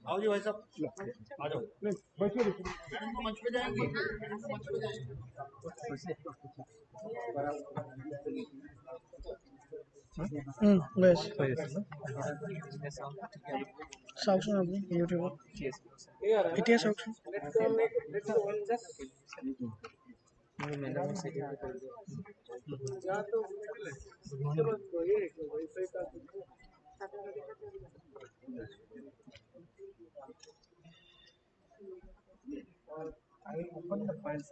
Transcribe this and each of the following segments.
आओ जी भाई साहब, आ जाओ। बैठिए, मंच पे जाएंगे, मंच पे जाएंगे। बस साउथ में यूट्यूब इतिहास south I will open the file.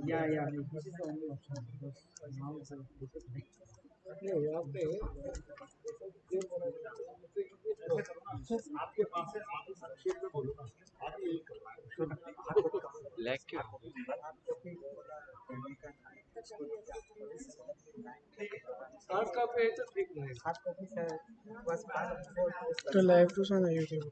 Yeah, this is the only option because now it's आपके पास है, आप संक्षेप में बोलो ना, आप यही लैग क्यों? हार्ड कॉपी है तो ठीक नहीं, हार्ड कॉपी से बस तो लाइव टू सा नहीं यूट्यूब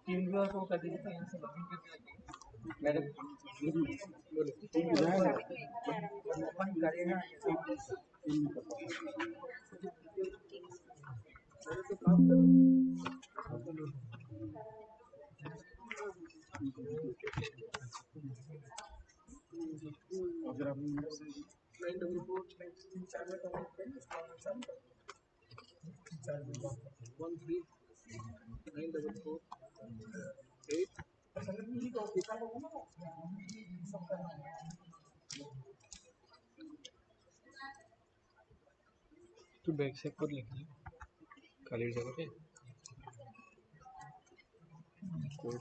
टीम व्यूअर को कर दीजिए, यहाँ से लॉगिन करके मेरे ओपन करेगा अगर आप 944 तो बैक से कर लिखना खाली जगह पे code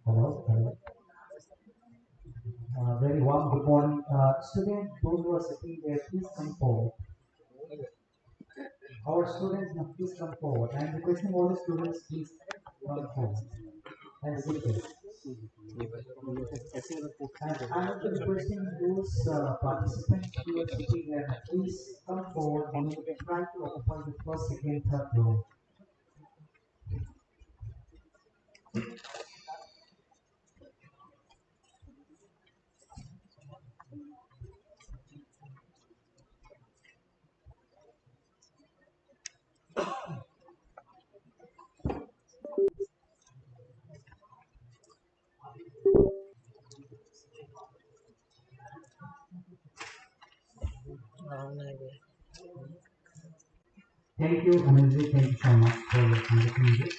Hello. Very warm good morning. Students, those who are sitting there, please come forward. Our students, now please come forward. I am requesting all the students, please come forward and sit there. And I am also requesting those participants who are sitting there, please come forward and try to occupy the first, second, third row. Thank you, Anandji. Thank you so much for conducting this.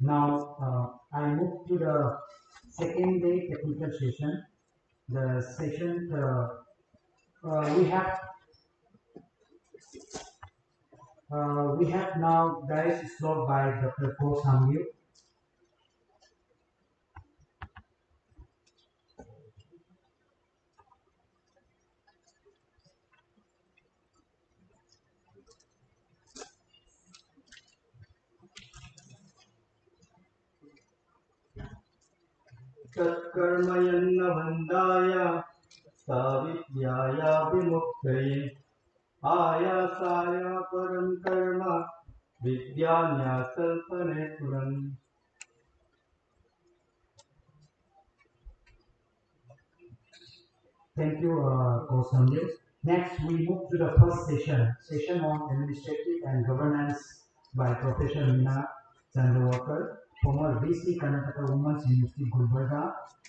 Now, I move to the second day technical session. The session we have now direct slot by Dr. Ko Samyu. तत्कर्मयन्न वन्दाय सा विद्याया विमुक्तये आयासाय परं कर्म विद्यान्यासल्पनेतुरम्. Thank you, Co-Sanjay. Next, we move to the first session on administrative and governance by Professor Meena Chandrawalkar, former VC Karnataka Women's University Gulbarga,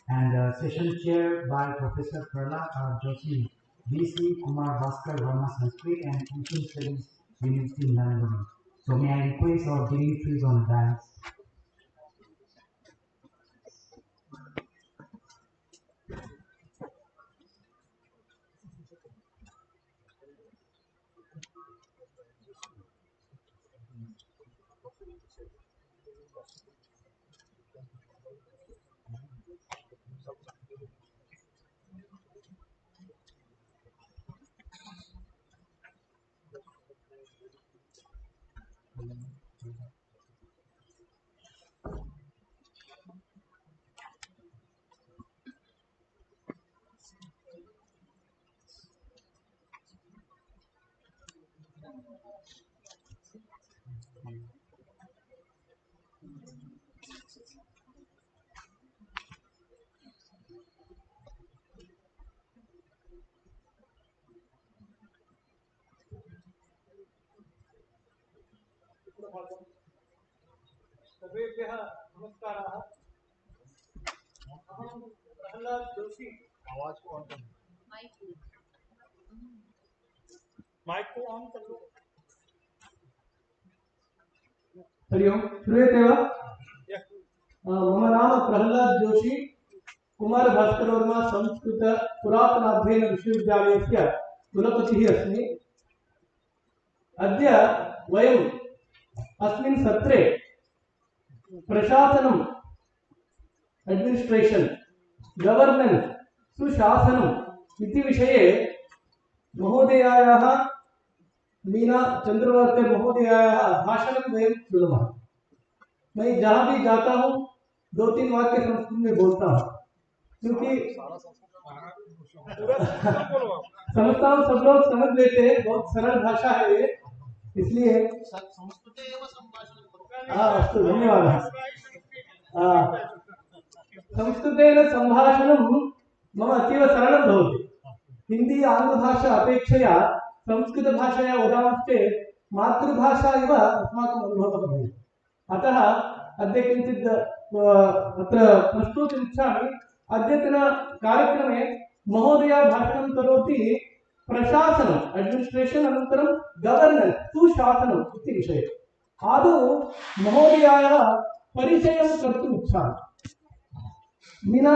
and session chair by Professor Prahlad R. Joshi, VC Kumar Bhaskar Verma Sanskrit and Asian Studies University Nandini. So may I request our dignitaries on dance. सर्वेभ्यः नमस्काराः. अहं प्रहलाद जोशी. आवाज को on कर, mic को on कर लो. हरि ओम. श्रूयते वा? मम नाम प्रहलाद जोशी, कुमार भास्कर वर्मा संस्कृत पुरातनाध्ययन विश्वविद्यालयस्य कुलपतिः अस्मि. अद्य वयम् अस्मिन् सत्रे प्रशासनम्, एड्मिनिस्ट्रेशन्, गवर्नेन्स्, सुशासनम् इति विषये महोदयायाः मीना चंद्रवालकर महोदयायाः भाषणं वयं शृणुमः. मैं जहाँ भी जाता हूँ 2-3 वाक्य संस्कृत में बोलता हूँ, क्योंकि समझता हूँ सब लोग समझ लेते हैं, बहुत सरल भाषा है ये, इसलिए अस्तु, धन्यवादः. संस्कृतेन सम्भाषणं मम अतीव सरलं भवति. हिंदी आंग्लभाषा अपेक्षया संस्कृतभाषया वदामश्चेत् मातृभाषा इव अस्माकम् अनुभवः भवति. अतः अद्य किञ्चित् अत्र प्रस्तुतुम् इच्छामि. अद्यतन कार्यक्रमे महोदया भाषणं करोति प्रशासनम्, एड्मिनिस्ट्रेशन्, अनन्तरं गवर्नेन्स्, सुशासनम् इति विषये. आदौ महोदयायाः परिचयं कर्तुम् इच्छामि. मीना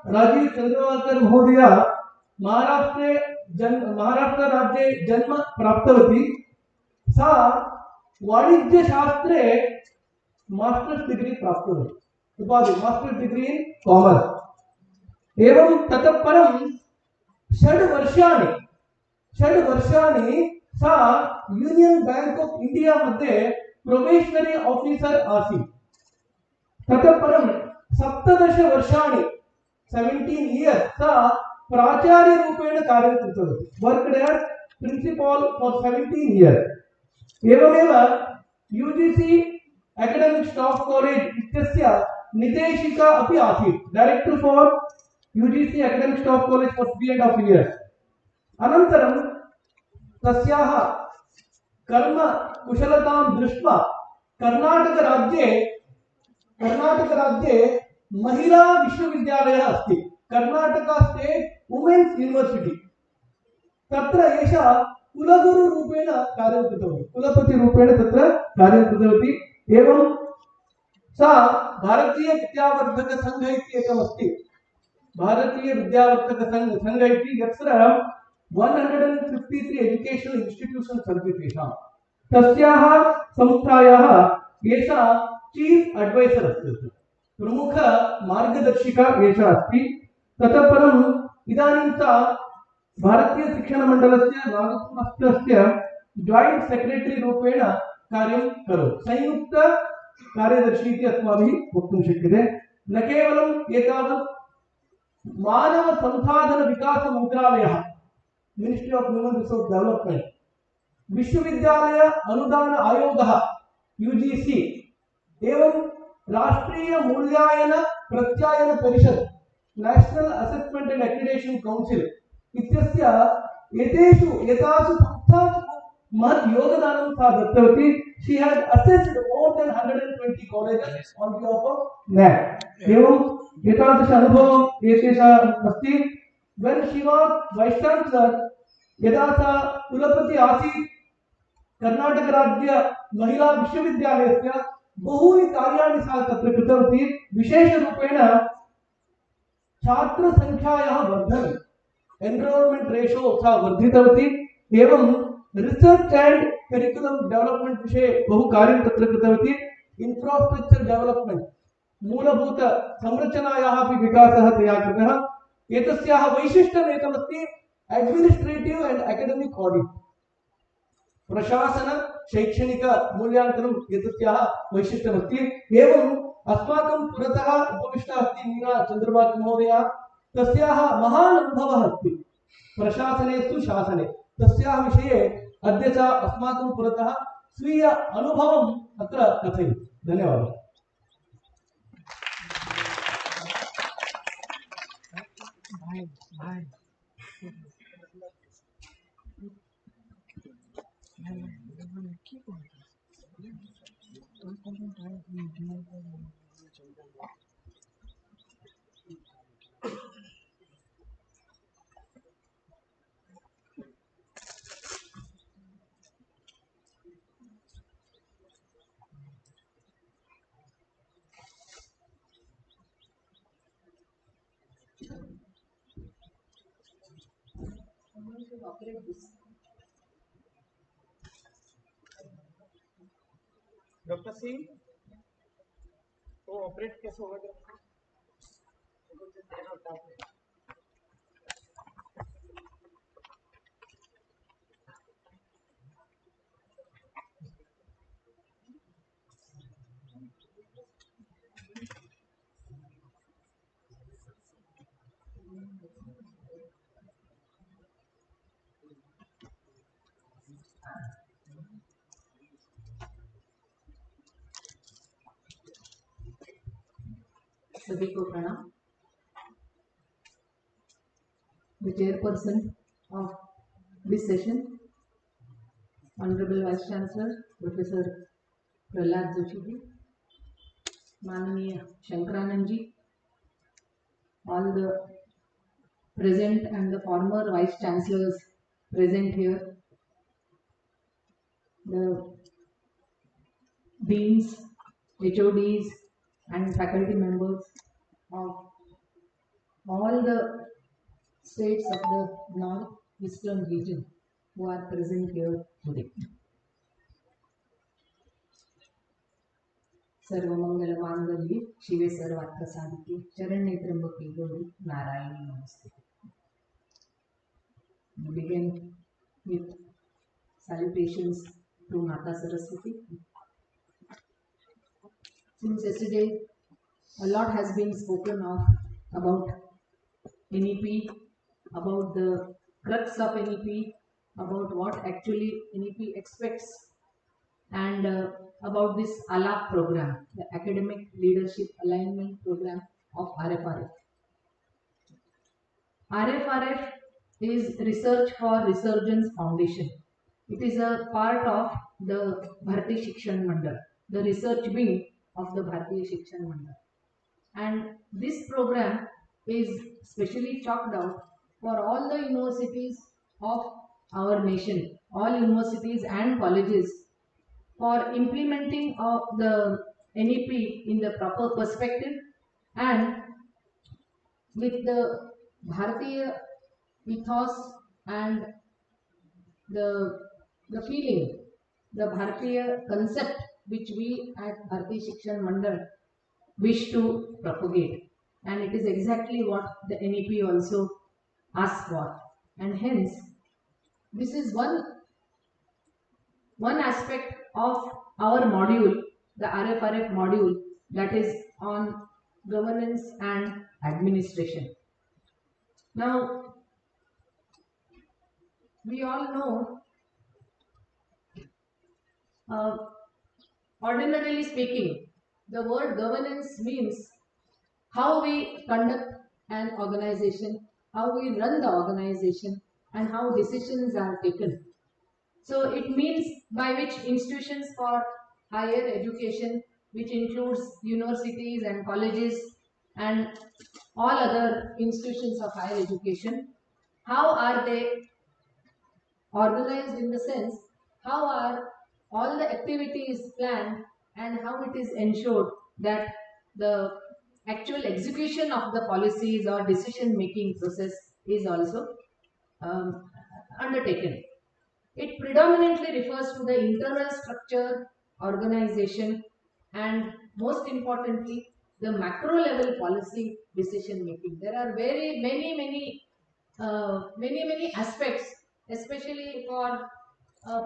राजीव चंद्रवालकर महोदया महाराष्ट्र राज्ये जन्म प्राप्तवती. सा वाणिज्यशास्त्रे मास्टर्स डिग्री प्राप्तवती, उपाधि मास्टर्स डिग्री इन कॉमर्स. एवं ततः परं 6 वर्षाणि सा यूनियन बैंक ऑफ इंडिया मध्ये प्रोबेशनरी ऑफिसर आसीत्. ततः परं 17 वर्षाणि 17 इयर्स सा प्राचार्य रूपेण कार्यं कृतवती. Worked as principal for 17 years. एवमेव यूजीसी एकेडमिक स्टाफ कॉलेज इत्यस्य निदेशिका अपि आसीत्. Director for UGC academic staff college for 3.5 years. अनन्तरं तस्याः कर्म कुशलतां दृष्ट्वा कर्नाटक राज्ये महिला विश्वविद्यालयः अस्ति, कर्नाटक स्टेट वुमेन्स यूनिवर्सिटी. तत्र एषा कुलगुरुरूपेण कार्यं कृतवती, कुलपतिरूपेण तत्र कार्यं कृतवती. एवं सा भारतीय विद्यावर्धक संघ इति एकमस्ति, भारतीय विद्यावर्धक संघ इति, यत्र 153 एजुकेशनल इंस्टिट्यूशन्स् सन्ति तेषां. तस्याः संस्थायाः एषा चीफ एडवाइजर अस्ति, प्रमुख मार्गदर्शिका एषा अस्ति. ततः परम् इदानीं सा भारतीय शिक्षण मंडलस्य नागपुरस्थस्य जॉइंट सेक्रेटरी रूपेण कार्यं करोति. संयुक्त कार्यदर्शी इति अस्माभिः वक्तुं शक्यते. न केवलं एतावत् मानव संसाधन विकास मंत्रालयः ministry of human resource development विश्वविद्यालय अनुदान आयोगः यूजीसी एवं राष्ट्रीय मूल्यायन प्रत्यायन परिषद national assessment and accreditation council इत्यस्य एतासु संस्थासु महत् योगदानं सा दत्तवती. She had assessed more than 120 colleges on behalf of NEP. एवं एतादृश अनुभवम् एतेषाम् अस्ति. When she was vice chancellor, यदा सा कुलपति आसीत् कर्नाटक राज्य महिला विश्वविद्यालयस्य बहूनि कार्याणि सा तत्र कृतवती. विशेषरूपेण छात्र संख्यायाः वर्धनं एनरोलमेंट रेशो सा वर्धितवती. एवं रिसर्च एंड करिकुलम डेवलपमेंट विषये बहु कार्यं तत्र कृतवती. इंफ्रास्ट्रक्चर डेवलपमेंट मूलभूत संरचनायाः अपि विकासः तया कृतः. एतस्याः वैशिष्ट्यम् एकमस्ति एडमिनिस्ट्रेटिव एंड एकेडमिक ऑडिट. प्रशासन शैक्षणिक मूल्यांकनम् एतस्याः वैशिष्ट्यमस्ति. एवं अस्माकं पुरतः उपविष्टा अस्ति मीना चंद्रबाबू महोदया. तस्याः महान् अनुभवः अस्ति प्रशासने सुशासने. तस्याः विषये अद्य च अस्माकं पुरतः स्वीय अनुभवम् अत्र कथयति. धन्यवादः. डॉक्टर सिंह वो ऑपरेट कैसे होगा? सभी को प्रणाम. The chairperson of this session, Honorable Vice Chancellor Professor Prahlad Joshi ji, Mananiya Shankaranand ji, all the present and the former Vice Chancellors present here, the deans, HODs and faculty members of all the states of the northeastern region who are present here today. सर्वमंगल मांगल्ये शिवे सर्वार्थ साधिके शरण्ये त्र्यंबके गौरी नारायणी नमस्ते. We begin with salutations to Mata Saraswati. Since yesterday, a lot has been spoken of about NEP, about the crux of NEP, about what actually NEP expects, and about this ALAP program, the Academic Leadership Alignment Program of RFRF. RFRF is Research for Resurgence Foundation. It is a part of the Bharatiya Shikshan Mandal, the research wing of the Bharatiya Shikshan Mandal. And this program is specially chalked out for all the universities of our nation, all universities and colleges, for implementing of the NEP in the proper perspective and with the Bharatiya ethos and the feeling, the Bharatiya concept which we at Bharatiya Shikshan Mandal wish to propagate, and it is exactly what the NEP also asks for. And hence, this is one aspect of our module, the RFRF module, that is on governance and administration. Now, we all know, uh, ordinarily speaking, the word governance means how we conduct an organization, how we run the organization, and how decisions are taken. So it means by which institutions for higher education, which includes universities and colleges and all other institutions of higher education, how are they organized, in the sense how are all the activities planned and how it is ensured that the actual execution of the policies or decision making process is also um, undertaken. It predominantly refers to the internal structure, organization, and most importantly, the macro level policy decision making. There are very many aspects, especially for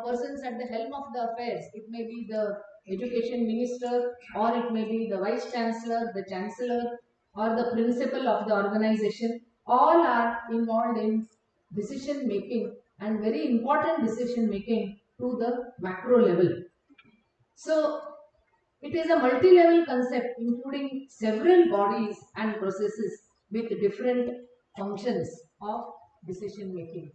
persons at the helm of the affairs. It may be the education minister, or it may be the vice chancellor, the chancellor, or the principal of the organization. All are involved in decision making, and very important decision making to the macro level. So it is a multi-level concept including several bodies and processes with different functions of decision making.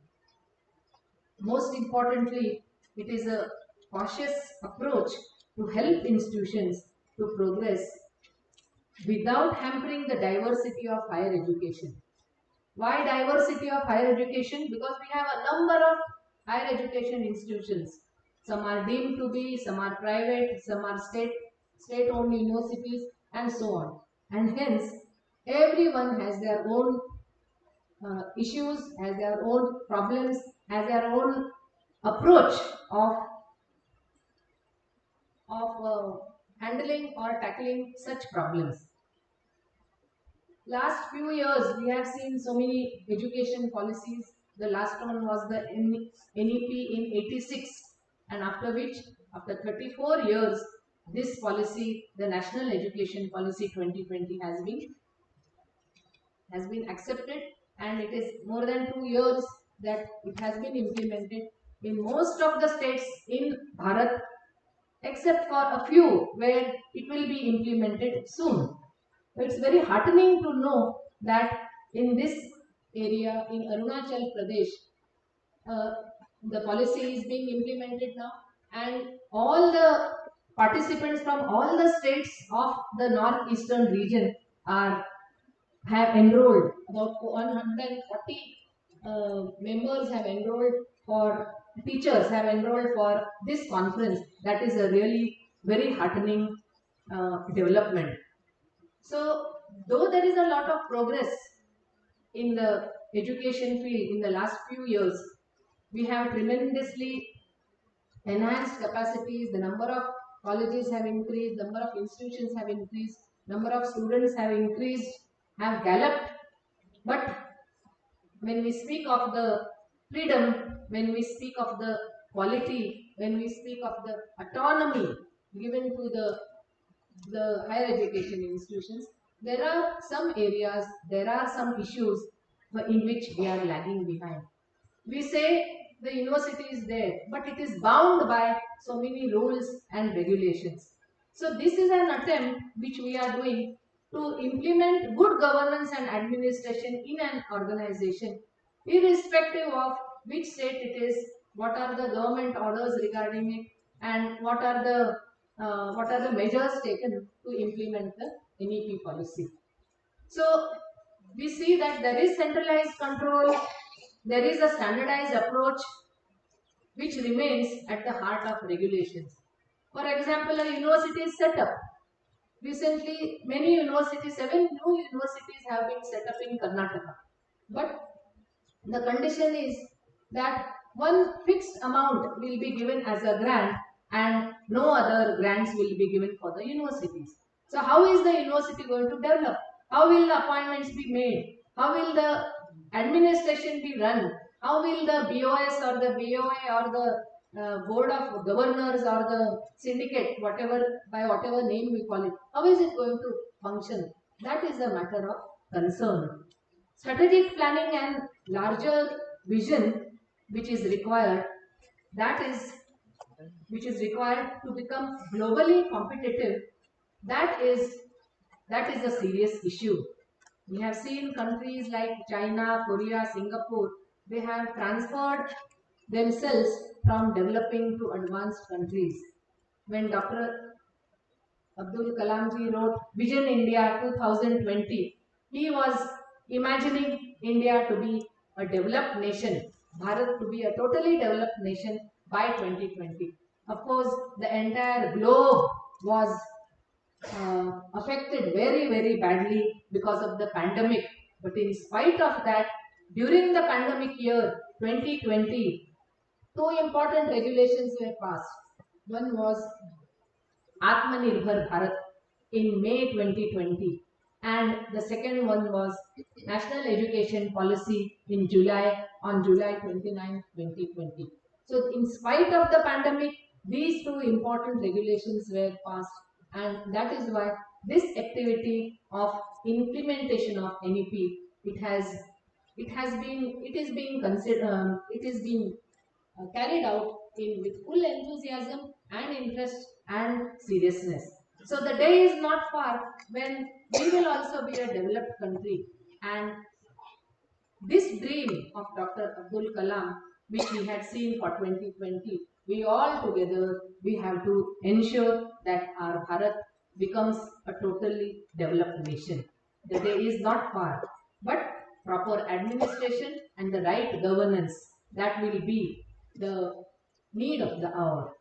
Most importantly, it is a cautious approach to help institutions to progress without hampering the diversity of higher education. Why diversity of higher education? Because we have a number of higher education institutions. Some are deemed to be, some are private, some are state-owned universities, and so on. And hence, everyone has their own issues, has their own problems, has their own approach of handling or tackling such problems. Last few years, we have seen so many education policies. The last one was the NEP in '86, and after which, after 34 years, this policy, the National Education Policy 2020, has been accepted, and it is more than 2 years that it has been implemented in most of the states in Bharat, except for a few where it will be implemented soon. It's very heartening to know that in this area, in Arunachal Pradesh, the policy is being implemented now, and all the participants from all the states of the northeastern region have enrolled. About 140 members have enrolled for, teachers have enrolled for this conference. That is a really very heartening development. So, though there is a lot of progress in the education field in the last few years, we have tremendously enhanced capacities. The number of colleges have increased, number of institutions have increased, number of students have increased, have galloped. But when we speak of the freedom, when we speak of the quality, when we speak of the autonomy given to the higher education institutions, there are some areas, there are some issues in which we are lagging behind. We say the university is there, but it is bound by so many rules and regulations. So this is an attempt which we are doing to implement good governance and administration in an organization, irrespective of which state it is, what are the government orders regarding it, and what are the measures taken to implement the NEP policy. So we see that there is centralized control, there is a standardized approach which remains at the heart of regulations. For example, a university is set up. Recently, many universities, 7 new universities have been set up in Karnataka. But the condition is that one fixed amount will be given as a grant and no other grants will be given for the universities. So how is the university going to develop? How will the appointments be made? How will the administration be run? How will the BOS or the BOA or the board of governors or the syndicate, by whatever name we call it, how is it going to function? That is a matter of concern. Strategic planning and larger vision which is required, which is required to become globally competitive, that is a serious issue. We have seen countries like China, Korea, Singapore, they have transferred themselves from developing to advanced countries. When Dr. Abdul Kalam ji wrote Vision India 2020, he was imagining India to be a developed nation, Bharat to be a totally developed nation by 2020. Of course, the entire globe was affected very, very badly because of the pandemic. But in spite of that, during the pandemic year 2020, two important regulations were passed. One was Atmanirbhar Bharat in May 2020, and the second one was National Education Policy in July 29, 2020. So in spite of the pandemic, these two important regulations were passed, and that is why this activity of implementation of NEP, it is being carried out with full enthusiasm and interest and seriousness. So the day is not far when we will also be a developed country, and this dream of Dr. Abdul Kalam, which we had seen for 2020, we all together, we have to ensure that our Bharat becomes a totally developed nation. The day is not far, but proper administration and the right governance, that will be the need of the hour.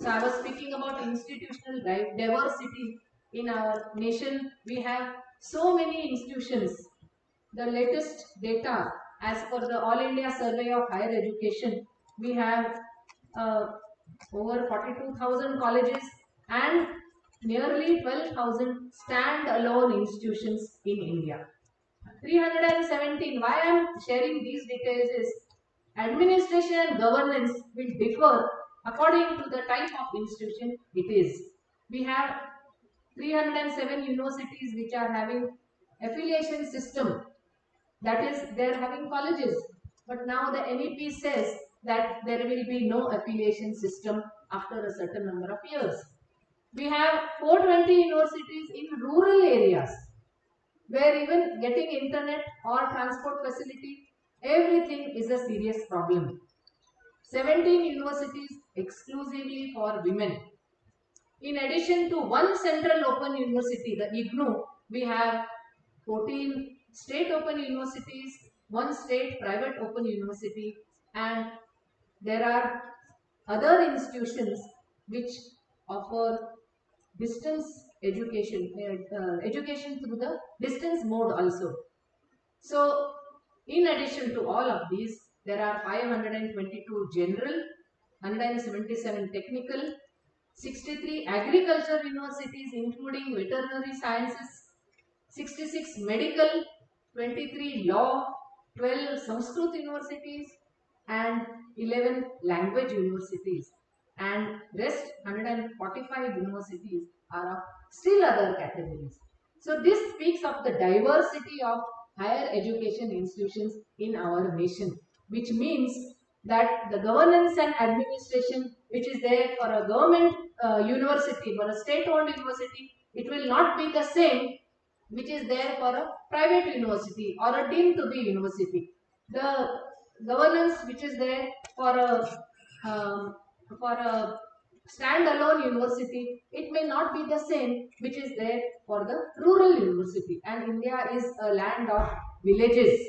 So I was speaking about institutional diversity in our nation. We have so many institutions. The latest data, as per the All India Survey of Higher Education, we have over 42,000 colleges and nearly 12,000 stand-alone institutions in India. 317. Why I am sharing these details is administration and governance will differ according to the type of institution it is. We have 307 universities which are having affiliation system. That is, they are having colleges. But now the NEP says that there will be no affiliation system after a certain number of years. We have 420 universities in rural areas, where even getting internet or transport facility, everything is a serious problem. 17 universities exclusively for women. In addition to one central open university, the IGNOU, we have 14 state open universities, one state private open university, and there are other institutions which offer distance education, education through the distance mode also. So, in addition to all of these, there are 522 general, 177 technical, 63 agriculture universities including veterinary sciences, 66 medical, 23 law, 12 Sanskrit universities, and 11 language universities, and rest 145 universities are of still other categories. So this speaks of the diversity of higher education institutions in our nation, which means that the governance and administration which is there for a government university, for a state-owned university, it will not be the same which is there for a private university or a deemed to be university. The governance which is there for a stand-alone university, it may not be the same which is there for the rural university. And India is a land of villages.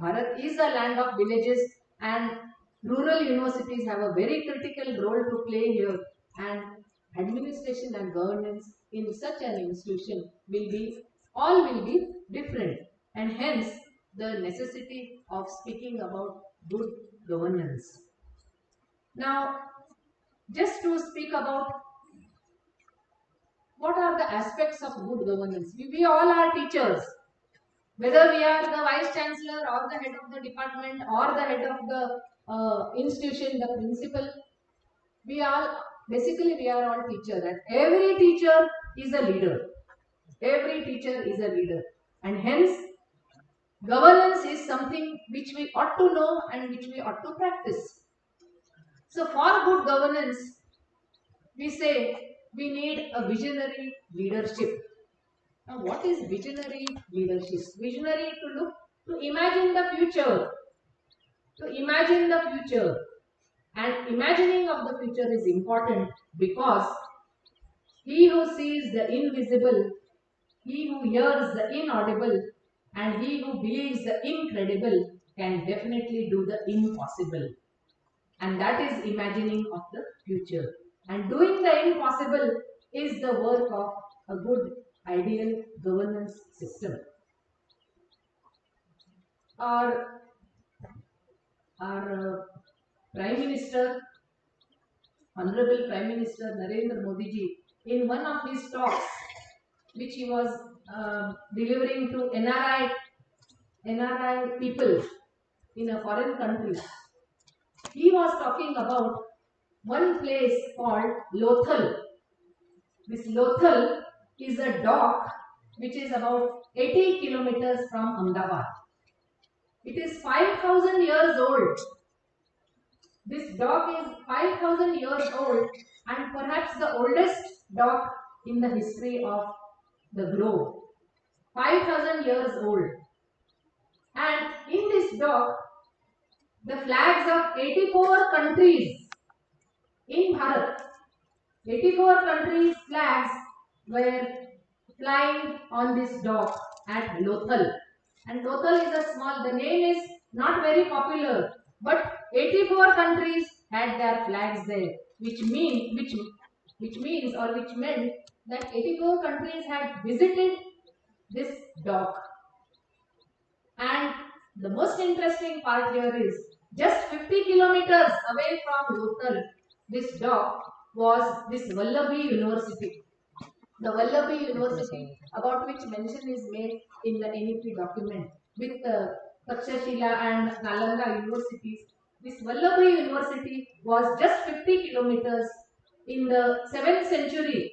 Bharat is a land of villages, and rural universities have a very critical role to play here. And administration and governance in such an institution will be different, and hence the necessity of speaking about good governance. Now, just to speak about what are the aspects of good governance. We all are teachers, whether we are the vice chancellor or the head of the department or the head of the institution, the principal. We are all teachers, and every teacher is a leader. Every teacher is a leader, and hence governance is something which we ought to know and which we ought to practice. So for good governance, we say we need a visionary leadership. Now what is visionary leadership? Visionary to imagine the future. To imagine the future. And imagining of the future is important because he who sees the invisible, he who hears the inaudible, and he who believes the incredible can definitely do the impossible. And that is imagining of the future. And doing the impossible is the work of a good ideal governance system. Our Prime Minister, Honorable Prime Minister Narendra Modi ji, in one of his talks, which he was delivering to NRI people in a foreign country, he was talking about one place called Lothal. This Lothal is a dock which is about 80 kilometers from Ahmedabad. It is 5,000 years old. This dock is 5,000 years old and perhaps the oldest dock in the history of the globe. 5,000 years old. And in this dock, the flags of 84 countries in Bharat, 84 countries' flags were flying on this dock at Lothal. And Lothal is a small, the name is not very popular, but 84 countries had their flags there, which meant that 84 countries had visited this dock. And the most interesting part here is just 50 kilometers away from Lothal, this dock was this Vallabhi University. The Vallabhi University, about which mention is made in the NEP document, with Takshashila and Nalanda universities. This Vallabhi University was just 50 kilometers in the 7th century,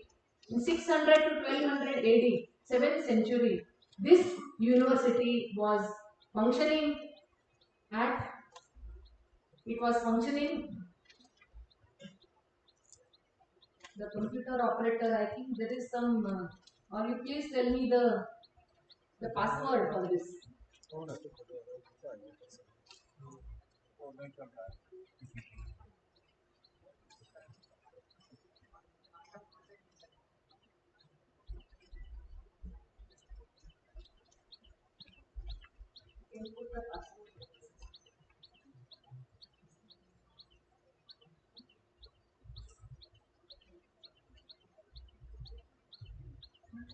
in 600 to 1200 AD, 7th century. This university was functioning the computer operator, I think there is some, or you please tell me the password for this. Input the password.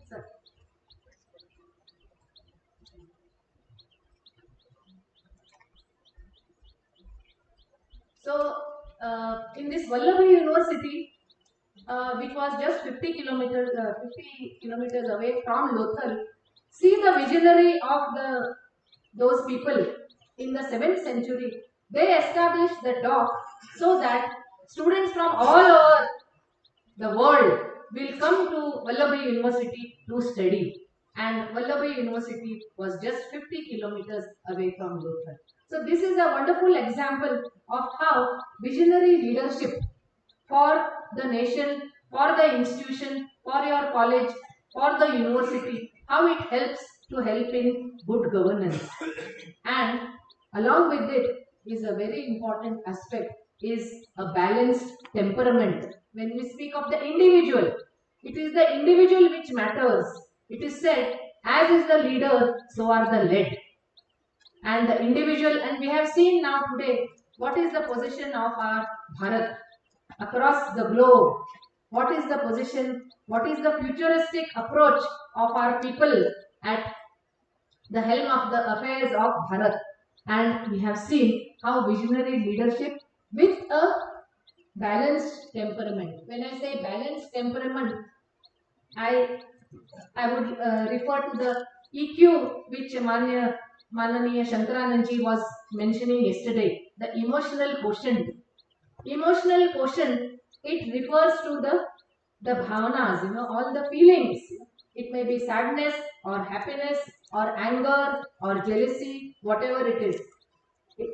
Sir. So, in this Vallabhi University, which was just 50 kilometers away from Lothal, see the visionary of those people in the 7th century. They established the dock so that students from all over the world will come to Vallabhi University to study. And Vallabhi University was just 50 kilometers away from Lothal. So this is a wonderful example of how visionary leadership for the nation, for the institution, for your college, for the university, how it helps to help in good governance. And along with it is a very important aspect is a balanced temperament. When we speak of the individual, it is the individual which matters. It is said, as is the leader, so are the led. And the individual, and we have seen now today, what is the position of our Bharat across the globe? What is the position, what is the futuristic approach of our people at the helm of the affairs of Bharat? And we have seen how visionary leadership with a balanced temperament. When I say balanced temperament, I would refer to the EQ which Mananiya Shankaranandji was mentioning yesterday, the emotional quotient. Emotional quotient, it refers to the bhavanas, all the feelings. It It may be sadness or happiness or anger or jealousy, whatever it is.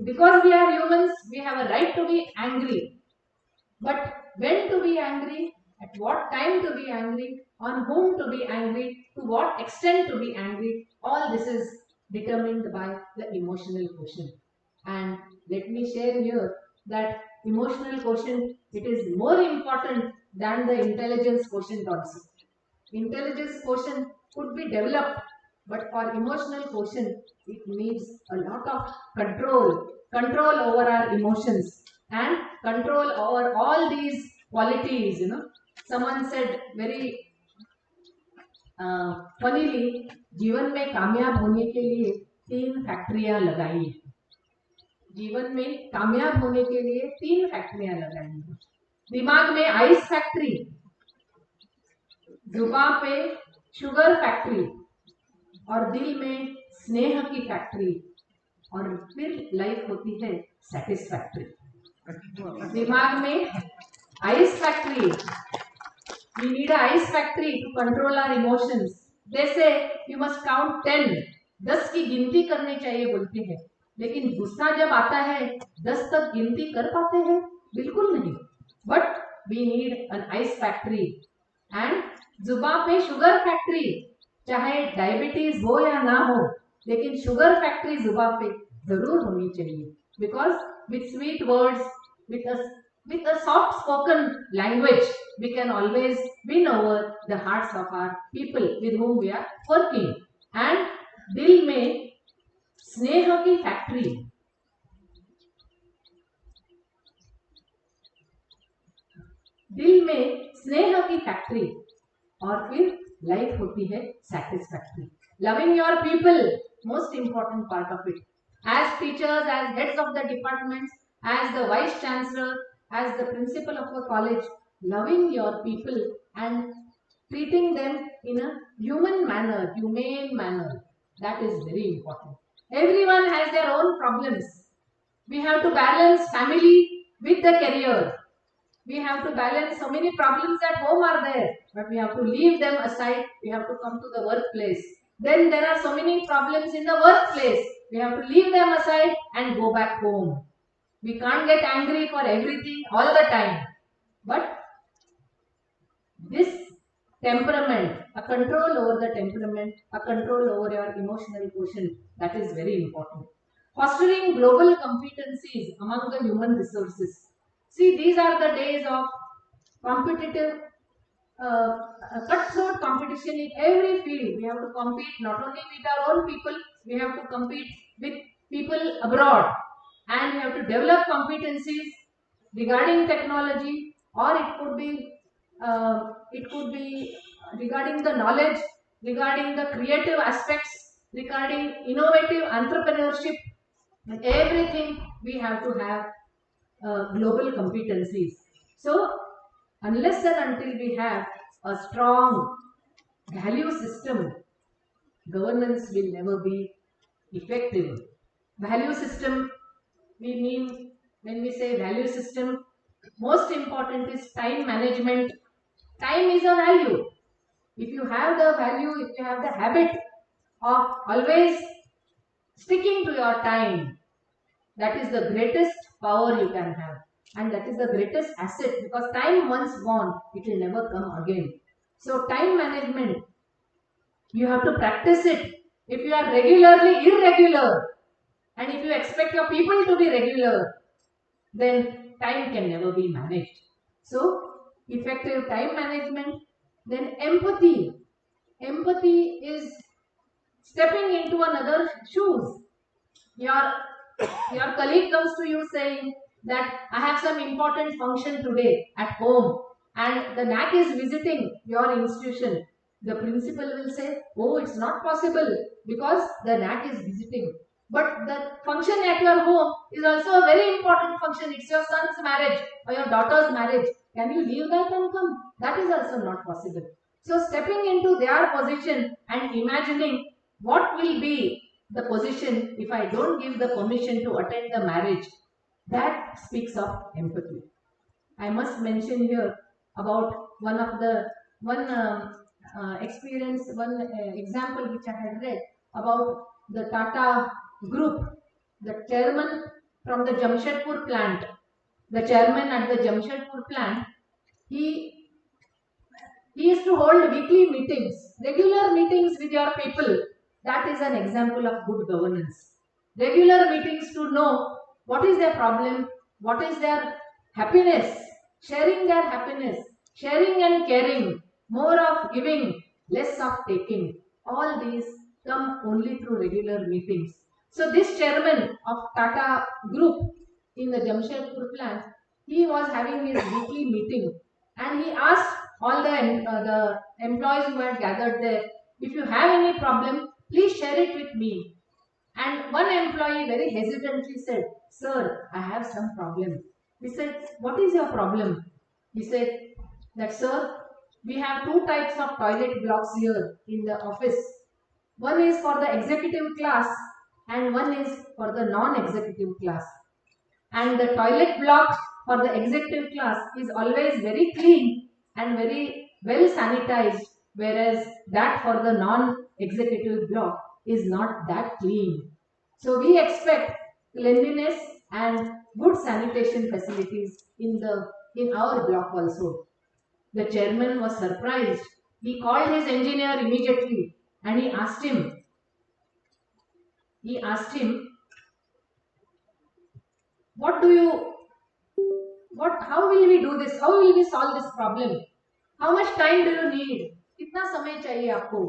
Because we are humans, we have a right to be angry. But when to be angry, at what time to be angry, on whom to be angry, to what extent to be angry, all this is determined by the emotional quotient. And let me share here that emotional quotient, it is more important than the intelligence quotient also. Intelligence quotient could be developed, but for emotional quotient, it needs a lot of control over our emotions and control over all these qualities. Someone said very funnily, जीवन में कामयाब होने के लिए 3 फैक्ट्रियां लगाई हैं। जीवन में कामयाब होने के लिए 3 फैक्ट्रियां लगाई हैं। दिमाग में आइस फैक्ट्री, जुबान पे शुगर फैक्ट्री और दिल में स्नेह की फैक्ट्री, और फिर लाइफ होती है सेटिस्फैक्ट्री। दिमाग में ice factory, we need a ice factory to control our emotions. They say you must count 10, 10 की गिनती करनी चाहिए बोलते हैं, लेकिन गुस्सा जब आता है 10 तक गिनती कर पाते हैं? बिल्कुल नहीं। But we need an ice factory. And जुबान पे शुगर फैक्ट्री, चाहे डायबिटीज हो या ना हो, लेकिन शुगर फैक्ट्री जुबान पे जरूर होनी चाहिए, because with sweet words, with a soft spoken language, we can always win over the hearts of our people with whom we are working. And दिल में स्नेह की फैक्ट्री, दिल में स्नेह की फैक्ट्री, और फिर लाइफ होती है satisfactory. Loving your people, most important part of it. As teachers, as heads of the departments, as the vice chancellor, as the principal of a college, loving your people and treating them in a humane manner, that is very important. Everyone has their own problems. We have to balance family with the career. We have to balance, so many problems at home are there, but we have to leave them aside. We have to come to the workplace. Then there are so many problems in the workplace. We have to leave them aside and go back home. We can't get angry for everything all the time. But this temperament, a control over the temperament, a control over your emotional quotient, that is very important. Fostering global competencies among the human resources. See, these are the days of competitive, cutthroat competition in every field. We have to compete not only with our own people, we have to compete with people abroad. And we have to develop competencies regarding technology, or it could be regarding the knowledge, regarding the creative aspects, regarding innovative entrepreneurship, and everything we have to have global competencies. So, unless and until we have a strong value system, governance will never be effective. Value system, we mean, when we say value system, most important is time management. Time is a value. If you have the value, if you have the habit of always sticking to your time, that is the greatest power you can have, and that is the greatest asset, because time once gone, it will never come again. So time management, you have to practice it. If you are regularly irregular, and if you expect your people to be regular, then time can never be managed. So effective time management. Then empathy. Empathy is stepping into another shoes. Your colleague comes to you saying that I have some important function today at home, and the NAC is visiting your institution. The principal will say, oh, it's not possible because the NAC is visiting. But the function at your home is also a very important function. It's your son's marriage or your daughter's marriage. Can you leave that and come? That is also not possible. So stepping into their position and imagining what will be the position if I don't give the permission to attend the marriage, that speaks of empathy. I must mention here about one experience, one example which I had read about the Tata group, the chairman from the Jamshedpur plant, the chairman at the Jamshedpur plant, he used to hold weekly meetings, regular meetings with your people. That is an example of good governance. Regular meetings to know what is their problem, what is their happiness, sharing their happiness, sharing and caring, more of giving, less of taking. All these come only through regular meetings. So this chairman of Tata Group in the Jamshedpur plant, he was having his weekly meeting and he asked all the employees who had gathered there, if you have any problem, please share it with me. And one employee very hesitantly said, sir, I have some problem. We said, what is your problem? He said that, sir, we have two types of toilet blocks here in the office. One is for the executive class and one is for the non-executive class. And the toilet block for the executive class is always very clean and very well sanitized, whereas that for the non-executive block is not that clean. So we expect cleanliness and good sanitation facilities in our block also. The chairman was surprised. He called his engineer immediately and he asked him, how will we do this? How will we solve this problem? How much time do you need? कितना समय चाहिए आपको?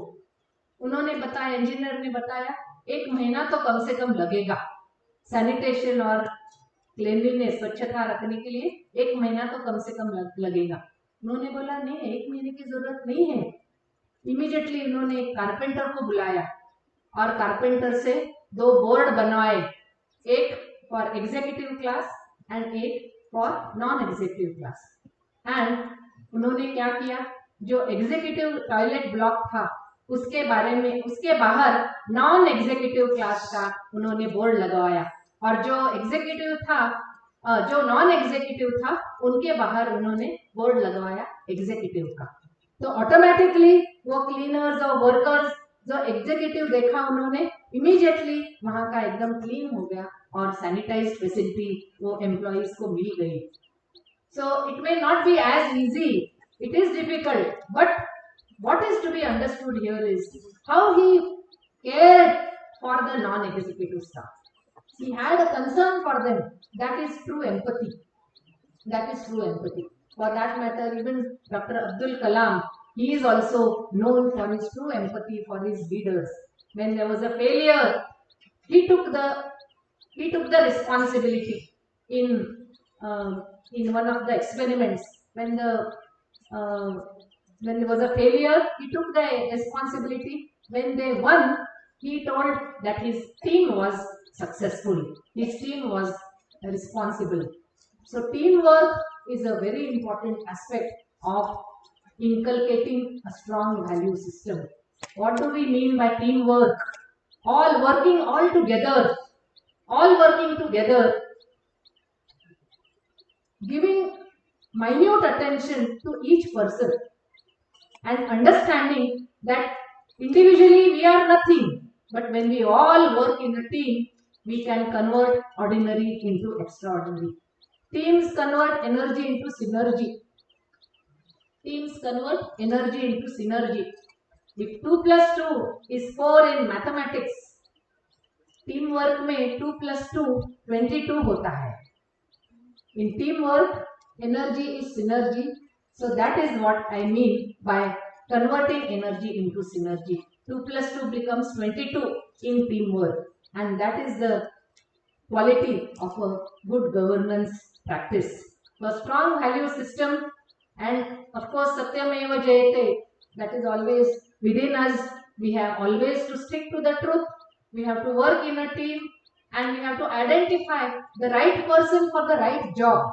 उन्होंने बताया, engineer ने बताया, 1 महीना तो कम से कम लगेगा सैनिटेशन और क्लीनलीनेस, स्वच्छता रखने के लिए 1 महीना तो कम से कम लगेगा. उन्होंने बोला नहीं, 1 महीने की जरूरत नहीं है. इमीडिएटली उन्होंने एक कारपेंटर को बुलाया और कारपेंटर से 2 बोर्ड बनवाए, एक फॉर एग्जीक्यूटिव क्लास एंड एक for non executive class. And उन्होंने क्या किया, जो एग्जीक्यूटिव टॉयलेट ब्लॉक था उसके बाहर नॉन एग्जीक्यूटिव क्लास का उन्होंने बोर्ड लगवाया और जो नॉन एग्जीक्यूटिव था उनके बाहर उन्होंने बोर्ड लगवाया एग्जीक्यूटिव का. तो ऑटोमेटिकली वो क्लीनर्स और वर्कर्स जो एग्जीक्यूटिव देखा उन्होंने, इमीडिएटली वहां का एकदम क्लीन हो गया और सैनिटाइज्ड फैसिलिटी वो एम्प्लॉइज को मिल गई. So it may not be as easy, it is difficult, but what is to be understood here is how he cared for the non-executive staff. He had a concern for them. That is true empathy. For that matter, even Dr. Abdul Kalam, he is also known for his true empathy for his leaders. When there was a failure, he took the responsibility in one of the experiments. When there was a failure, he took the responsibility. When they won, he told that his team was successful. His team was responsible. So teamwork is a very important aspect of inculcating a strong value system. What do we mean by teamwork? All working together, giving minute attention to each person and understanding that individually we are nothing, but when we all work in a team, we can convert ordinary into extraordinary. Teams convert energy into synergy. If 2 plus 2 is 4 in mathematics, teamwork में 2 plus 2 22 होता है. In teamwork, energy is synergy. So that is what I mean by converting energy into synergy. 2 plus 2 becomes 22 in teamwork, and that is the quality of a good governance practice. A strong value system, and of course Satyameva Jayate, that is always within us. We have always to stick to the truth. We have to work in a team, and we have to identify the right person for the right job.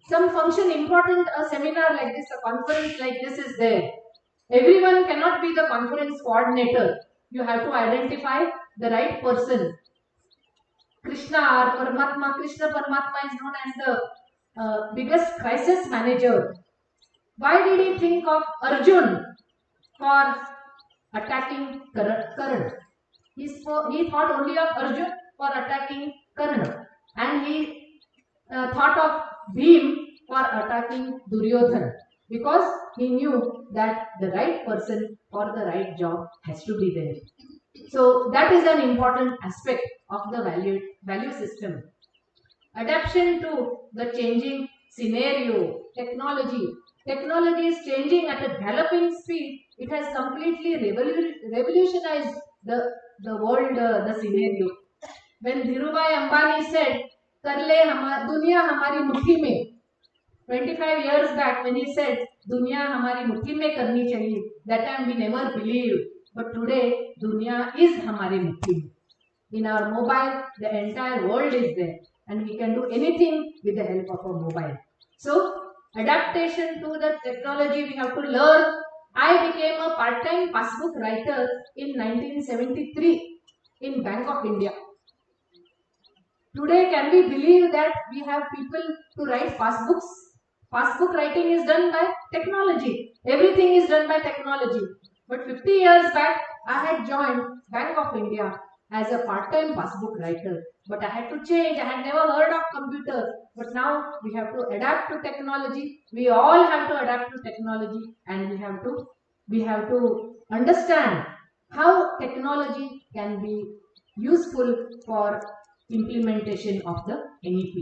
Some function important, a seminar like this, a conference like this is there. Everyone cannot be the conference coordinator. You have to identify the right person. Krishna Paramatma is known as the biggest crisis manager. Why did he think of Arjun for attacking Karan? He thought only of Arjun for attacking Karna, and he thought of Bhim for attacking Duryodhan, because he knew that the right person for the right job has to be there. So that is an important aspect of the value system. Adaptation to the changing scenario, technology. Technology is changing at a galloping speed. It has completely revolutionized the world, the scenario. When Dhirubhai Ambani said, "कर ले दुनिया हमारी मुट्ठी में," 25 years back when he said, "दुनिया हमारी मुट्ठी में करनी चाहिए," that time we never believed. But today, दुनिया is हमारी मुट्ठी में. In our mobile, the entire world is there, and we can do anything with the help of a mobile. So, adaptation to the technology we have to learn. I became a part-time passbook writer in 1973 in Bank of India. Today, can we believe that we have people to write passbooks? Passbook writing is done by technology. Everything is done by technology. But 50 years back, I had joined Bank of India as a part-time passbook writer. But I had to change. I had never heard of computers. But now we have to adapt to technology. We all have to adapt to technology, and we have to understand how technology can be useful for implementation of the NEP.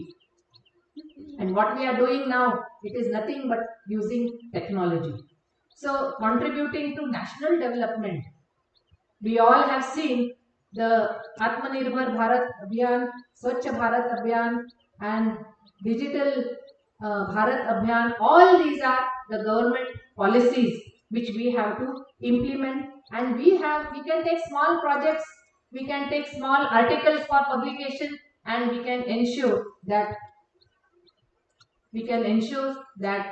And what we are doing now, it is nothing but using technology. So, contributing to national development, we all have seen the Atmanirbhar Bharat Abhiyan, Swachh Bharat Abhiyan, and Digital Bharat Abhiyan. All these are the government policies which we have to implement, and we can take small projects, we can take small articles for publication, and we can ensure that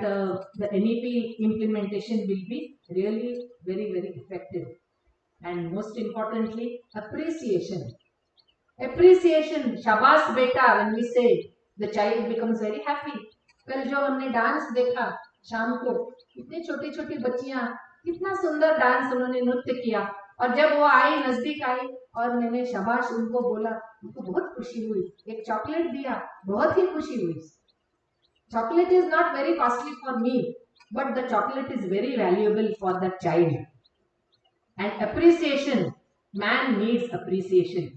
the NEP implementation will be really very, very effective. And most importantly, appreciation. Appreciation, Shabas beta, when we say, the child becomes very happy. कल जो हमने dance देखा शाम को, इतनी छोटी छोटी बच्चियां, कितना सुंदर डांस उन्होंने नृत्य किया, और जब वो आई, नजदीक आई और मैंने शाबाश उनको बोला, उनको बहुत खुशी हुई, एक चॉकलेट दिया, बहुत ही खुशी हुई. Chocolate is not very costly for me, but the chocolate is very valuable for the child. And appreciation, man needs appreciation.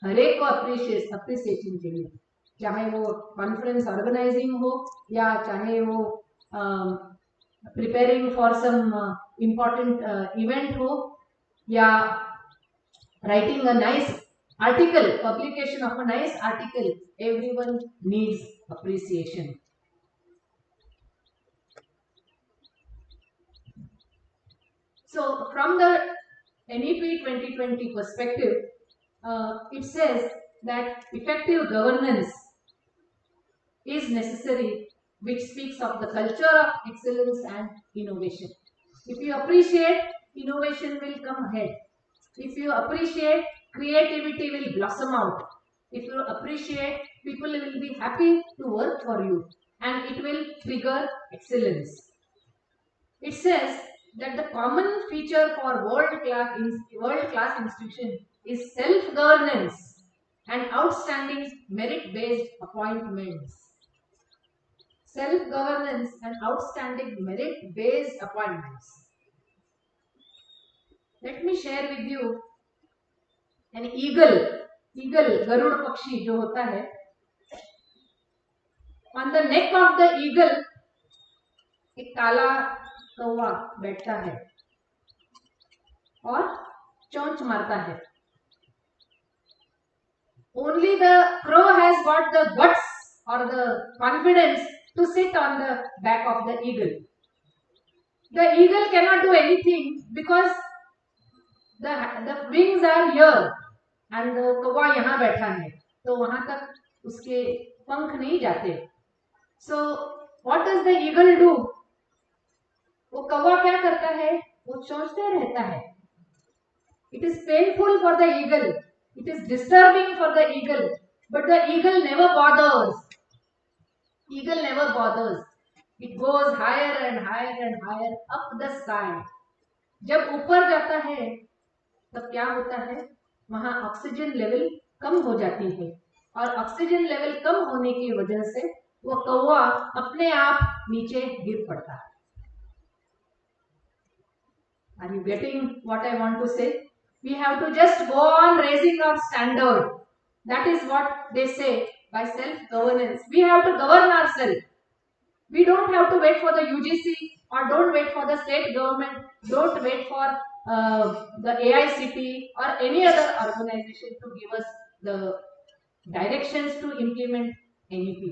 हर एक को appreciation चाहिए, चाहे वो conference organizing हो, या चाहे वो preparing for some important event हो, या writing a nice article, publication of a nice article. Everyone needs appreciation. So, from the NEP 2020 perspective, it says that effective governance is necessary, which speaks of the culture of excellence and innovation. If you appreciate, innovation will come ahead. If you appreciate, creativity will blossom out. If you appreciate, people will be happy to work for you, and it will trigger excellence. It says that the common feature for world-class institution is self-governance and outstanding merit-based appointments. Self-governance and outstanding merit-based appointments. Let me share with you an eagle, Garuda पक्षी जो होता है. On the neck of the eagle, एक काला कौवा बैठता है और चोंच मारता है. Only the crow has got the guts or the confidence to sit on the back of the eagle. The eagle cannot do anything because the wings are here and the कौवा यहाँ बैठा है, तो वहां तक उसके पंख नहीं जाते. So what does the eagle do? वो कौवा क्या करता है? वो सोचते रहता है. It is painful for the eagle. It is disturbing for the eagle. But the eagle never bothers. Eagle never bothers. It goes higher and higher and higher up the sky. जब ऊपर जाता है तब क्या होता है, वहां ऑक्सीजन लेवल कम हो जाती है और ऑक्सीजन लेवल कम होने की वजह से वो कौवा अपने आप नीचे गिर पड़ता है. Are you getting what I want to say? We have to just go on raising our standard. That is what they say by self-governance. We have to govern ourselves. We don't have to wait for the UGC or don't wait for the state government, don't wait for the AICT or any other organization to give us the directions to implement NEP.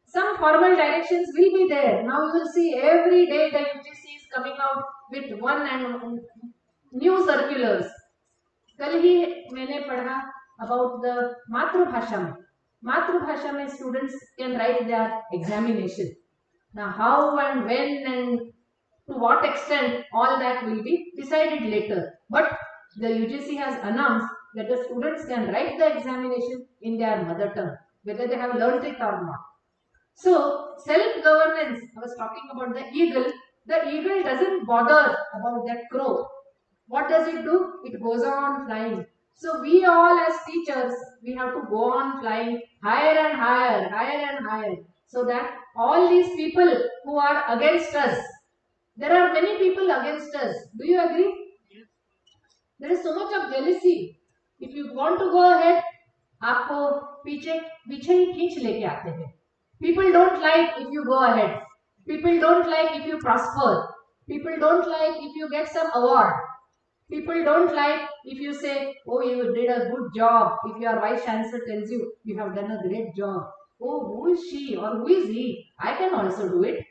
Some formal directions will be there. Now you will see every day the UGC is coming out with one and new circulars. कल ही मैंने पढ़ा about the मातृभाषा में. मातृभाषा में students can write their examination. Now how and when and to what extent, all that will be decided later. But the UGC has announced that the students can write the examination in their mother tongue, whether they have learnt it or not. So self-governance, I was talking about the eagle. The eagle doesn't bother about that crow. What does it do? It goes on flying. So we all as teachers, we have to go on flying higher and higher, higher and higher, so that all these people who are against us, there are many people against us. Do you agree? Yes. There is so much of jealousy. If you want to go ahead, आपको पीछे ही खींच लेके आते हैं. People don't like if you go ahead. People don't like if you prosper. People don't like if you get some award. People don't like if you say, oh, you did a good job. If your vice chancellor tells you, you have done a great job. Oh, who is she or who is he? I can also do it.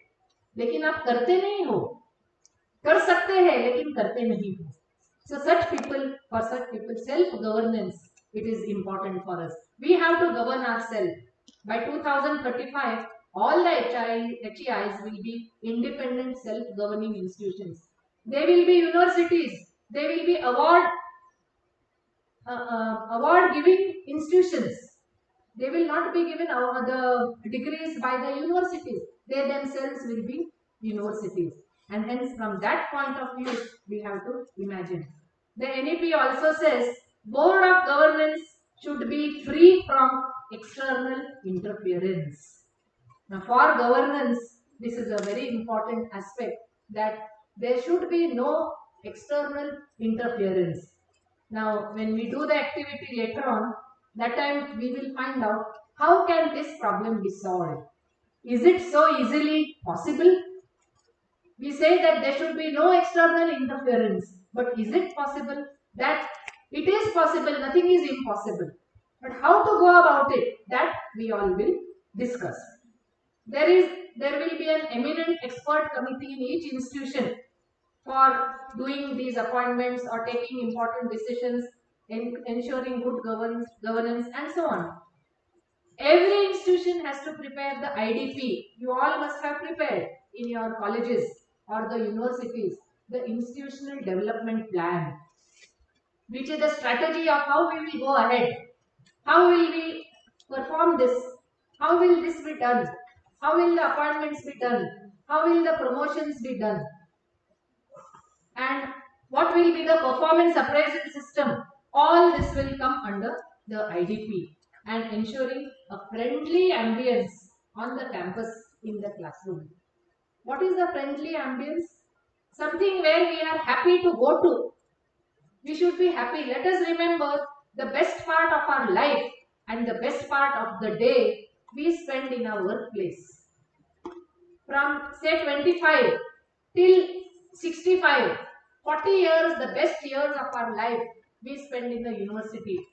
लेकिन आप करते नहीं हो. कर सकते हैं लेकिन करते नहीं हो. So such people, for such people, self-governance, it is important for us. We have to govern ourselves. By 2035, all the HEIs will be independent self-governing institutions. They will be universities. They will be award-giving institutions. They will not be given the degrees by the universities. They themselves will be universities. And hence, from that point of view, we have to imagine. The NEP also says, Board of Governance should be free from external interference. Now, for governance, this is a very important aspect, that there should be no external interference. Now, when we do the activity later on, that time we will find out how can this problem be solved. Is it so easily possible? We say that there should be no external interference, but is it possible? That it is possible, nothing is impossible. But how to go about it, that we all will discuss. There will be an eminent expert committee in each institution for doing these appointments or taking important decisions, ensuring good governance and so on. Every institution has to prepare the IDP. You all must have prepared in your colleges or the universities the institutional development plan, which is the strategy of how we will go ahead. How will we perform this? How will this be done? How will the appointments be done? How will the promotions be done? And what will be the performance appraisal system? All this will come under the IDP, and ensuring a friendly ambience on the campus in the classroom. What is the friendly ambience? Something where we are happy to go to. We should be happy. Let us remember the best part of our life and the best part of the day we spend in our workplace. From say 25 till 65, 40 years, the best years of our life we spend in the university.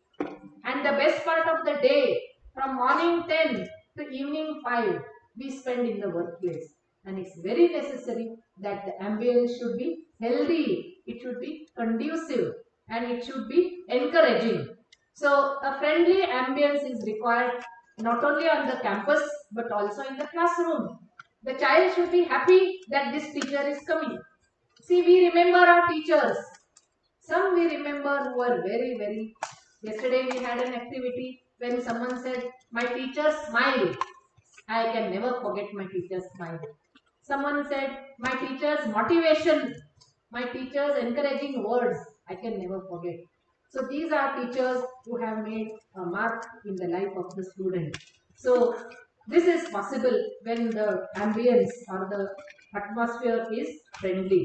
And the best part of the day, from morning 10 to evening 5, we spend in the workplace. And it's very necessary that the ambience should be healthy, it should be conducive, and it should be encouraging. So a friendly ambience is required not only on the campus but also in the classroom. The child should be happy that this teacher is coming. See, we remember our teachers. Some we remember who are very, very... Yesterday we had an activity when someone said, "My teacher smiled." I can never forget my teacher's smile. Someone said, "My teacher's motivation, my teacher's encouraging words," I can never forget. So these are teachers who have made a mark in the life of the student. So this is possible when the ambience or the atmosphere is friendly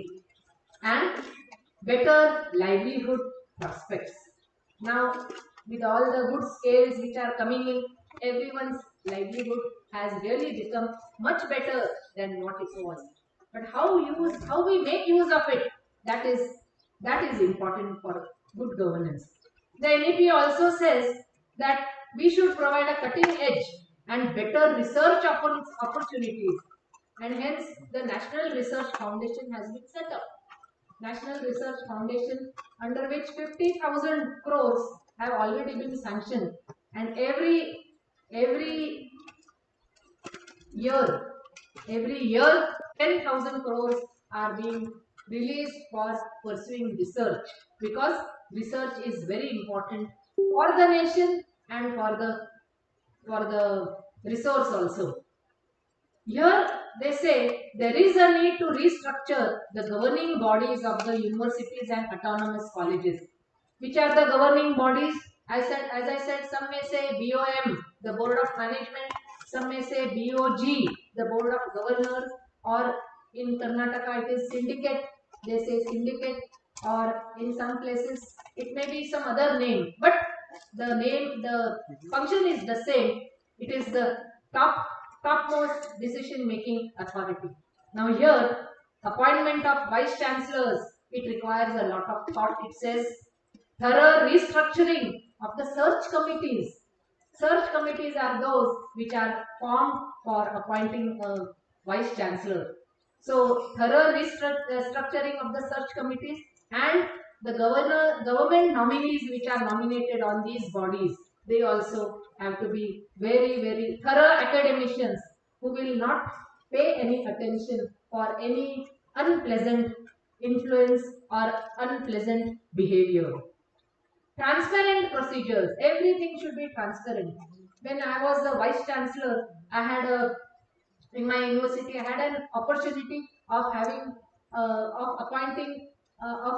and better livelihood prospects. Now, with all the good scales which are coming in, everyone's livelihood has really become much better than what it was. But how we make use of it, that is important for good governance. The NEP also says that we should provide a cutting edge and better research opportunities, and hence the National Research Foundation has been set up. National Research Foundation, under which 50,000 crores have already been sanctioned, and every year 10,000 crores are being released for pursuing research, because research is very important for the nation and for the resource also. Here they say there is a need to restructure the governing bodies of the universities and autonomous colleges. Which are the governing bodies? As I said, some may say BOM, the Board of Management, some may say BOG, the Board of Governors, or in Karnataka it is syndicate, they say syndicate, or in some places it may be some other name, but the function is the same. It is the topmost decision making authority. Now here, appointment of vice chancellors, it requires a lot of thought. It says thorough restructuring of the search committees. Search committees are those which are formed for appointing a vice chancellor. So thorough restructuring of the search committees, and the government nominees which are nominated on these bodies, they also have to be very, very thorough academicians who will not pay any attention for any unpleasant influence or unpleasant behavior. Transparent procedures, everything should be transparent. When I was the vice chancellor, in my university I had an opportunity of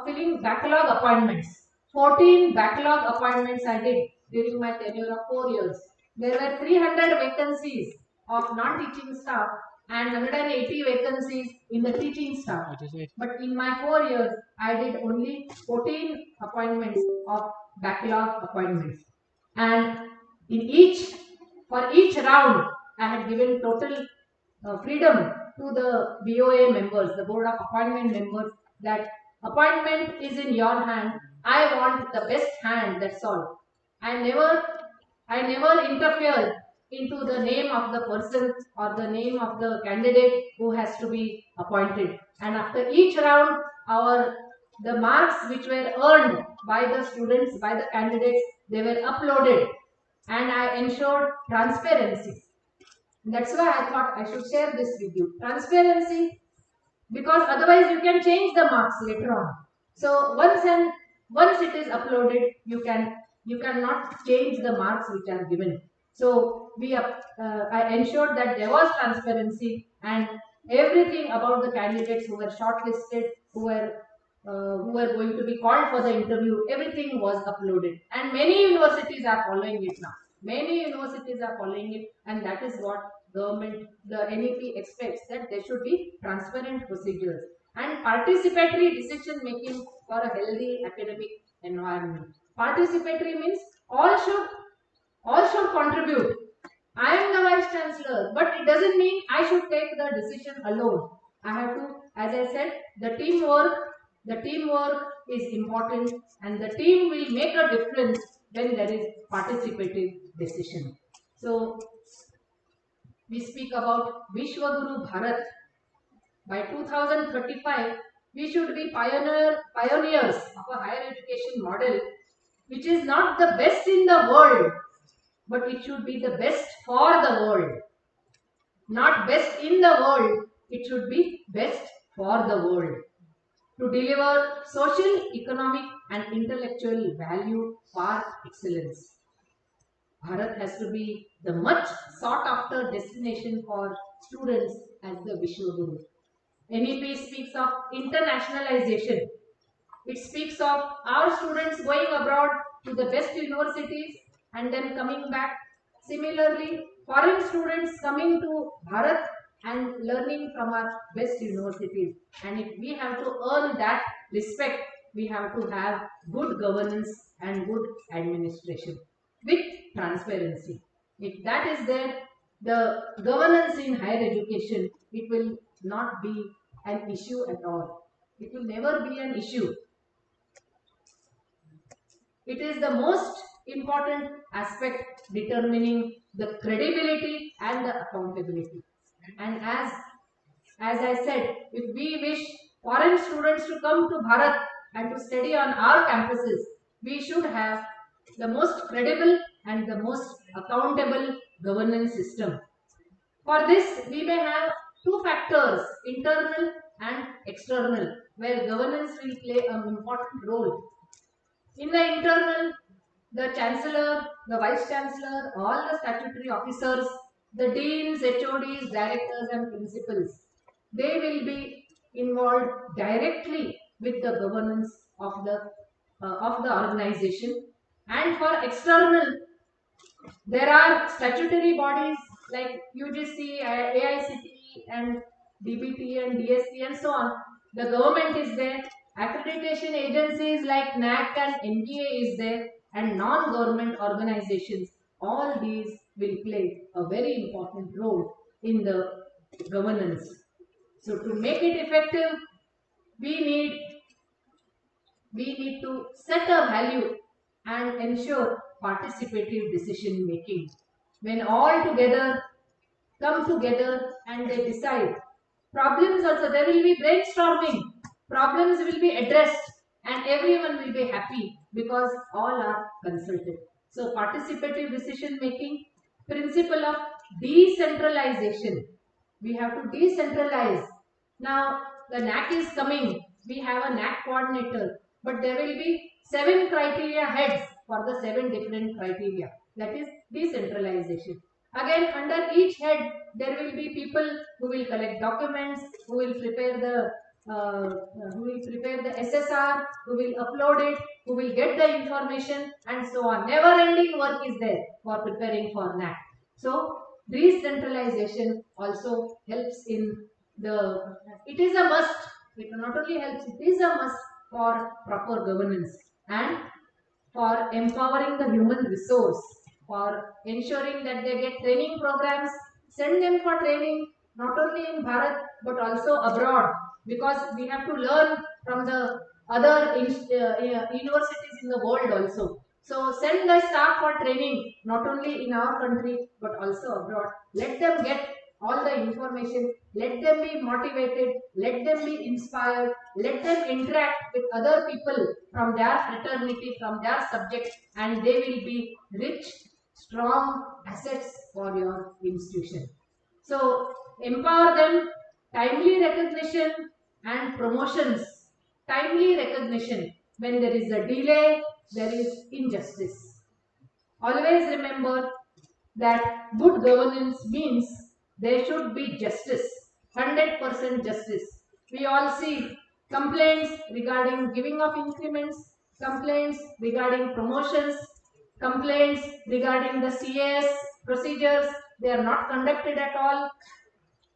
filling backlog appointments. 14 backlog appointments I did during my tenure of 4 years. There were 300 vacancies of non-teaching staff and 180 vacancies in the teaching staff. But in my 4 years, I did only 14 appointments of backlog appointments. And for each round, I had given total freedom to the BOA members, the Board of Appointment members, that appointment is in your hand. I want the best hand, that's all. I never interfere into the name of the person or the name of the candidate who has to be appointed. And after each round, the marks which were earned by the students, by the candidates, they were uploaded, and I ensured transparency. That's why I thought I should share this with you. Transparency, because otherwise you can change the marks later on. So once it is uploaded, you cannot change the marks which are given. So I ensured that there was transparency, and everything about the candidates who were shortlisted, who were going to be called for the interview, everything was uploaded. And many universities are following it now. Many universities are following it, and that is what government, the NEP expects, that there should be transparent procedures and participatory decision making for a healthy academic environment. Participatory means all should contribute. I am the vice chancellor, but it doesn't mean I should take the decision alone. I have to, as I said, the teamwork is important, and the team will make a difference when there is participative decision. So we speak about Vishwaguru Bharat. By 2035, we should be pioneers of a higher education model which is not the best in the world, but it should be the best for the world. Not best in the world, it should be best for the world. To deliver social, economic and intellectual value par excellence. Bharat has to be the much sought after destination for students as the Vishwaguru. NEP speaks of internationalization. It speaks of our students going abroad to the best universities and then coming back. Similarly, foreign students coming to Bharat and learning from our best universities. And if we have to earn that respect, we have to have good governance and good administration with transparency. If that is there, the governance in higher education, it will not be an issue at all. It will never be an issue. It is the most important aspect determining the credibility and the accountability. And as I said, if we wish foreign students to come to Bharat and to study on our campuses, we should have the most credible and the most accountable governance system. For this, we may have two factors, internal and external, where governance will play an important role. In the internal, the Chancellor, the Vice Chancellor, all the statutory officers, the deans, HODs, directors and principals, they will be involved directly with the governance of the organization. And for external, there are statutory bodies like UGC, AICTE and DBT and DSP and so on. The government is there. Accreditation agencies like NAC and NBA is there, and non-government organizations. All these will play a very important role in the governance. So to make it effective, we need to set a value and ensure participative decision making. When all together come together and they decide, problems also, there will be brainstorming, problems will be addressed and everyone will be happy because all are consulted. So participative decision making, principle of decentralization. We have to decentralize. Now the NAC is coming, we have a NAC coordinator, but there will be 7 criteria heads for the 7 different criteria. That is decentralization. Again, under each head, there will be people who will collect documents, who will prepare the SSR, who will upload it, who will get the information, and so on. Never-ending work is there for preparing for NAC. So decentralization also helps in the. It is a must. It not only helps; it is a must for proper governance and for empowering the human resource, for ensuring that they get training programs, send them for training not only in Bharat but also abroad, because we have to learn from the other universities in the world also. So send the staff for training not only in our country but also abroad. Let them get all the information, let them be motivated, let them be inspired, let them interact with other people from their fraternity, from their subject, and they will be rich, strong assets for your institution. So empower them, timely recognition and promotions. Timely recognition. When there is a delay, there is injustice. Always remember that good governance means there should be justice, 100% justice. We all see complaints regarding giving of increments, complaints regarding promotions, complaints regarding the CAS procedures, they are not conducted at all,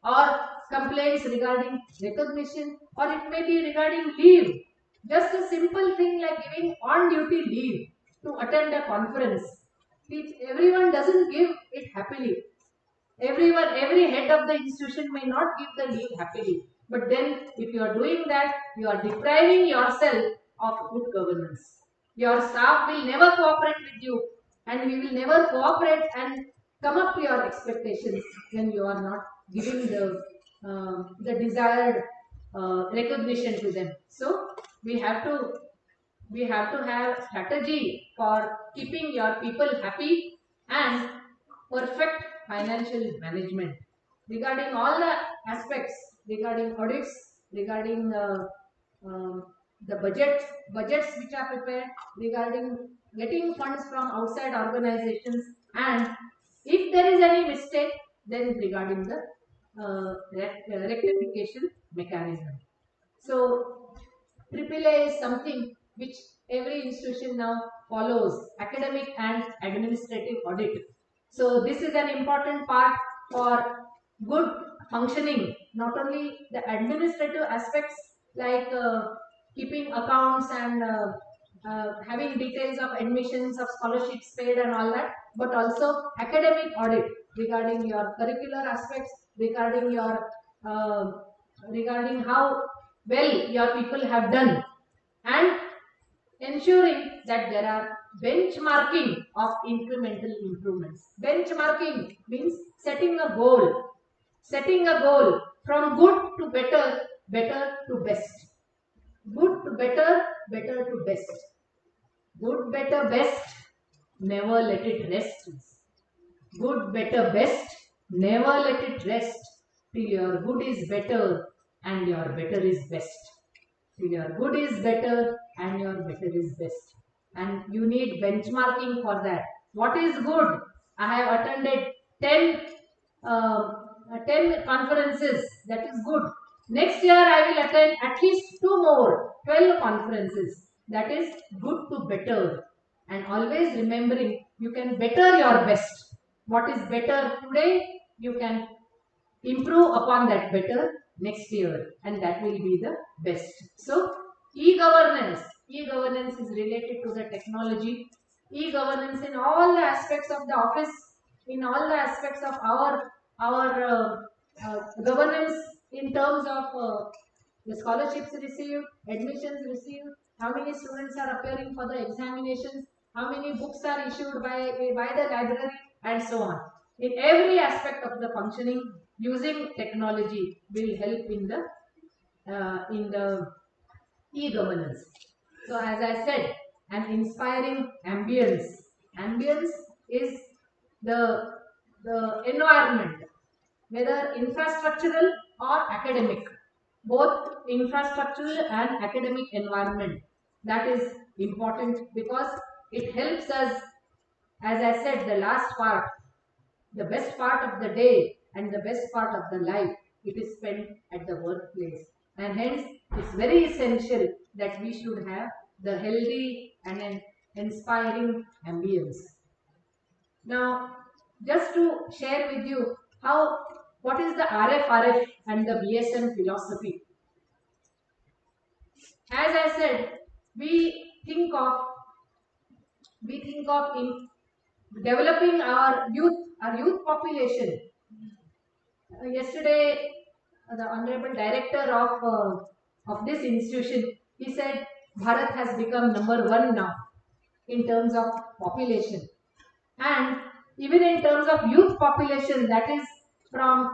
or complaints regarding recognition, or it may be regarding leave. Just a simple thing like giving on-duty leave to attend a conference. Everyone doesn't give it happily. Every head of the institution may not give the leave happily. But then if you are doing that, you are depriving yourself of good governance. Your staff will never cooperate with you, and we will never cooperate and come up to your expectations when you are not giving the desired recognition to them. So we have to have strategy for keeping your people happy and perfect financial management regarding all the aspects, regarding audits, regarding the budgets which are prepared, regarding getting funds from outside organizations. and if there is any mistake, then regarding the rectification mechanism. So AAA is something which every institution now follows, academic and administrative audit. So this is an important part for good functioning, not only the administrative aspects like keeping accounts and having details of admissions, of scholarships paid and all that, but also academic audit regarding your curricular aspects, regarding your regarding how well your people have done, and ensuring that there are benchmarking of incremental improvements. Benchmarking means setting a goal from good to better, better to best. Good to better, better to best. Good, better, best, never let it rest. Good, better, best, never let it rest till your good is better and your better is best. Till your good is better and your better is best. And you need benchmarking for that. What is good? I have attended 10 conferences. That is good. Next year I will attend at least 2 more, 12 conferences. That is good to better. And always remembering you can better your best. What is better today, you can improve upon that better next year, and that will be the best. So e-governance is related to the technology. E-governance in all the aspects of the office, in all the aspects of our governance in terms of the scholarships received, admissions received, how many students are appearing for the examinations, how many books are issued by the library, and so on. In every aspect of the functioning, using technology will help in the e-governance. So as I said, an inspiring ambience. Ambience is the environment, whether infrastructural or academic, both infrastructural and academic environment. That is important because it helps us, as I said, the last part, the best part of the day and the best part of the life, it is spent at the workplace. And hence, it's very essential that we should have the healthy and an inspiring ambience. Now, just to share with you what is the RFRF and the BSM philosophy. As I said, we think of in developing our youth population. Yesterday, the honorable director of this institution, he said Bharat has become number 1 now in terms of population, and even in terms of youth population, that is from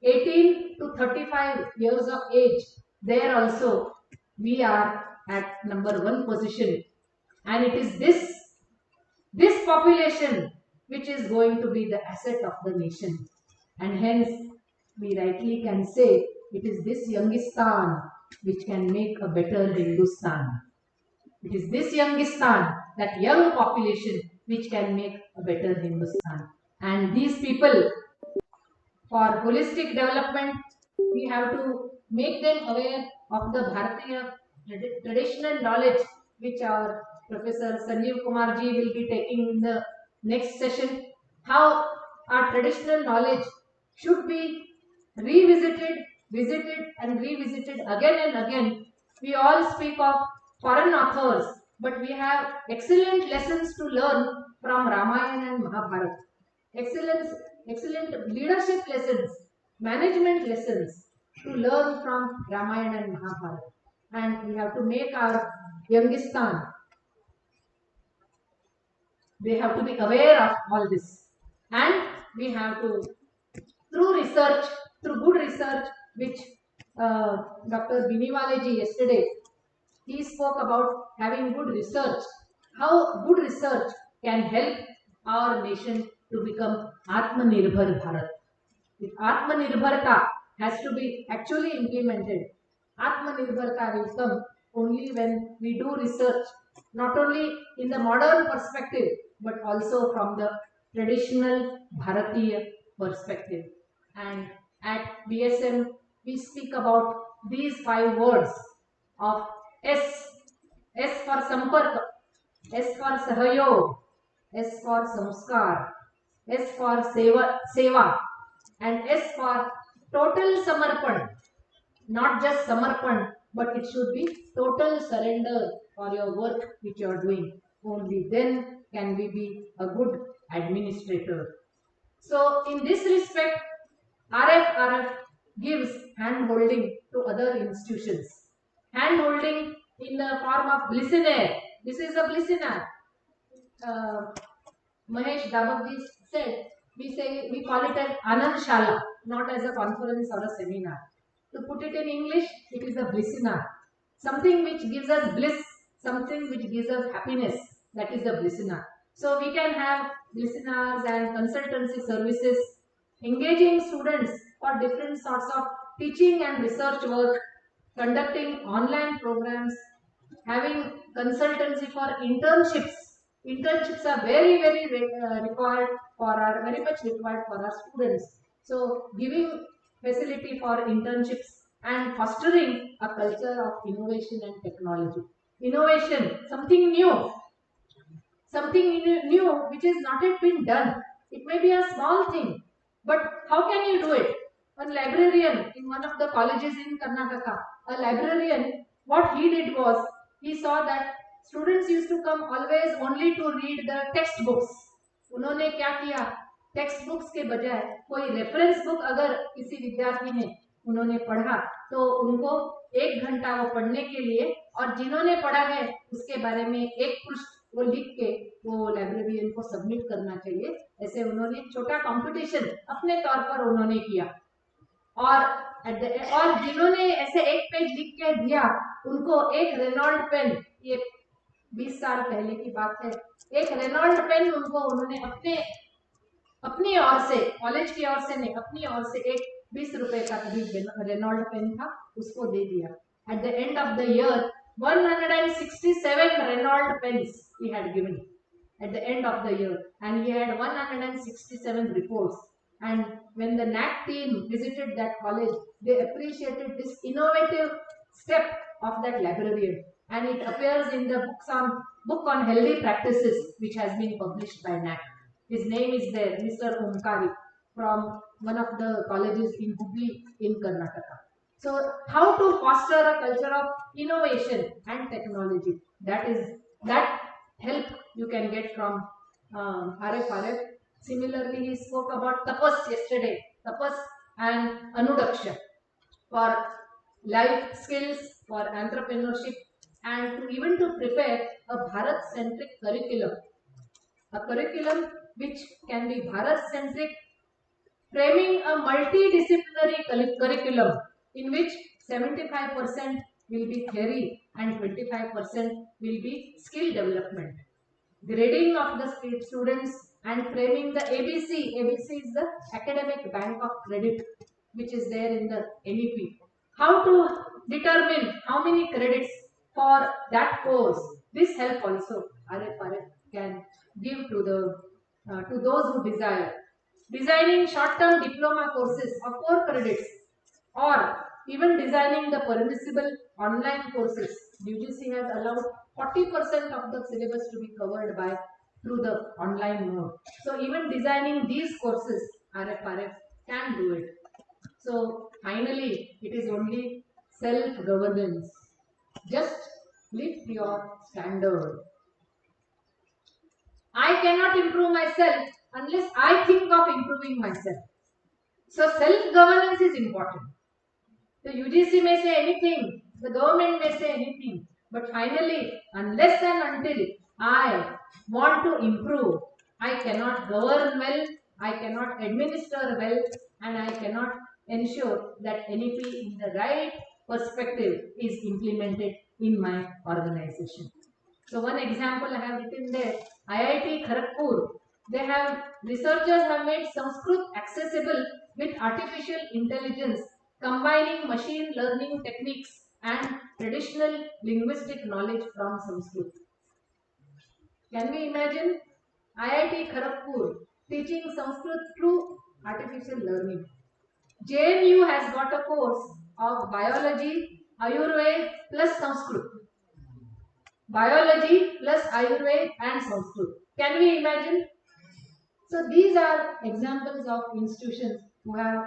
18 to 35 years of age, there also we are at number 1 position, and it is this population which is going to be the asset of the nation, and hence we rightly can say it is this Youngistan which can make a better Hindustan. It is this Youngistan, that young population, which can make a better Hindustan. And these people, for holistic development, we have to make them aware of the Bharatiya traditional knowledge, which our Professor Sanjeev Kumar ji will be taking in the next session. How our traditional knowledge should be revisited, visited and revisited again and again. We all speak of foreign authors, but we have excellent lessons to learn from Ramayana and Mahabharata. Excellent leadership lessons, management lessons to learn from Ramayana and Mahabharata. And we have to make our Youngistan, they have to be aware of all this. And we have to, through good research, which Dr. Biniwaleji yesterday, he spoke about having good research, how good research can help our nation to become Atmanirbhar Bharat. If Atmanirbharta has to be actually implemented, Atmanirbharta will come only when we do research, not only in the modern perspective, but also from the traditional Bharatiya perspective. And at BSM, we speak about these 5 words of S. S for Sampark, S for Sahayog, S for Samskar, S for Seva, and S for total Samarpan. Not just Samarpan, but it should be total surrender for your work which you are doing. Only then can we be a good administrator. So in this respect, RF gives hand-holding to other institutions. Hand-holding in the form of listener. This is a listener. Mahesh Dababji said, we call it an Anand Shala, not as a conference or a seminar. To put it in English, it is a blissina. Something which gives us bliss, something which gives us happiness, that is the blissina. So we can have blissinas and consultancy services, engaging students for different sorts of teaching and research work, conducting online programs, having consultancy for internships. Internships are very required for our, very much required for our students. So giving facility for internships and fostering a culture of innovation and technology. Innovation, something new which has not yet been done. It may be a small thing, but how can you do it? A librarian in one of the colleges in Karnataka, a librarian, what he did was, he saw that students used to come always only to read the textbooks. उन्होंने क्या किया, text books के बजाय कोई reference book अगर किसी विद्यार्थी ने उन्होंने पढ़ा तो उनको 1 घंटा वो पढ़ने के लिए, और जिन्होंने पढ़ा है उसके बारे में एक पृष्ठ वो लिख के वो लाइब्रेरियन को सबमिट करना चाहिए। ऐसे उन्होंने छोटा कंपटीशन अपने तौर पर उन्होंने किया, और जिन्होंने ऐसे एक पेज लिख के दिया उनको एक रेनॉल्ड पेन, ये 20 साल पहले की बात है, एक रेनॉल्ड पेन उनको उन्होंने अपनी ओर से, कॉलेज की ओर से नहीं, अपनी ओर से एक 20 रुपए का करीब रेनॉल्ड पेन था, उसको दे दिया। At the end of the year 167 Reynolds pens he had given at the end of the year, and he had 167 reports. And when the NAC team visited that college, they appreciated this innovative step of that librarian, and it appears in the book on healthy practices, which has been published by NAC. His name is there, Mr. Omkari, from one of the colleges in Hubli in Karnataka. So how to foster a culture of innovation and technology, that help you can get from RF. Similarly, he spoke about tapas yesterday, tapas and anudaksha for life skills, for entrepreneurship, and even to prepare a Bharat-centric curriculum. A curriculum which can be Bharat-centric, framing a multidisciplinary curriculum in which 75% will be theory and 25% will be skill development. Grading of the students and framing the ABC. ABC is the Academic Bank of Credit, which is there in the NEP. How to determine how many credits for that course. This help also RF can give to those who desire. Designing short-term diploma courses of 4 credits, or even designing the permissible online courses. UGC has allowed 40% of the syllabus to be covered through the online mode. So even designing these courses, RF can do it. So finally, it is only self-governance. Just lift your standard. I cannot improve myself unless I think of improving myself. So self-governance is important. The UGC may say anything, the government may say anything, but finally, unless and until I want to improve, I cannot govern well, I cannot administer well, and I cannot ensure that NEP in the right perspective is implemented in my organization. So one example I have written there, IIT Kharagpur, researchers have made Sanskrit accessible with artificial intelligence, combining machine learning techniques and traditional linguistic knowledge from Sanskrit. Can we imagine? IIT Kharagpur teaching Sanskrit through artificial learning. JNU has got a course of biology, Ayurveda plus Sanskrit. Biology plus Ayurveda and Sanskrit. Can we imagine? So these are examples of institutions who have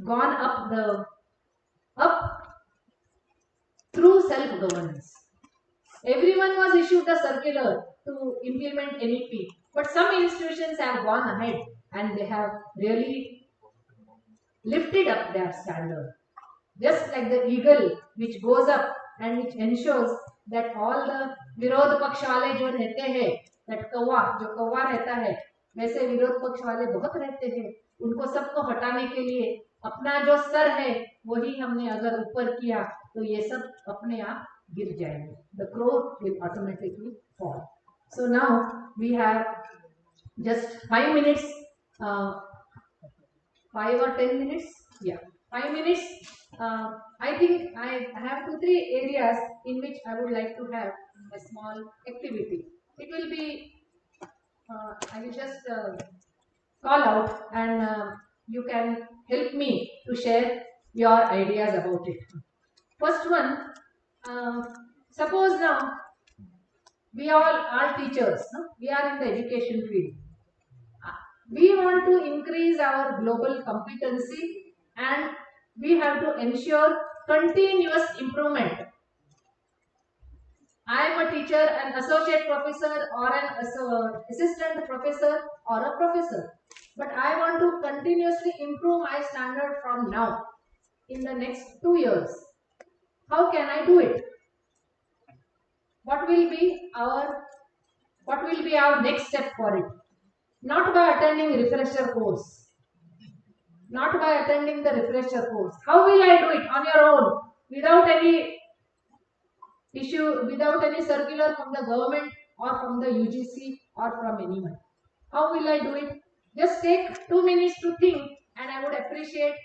gone up through self-governance. Everyone was issued a circular to implement NEP, but some institutions have gone ahead and they have really lifted up their standard. Just like the eagle which goes up and which ensures that all the विरोध पक्ष वाले जो रहते हैं, that कौवा जो कौवा रहता है, वैसे विरोध पक्ष वाले बहुत रहते हैं, उनको सबको हटाने के लिए अपना जो स्तर है वही हमने अगर ऊपर किया तो ये सब अपने आप गिर जाएंगे. The crow will automatically fall. So now we have just 5 minutes, 5 or 10 minutes. Yeah, 5 minutes. I think I have 2-3 areas in which I would like to have a small activity. It will be, I will just call out and you can help me to share your ideas about it. First one, suppose now we all are teachers, no? We are in the education field. We want to increase our global competency and we have to ensure continuous improvement. I am a teacher, an associate professor or an assistant professor or a professor. But I want to continuously improve my standard from now in the next 2 years. How can I do it? What will be our next step for it? Not by attending refresher course. Not by attending the refresher course. How will I do it on your own without any issue, without any circular from the government or from the UGC or from anyone? How will I do it? Just take 2 minutes to think, and I would appreciate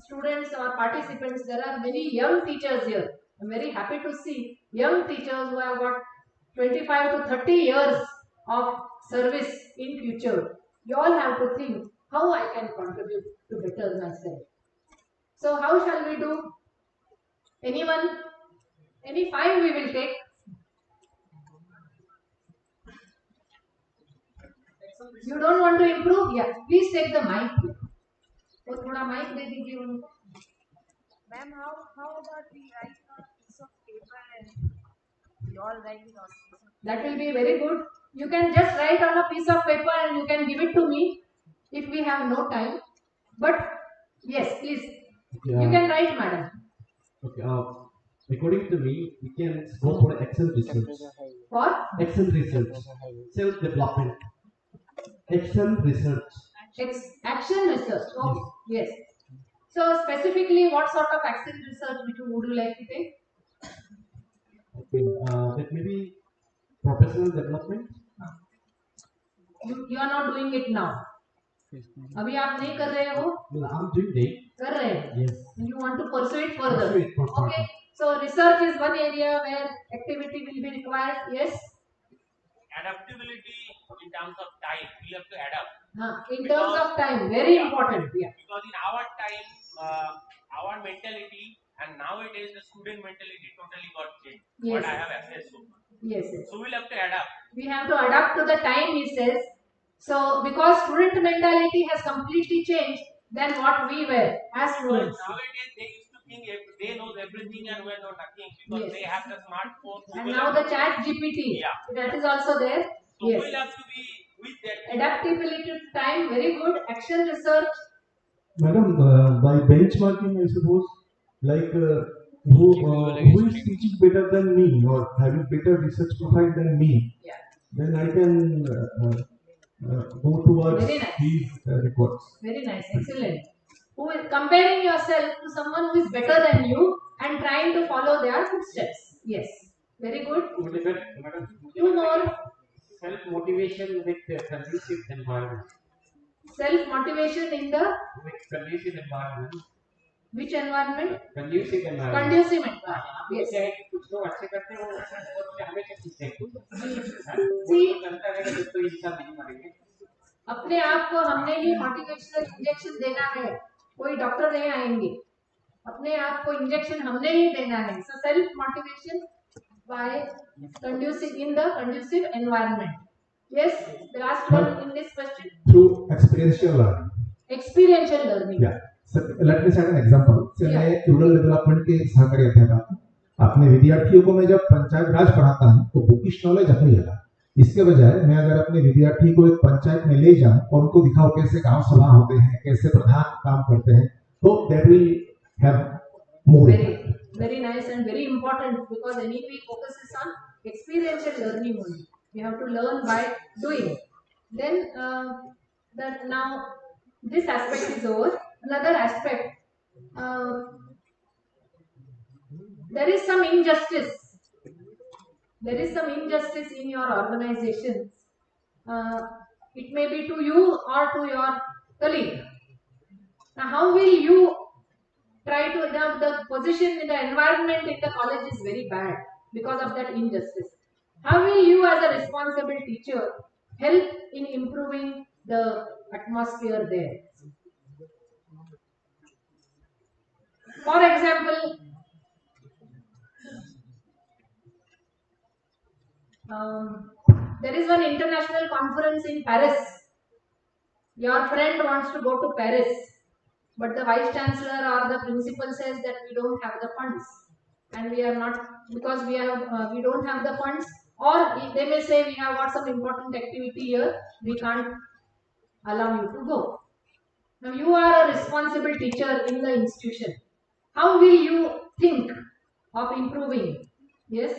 students or participants. There are many young teachers here. I'm very happy to see young teachers who have got 25 to 30 years of service in future. You all have to think how I can contribute to better myself. So how shall we do? Anyone? Any 5 we will take. You don't want to improve? Yeah. Please take the mic. तो थोड़ा mic दे दीजिए उनको. Ma'am, how about we write on a piece of paper and we all write it on a piece of paper? That will be very good. You can just write on a piece of paper and you can give it to me if we have no time. But yes, please. Yeah. You can write, madam. Okay. According to me, we can go for Excel research. For Excel research. Self-development. Excel research. action research. Okay. Yes. So specifically, what sort of action research would you like to take? Okay. That may be professional development. You are not doing it now. अभी आप नहीं कर रहे हो? No, I'm doing it. कर रहे हैं. Yes. You want to pursue it further. Pursue it further. Okay. So research is one area where activity will be required. Yes. Adaptability in terms of time, we have to adapt. In terms of time, very important. Yeah. Because in our time, our mentality and nowadays the student mentality totally got changed. Yes. What I have access to. Yes. Yes. So we'll have to adapt. We have to adapt to the time, he says. So because student mentality has completely changed than what we were as Because students. nowadays they used to think they know everything and we know nothing because Yes. they have the smartphone. And now the chat GPT. Yeah. That is also there. So Yes. we'll have to be with that. Adaptability to time, very good. Action research. Madam, by benchmarking, I suppose, like who is teaching better than me or having better research profile than me, Yeah. then I can go towards Very nice. these records. Very nice. Excellent. Who is comparing yourself to someone who is better than you and trying to follow their footsteps. Yes. Very good. Two more. Self-motivation with a conducive environment. Self-motivation in the With conducive environment. which environment? Conducive environment. Conducive environment. Yes. Said to कुछ लोग अच्छे करते हैं वो हमेशा सीखते हैं See, तो इंसान नहीं मारेंगे। अपने आप को हमने ही मोटिवेशनल इंजेक्शन देना है, कोई डॉक्टर नहीं आएंगे, अपने आप को इंजेक्शन हमने ही देना है। So self motivation by conducive environment. Yes, the last one in this question. Through experiential learning. Experiential learning. Yeah. So let me set an example. से Yeah. मैं रूरल डेवलपमेंट के सहकारी अध्यापक हूँ। अपने विद्यार्थियों को मैं जब पंचायत राज पढ़ाता हूँ तो बुकिश नॉलेज अपनी जगह, इसके बजाय मैं अगर अपने विद्यार्थी को एक पंचायत में ले जाऊं और उनको दिखाऊं कैसे गांव सभा होते हैं, कैसे प्रधान काम करते हैं, तो that will have more. Very nice and very important, because NEP focuses on experiential learning only. We have to learn by doing. Then that now this aspect is over. Another aspect, there is some injustice. There is some injustice in your organizations. It may be to you or to your colleague. Now, how will you try to, the position in the environment in the college is very bad because of that injustice. How will you as a responsible teacher help in improving the atmosphere there? For example, there is one international conference in Paris. Your friend wants to go to Paris, but the vice chancellor or the principal says that we don't have the funds, and we are not, because we don't have the funds, or they may say we have got some important activity here, we can't allow you to go. Now you are a responsible teacher in the institution. How will you think of improving? Yes,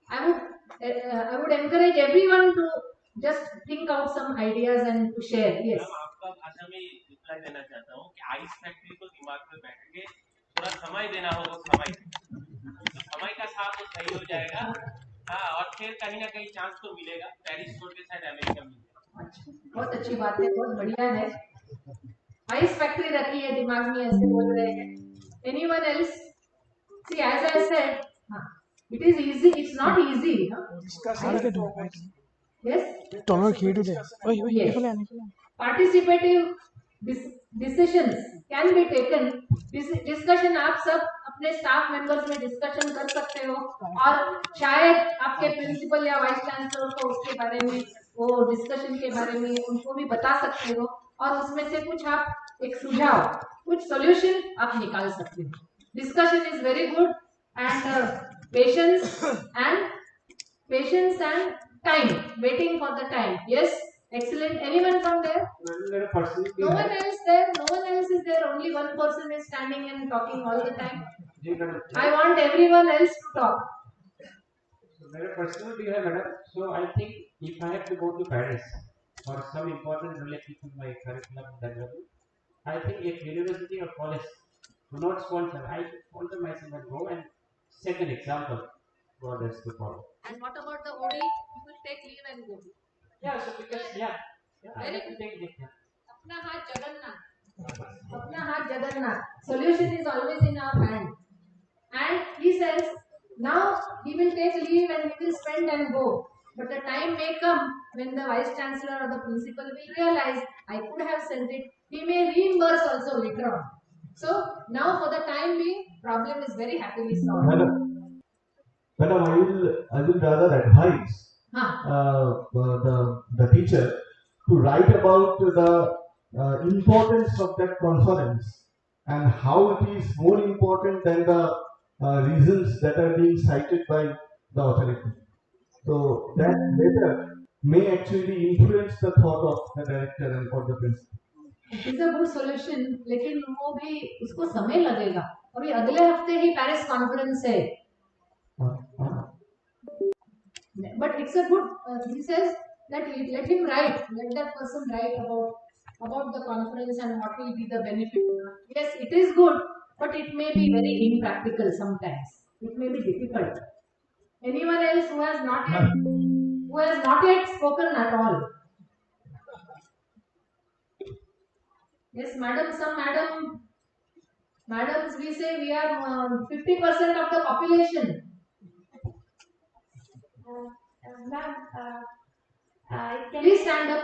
I would encourage everyone to just think out some ideas and to share. Yes. आपका भाषा में reply देना चाहता हूँ कि ice factory को दिमाग में बैठेंगे, थोड़ा समय देना होगा, समय का साथ तो सही हो जाएगा। हाँ, और फिर कहीं ना कहीं चांस तो मिलेगा, पेरिस छोड़ के शायद अमेरिका मिलेगा। अच्छा, बहुत अच्छी बात है, बहुत बढ़िया है। आइस फैक्ट्री रखी है दिमाग में, ऐसे बोल रहे हैं। Anyone else? See, as I said, it is easy. It's not easy. Yes. Yes. Participative decisions can be taken. Discussion आप सब अपने स्टाफ मेंबर्स में डिस्कशन कर सकते हो, और शायद आपके प्रिंसिपल या वाइस चांसलर को उसके बारे में, वो डिस्कशन के बारे में उनको भी बता सकते हो, और उसमें से कुछ आप एक सुझाव, कुछ सॉल्यूशन आप निकाल सकते हो. Discussion is very good, and patience and time, waiting for the time. Yes, excellent. Anyone from there? No one else there. No one else is there. Only one person is standing and talking all the time. I want everyone else to talk. मेरा personal view है madam. So I think if I have to go to Paris for some important related to my curriculum development, I think if university or college do not sponsor, I should sponsor myself and go and set an example for others to follow. And what about the OD? You will take leave and go. Yeah, so because I have to take leave. अपना हाथ Jagannath. Solution is always in our hand. And he says, now he will take leave and he will spend and go. But the time may come when the vice chancellor or the principal will realize, I could have sent it. He may reimburse also later on. So now for the time being, problem is very happily solved. Madam, I will rather advise the teacher to write about the importance of that conference and how it is more important than the reasons that are being cited by the authority. So that letter may actually influence the thought of the director and for the principal. It is a good solution, लेकिन वो भी उसको समय लगेगा. अभी अगले हफ्ते ही Paris conference है. But it's a good. He says that let him write. Let that person write about the conference and what will be the benefit. Yes, it is good, but it may be very impractical sometimes. It may be difficult. Anyone else who has not yet spoken at all? Yes, madam. Some madams, we say we are 50% of the population. Ma'am please stand up.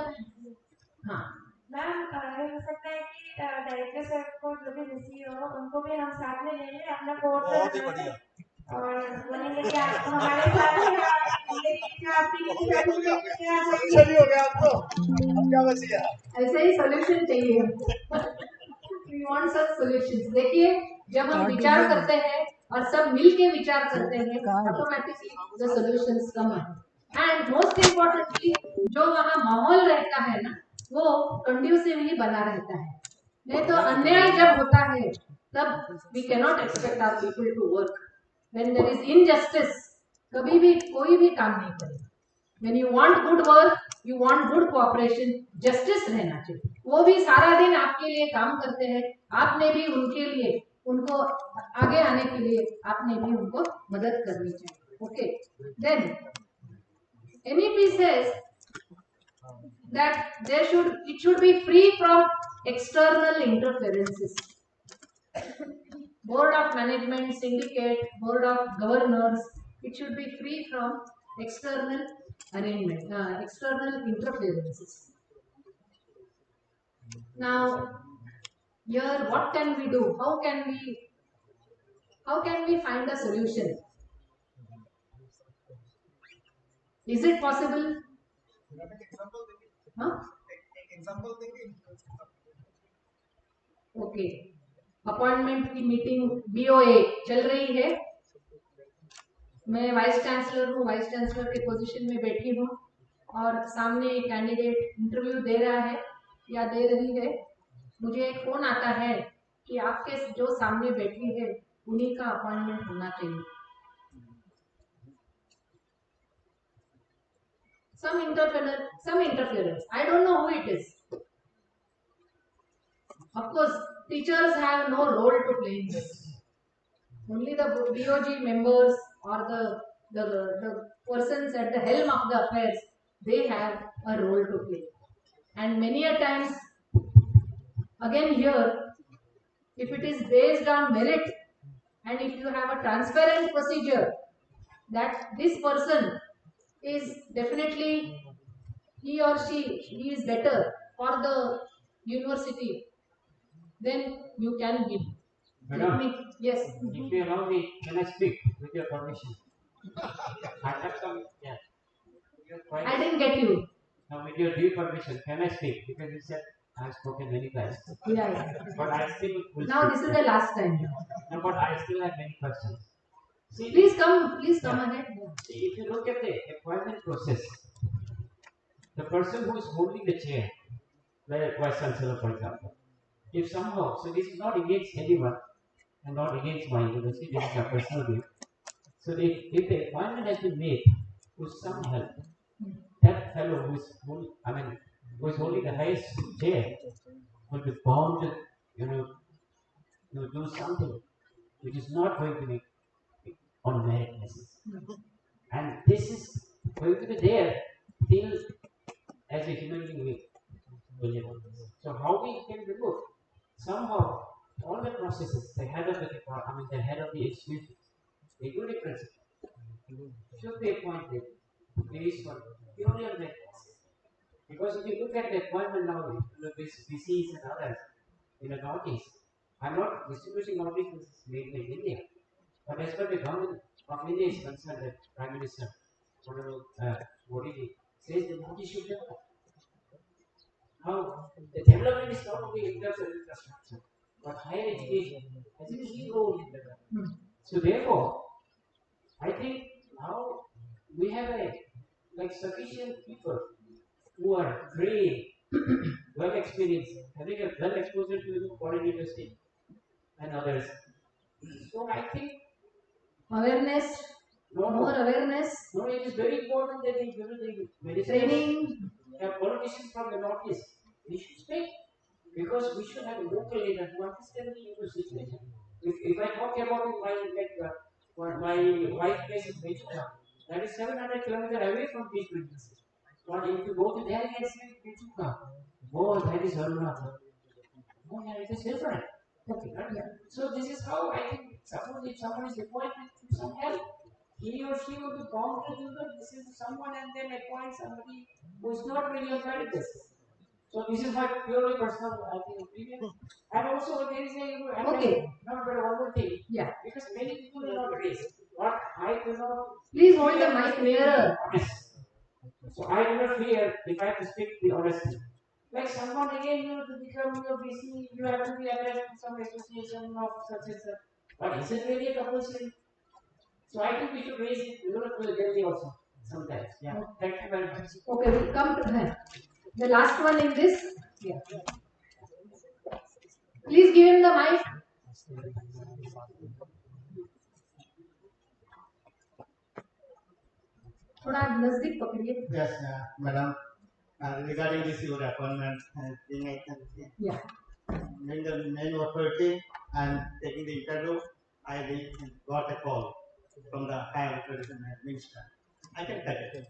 हाँ ma'am, ये हो सकता है कि director sir को जो भी busy हो उनको भी हम साथ में लेंगे अपना कोर्स बहुत ही बढ़िया। और बोलेंगे कि आप हमारे साथ हैं और ये जो आपकी सही हो गया आपको, अब क्या बचिया? ऐसा ही सोल्यूशन चाहिए हमको। We want such solutions। देखिए जब हम विचार करते हैं और सब मिलके विचार करते हैं, ऑटोमेटिकली द सॉल्यूशंस कम आते हैं। एंड मोस्ट इम्पोर्टेंटली जो वहाँ माहौल रहता है ना, वो कंड्यूसिव ही बना रहता है। नहीं तो अन्याय जब होता है तब we cannot expect our people to work. When there is injustice, कभी भी कोई भी काम नहीं करेगा। When you want good work, you want good cooperation, justice रहना चाहिए। वो भी सारा दिन आपके लिए काम करते हैं, आपने भी उनके लिए, उनको आगे आने के लिए आपने भी उनको मदद करनी चाहिए। Okay, then NEP says that it should be free from external interferences. Board of Management, Syndicate, Board of Governors, it should be free from external external interferences. Now, here what can we do? How can we find a solution? Is it possible? Huh? Okay. Appointment की meeting BOA चल रही है। मैं vice chancellor हूँ, vice chancellor के position में बैठी हूँ और सामने एक कैंडिडेट इंटरव्यू दे रहा है या दे रही है। मुझे एक फोन आता है कि आपके जो सामने बैठी है उन्हीं का अपॉइंटमेंट होना चाहिए। Some interference. I don't know who it is. Of course, teachers have no role to play in this. Only the BOG members or the persons at the helm of the affairs, they have a role to play. And many a times, again here, if it is based on merit and if you have a transparent procedure that this person is definitely, he or she is better for the university, then you can give. Madam, yes. If you allow me, can I speak with your permission? I have some, yeah. I didn't get you. Now, with your due permission, can I speak? Because you said I have spoken many times. Yeah. But I still will Now speak. this is the last time. No, but I still have many questions. See, Please come ahead. See, if you look at the appointment process, the person who is holding the chair, like Vice Chancellor, for example, if somehow, so this is not against anyone and not against my university, this is a personal view. So if the appointment has been made with some help, that fellow who is holding the highest chair will be bound to, do something which is not going to be on merit basis. And this is going to be there till as a human being will live. So how we can remove somehow all the processes, the head of the department, the head of the institution, the unit principal should be appointed based on purely on merit basis. Because if you look at the appointment now, with BCs and others in the Northeast, I'm not distinguishing Northeast as made in India, but as far as the government of India is concerned, the Prime Minister, Honorable Modi, says the Northeast should develop. Now, the development is not only in terms of infrastructure, but higher education has a key role in development. So therefore, I think now we have sufficient people who are trained, well experienced, having a well exposure to the foreign university and others. So I think awareness, more awareness. No, it is very important that we give the training. Politicians from the Northeast, we should speak because we should have a local leader who understands the university situation. If I talk about my wife place in Mechuka, that is 700 kilometers away from this university. But if you go to there and say Mechuka, oh, that is Arunachal. Oh, yeah, it is different. Okay, right? So this is how I think if someone is appointed to some help, he or she will be bound to listen to someone and then appoint somebody who is not really on merit basis. So this is my purely personal, I think, opinion. And also there is a Okay. Not but one more thing. Yeah. Because many people will not raise. What I do not. Please hold the mic nearer. So I do not fear if I have to speak the honesty. Like someone again, to become your BC, you have to be attached to some association of such and such. But is it really a compulsory? So I think we should raise it, gently also sometimes. Yeah. Thank you very much. Okay, we come to her. The last one in this. Yeah. Please give him the mic. थोड़ा नजदीक पकड़िए. Yes, madam. Regarding this your appointment thing, I can see. Yeah. When the main authority and taking the interview, I got a call from the higher authority minister. I can tell it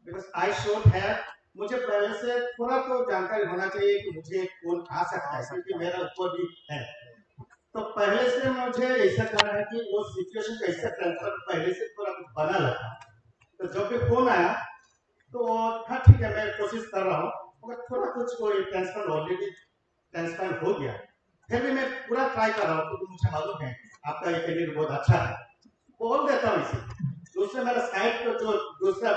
because I should have. मुझे पहले से थोड़ा तो जानकारी होना चाहिए कि मुझे कौन आ सकता है क्योंकि मेरा ऊपर भी है. तो पहले से मुझे ऐसा करना है कि वो सिचुएशन कैसे ट्रांसफर पहले से थोड़ा बना लगा. तो जब भी फोन आया तो हाँ ठीक है मैं कोशिश कर रहा हूँ मगर थोड़ा कुछ कोई ट्रांसफर ऑलरेडी ट्रांसफर हो गया. फिर भी मैं पूरा ट्राई कर रहा हूँ क्योंकि मुझे मालूम है आपका ये करियर बहुत अच्छा है. बोल देता हूँ इसे. दूसरे मेरा साइड पे जो दूसरा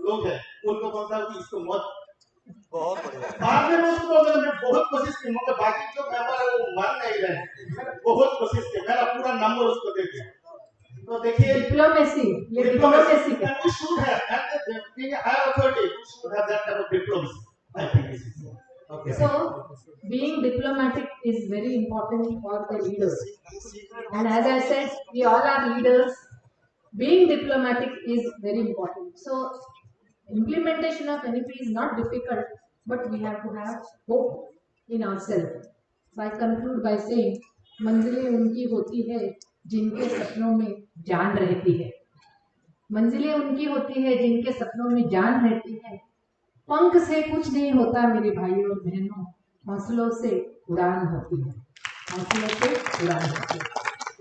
लोग हैं उनको बोलता हूँ कि इसको मत. बहुत बढ़िया. बाद में उसको बोलता मैं बहुत कोशिश की मगर बाकी जो मेंबर है वो मान नहीं रहे. मैंने बहुत कोशिश की मेरा पूरा नंबर उसको दे दिया. तो देखिए डिप्लोमेसी ये डिप्लोमेसी का we should have and being a higher authority we should have that type of diplomacy. I think this is okay. So being diplomatic is very important for the leaders, and as I said, we all are leaders. Being diplomatic is very important. So implementation of NEP is not difficult, but we have to have hope in ourselves. So I conclude by saying मंजिलें उनकी होती है जिनके सपनों में जान रहती है. मंजिलें उनकी होती है जिनके सपनों में जान रहती है. पंख से कुछ नहीं होता मेरे भाइयों और बहनों, हौसलों से उड़ान होती है. हौसलों से उड़ान होती है.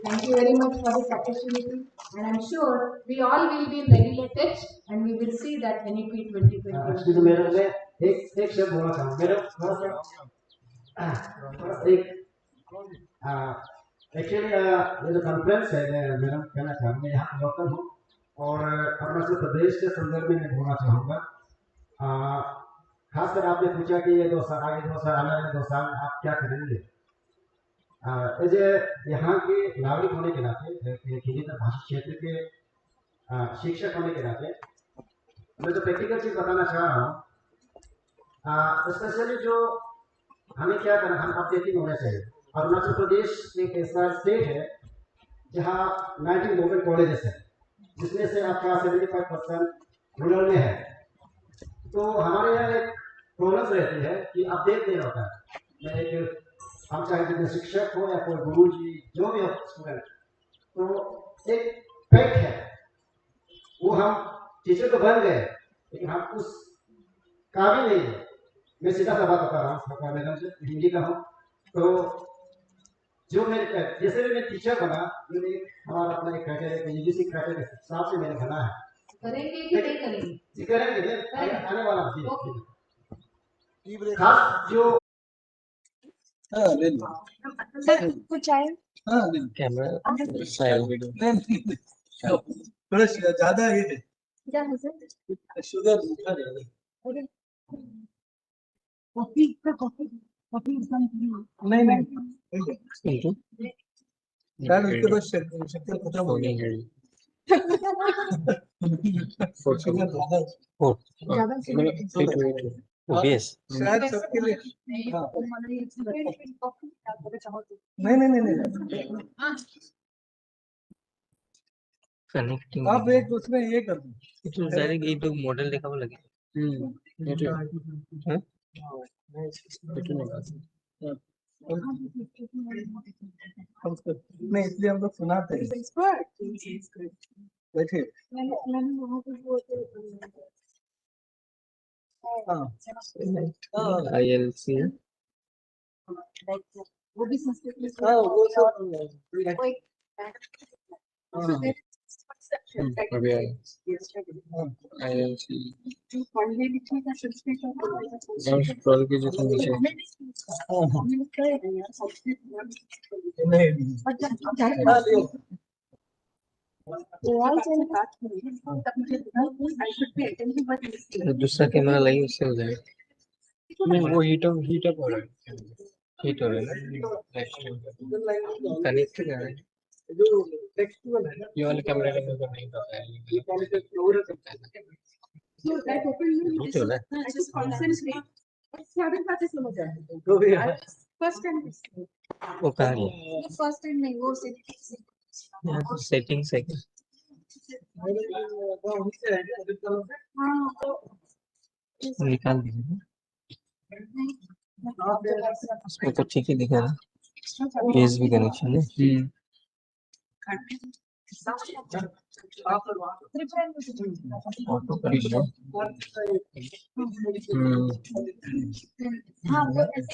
Thank you very much for this opportunity, and I'm sure we all will be in regular touch, and we will see that NEP 2020. Excuse me, मैं एक शब्द बोलना चाहूँ. मेरा एक्चुअली ये जो कॉन्फ्रेंस है मैं कहना चाहूँगा मैं यहाँ लोकल हूँ और अरुणाचल प्रदेश के संदर्भ में मैं बोलना चाहूँगा. खासकर आपने पूछा कि ये 2 साल आगे 2 साल आने वाले 2 साल आप क्या करेंगे. यहाँ के नागरिक होने के नाते हिंदी भाषा क्षेत्र के शिक्षक होने के नाते मैं तो प्रैक्टिकल चीज बताना चाह रहा हूँ. स्पेशली जो हमें क्या करना हम अपडेटिंग होना चाहिए. अरुणाचल प्रदेश एक ऐसा स्टेट है जहाँ 19 गवर्नमेंट कॉलेजेस है जिसमें से आपका 75% रूरल में है. तो हमारे यहाँ एक प्रॉब्लम रहती है कि अपडेट नहीं होता है. मैं एक हम चाहे जितने शिक्षक हो या कोई गुरु जी जो भी हो स्टूडेंट तो एक फैक्ट है वो हम टीचर तो बन गए लेकिन हम उस काबिल नहीं है. मैं सीधा सा बात बता रहा हूँ मैडम से हिंदी का हूँ. तो जो मेरे जैसे भी मैं टीचर बना मैंने हमारा अपना एक क्राइटेरिया यूजीसी क्राइटेरिया के हिसाब से मैंने बना है. करेंगे कि नहीं करेंगे? करेंगे आने वाला खास जो सर कुछ आए कैमरा साइड थोड़ा ज्यादा ये है क्या है सर? शुगर कॉफी कॉफी नहीं यार उसके बाद शक्कर खत्म हो गया. शायद सबके लिए नहीं कनेक्टिंग आप एक दूसरे ये कर दो. डायरेक्ट ये तो मॉडल देखा वो लगे. नहीं इसलिए हम लोग सुनाते हैं. बैठिए. ILC वो भी संस्कृत में वो सब अभी ILC और स्क्रॉल कीजिए तो नीचे दूसरा कैमरा लाइए उससे हो जाएगा नहीं वो हीट अप हो रहा है हीट हो रहा है कनेक्ट कर रहा है जो टेक्सचुअल है ना ये वाले कैमरे का मेरे को नहीं पता है ये पॉलिसी फ्लोर है So that open हीट हो रहा है just concentrate. Seven classes समझ आए. जो भी है First time. वो कहाँ है The first time नहीं वो सेटिंग्स है हाँ निकाल दीजिए इसमें तो ठीक ही दिखा रहा है पेज भी कनेक्शन है ऑटो करेक्शन हाँ वो ऐसे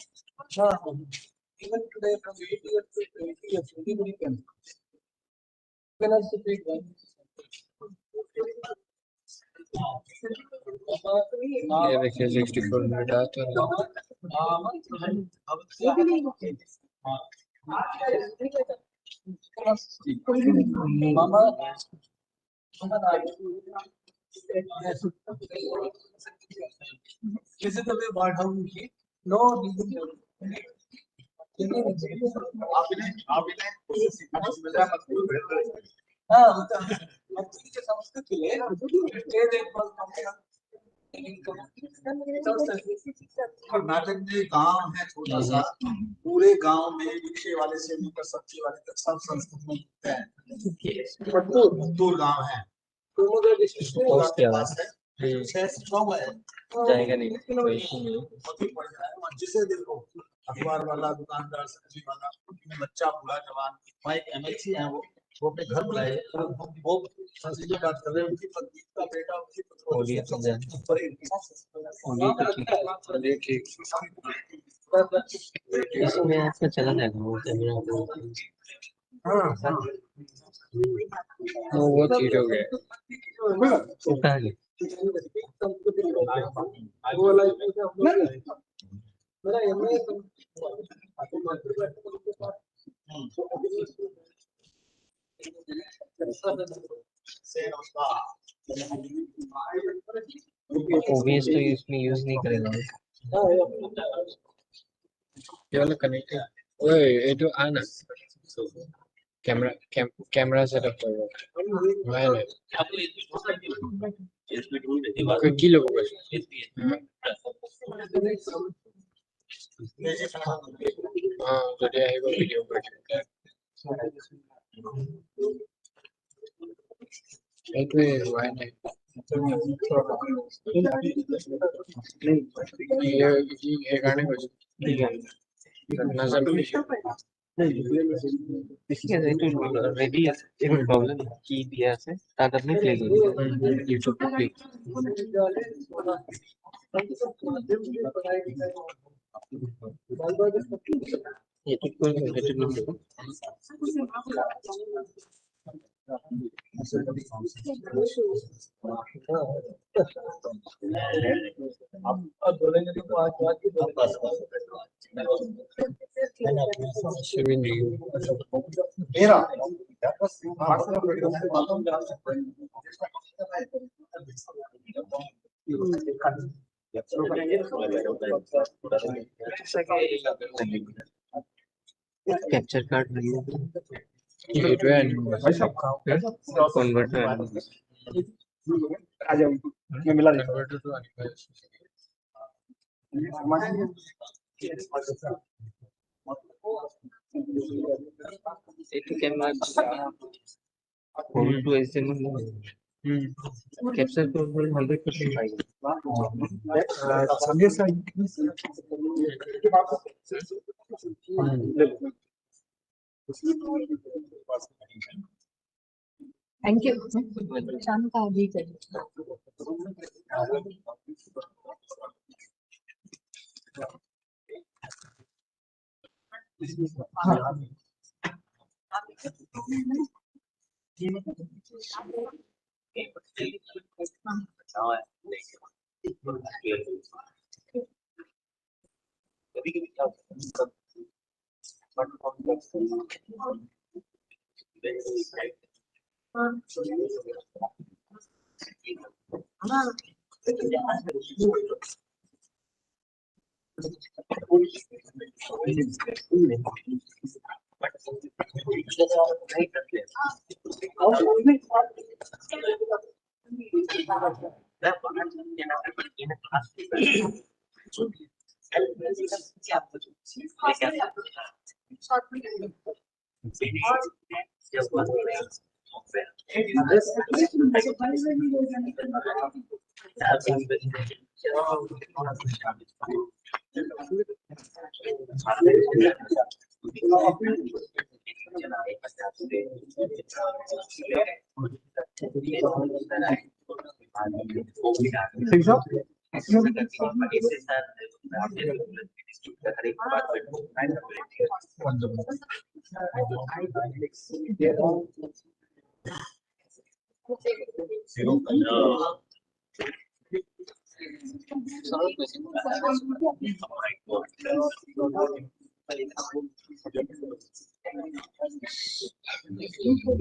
even today from 8 years to 20 years anybody can also take one ये देखिए 64 मिनट आता है This is the way what how we keep no reason Karnataka में गांव है छोटा सा पूरे गांव में रिक्शे वाले से लेकर सब्जी वाले तक सब संस्कृत में लिखते हैं दूर गांव है पोस्ट किया हुआ है जाएगा नहीं जिसे देखो अखबार वाला दुकानदार सब्जी वाला बच्चा बूढ़ा जवान वहाँ एक MLC है वो अपने घर बुलाए वो संस्कृत बात कर रहे हैं उनकी पत्नी का बेटा उनकी होली तो जाए होली तो ठीक इसमें ऐसा चला जाएगा वो कैमरा वो चीज हो गया वो कहाँ गया OBS तो इसमें यूज नहीं करेगा ये वाला कनेक्ट ओए ये तो आना कैमरा सेटअप करो मैंने कोई किलो को हाँ jadi आएगा वीडियो पर itu हुआ है ये गाने को ठीक है नजर इसके रेट रेडी है एक प्रॉब्लम की दिया है ताकत नहीं प्ले YouTube पे ये तो कोई नहीं अब बोलेंगे तो आज बात की मेरा कैप्चर कार्ड नहीं ये तो है कन्वर्टर आ जाओ मैं मिला कन्वर्टर तो एक कैमरा फोन टू ऐसे नहीं कैप्चर को 100% पाएगा संदेश थैंक यू शाम का अभी चाहिए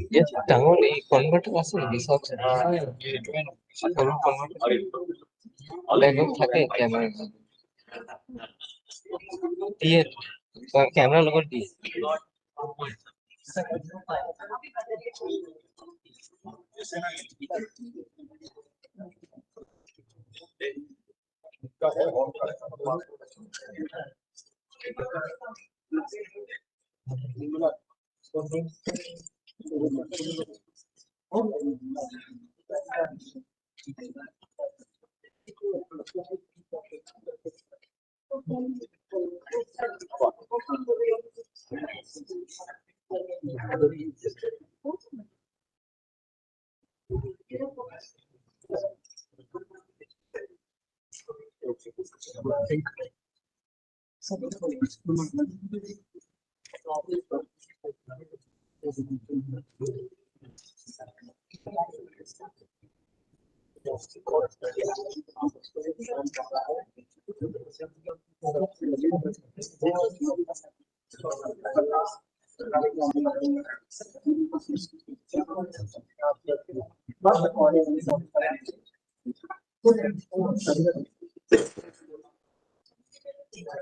Yes, tango ni convert আছে research সকলো convert অলরেডি থাকে ক্যামেরা দিয়ে ক্যামেরা লগত দিয়ে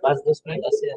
পাঁচ 10 মিনিট আছে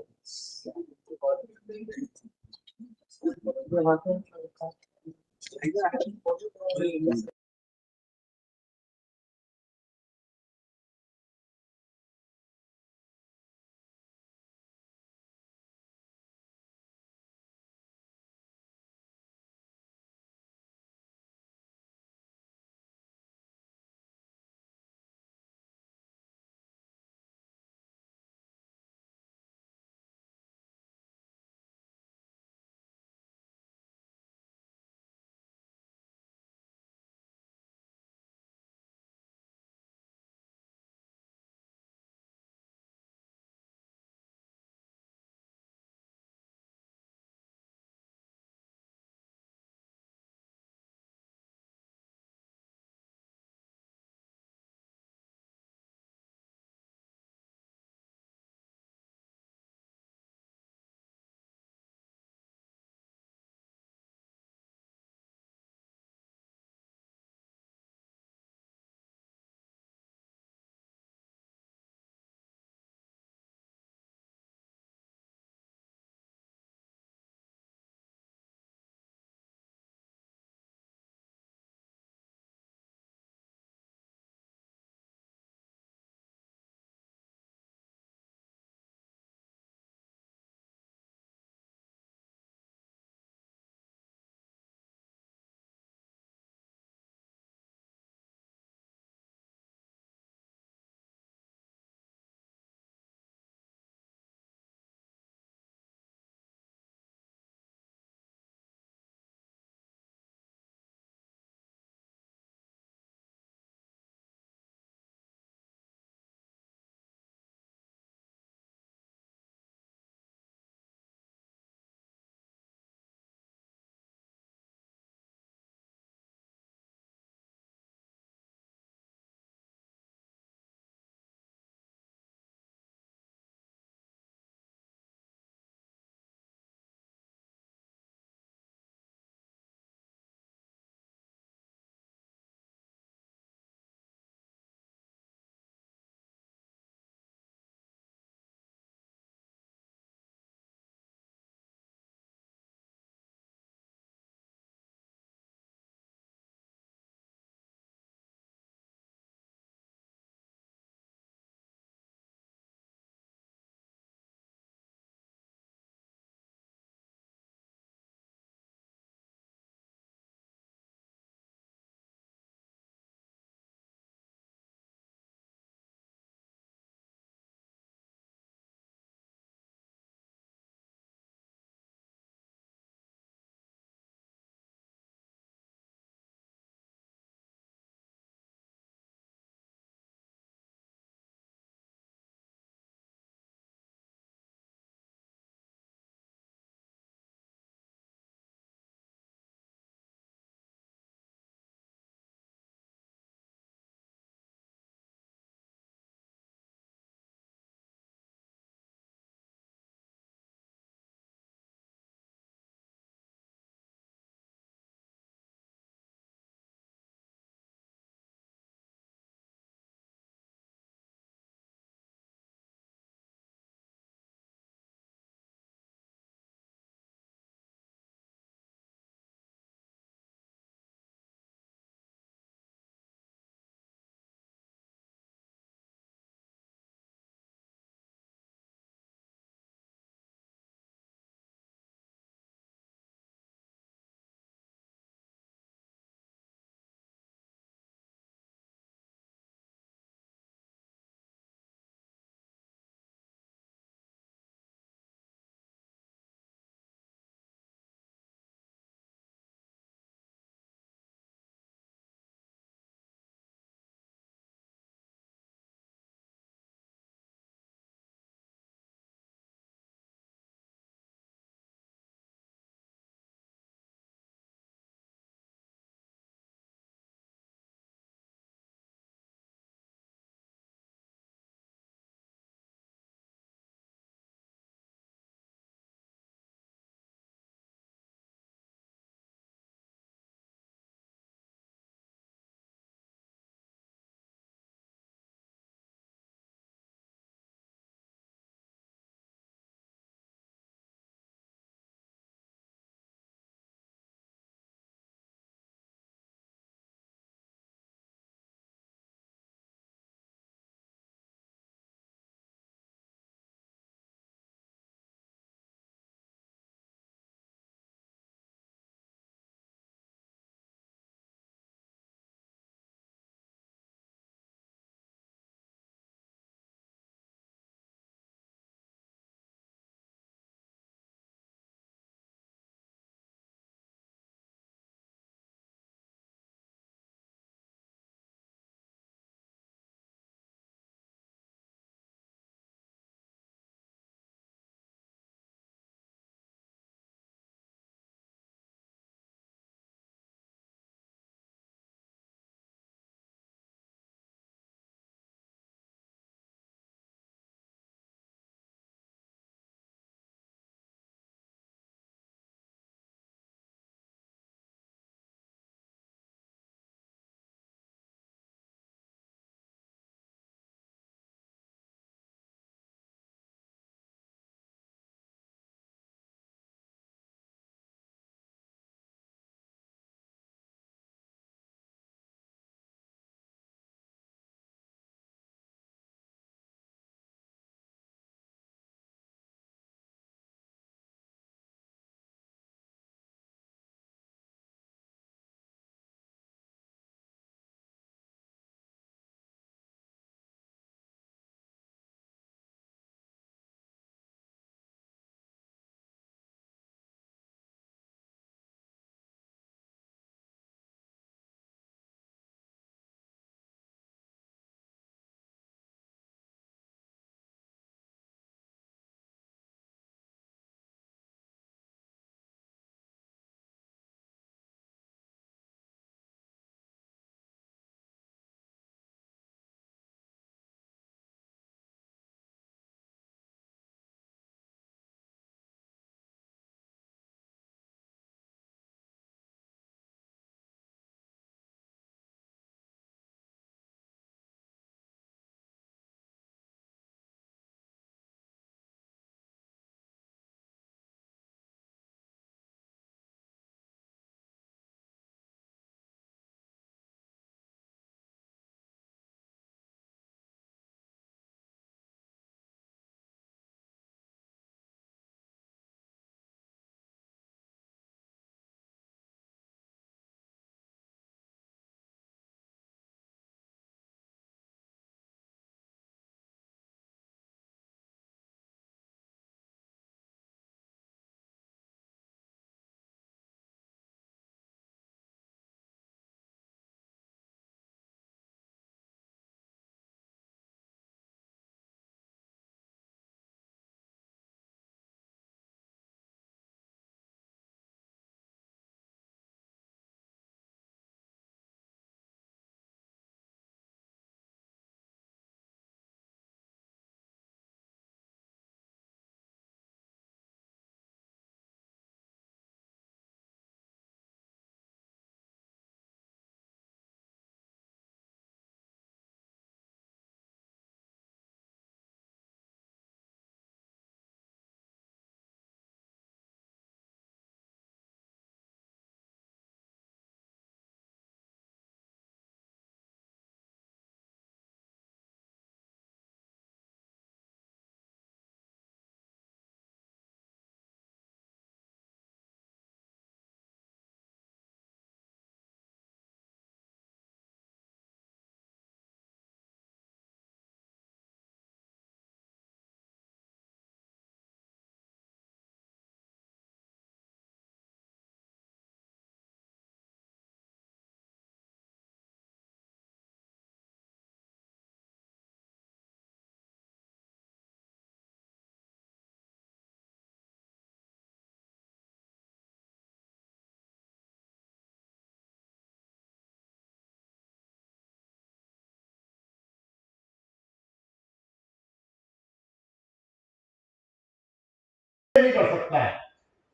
नहीं कर सकता है।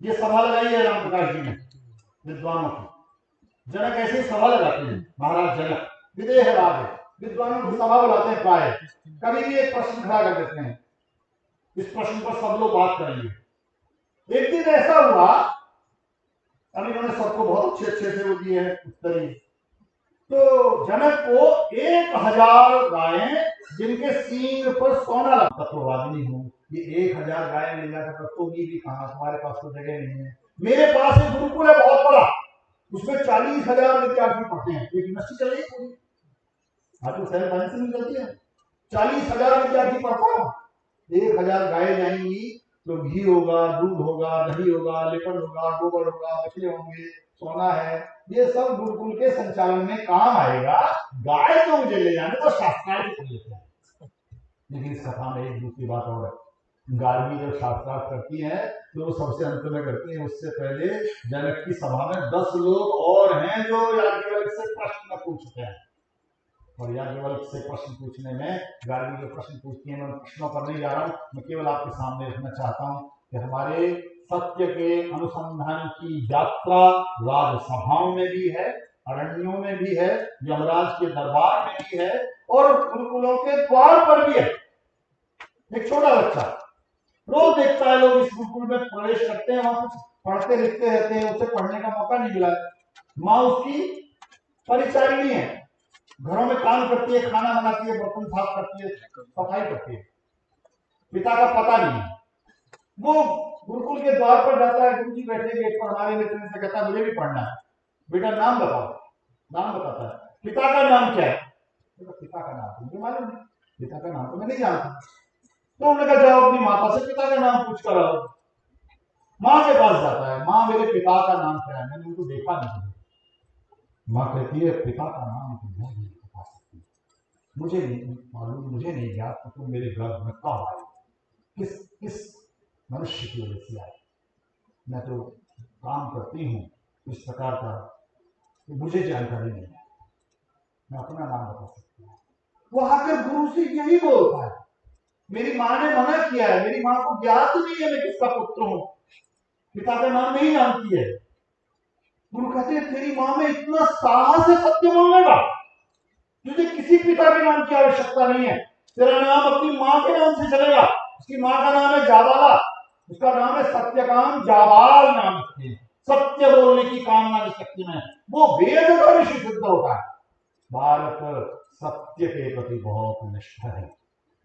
ये सभा लगाई है राम प्रकाश जी ने विद्वानों की। जनक ऐसे ही सभा लगाते हैं, महाराज जनक विदेह राज है, विद्वानों की सभा बुलाते हैं प्राय, कभी भी एक प्रश्न खड़ा कर देते हैं, इस प्रश्न पर सब लोग बात करेंगे। एक दिन ऐसा हुआ, अब इन्होंने सबको बहुत अच्छे से वो दिए हैं उत्तर ही। तो जनक को 1000 गायें जिनके सींग पर सोना लगता, तत्ववादिनी हूं, ये 1000 गायें ले जाकर रखोगी भी कहां, तुम्हारे पास तो जगह नहीं है। मेरे पास एक गुरुकुल है बहुत बड़ा, उसमें 40,000 विद्यार्थी पढ़ते हैं, एक यूनिवर्सिटी चल रही है, आज तो सेल्फ फाइनेंसिंग मिल जाती है, 40,000 विद्यार्थी पढ़ता है। 1000 गायें जाएंगी तो घी होगा, दूध होगा, दही होगा, लेपन होगा, गोबर होगा, बछड़े होंगे, सोना है, ये सब गुरुकुल के संचालन में काम आएगा। गाय तो मुझे ले जाने तो शास्त्रार्थ कर लेते हैं। लेकिन इस कथा में एक दूसरी बात और है, गार्गी जब शास्त्रार्थ करती है तो वो सबसे अंत में करती है, उससे पहले जनक की सभा में 10 लोग और हैं जो याज्ञवल्क्य से प्रश्न पूछते हैं, और याज्ञवल्क्य से प्रश्न पूछने में गार्गी जो प्रश्न पूछती है, मैं प्रश्नों पर नहीं जा रहा हूं, मैं केवल आपके सामने रखना चाहता हूं कि हमारे सत्य के अनुसंधान की यात्रा राजसभाओं में भी है, अरण्यों में भी है, यमराज के दरबार में भी है, और गुरुकुलों के द्वार पर भी है। एक छोटा बच्चा रोज देखता है, लोग इस गुरुकुल में प्रवेश करते हैं, वहां कुछ पढ़ते लिखते रहते हैं, उसे पढ़ने का मौका नहीं मिला। माँ उसकी परिचारिणी है, घरों में काम करती है, खाना बनाती है, बर्तन साफ करती है, सफाई करती है, पिता का पता नहीं है। वो गुरुकुल के द्वार पर जाता है, गुरुजी बैठे गेट पर, हमारे मित्र से कहता है मुझे भी पढ़ना है, बेटा नाम बताओ, नाम बताता है, पिता का नाम क्या है, पिता का नाम मुझे मालूम नहीं, पिता का नाम तो मैं नहीं जानता। तो उन्होंने कहा जाओ अपनी माता से पिता का नाम पूछ कर आओ। माँ के पास जाता है, माँ मेरे पिता का नाम क्या है, मैंने उनको देखा नहीं। माँ कहती है पिता का नाम तुम नहीं बता सकती, मुझे नहीं मालूम, मुझे नहीं ज्ञात कि तुम मेरे गर्भ में कब आए, किस मनुष्य की वजह से आए, मैं तो काम करती हूँ इस प्रकार का, तो मुझे जानकारी नहीं है, मैं अपना नाम बता सकती हूँ। वो आकर गुरु से यही बोलता है, मेरी माँ ने मना किया है, मेरी माँ को ज्ञात नहीं है मैं किसका पुत्र हूं, पिता का नाम नहीं जानती है। गुरु कहते हैं तेरी माँ में इतना साहस है सत्य बोलने का, तुझे किसी पिता के नाम की आवश्यकता नहीं है, तेरा नाम अपनी माँ के नाम से चलेगा। उसकी माँ का नाम है जाबाला, उसका नाम है सत्यकाम जाबाल नाम है, सत्य बोलने की कामना की शक्ति में वो वेद का ऋषि सिद्ध होता है। भारत सत्य के प्रति बहुत निष्ठ है,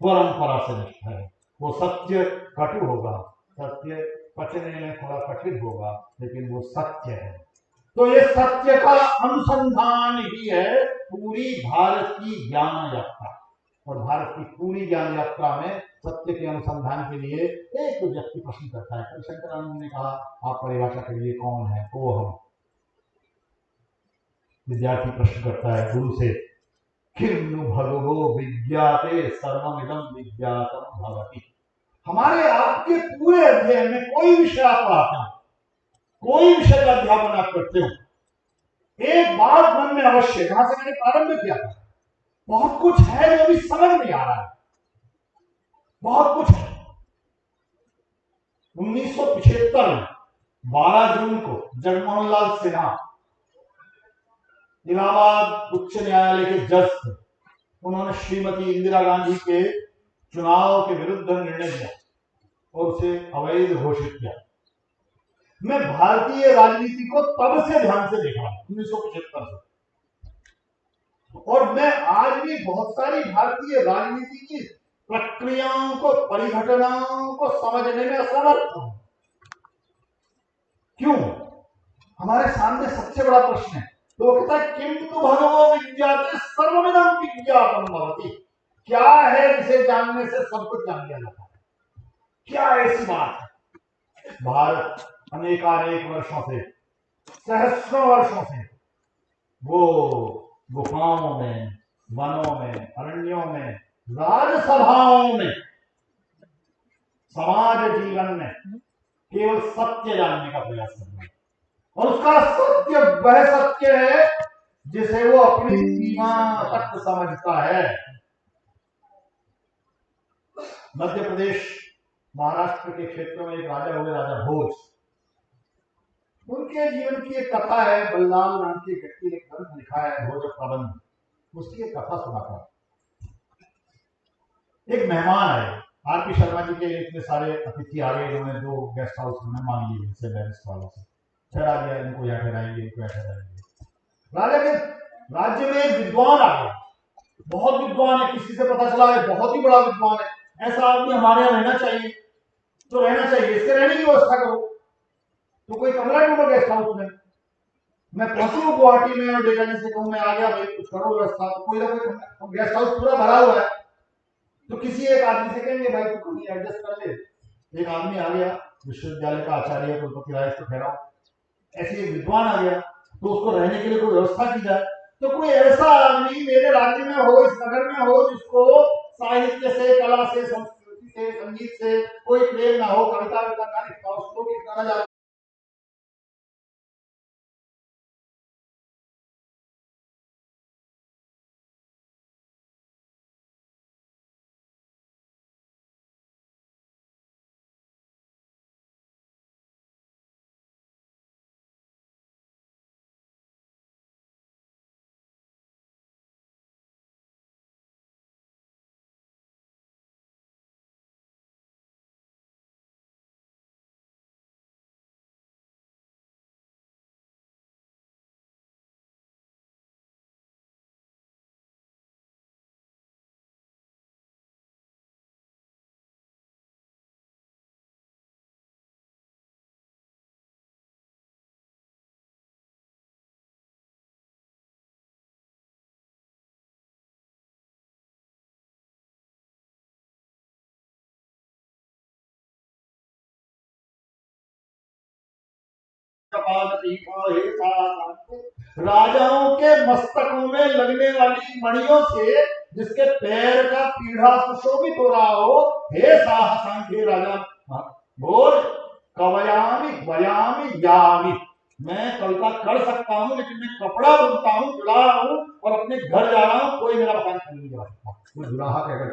परंपरा से निष्ठ है। वो सत्य कटु होगा, सत्य पचने में थोड़ा कठिन होगा, लेकिन वो सत्य है। तो ये सत्य का अनुसंधान ही है पूरी भारत की ज्ञान यात्रा, और भारत की पूरी ज्ञान यात्रा में सत्य के अनुसंधान के लिए एक व्यक्ति प्रश्न करता है। शंकरानंद ने कहा आप परिभाषा के लिए कौन है, को हम। विद्यार्थी प्रश्न करता है गुरु से, किन्नु भगवो विज्ञाते सर्वमिदं विज्ञातम भवति। हमारे आपके पूरे अध्ययन में कोई विषय आप पढ़ाते हो, कोई विषय का अध्यापन आप करते हो, एक बात मन में अवश्य, जहां से मैंने प्रारंभ किया था, बहुत कुछ है जो अभी समझ नहीं आ रहा है, बहुत कुछ है। 1975 में 12 जून को जगमोहन लाल सिन्हा इलाहाबाद उच्च न्यायालय के जज थे, उन्होंने श्रीमती इंदिरा गांधी के चुनाव के विरुद्ध निर्णय लिया और उसे अवैध घोषित किया। मैं भारतीय राजनीति को तब से ध्यान से देखा 1975 से, और मैं आज भी बहुत सारी भारतीय राजनीति की प्रक्रियाओं को, परिघटनाओं को समझने में असमर्थ हूं। क्यों? हमारे सामने सबसे बड़ा प्रश्न है, तो वो कहता है किंतु भगवो विज्ञाते सर्वमिदं विज्ञातम भवति। क्या है जिसे जानने से सब कुछ जान लिया जाता है? क्या ऐसी बात है? भारत अनेकानेक वर्षों से, सहस्रों वर्षों से वो गुफाओं में, वनों में, अरण्यों में, राजसभाओं में, समाज जीवन में केवल सत्य जानने का प्रयास कर रहा है, और उसका सत्य वह सत्य है जिसे वो अपनी सीमा तक समझता है। मध्य प्रदेश महाराष्ट्र के क्षेत्र में एक राजा हुए, राजा भोज। उनके जीवन की एक कथा है, बलराम नाम के व्यक्ति ने ग्रंथ लिखा है भोज प्रबंध, उसकी एक कथा सुनाता हूं। एक मेहमान आए, आरपी शर्मा जी के इतने सारे अतिथि आ गए, उन्होंने 2 गेस्ट हाउस उन्होंने मांग लिए इनसे, बैरिस्ट वालों से ठहरा दिया, इनको यहाँ ठहराएंगे, इनको यहाँ ठहराएंगे। राजा के राज्य में एक विद्वान आ गया, बहुत विद्वान है, किसी से पता चला है बहुत ही बड़ा विद्वान है, ऐसा आदमी हमारे यहाँ रहना चाहिए, तो रहना चाहिए, इसके रहने की व्यवस्था करो। तो कोई कमरा ढूंढो गेस्ट हाउस में। मैं पहुंचू गुवाहाटी में और डेरानी से कहूं मैं आ गया भाई, कुछ करो व्यवस्था। तो कोई ना कोई गेस्ट हाउस पूरा भरा हुआ है, तो किसी एक आदमी से कहेंगे भाई तू कहीं एडजस्ट कर ले। एक आदमी आ गया, विश्वविद्यालय का आचार्य, कुलपति राय को ठहराओ। ऐसे एक विद्वान आ गया, तो उसको रहने के लिए कोई व्यवस्था की जाए। तो कोई ऐसा आदमी मेरे राज्य में हो, इस नगर में हो, जिसको साहित्य से, कला से, संस्कृति से, संगीत से कोई प्रेम ना हो, कविता ना लिखता हो, उसको लिखना ना जाए। राजाओं के मस्तकों में लगने वाली मणियों से जिसके पैर का पीढ़ा सुशोभित हो रहा हो, हे साहसांख्य राजा बोल कवयामी वयामी यामी, मैं कविता कर सकता हूं, लेकिन मैं कपड़ा बुनता हूं, जुड़ा हूं और अपने घर जा रहा हूं, कोई मेरा मकान नहीं कर सकता। वो जुलाहा कहकर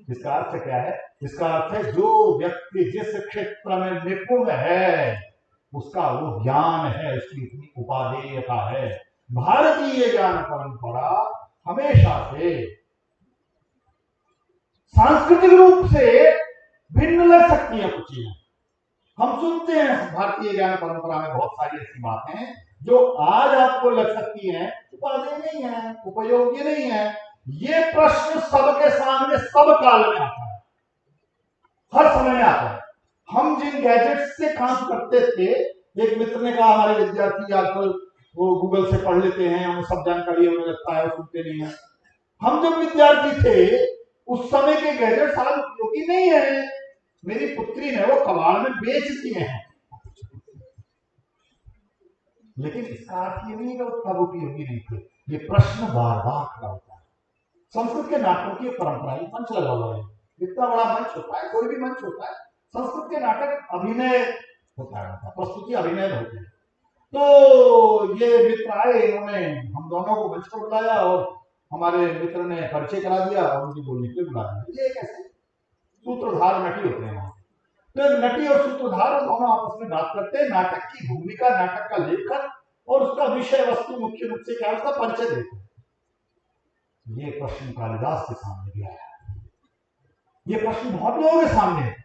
इसका अर्थ क्या है? इसका अर्थ है जो व्यक्ति जिस क्षेत्र में निपुण है उसका वो ज्ञान है, उसकी इतनी उपादेयता है। भारतीय ज्ञान परंपरा हमेशा से सांस्कृतिक रूप से भिन्न लग सकती है कुछ चीजें। हम सुनते हैं भारतीय ज्ञान परंपरा में बहुत सारी ऐसी बातें जो आज आपको लग सकती हैं उपादेय नहीं है, उपयोगी नहीं है। ये प्रश्न सबके सामने सब काल में आता है, हर समय में आता है। हम जिन गैजेट्स से काम करते थे, एक मित्र ने कहा हमारे विद्यार्थी आजकल वो गूगल से पढ़ लेते हैं, उन्हें सब जानकारी उन्हें लगता है, सुनते नहीं है। हम जब विद्यार्थी थे उस समय के गैजेट्स आज उपयोगी नहीं है। मेरी पुत्री ने वो कबाड़ में बेच दिए हैं, लेकिन इसका अर्थ ये नहीं कि वो तब उपयोगी नहीं थे। ये प्रश्न बार बार खड़ा होता है। संस्कृत के नाटकों की परंपरा मंच लगा हुआ है, इतना बड़ा मंच होता है, कोई भी मंच होता है, संस्कृत के नाटक अभिनय होता है, प्रस्तुति अभिनय होती है। तो ये मित्र आए, इन्होंने हम दोनों को मंच पर बुलाया और हमारे मित्र ने परिचय करा दिया और उनकी बोलने के लिए बुला दिया। ये कैसे सूत्रधार नटी होते हैं वहां, तो एक नटी और सूत्रधार दोनों आपस में बात करते हैं, नाटक की भूमिका, नाटक का लेखन और उसका विषय वस्तु मुख्य रूप से क्या है उसका परिचय देते हैं। ये प्रश्न कालिदास के सामने भी आया, ये प्रश्न बहुत लोगों के सामने है।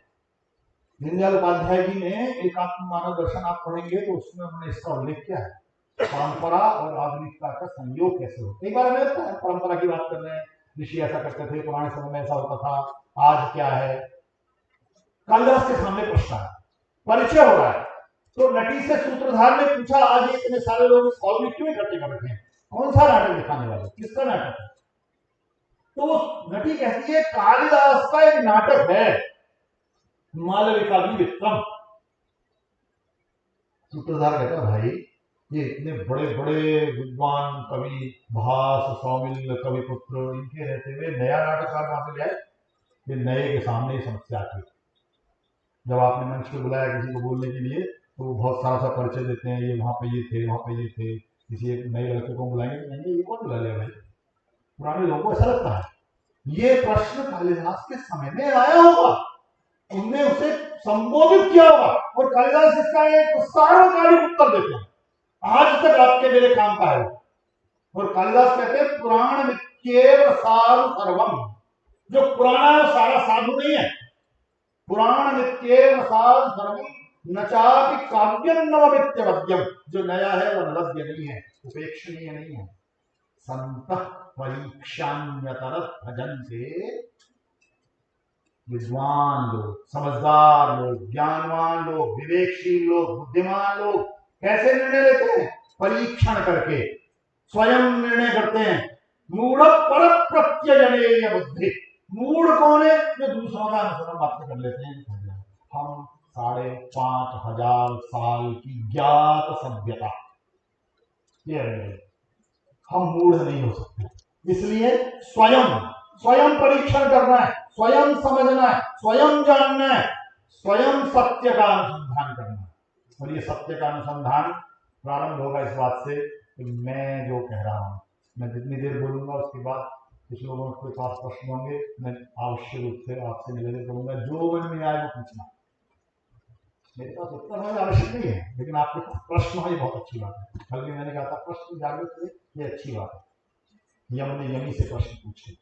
दीनदयाल उपाध्याय जी ने एकात्म मानव दर्शन आप पढ़ेंगे तो उसमें उन्होंने इसका उल्लेख किया है, परंपरा और आधुनिकता का संयोग कैसे हो। कई बार हमें परंपरा की बात कर रहे हैं, ऋषि ऐसा करते थे, पुराने समय में ऐसा होता था, आज क्या है। कालिदास के सामने प्रश्न है, परिचय हो रहा है। तो नटी से सूत्रधार ने पूछा, आज इतने सारे लोग इस हॉल में क्यों इकट्ठे कर रखे हैं, कौन सा नाटक दिखाने वाले, किसका नाटक है? तो वो नटी कहती है कालिदास का एक नाटक है मालविका विक्रम। सूत्रधार कहता भाई ये इतने बड़े बड़े विद्वान कवि भास, सौमिल, कविपुत्र, इनके रहते हुए नया नाटककार कहां से ले आए? ये नए के सामने समस्या थी। जब आपने मंच पे बुलाया किसी को बोलने के लिए तो वो बहुत सारा सा परिचय देते हैं, ये वहां पे ये थे, वहां पे ये थे। किसी एक नए लड़के को बुलाएंगे तो कहेंगे ये कौन बुला लिया भाई, पुराने लोगों को ऐसा लगता है। ये प्रश्न कालिदास के समय में आया होगा, उनने उसे संबोधित किया होगा, और कालिदास इसका एक सार्वकालिक उत्तर देते हैं, आज तक आपके मेरे काम का है। और कालिदास कहते हैं पुराण वित्येव सारु सर्वम, जो पुराना है सारा साधु नहीं है। पुराण वित्येव सारु सर्वम न चापि काव्यम नवमित्य वद्यम, जो नया है वो नलभ्य नहीं है, उपेक्षणीय नहीं है। संतः परीक्षान्यतरत् भजन्ते, विद्वान लोग, समझदार लोग, ज्ञानवान लोग, विवेकशील लोग, बुद्धिमान लोग कैसे निर्णय लेते हैं? परीक्षण करके स्वयं निर्णय करते हैं। मूढ़ पर प्रत्ययनेय बुद्धि, मूढ़ कौन है? जो दूसरों का अनुसरण बातें कर लेते हैं। हम 5,500 साल की ज्ञात सभ्यता, ये है, हम मूढ़ नहीं हो सकते। इसलिए स्वयं परीक्षण करना है, स्वयं समझना है, स्वयं जानना है, स्वयं सत्य का अनुसंधान करना है। और ये सत्य का अनुसंधान प्रारंभ होगा इस बात से कि मैं जो कह रहा हूं, मैं जितनी देर बोलूंगा उसके बाद कुछ लोगों के पास प्रश्न होंगे, मैं आवश्यक रूप से आपसे निवेदन करूंगा जो मन में आए वो पूछना। मेरे पास उत्तर होना आवश्यक नहीं है, लेकिन आपके पास प्रश्न हो ये बहुत अच्छी बात है। कल भी मैंने कहा था प्रश्न जागृत है, ये अच्छी बात है। यम ने यमी से प्रश्न पूछे,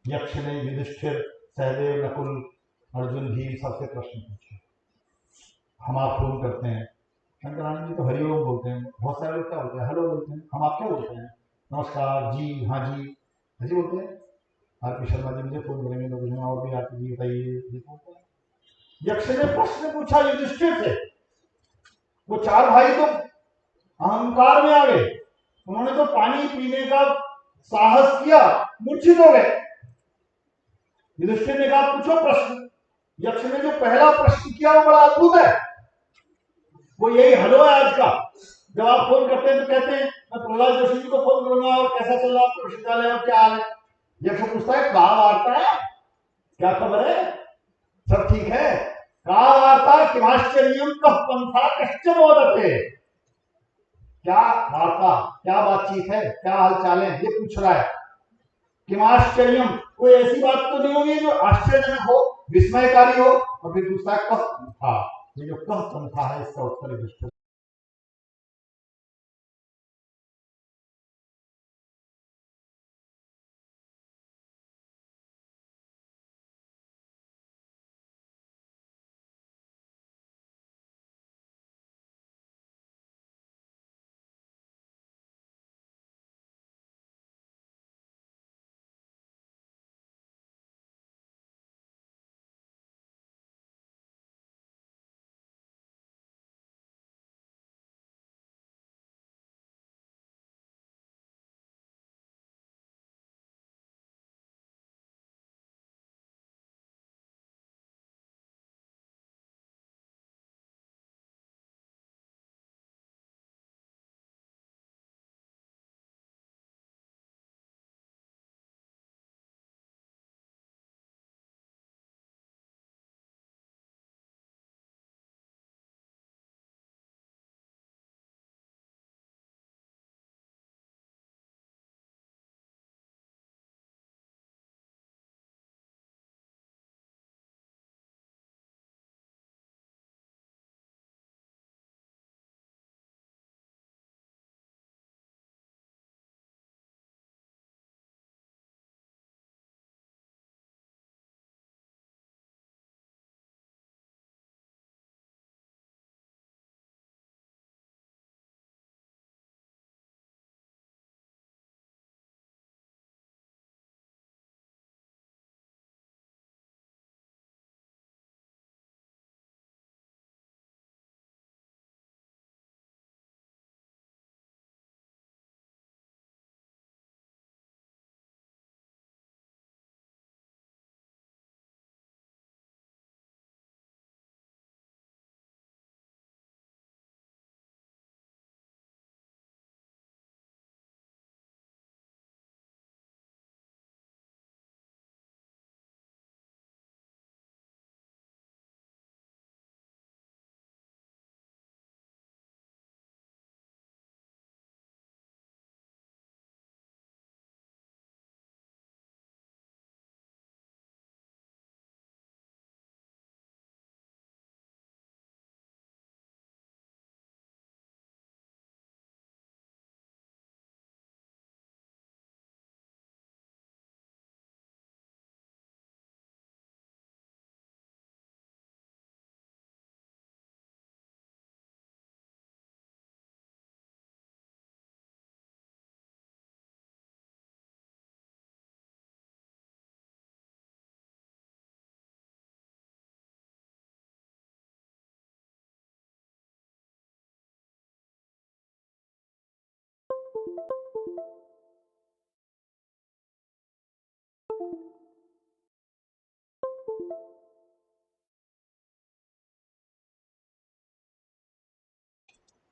यक्ष ने युधिष्ठिर, सहदेव, नकुल, अर्जुन, भीम सबसे प्रश्न पूछे। हम आप फोन करते हैं, शंकरानंद जी तो हरिओम बोलते हैं, बहुत सारे लोग क्या बोलते हैं? हेलो बोलते हैं। हम आप क्या बोलते हैं? नमस्कार जी, हाँ जी, ऐसे बोलते हैं। आरपी शर्मा जी मुझे फोन करेंगे तो और भी आरपी जी बताइए, बोलते हैं। यक्ष ने प्रश्न पूछा युधिष्ठिर से, वो 4 भाई तो अहंकार में आ गए, उन्होंने तो पानी पीने का साहस किया, मूर्छित हो गए। युधिष्ठिर ने कहा पूछो प्रश्न। यक्ष ने जो पहला प्रश्न किया वो बड़ा अद्भुत है, वो यही हेलो है आज का। जब आप फोन करते हैं तो कहते हैं मैं प्रहलाद जोशी जी को फोन करूंगा और कैसा चल रहा आपका विश्वविद्यालय और क्या हाल है। यक्ष पूछता है कहा वार्ता है, क्या खबर है, सब ठीक है? कहा वार्ता किमाश्चर्यम कह पंथा कश्चन मोदते, क्या वार्ता, क्या बातचीत है, क्या हालचाल है, ये पूछ रहा है। किमाश्चर्यम, कोई ऐसी बात तो नहीं होगी जो आश्चर्यजनक हो, विस्मयकारी हो। और फिर दूसरा कह पंथा, ये जो कह पंथा है इसका उत्तर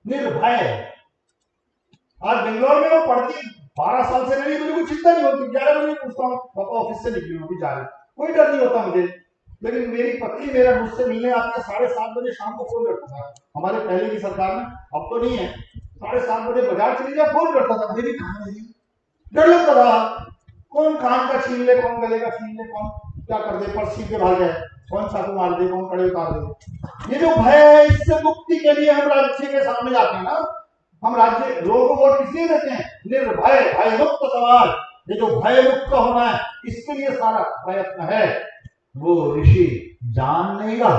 निर्भय। आज बेंगलोर में वो पढ़ती 12 साल से नहीं, मुझे कोई चिंता नहीं होती। 11 बजे पूछता हूँ पापा ऑफिस से निकली होगी, जा रही, कोई डर नहीं होता मुझे। लेकिन मेरी पत्नी मेरा मुझसे मिलने आती है 7:30 बजे शाम को, फोन करता था हमारे पहले की सरकार में, अब तो नहीं है। 7:30 बजे बाजार चली जाए, फोन करता था, मेरी कहां नहीं, डर लगता था कौन कान का छीन ले, कौन गले का छीन ले, कौन क्या कर दे, पर्स छीन के भाग जाए, कौन चाकू मार दे, कौन कड़े उतार दे। ये जो भय है, इससे मुक्ति के लिए हम राज्य के सामने जाते हैं ना। हम राज्य लोगों को वोट किसलिए देते हैं? निर्भय, भय मुक्त समाज। ये जो भय मुक्त होना है, इसके लिए सारा प्रयत्न है। वो ऋषि जान नहीं रहा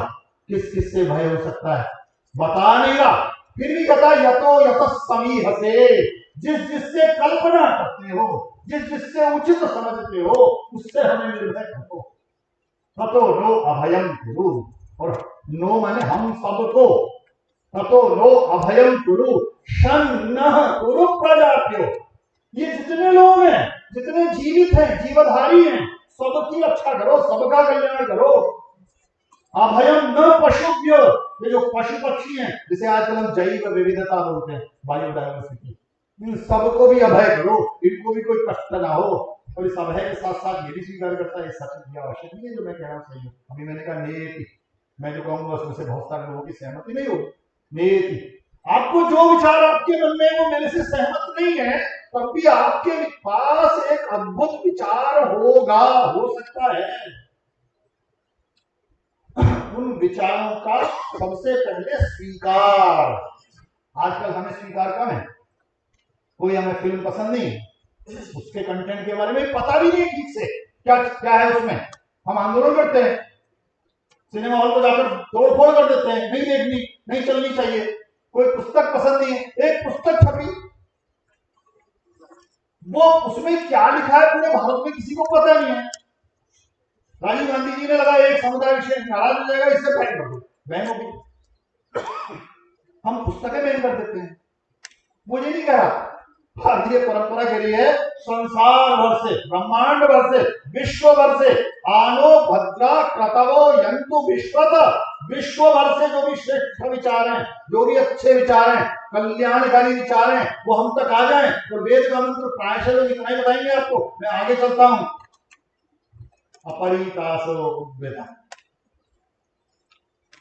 किस किस से भय हो सकता है, बता नहीं रहा, फिर भी कहता यतो यत समीह से, जिस जिससे कल्पना करते हो, जिस जिससे उचित समझते हो, उससे हमें निर्भय करो। ततो नो अभयम कुरु, और नो माने हम सबको, ततो नो अभयम कुरु शन्न कुरु प्रजाप्यो। ये जितने लोग हैं, जितने जीवित हैं, जीवधारी हैं, सबकी रक्षा करो, सबका कल्याण करो। अभयम न पशुभ्य, ये जो पशु पक्षी हैं, जिसे आजकल हम जैव विविधता बोलते हैं, बायोडायवर्सिटी, इन सबको भी अभय करो, इनको भी कोई कष्ट ना हो। और इस अभय के साथ साथ ये भी स्वीकार करता है सच की आवश्यक नहीं है, जो मैं कह रहा हूँ सही है। अभी मैंने कहा नेति, मैं जो कहूंगा उसमें से बहुत सारे लोगों की सहमति नहीं होगी। नेति, आपको जो विचार आपके मन में वो मेरे से सहमत नहीं है, तब भी आपके पास एक अद्भुत विचार होगा, हो सकता है। उन विचारों का सबसे पहले स्वीकार। आजकल हमें स्वीकार कम है। कोई हमें फिल्म पसंद नहीं, उसके कंटेंट के बारे में पता भी नहीं ठीक से क्या क्या है उसमें, हम आंदोलन करते हैं, सिनेमा हॉल को जाकर तोड़फोड़ कर देते हैं, नहीं देखनी, नहीं चलनी चाहिए। कोई पुस्तक पसंद नहीं है, एक पुस्तक छपी, वो उसमें क्या लिखा है पूरे भारत में किसी को पता नहीं है। राजीव गांधी जी ने लगा एक समुदाय विशेष नाराज हो जाएगा, इससे बैन कर दो, बैन हो गई। हम पुस्तकें बैन कर देते हैं। वो ये नहीं कह रहा, भारतीय परंपरा के लिए संसार भर से, ब्रह्मांड भर से, विश्व भर से आनो भद्रा क्रतवो यंतु विश्वत, विश्व भर से जो भी श्रेष्ठ विचार हैं, जो भी अच्छे विचार हैं, कल्याणकारी विचार हैं, वो हम तक आ जाएं। तो वेद का मंत्र प्रायशः लोग इतना ही बताएंगे आपको। मैं आगे चलता हूं। अपरितासो उद्वेदा,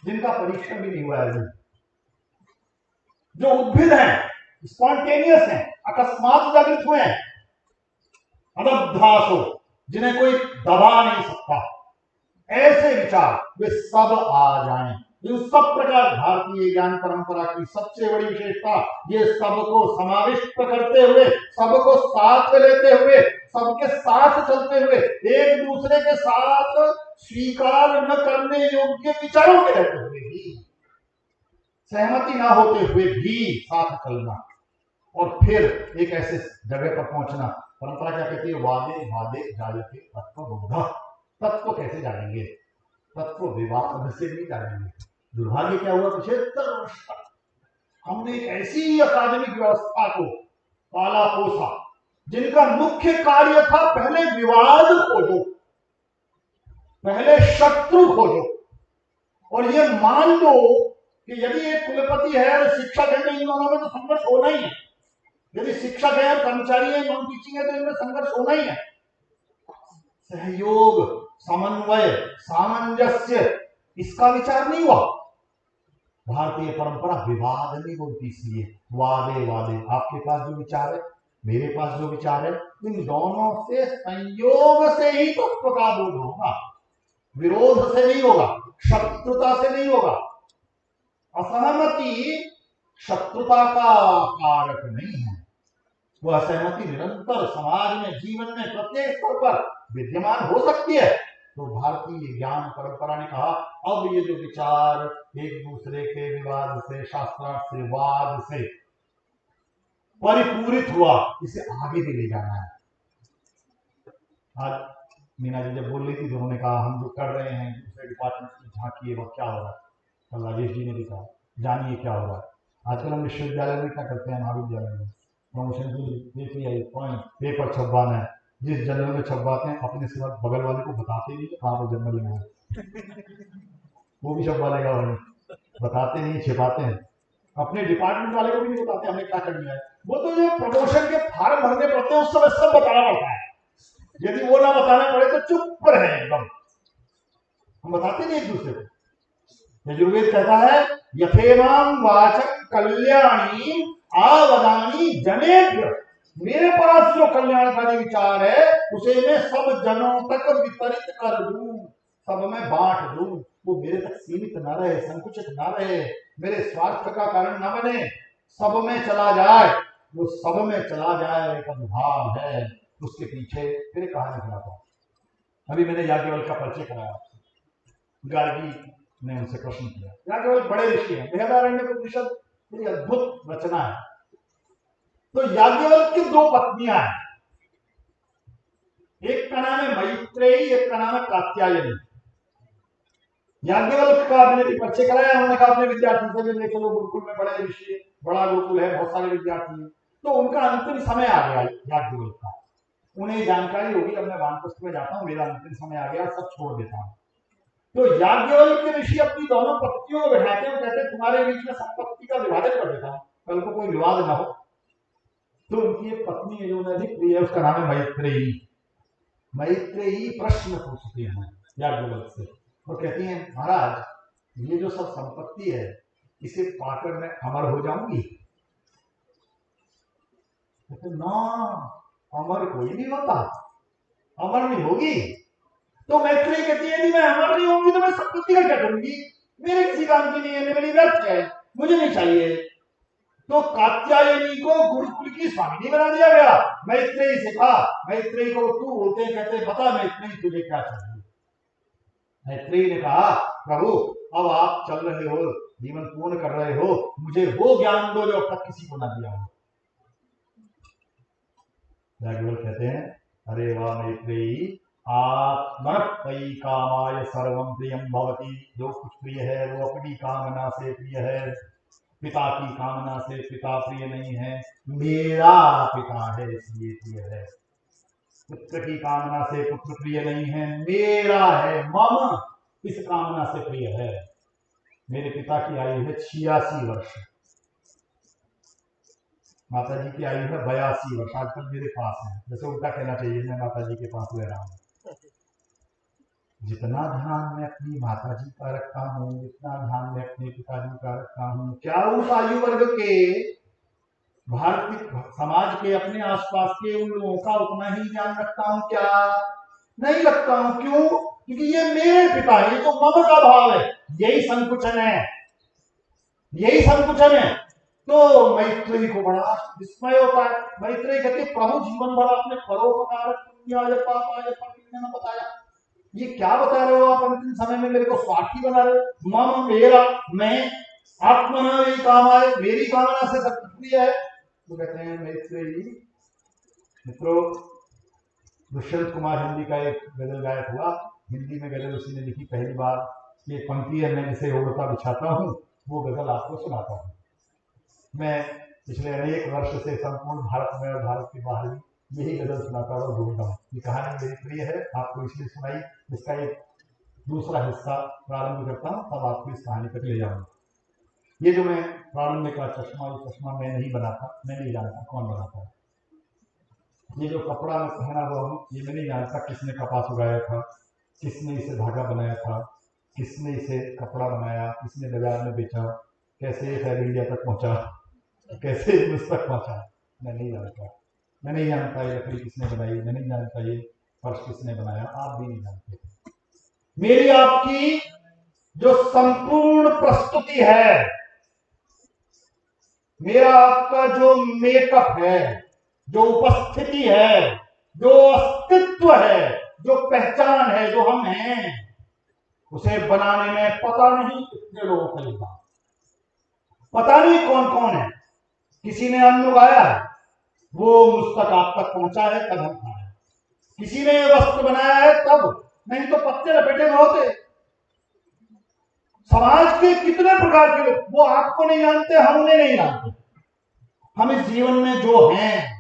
जिनका परीक्षण भी नहीं हुआ है, जो उद्भिद हैं, स्पॉन्टेनियस हैं, अकस्मात जागृत हुए हैं, अनभ्यासो, जिन्हें कोई दबा नहीं सकता, ऐसे विचार वे सब आ जाएं। इन सब प्रकार भारतीय ज्ञान परंपरा की सबसे बड़ी विशेषता, ये सबको समाविष्ट करते हुए, सबको साथ लेते हुए, सबके साथ चलते हुए, एक दूसरे के साथ स्वीकार न करने योग्य विचारों के रहते हुए भी, सहमति ना होते हुए भी साथ चलना, और फिर एक ऐसे जगह पर पहुंचना। परंपरा क्या कहती है? वादे वादे जायते तत्व बोध। तत्व कैसे जानेंगे? तत्व विवाद से नहीं जानेंगे। दुर्भाग्य क्या हुआ, पिछले 70 वर्ष तक हमने एक ऐसी अकादमिक व्यवस्था को पाला पोसा, जिनका मुख्य कार्य था पहले विवाद खोजो, पहले शत्रु खोजो, और ये मान लो कि यदि एक कुलपति है और शिक्षक है, तो इन दोनों में तो संघर्ष होना ही है। यदि शिक्षक है और कर्मचारी है, नॉन टीचिंग है, तो इनमें संघर्ष होना ही है। सहयोग, समन्वय, सामंजस्य, इसका विचार नहीं हुआ। भारतीय परंपरा विवाद नहीं बोलती, इसलिए वादे वादे, आपके पास जो विचार है, मेरे पास जो विचार है, इन दोनों से संयोग से ही तत्व का बोध होगा, विरोध से नहीं होगा, शत्रुता से नहीं होगा। असहमति शत्रुता का कारक नहीं है। वह असहमति निरंतर समाज में, जीवन में प्रत्येक स्तर पर विद्यमान हो सकती है। तो भारतीय ज्ञान परंपरा ने कहा, अब ये जो विचार एक दूसरे के विवाद से, शास्त्रार्थ से, वाद से परिपूरित हुआ, इसे आगे भी ले जाना है। आज मीना जी जब बोल रही थी तो उन्होंने कहा हम जो कर रहे हैं दूसरे डिपार्टमेंट की झांकी, वह क्या हो रहा है। कल राजेश जी ने भी कहा, जानिए क्या हो रहा है। आजकल हम विश्वविद्यालय में क्या करते हैं, महाविद्यालय में प्रमोशन की पॉइंट पेपर छपवाना है, जिस जर्नल में छपवाते हैं अपने सिवा बगल वाले को बताते नहीं कहाँ पर जर्नल में वो भी छपवा लेगा, बताते नहीं, छिपाते हैं। अपने डिपार्टमेंट वाले को भी नहीं बताते हमें क्या करना है। वो तो जो प्रमोशन के फार्म भरने पड़ते हैं उस समय सब बताना पड़ता है, यदि वो ना बताना पड़े तो चुप रहे एकदम, हम बताते नहीं एक दूसरे को। यजुर्वेद कहता है यथेमाम वाचक कल्याणी आवदानी जनेभ्य, मेरे पास जो कल्याणकारी विचार है उसे मैं सब जनों तक वितरित कर दूं, सब में बांट दूं, वो मेरे तक सीमित न रहे, संकुचित न रहे, मेरे स्वार्थ का कारण न बने, सब में चला जाए। वो सब में चला जाए एक अनुभाव है, उसके पीछे फिर कहानी सुनाता हूं। अभी मैंने याज्ञवल्क्य का परिचय कराया आपसे, गार्गी ने उनसे प्रश्न किया। याज्ञवल्क्य बड़े ऋषि हैं, बृहदारण्यक उपनिषद बड़ी अद्भुत रचना है। तो याज्ञवल्क्य की 2 पत्नियां हैं, एक का नाम है मैत्रेयी, एक का नाम है कात्यायनी। याज्ञवल्क्य का मैंने परिचय कराया, उन्होंने कहा अपने विद्यार्थी से ले चलो, गुरुकुल में बड़े ऋषि है, बड़ा गुरुकुल है, बहुत सारे विद्यार्थी हैं। तो उनका अंतिम समय आ गया याज्ञवल्क्य का, उन्हें जानकारी होगी अब मैं वानप्रस्थ में जाता हूं, मेरा अंतिम समय आ गया, सब छोड़ देता हूं। तो याज्ञवल्क्य ऋषि अपनी दोनों पत्नियों को बैठाते हैं, कहते हैं तुम्हारे बीच में संपत्ति का विभाजन कर देता हूं, कल को कोई विवाद ना हो। तो उनकी एक पत्नी है जो उन्हें अधिक प्रिय है, उसका नाम है मैत्रेयी। मैत्रेयी प्रश्न पूछती है याज्ञवल्क्य से और कहती है महाराज ये जो सब संपत्ति है इसे पाकर मैं अमर हो जाऊंगी? कहते ना, अमर कोई नहीं होता, अमर नहीं होगी। तो मैत्रेयी कहती है मैं अमर नहीं होंगी तो मैं संपत्ति का क्या करूंगी, मेरे किसी काम की नहीं है, मेरी व्यर्थ है, मुझे नहीं चाहिए। तो कात्यायनी को गुरुकुल की स्वामिनी बना दिया गया। मैत्रेयी से कहा, मैत्रेयी को तू बोलते हैं, कहते बता मैत्रेयी तुझे क्या चाहिए। मैत्रेयी ने कहा प्रभु अब आप चल रहे हो, जीवन पूर्ण कर रहे हो, मुझे वो ज्ञान दो जो अब तक किसी को ना दिया हो। याज्ञवल्क्य कहते हैं अरे वाह मैत्रेयी, आत्मनप्पयि कामाय सर्वं प्रियं भवति, जो कुछ प्रिय है वो अपनी कामना से प्रिय है, पिता की कामना से पिता प्रिय नहीं है, मेरा पिता है इसलिए प्रिय है। पुत्र की कामना से पुत्र प्रिय नहीं है, मेरा है, मम इस कामना से प्रिय है। मेरे पिता की आयु है 86 वर्ष, माता जी की आयु है 82 वर्ष, आजकल मेरे पास है, जैसे उल्टा कहना चाहिए मैं माता जी के पास रह रहा हूँ। जितना ध्यान मैं अपनी माता जी का रखता हूँ, जितना ध्यान मैं अपने पिताजी का रखता हूँ, क्या उस आयु वर्ग के भारतीय समाज के अपने आसपास के उन लोगों का उतना ही ध्यान रखता हूँ क्या? नहीं रखता हूँ। क्यों? क्योंकि ये मेरे पिता है, ये तो मम का भाव है, यही संकुचन है, यही संकुचन है। तो मैत्रेयी को बड़ा विस्मय होता है। मैत्रेयी कहते प्रभु जीवन भर आपने परोपकार पुण्याय पापाय फल बताया, ये क्या बता रहे हो आप अंतिम समय में मेरे को स्वार्थी बना रहे हो? मम मेरा, मैं, आत्मना मेरी कामाय, मेरी कामना से सब प्रिय है। तो कहते हैं मैत्रेयी मित्रों, दुष्यंत कुमार हिंदी का एक गजल गायक हुआ, हिंदी में गजल उसी ने लिखी पहली बार, ये पंक्ति है मैं जिसे ओढ़ता बिछाता हूँ, वो गजल आपको सुनाता हूँ। मैं पिछले अनेक वर्ष से संपूर्ण भारत में और भारत के बाहर भी यही गजल सुनाता और ढूंढता हूँ। ये कहानी मेरी प्रिय है, आपको इसलिए सुनाई, इसका एक दूसरा हिस्सा प्रारंभ करता हूँ, तब आपको इस कहानी तक ले जाऊंगा। ये जो मैं प्रारंभ का चश्मा, ये चश्मा मैं नहीं बनाता, मैं नहीं जानता कौन बनाता है। ये जो कपड़ा मैं पहना हुआ हूँ, ये मैं नहीं जानता किसने कपास उगाया था, किसने इसे धागा बनाया था, किसने इसे कपड़ा बनाया, किसने बाजार में बेचा, कैसे ये फैल इंडिया तक पहुंचा, कैसे उस तक पहुंचा, मैं नहीं जानता। मैं नहीं जानता ये लकड़ी किसने बनाई, मैं नहीं जानता ये फर्श किसने बनाया, आप भी नहीं जानते। मेरी आपकी जो संपूर्ण प्रस्तुति है, मेरा आपका जो मेकअप है, जो उपस्थिति है, जो अस्तित्व है, जो पहचान है, जो हम हैं, उसे बनाने में पता नहीं कितने लोगों का योगदान, पता नहीं कौन कौन है। किसी ने अन्न उगाया है, वो मुझ तक आप तक पहुंचा है, तब हम खाए। किसी ने वस्त्र बनाया है तब, नहीं तो पत्ते लपेटे में होते। समाज के कितने प्रकार के लोग, वो आपको नहीं जानते, हम उन्हें नहीं जानते। हम इस जीवन में जो हैं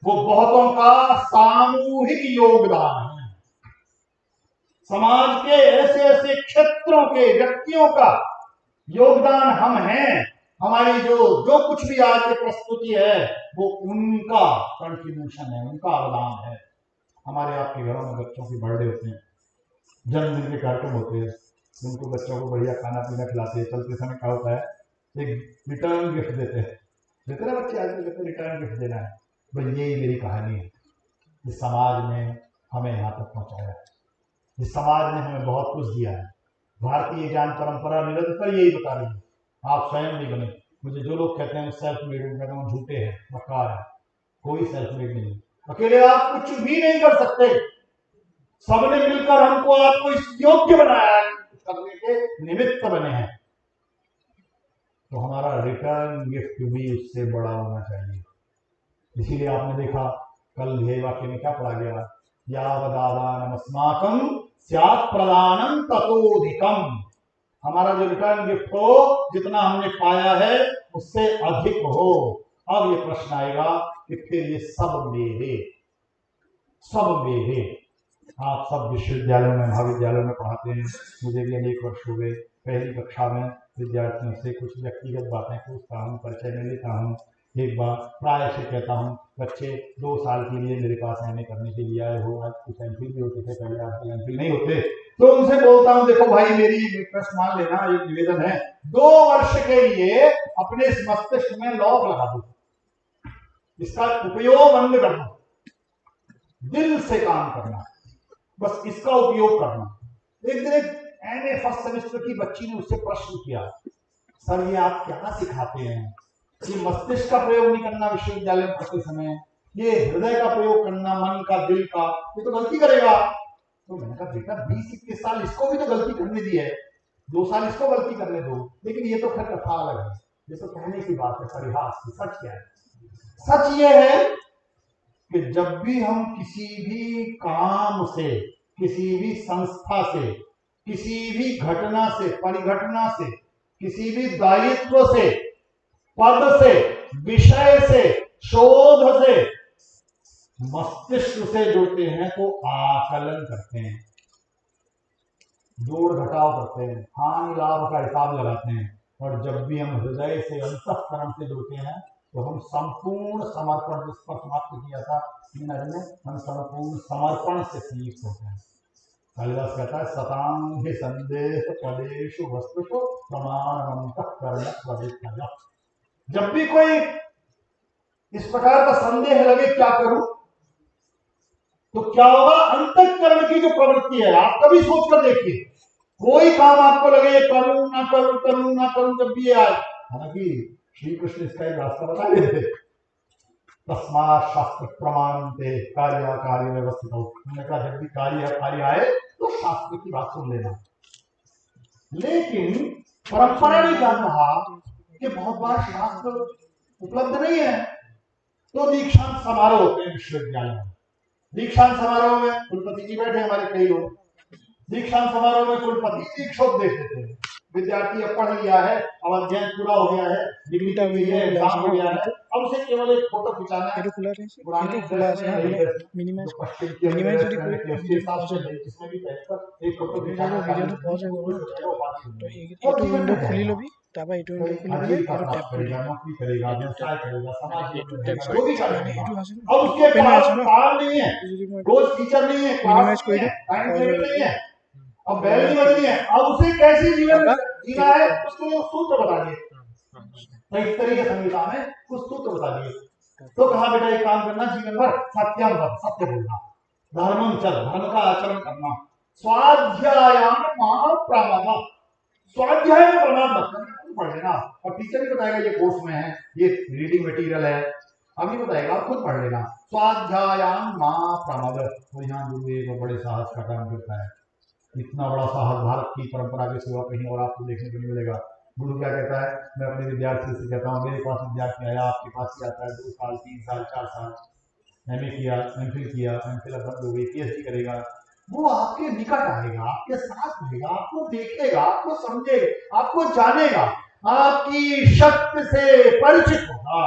वो बहुतों का सामूहिक योगदान है। समाज के ऐसे ऐसे क्षेत्रों के व्यक्तियों का योगदान हम हैं हमारी जो जो कुछ भी आज की प्रस्तुति है वो उनका कंट्रीब्यूशन है, उनका अवदान है। हमारे आपके घरों में बच्चों की बर्थडे होते हैं, जन्मदिन के कार्यक्रम होते हैं, उनको बच्चों को बढ़िया खाना पीना खिलाते हैं। चलते समय क्या होता है, एक रिटर्न गिफ्ट देते हैं, देते ना बच्चे आजकल कहते हैं रिटर्न गिफ्ट देना है। भाई यही मेरी कहानी है, इस समाज ने हमें यहाँ तक पहुँचाया है, इस समाज ने हमें बहुत कुछ दिया है। भारतीय ज्ञान परंपरा निरंतर यही बता रही है, आप स्वयं नहीं बने। मुझे जो लोग कहते हैं सेल्फ मेड, कहते हैं झूठे हैं, बकार है, कोई सेल्फ मेड नहीं। अकेले आप कुछ भी नहीं कर सकते, सबने मिलकर हमको आपको इस योग्य बनाया है, करने के निमित्त बने हैं। तो हमारा रिटर्न गिफ्ट भी उससे बड़ा होना चाहिए। इसीलिए आपने देखा कल ध्येय वाक्य में क्या पढ़ा गया, यावदादानमस्माकं स्यात् प्रदानं ततोधिकम्। हमारा जो रिटर्न गिफ्ट हो, जितना हमने पाया है उससे अधिक हो। अब ये प्रश्न आएगा कि फिर ये सब मेरे, सब मेरे। आप सब विश्वविद्यालयों में, महाविद्यालयों में पढ़ाते हैं, मुझे भी अनेक वर्ष हो गए। पहली कक्षा में विद्यार्थियों से कुछ व्यक्तिगत बातें पूछता हूँ, परिचय में लेता हूँ। एक बार प्राय से कहता हूँ, बच्चे 2 साल के लिए मेरे पास एमए करने के लिए आए हो, आज कुछ एमफिल भी होते थे, पहले आजकल एमफिल नहीं होते। तो उनसे बोलता हूँ, देखो भाई मेरी रिक्वेस्ट मान लेना, एक निवेदन है, 2 वर्ष के लिए अपने इस मस्तिष्क में लॉक लगा दो, इसका उपयोग अंग करना, दिल से काम करना, बस इसका उपयोग करना। एक दिन एक एमए फर्स्ट सेमेस्टर की बच्ची ने उससे प्रश्न किया, सर ये आप क्या सिखाते हैं, ये मस्तिष्क का प्रयोग नहीं करना विश्वविद्यालय में पढ़ते समय, ये हृदय का प्रयोग करना, मन का, दिल का, ये तो गलती करेगा। तो मैंने कहा बेटा 20-21 साल इसको भी तो गलती करने दी है, 2 साल इसको गलती करने दो। लेकिन ये तो खैर कथा अलग है, ये तो कहने की बात है, परिहास की। सच क्या है? सच ये है कि जब भी हम किसी भी काम से, किसी भी संस्था से, किसी भी घटना से, परिघटना से, किसी भी दायित्व से, पद से, विषय से, शोध से, मस्तिष्क से जुड़ते हैं तो आकलन करते हैं, जोड़ घटाव करते हैं, हानि लाभ का हिसाब लगाते हैं। और जब भी हम हृदय से, अंतःकरण से जुड़ते हैं तो हम संपूर्ण समर्पण, जिस पर समाप्त किया था ने, हम संपूर्ण समर्पण से संयुक्त होते हैं। कालिदास कहता है, सतांग संदेह पदेषु वस्तुषु प्रमाणमंतःकरण प्रवृत्तयः। जब भी कोई इस प्रकार का संदेह लगे क्या करूं, तो क्या होगा, अंतःकरण की जो प्रवृत्ति है, आप कभी सोच कर देखिए, कोई काम आपको लगे करूं ना करूं, करूं ना करूं, जब भी आए, हालांकि श्री कृष्ण इसका एक रास्ता बता रहे थे, तस्मात् शास्त्र प्रमाणते कार्य व्यवस्थित हो। उन्होंने कहा जब भी कार्य आए तो शास्त्र की बात सुन लेना। लेकिन परंपरा ने क्या कहा कि बहुत बार शास्त्र उपलब्ध नहीं है, तो दीक्षांत समारोह होते हैं विश्वविद्यालय में। दीक्षांत समारोह में कुलपति जी बैठे, हमारे कई लोग दीक्षांत समारोह में कुलपति दीक्षोपदेश देते हैं। विद्यार्थी अब पढ़ लिया है, अब अध्ययन पूरा हो गया है, डिग्री मिल गई है, एग्जाम हो गया है, अब उसे केवल एक फोटो खिंचाना है, पुराने मिनिमाइज जिसमें भी एक फोटो खिंचाना है, नौकरी करेगा, व्यवसाय करेगा, समाज जो भी करेगा। अब उसके पास काम नहीं है, रोज टीचर नहीं है, टाइम टेबल नहीं है, अब बैल नहीं बजनी है, अब उसे कैसे जीवन जीना है उसके लिए सूत्र बता दिए, इस तरीके संहिता में कुछ सूत्र बता दिए। तो कहा बेटा एक काम करना, जीवन भर सत्यम वद, सत्य बोलना, धर्मम चल, धर्म का आचरण करना, स्वाध्यायाम महाप्रमाद, स्वाध्याय में प्रमाद मत करना, पढ़ लेना। और टीचर भी बताएगा ये कोर्स में है, ये रीडिंग मटेरियल है, अभी बताएगा, आप खुद पढ़ लेना, स्वाध्यायाम महाप्रमाद। तो यहाँ गुरु एक बड़े साहस का काम करता है, इतना बड़ा साहस भारत की परंपरा के सिवा कहीं और आपको देखने को नहीं मिलेगा। गुरु क्या कहता है, मैं अपने विद्यार्थी से कहता हूँ, मेरे पास विद्यार्थी आया, आपके पास ही आता है, 2 साल 3 साल 4 साल एमए किया, एमफिल किया, एमफिल अब बंद हो गई, पीएचडी करेगा, वो आपके निकट आएगा, आपके साथ रहेगा, आपको देखेगा, आपको समझेगा, आपको जानेगा, आपकी शक्ति से परिचित होगा,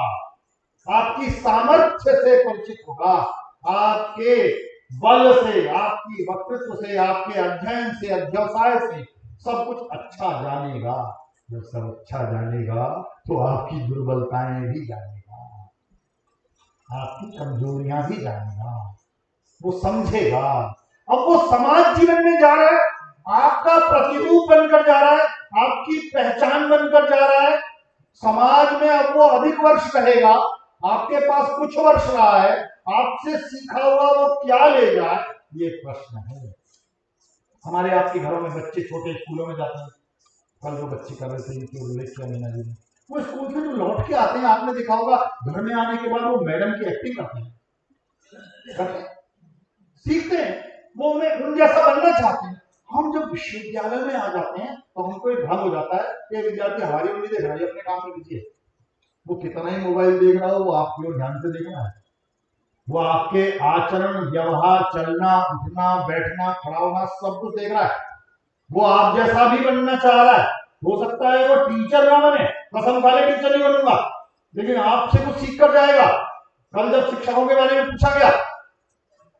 आपकी सामर्थ्य से परिचित होगा, आपके बल से, आपकी वक्तृत्व से, आपके अध्ययन से, अध्यवसाय से सब कुछ अच्छा जानेगा। जब सब अच्छा जानेगा तो आपकी दुर्बलताएं भी जानेगा, आपकी कमजोरियां भी जानेगा, वो समझेगा। अब वो समाज जीवन में जा रहा है, आपका प्रतिरूप बनकर जा रहा है, आपकी पहचान बनकर जा रहा है। समाज में अब वो अधिक वर्ष रहेगा, आपके पास कुछ वर्ष रहा है, आपसे सीखा हुआ वो क्या ले जाए, ये प्रश्न है। हमारे आपके घरों में बच्चे छोटे स्कूलों में जाते हैं, कल जो बच्चे कर रहे थे इनके उल्लेख किया मीना जी ने, वो स्कूल से जो लौट के आते हैं, आपने देखा होगा घर में आने के बाद वो मैडम की एक्टिंग करते हैं, सीखते हैं, वो उन्हें उन जैसा बनना चाहते हैं। हम जब विश्वविद्यालय में आ जाते हैं तो हमको एक भ्रम हो जाता है कि विद्यार्थी हमारी उंगली देख रहा है, अपने काम में बिजी है। वो कितना ही मोबाइल देख रहा हो, वो आपकी ओर ध्यान से देख रहा है, वो आपके आचरण व्यवहार, चलना उठना बैठना खड़ा होना सब कुछ देख रहा है। वो आप जैसा भी बनना चाह रहा है, हो सकता है वो टीचर ना बने, कसम खा ले टीचर नहीं बनूंगा, लेकिन आपसे कुछ सीख कर जाएगा। कल जब शिक्षकों के बारे में पूछा गया,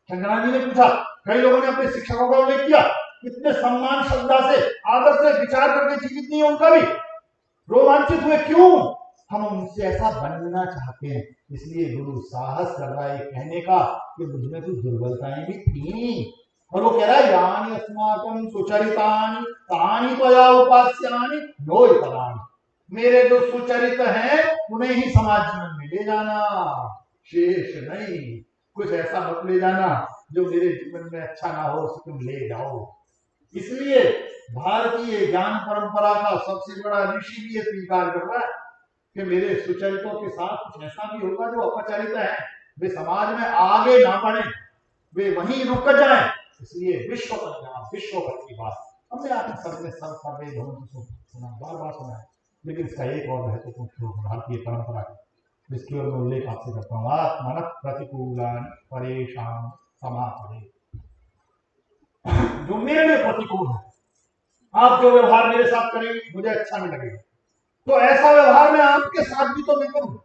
शंकरा जी ने पूछा, कई लोगों ने अपने शिक्षकों का उल्लेख किया, कितने सम्मान श्रद्धा से आदर से विचार करके जीवित नहीं है, उनका भी रोमांचित हुए। क्यों? हम उनसे ऐसा बनना चाहते हैं। इसलिए गुरु साहस कर रहा है कहने का कि मुझमें कुछ दुर्बलताएं भी थी, और वो कह रहा है यानी अस्माकं सुचरितानि तानि त्वया उपास्यानि नो इतराणि। मेरे जो सुचरित हैं उन्हें ही समाज जीवन में ले जाना, शेष नहीं। कुछ ऐसा मत ले जाना जो मेरे जीवन में अच्छा ना हो, उसको तुम ले जाओ। इसलिए भारतीय ज्ञान परंपरा का सबसे बड़ा ऋषि भी ये स्वीकार कर रहा है कि मेरे सुचरितों के साथ कुछ ऐसा भी होगा जो अपचरित है, वे समाज में आगे ना बढ़े, वे वहीं रुक जाएं। इसलिए विश्व कल्याण, विश्व भर की बात हमने आपने सबने सब सुना, बार बार सुना है, लेकिन इसका एक और महत्वपूर्ण श्लोक भारतीय परंपरा का, जिसकी ओर मैं उल्लेख आपसे करता हूँ। आत्मन प्रतिकूलान परेशान समापदे। जो मेरे लिए प्रतिकूल है, आप जो व्यवहार मेरे साथ करेंगे मुझे अच्छा नहीं लगेगा, तो ऐसा व्यवहार मैं आपके साथ भी तो नहीं करूं।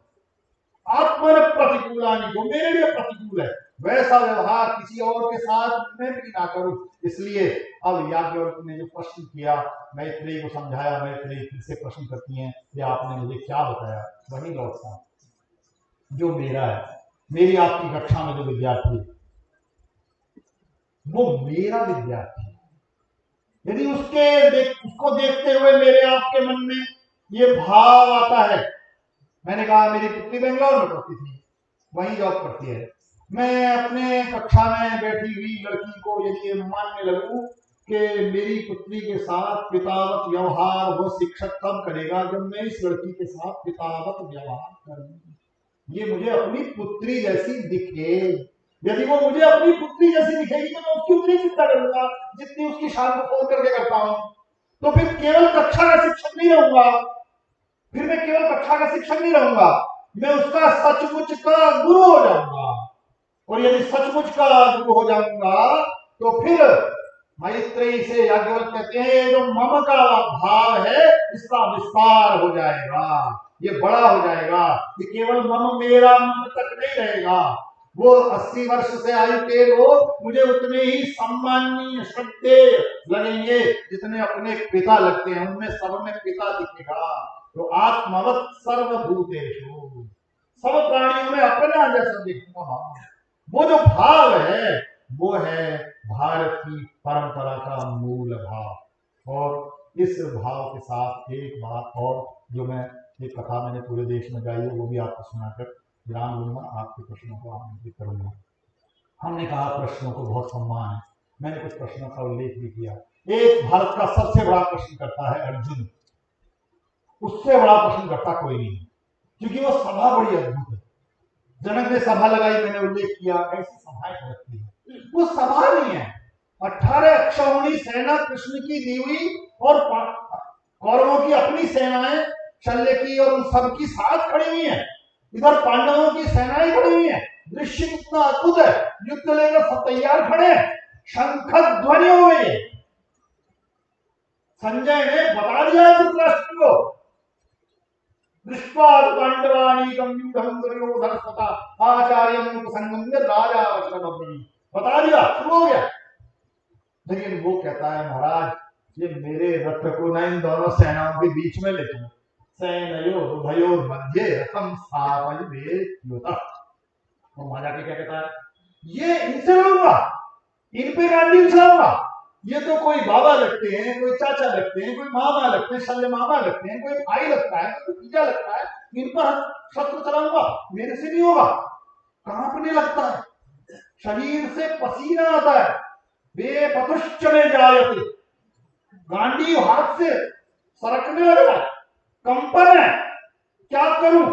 आत्मन प्रतिकूलानि, जो मेरे लिए प्रतिकूल है वैसा व्यवहार किसी और के साथ मैं भी ना करूं। इसलिए अब याज्ञवल्क्य ने जो प्रश्न किया, मैत्रेयी को समझाया, मैत्रेयी फिर से प्रश्न करती हैं कि आपने मुझे क्या बताया, वही लौटता जो मेरा है। मेरी आपकी कक्षा में जो विद्यार्थी, वो मेरा विद्यार्थी, यदि उसको देखते हुए मेरे आपके मन में ये भाव आता है, मैंने कहा मेरी पुत्री बेंगलोर में पढ़ती थी, वहीं जॉब करती है, मैं अपने कक्षा में बैठी हुई लड़की को यदि ये मानने लगूं कि मेरी पुत्री के साथ पितावत व्यवहार वो शिक्षक तब करेगा जब मैं इस लड़की के साथ पितावत व्यवहार करूं, ये मुझे अपनी पुत्री जैसी दिखे। यदि वो मुझे अपनी पुत्री जैसी दिखेगी तो मैं उसकी उतनी चिंता करूंगा जितनी उसकी शान को फोन करके करता हूं। तो फिर केवल कक्षा का शिक्षक नहीं रहूंगा, मैं उसका सचमुच का गुरु हो जाऊंगा। और यदि सचमुच का गुरु हो जाऊंगा तो फिर मैत्रेयी से याज्ञवल्क्य कहते हैं जो मम का भाव है इसका विस्तार हो जाएगा, ये बड़ा हो जाएगा, ये केवल मम मेरा मम तक नहीं रहेगा। वो 80 वर्ष से आयु के लोग मुझे उतने ही सम्माननीय श्रद्धेय लगेंगे जितने अपने पिता लगते हैं, उनमें सब में पिता दिखेगा। तो आत्मवत् सर्वभूतेषु, सब प्राणियों में अपना जैसा देखूंगा। वो जो भाव है वो है भारत की परंपरा का मूल भाव। और इस भाव के साथ एक बात और, जो मैं एक कथा मैंने पूरे देश में गाई है, वो भी आपको सुनाकर विराम लूंगा, आपके प्रश्नों को आमंत्रित करूंगा। हमने कहा प्रश्नों को बहुत सम्मान है, मैंने कुछ प्रश्नों का उल्लेख भी किया। एक भारत का सबसे बड़ा प्रश्न करता है अर्जुन, उससे बड़ा प्रश्न करता कोई नहीं, क्योंकि वो सभा बड़ी अद्भुत है। जनक ने सभा लगाई, मैंने उल्लेख किया, ऐसी सभाएं लगती है, वो सभा नहीं है। 18 अक्षौहिणी सेना कृष्ण की दी हुई और कौरवों की अपनी सेनाएं शल्य की और उन सबकी साथ खड़ी हुई है, इधर पांडवों की सेनाएं खड़ी हुई है। दृश्य कितना अद्भुत है, युद्ध लेकर सब तैयार खड़े हैं, शंख ध्वनि हो गई। संजय ने बता दिया धृतराष्ट्र को, दृष्ट्वा पांडवानीकं व्यूढं दुर्योधनस्तथा आचार्यं उपसंगम्य राजा वचनमब्रवीत्, बता दिया, शुरू हो गया। लेकिन वो कहता है महाराज ये मेरे रथ को न इन दोनों सेनाओं के बीच में ले चलो, सेनयो उभयोर मध्य रथम स्थापयते योता। और वहां जाके क्या कहता है, ये इनसे लड़ूंगा, इन पे गांडी चलाऊंगा। ये तो कोई बाबा लगते हैं, कोई चाचा लगते हैं, कोई मामा लगते हैं, शल्य मामा लगते हैं, कोई भाई लगता है, कोई भतीजा लगता है, इन पर शस्त्र चलाऊंगा, मेरे से नहीं होगा। कांपने लगता है, शरीर से पसीना आता है, वे पतुश्च में जायते, गांडी हाथ से सरकने लग रहा है, कंपन है, क्या करूं।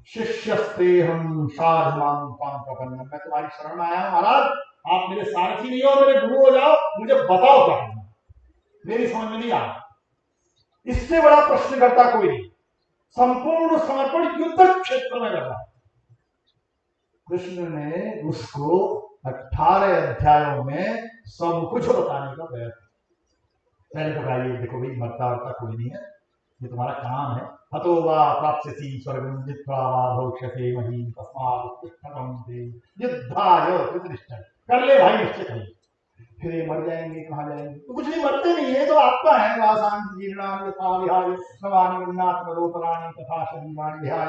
शिष्यस्ते हम साधुमां त्वां प्रपन्नम, मैं तुम्हारी शरण में आया हूं महाराज, आप मेरे सारथी नहीं हो, मेरे गुरु हो जाओ, मुझे बताओ क्या करना, मेरी समझ में नहीं आ रहा। इससे बड़ा प्रश्नकर्ता कोई नहीं, संपूर्ण समर्पण युद्ध क्षेत्र में कर रहा है। कृष्ण ने उसको 18 अध्यायों में सब कुछ बताने का प्रयत्न। पहले तो कहा, देखो भाई, मरता वरता कोई नहीं है, ये तुम्हारा काम है। हतो वा प्राप्स्यसि स्वर्गं जित्वा वा भविष्यसे महीं तस्मात् उत्तिष्ठतं ते युद्धाय प्रतिष्ठ। कर ले भाई, निश्चय कर ले। फिर ये मर जाएंगे, कहाँ जाएंगे? तो कुछ नहीं, मरते नहीं है, तो आत्मा है। वासांस जीर्णानि यथा विहाय नवानि उन्नात्मरोपराणि तथा शरीराणि विहाय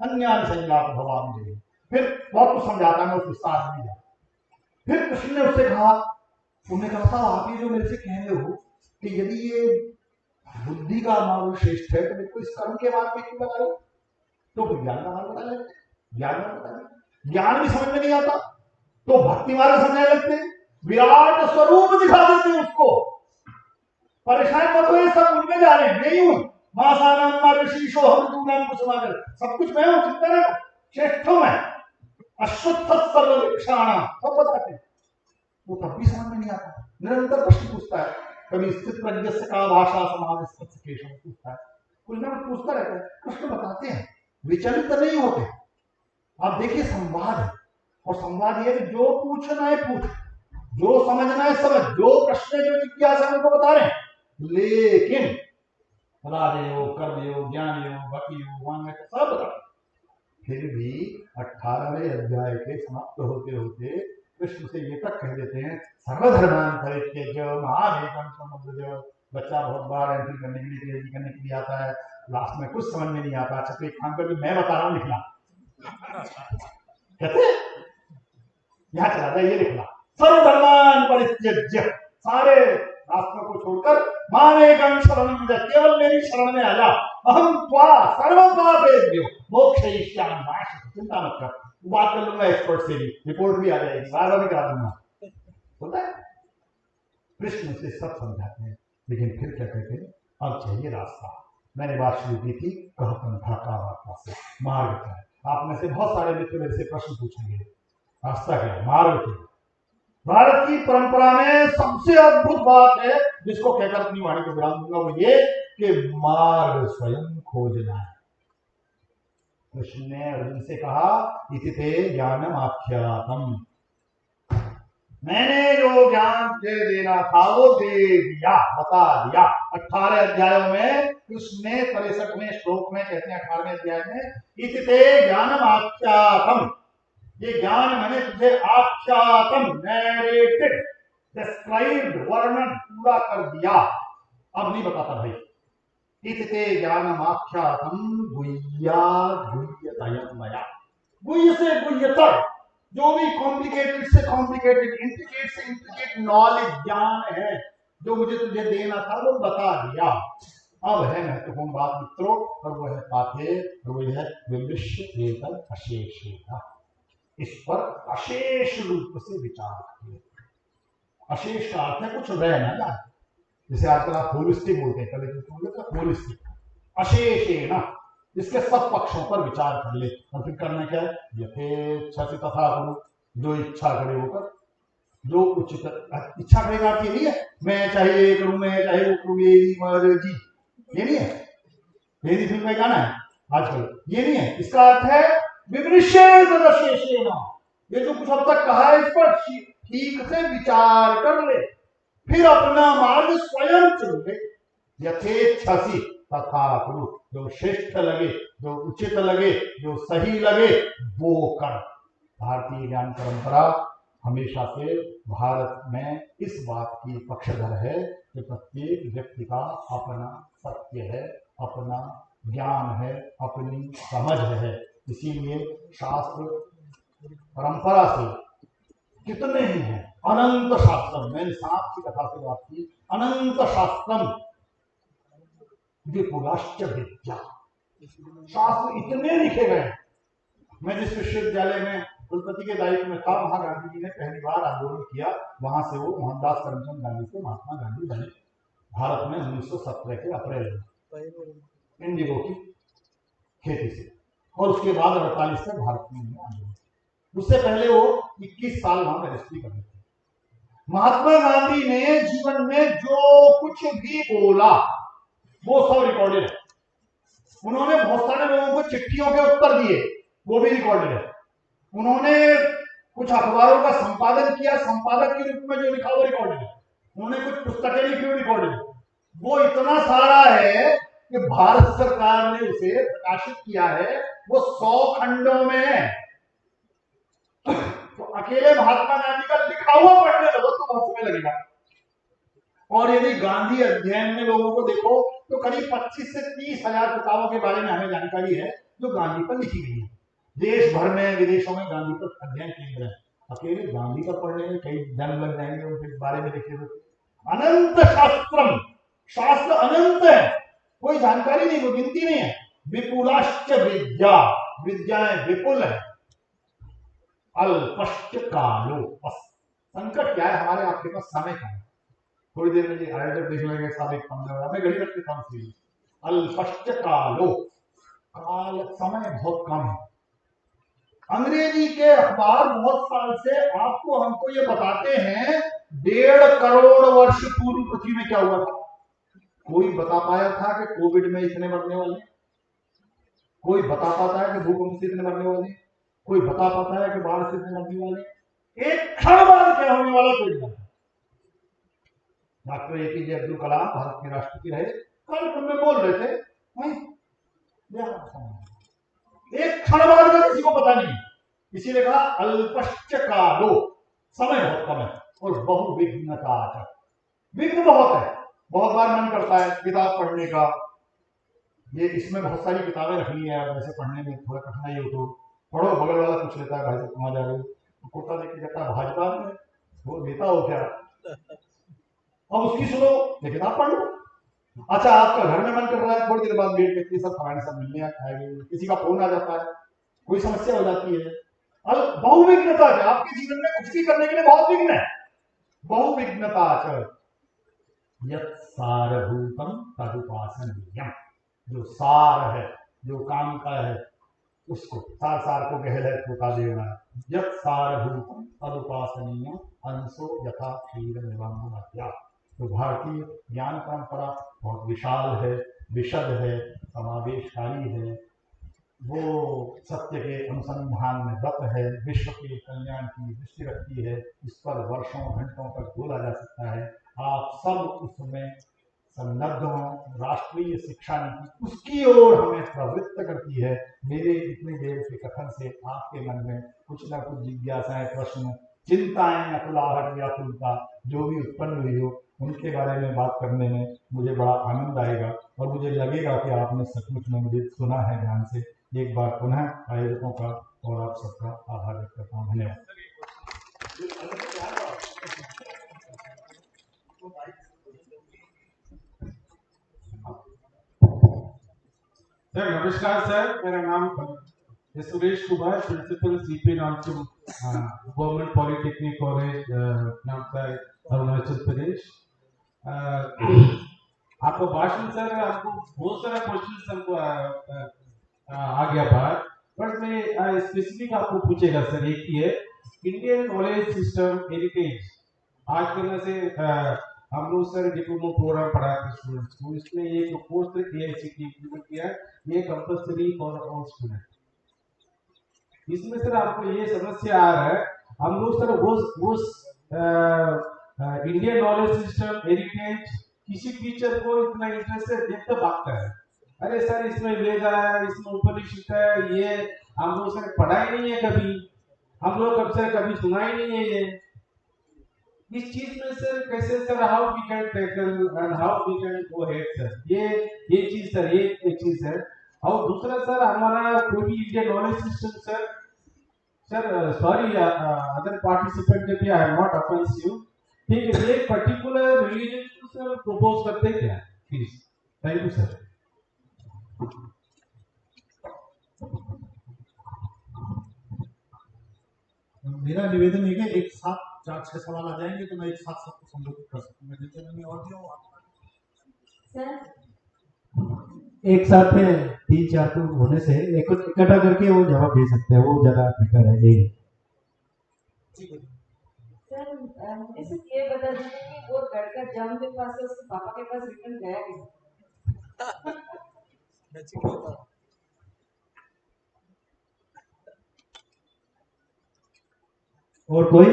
अन्यानि संज्ञात भवामि। फिर बहुत कुछ समझाता है, मैं उस विस्तार में नहीं जाता। फिर कृष्ण ने उससे कहा, तुमने कहा था आप ये जो मेरे से कह रहे हो कि यदि ये बुद्धि का मार्ग श्रेष्ठ है तो मेरे को इस कर्म के मार्ग में क्यों लगा लो? तो फिर ज्ञान का मार्ग बता लेते, ज्ञान का बता लेते। ज्ञान भी समझ में नहीं आता तो भक्ति मार्ग समझने लगते, विराट स्वरूप दिखा देते उसको। परेशान मत हो, सब उनमें जा रहे हैं, मैं ही हूं। मासानाम मार्गशीर्षो हम दूनाम कुसुमाकर, सब कुछ मैं हूं, चिंता नहीं, श्रेष्ठ हूं मैं, अश्वत्थ सर्ववीक्षाणाम, सब बताते हैं। वो तब भी समझ में नहीं आता, निरंतर प्रश्न पूछता है। कभी स्थित प्रज्ञ का भाषा समाज पूछता है, कुछ ना कुछ पूछता रहता है। कृष्ण बताते हैं, विचलित नहीं होते। आप देखिए, संवाद है, और संवाद ये जो पूछना है पूछ, जो समझना है समझ, जो प्रश्न जो जिज्ञासा उनको बता रहे हैं। लेकिन राजयोग, कर्मयोग, ज्ञान योग, भक्ति योग, वांग सब बता रहे। फिर भी 18वें अध्याय के समाप्त होते होते कृष्ण से ये तक कह देते हैं, सर्वधर्मान परित्यज्य महावेगं समुद्रज। बच्चा बहुत बार एंट्री करने के लिए, पीएचडी करने के लिए आता है, लास्ट में कुछ समझ में नहीं आता। अच्छा, तो एक काम कर, मैं बता रहा हूँ, लिखना। कहते यहाँ चला था, ये लिखना, सर्वधर्मान परित्यज्य, सारे रास्तों को छोड़कर मामेकं शरणं व्रज, केवल मेरी शरण में आ जा। अहं त्वा सर्वपापेभ्यो मोक्षयिष्यामि। चिंता मत कर, बात कर लूंगा एक्सपर्ट से भी, रिपोर्ट भी आ जाएगी, बार भी करा दूंगा। होता है, कृष्ण से सब समझाते हैं। लेकिन फिर क्या कहते हैं, अब चाहिए रास्ता। मैंने बात शुरू की थी, कह पंथा का वार्ता से, मार्ग क्या है। आप में से बहुत सारे मित्र मेरे से प्रश्न पूछेंगे, रास्ता क्या है, मार्ग क्या है। भारत की परंपरा में सबसे अद्भुत बात है, जिसको कहकर अपनी वाणी को विराम दूंगा, वो ये कि मार्ग स्वयं खोजना है। कृष्ण ने अर्जुन से कहा, इति ते ज्ञानम आख्यातम, मैंने जो ज्ञान दे देना था वो दे दिया, बता दिया। 18 अध्यायों में कृष्ण ने 63वें श्लोक में कहते हैं, 18वें अध्याय में, इति ते ज्ञानम आख्यातम, ये ज्ञान मैंने तुझे आख्यातम, नैरेटेड, डिस्क्राइब्ड, वर्णन पूरा कर दिया, अब नहीं बताता भाई। इति ज्ञानम आख्यातम गुह्यात् गुह्यतयं मया, गुह्य से गुह्यतर, जो भी कॉम्प्लिकेटेड से कॉम्प्लिकेटेड, इंट्रिकेट से इंट्रिकेट नॉलेज, ज्ञान है जो मुझे तुझे देना था वो बता दिया। अब है महत्वपूर्ण बात मित्रों, और वो है पाठे, वो है विमृश्य एतद् अशेषेण, इस पर अशेष रूप से विचार करिए। अशेष का अर्थ है कुछ रह ना जाए, जैसे आजकल आप होलिस्टिक बोलते हैं, कल बोलते हैं होलिस्टिक, अशेषेण, इसके सब पक्षों पर विचार कर ले। और फिर करना क्या है, यथेच्छा से तथा करो, जो इच्छा करे वो कर, जो उचित इच्छा करेगा कि नहीं है मैं चाहे ये करूं, मैं चाहे वो करूं, मेरी मर्जी, ये नहीं है। मेरी फिल्म में गाना है आजकल, ये नहीं है। इसका अर्थ है विमृश्येन, ये जो कुछ अब तक कहा है इस पर ठीक से विचार कर ले, फिर अपना मार्ग स्वयं चुन ले। यथेच्छसी तथा करो, जो श्रेष्ठ लगे, जो उचित लगे, जो सही लगे वो कर। भारतीय ज्ञान परंपरा हमेशा से भारत में इस बात की पक्षधर है कि प्रत्येक व्यक्ति का अपना सत्य है, अपना ज्ञान है, अपनी समझ है। इसीलिए शास्त्र परंपरा से कितने ही हैं, अनंत शास्त्रम, मैंने सांप की कथा से बात की, अनंत शास्त्रम विपुलाश्च विद्या, शास्त्र इतने लिखे गए। मैं जिस विश्वविद्यालय में कुलपति के दायित्व में था, वहां गांधी जी ने पहली बार आंदोलन किया। वहां से वो मोहनदास करमचंद गांधी से महात्मा गांधी बने भारत में 1917 के अप्रैल में इंडिगो की खेती से, और उसके बाद 48 से भारत में आंदोलन। उससे पहले वो 21 साल वहां रजिस्ट्री करते थे। महात्मा गांधी ने जीवन में जो कुछ भी बोला वो सब रिकॉर्डेड है। उन्होंने बहुत सारे लोगों को चिट्ठियों के उत्तर दिए, वो भी रिकॉर्डेड है। उन्होंने कुछ अखबारों का संपादन किया, संपादक के रूप में जो लिखा वो रिकॉर्डेड है। उन्होंने कुछ पुस्तकें लिखी, वो रिकॉर्डेड है। वो इतना सारा है कि भारत सरकार ने उसे प्रकाशित किया है, वो 100 खंडों में है। तो अकेले महात्मा गांधी का लिखा हुआ पढ़ने लगो तो बहुत समय लगेगा। और यदि गांधी अध्ययन में लोगों को देखो तो करीब 25 से 30 हजार किताबों के बारे में हमें जानकारी है जो गांधी पर लिखी गई है। देश भर में, विदेशों में गांधी पर अध्ययन केंद्र है। अकेले गांधी पर पढ़ने में कई जन्म लग जाएंगे उनके बारे में लिखे हुए। अनंत शास्त्रम, शास्त्र अनंत है, कोई जानकारी नहीं, कोई गिनती नहीं है। विपुलाश्च विद्या, विद्याएं विपुल है। अल्पश्च कालो, बस संकट क्या है, हमारे आपके पास समय का है। थोड़ी देर में आयोजक देख लेंगे, साबिक 15 में घड़ी रखते था। अल्पश्च कालो, काल समय बहुत कम है। अंग्रेजी के अखबार बहुत साल से आपको हमको ये बताते हैं 1.5 करोड़ वर्ष पूर्व पृथ्वी में क्या हुआ था। कोई बता पाया था कि कोविड में इतने मरने वाले? कोई बता पाता है कि भूकंप से इतने मरने वाले? कोई बता पाता है कि बाढ़ से इतने मरने वाले? एक क्षण बाद क्या होने वाला कोई नहीं। डॉक्टर APJ अब्दुल कलाम भारत के राष्ट्रपति रहे, कार्यक्रम में बोल रहे थे, एक क्षण बाद का किसी को पता नहीं। इसीलिए कहा अल्पश्च कालो, समय बहुत कम है। और बहुविघ्नता, विघ्न बहुत है। बहुत बार मन करता है किताब पढ़ने का, ये इसमें बहुत सारी किताबें रखनी है, वैसे पढ़ने में थोड़ा कठिनाई हो तो पढ़ो। बगल वाला पूछ लेता है भाई साहब कहाँ जा रहे हो, कोटा लेके जाता है भाजपा में, वो नेता हो क्या, अब उसकी सुनो, ये किताब पढ़ लो। अच्छा, आपका घर में मन कर रहा है, थोड़ी देर बाद लेट के सब खाने सब मिलने आएंगे, किसी का फोन आ जाता है, कोई समस्या हो जाती है। बहुविघ्नता है, आपके जीवन में कुछ भी करने के लिए बहुत विघ्न है। बहुविघ्नता सारभूतम तदुपासनीयम, जो सार है, जो काम का है, उसको सार सार को गहल छोटा देना है। यत् सारभूतम तदुपासनीयम अंशो यथा क्षीर निबंधमत्या। तो भारतीय ज्ञान परंपरा बहुत विशाल है, विशद है, समावेशकारी है। वो सत्य के अनुसंधान में रत है, विश्व के कल्याण की दृष्टि रखती है। इस पर वर्षों घंटों तक बोला जा सकता है। आप सब उसमें संलग्न हो। राष्ट्रीय शिक्षा नीति उसकी ओर हमें प्रवृत्त करती है। मेरे इतनी देर के कथन से आपके मन में कुछ न कुछ जिज्ञासाएं, प्रश्न, चिंताएं, अकुलाहट, व्याकुलता जो भी उत्पन्न हुई हो, उनके बारे में बात करने में मुझे बड़ा आनंद आएगा और मुझे लगेगा कि आपने सचमुच में मुझे सुना है ध्यान से। एक बार पुनः आयोजकों का और आप सबका आभार व्यक्त करता हूँ। धन्यवाद। सर नमस्कार सर, मेरा नाम Suresh Kumar, principal CP Namchoom government polytechnic college Namsai Arunachal Pradesh. आपका भाषण सर, आपको बहुत सारा क्वेश्चन हमको आ गया बात, बट मैं स्पेसिफिक आपको पूछेगा सर। एक ही है, इंडियन नॉलेज सिस्टम हेरिटेज। आज करने से हम लोग सर डिप्लोमा प्रोग्राम पढ़ाते स्टूडेंट्स को, इसमें ये जो कोर्स AICTE इम्प्लीमेंट किया ये कंपल्सरी फॉर ऑल स्टूडेंट। इसमें सर आपको ये समस्या आ रहा है, हम लोग सर उस इंडियन नॉलेज सिस्टम हेरिटेज किसी टीचर को इतना इंटरेस्ट से देखते भागता है, अरे सर इसमें वेद है, इसमें उपनिषद है, ये हम लोग सर पढ़ाई नहीं है कभी। हम लोग कब से कभी सुना ही नहीं है ये। इस चीज में सर कैसे sir how we can tackle and how we can go ahead sir, ये चीज सर, ये चीज है। और दूसरा सर हमारा कोई भी Indian knowledge system sir sorry other participant के भी आई एम नॉट ऑफेंसिव, ठीक है, एक पर्टिकुलर रिलीजन को सर प्रपोज करते हैं क्या प्लीज। Thank you sir. मेरा निवेदन है कि एक साथ 4-6 सवाल आ जाएंगे तो मैं एक साथ सबको संबोधित कर सकूंगा, जितने में और दियो एक साथ में 3-4 तो होने से एक इकट्ठा करके वो जवाब दे सकते हैं, वो ज्यादा बेटर है। यही सर मुझे सिर्फ ये बता दीजिए कि वो लड़का जब के पास से उसके पापा के पास रिटर्न गया कि और कोई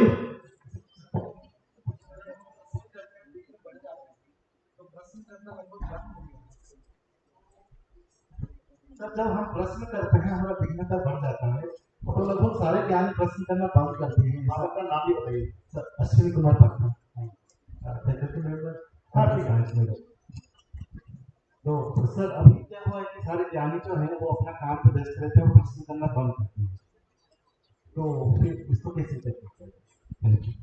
सर जब हम प्रश्न करते हैं हमारा भिन्नता बढ़ जाता है तो लगभग सारे ज्ञान प्रश्न करना बंद करते हैं। आपका नाम भी बताइए। सर अश्विनी कुमार पटना। तो सर अभी क्या हुआ है कि सारे ज्ञानी जो है वो अपना काम पे व्यस्त रहते हैं और प्रश्न करना बंद करते हैं, तो फिर इसको कैसे चेक करते हैं? Thank you.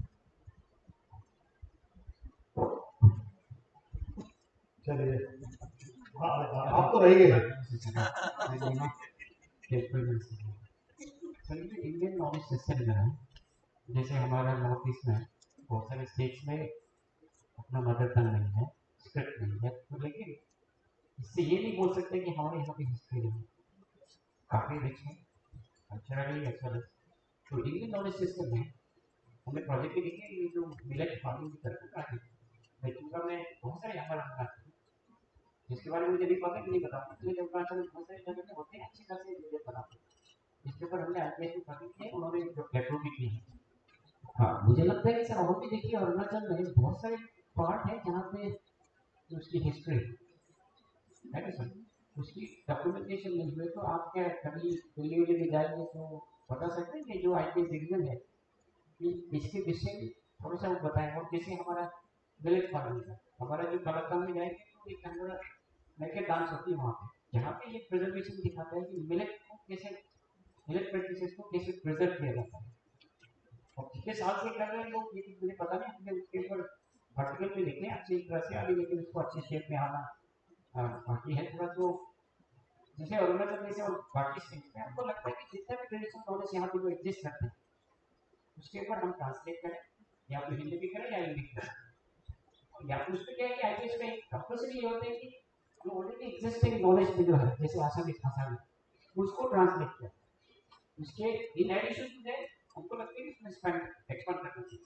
चलिए आप तो रहेंगे। इंडियन नॉलेज सिस्टम जो है, जैसे हमारा नॉर्थ ईस्ट में बहुत सारे स्टेट्स में अपना मदर टंग नहीं है, स्क्रिप्ट नहीं है, तो लेकिन इससे ये नहीं बोल सकते कि हमारे यहाँ की हिस्ट्री नहीं काफ़ी रिच है कल्चरली एज वेल एज। तो इंडियन नॉलेज सिस्टम में हमने प्रोजेक्ट भी देखे, ये जो मिलेट फार्मिंग की तरफ का है, लेकिन में बहुत सारे हमारा जिसके बारे में मुझे नहीं पता कि नहीं बताऊँ, इसलिए जब बहुत सारे जगह होते हैं अच्छी खासी मुझे पता, इसके ऊपर हमने एप्लीकेशन फार्मिंग की है, उन्होंने जो प्लेटफॉर्म भी की है। हाँ मुझे लगता है कि सर और भी देखिए अरुणाचल में बहुत सारे पार्ट है जहाँ पे उसकी हिस्ट्री है ना सर, उसकी डॉक्यूमेंटेशन नहीं हुई, तो आप क्या कभी दिल्ली में जाएंगे तो बता सकते हैं कि जो आईपीएस डिवीजन है कि इसके विषय में थोड़ा सा वो बताएं। और जैसे हमारा मिलेट फार्मिंग है, हमारा जो कलकत्ता में जाएंगे तो एक हमारा मैके डांस होती है वहाँ पे, जहाँ पे ये प्रेजेंटेशन दिखाता है कि मिलेट को कैसे, मिलेट प्रैक्टिसेस को कैसे प्रिजर्व किया जाता है और कितने साल से कर रहे हैं लोग, ये मुझे पता नहीं, हमने उसके ऊपर आर्टिकल में लिखे अच्छी तरह से अभी, लेकिन उसको अच्छे शेप में आना बाकी है थोड़ा। तो जैसे अरुणाचल में से और बाकी स्टेट में हमको लगता है कि जितना भी ट्रेडिशनल नॉलेज यहाँ पे जो एग्जिस्ट करते हैं उसके ऊपर हम ट्रांसलेट करें, या तो हिंदी भी करें या इंग्लिश करें, या तो उसमें क्या है कि आईपीएस का एक कंपल्सरी ये होता है कि जो ऑलरेडी एग्जिस्टिंग नॉलेज में जो है जैसे आसामी भाषा में उसको ट्रांसलेट करें, उसके इन एडिशन टू दैट हमको लगता है कि इसमें एक्सपेंड करना चाहिए।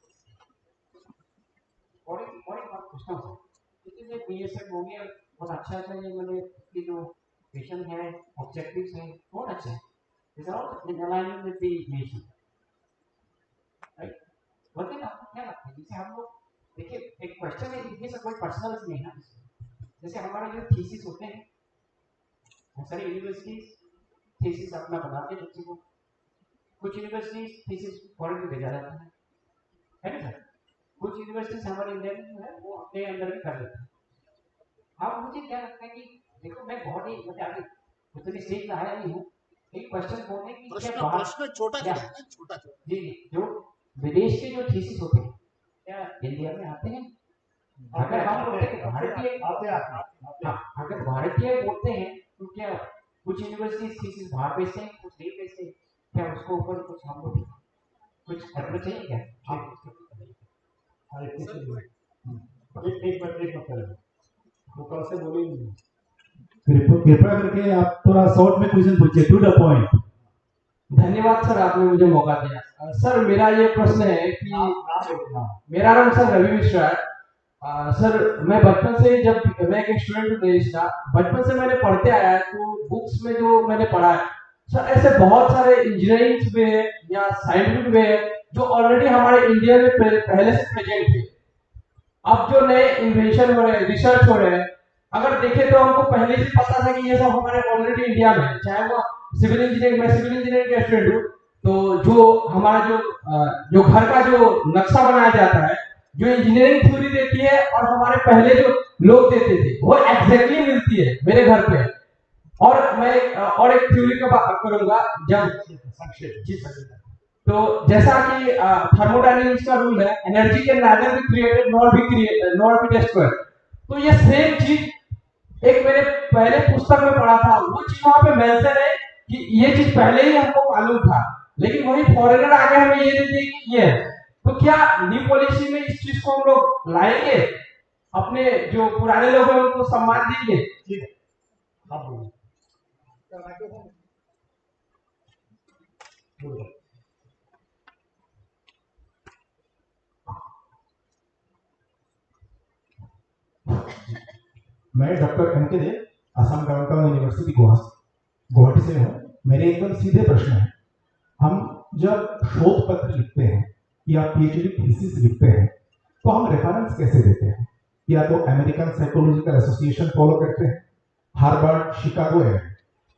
और एक बात पूछता हूँ सर, क्योंकि बीएसएफ हो गया बहुत अच्छा है, ये मैंने इसकी जो विजन है ऑब्जेक्टिव्स है बहुत अच्छा है, this are all in alignment with the nation, right. लेकिन आपको क्या लगता है, जैसे हम लोग देखिए एक क्वेश्चन है कि सर कोई पर्सनल नहीं है, जैसे हमारे जो थीसिस होते हैं बहुत सारी यूनिवर्सिटीज थीसिस अपना बनाते हैं बच्चे को, कुछ यूनिवर्सिटीज थीसिस फॉरेन में भेजा जाता है ना सर, कुछ यूनिवर्सिटीज हमारे इंडिया में जो है वो अपने अंदर भी कर लेते हैं। हाँ मुझे क्या लगता है कि देखो मैं बहुत ही मतलब अभी उतनी सीख रहा नहीं हूँ, एक क्वेश्चन बोलने की प्रश्न छोटा जी जो विदेश के जो थीसिस होते हैं क्या इंडिया में आते हैं? अगर हम बोलते हैं भारतीय अगर भारतीय बोलते हैं तो क्या कुछ यूनिवर्सिटी थीसिस बाहर भेजते हैं, कुछ नहीं भेजते, क्या उसको ऊपर कुछ हम लोग कुछ करना चाहिए क्या? वो कल से बोले नहीं। कृपया करके आप थोड़ा शॉर्ट में क्वेश्चन पूछिए, टू द पॉइंट। धन्यवाद सर, आपने मुझे मौका दिया। सर मेरा ये प्रश्न है कि मेरा नाम सर रवि मिश्रा है। सर मैं बचपन से जब मैं एक स्टूडेंट देश था, बचपन से मैंने पढ़ते आया है, तो बुक्स में जो मैंने पढ़ा है सर ऐसे बहुत सारे इंजीनियरिंग वे या साइंटिफिक वे जो ऑलरेडी हमारे इंडिया में पहले से प्रेजेंट थे। अब जो नए इन्वेंशन हो रहे हैं, रिसर्च हो रहे हैं, अगर देखें तो हमको पहले से पता था कि ये सब हमारे ऑलरेडी इंडिया में, चाहे वो सिविल इंजीनियरिंग, मैं सिविल इंजीनियरिंग का स्टूडेंट हूँ, तो जो हमारा जो घर का जो नक्शा बनाया जाता है, जो इंजीनियरिंग थ्योरी देती है और हमारे पहले जो लोग देते थे, वो एग्जैक्टली मिलती है मेरे घर पे। और मैं और एक थ्योरी का बात करूंगा जब तो जैसा कि थर्मोडायनेमिक्स का रूल है, energy can neither be created nor be destroyed. तो ये सेम चीज एक मैंने पहले पुस्तक में पढ़ा था, वो चीज वहां पे मेंशन है कि ये चीज पहले ही हमको मालूम था, लेकिन वही फॉरेनर आके हमें ये दे दिए कि ये है। तो क्या न्यू पॉलिसी में इस चीज को हम लोग लाएंगे, अपने जो पुराने लोग हैं उनको सम्मान देंगे? ठीक है, आप बोलिए। मैं डॉक्टर एम के देव, असम डाउनटाउन यूनिवर्सिटी गुवाहाटी से हूँ। मेरे एकदम सीधे प्रश्न है, हम जब शोध पत्र लिखते हैं या पीएचडी थीसिस लिखते हैं तो हम रेफरेंस कैसे देते हैं? या तो अमेरिकन साइकोलॉजिकल एसोसिएशन फॉलो करते हैं, हार्वर्ड, शिकागो है।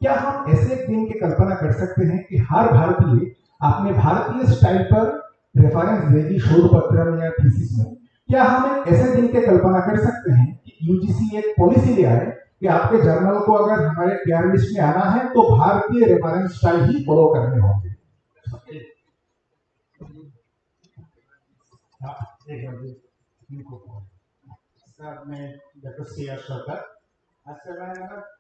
क्या हम ऐसे एक दिन की कल्पना कर सकते हैं कि हर भारतीय अपने भारतीय स्टाइल पर रेफरेंस देगी शोध पत्र में या थीसिस में? क्या हम एक ऐसे दिन की कल्पना कर सकते हैं कि यूजीसी एक पॉलिसी ले आए कि आपके जर्नल को अगर हमारे केयर लिस्ट में आना है तो भारतीय रेफरेंस स्टाइल ही फॉलो करने होंगे? सर, मैं डॉक्टर सी आर सरकार। अच्छा,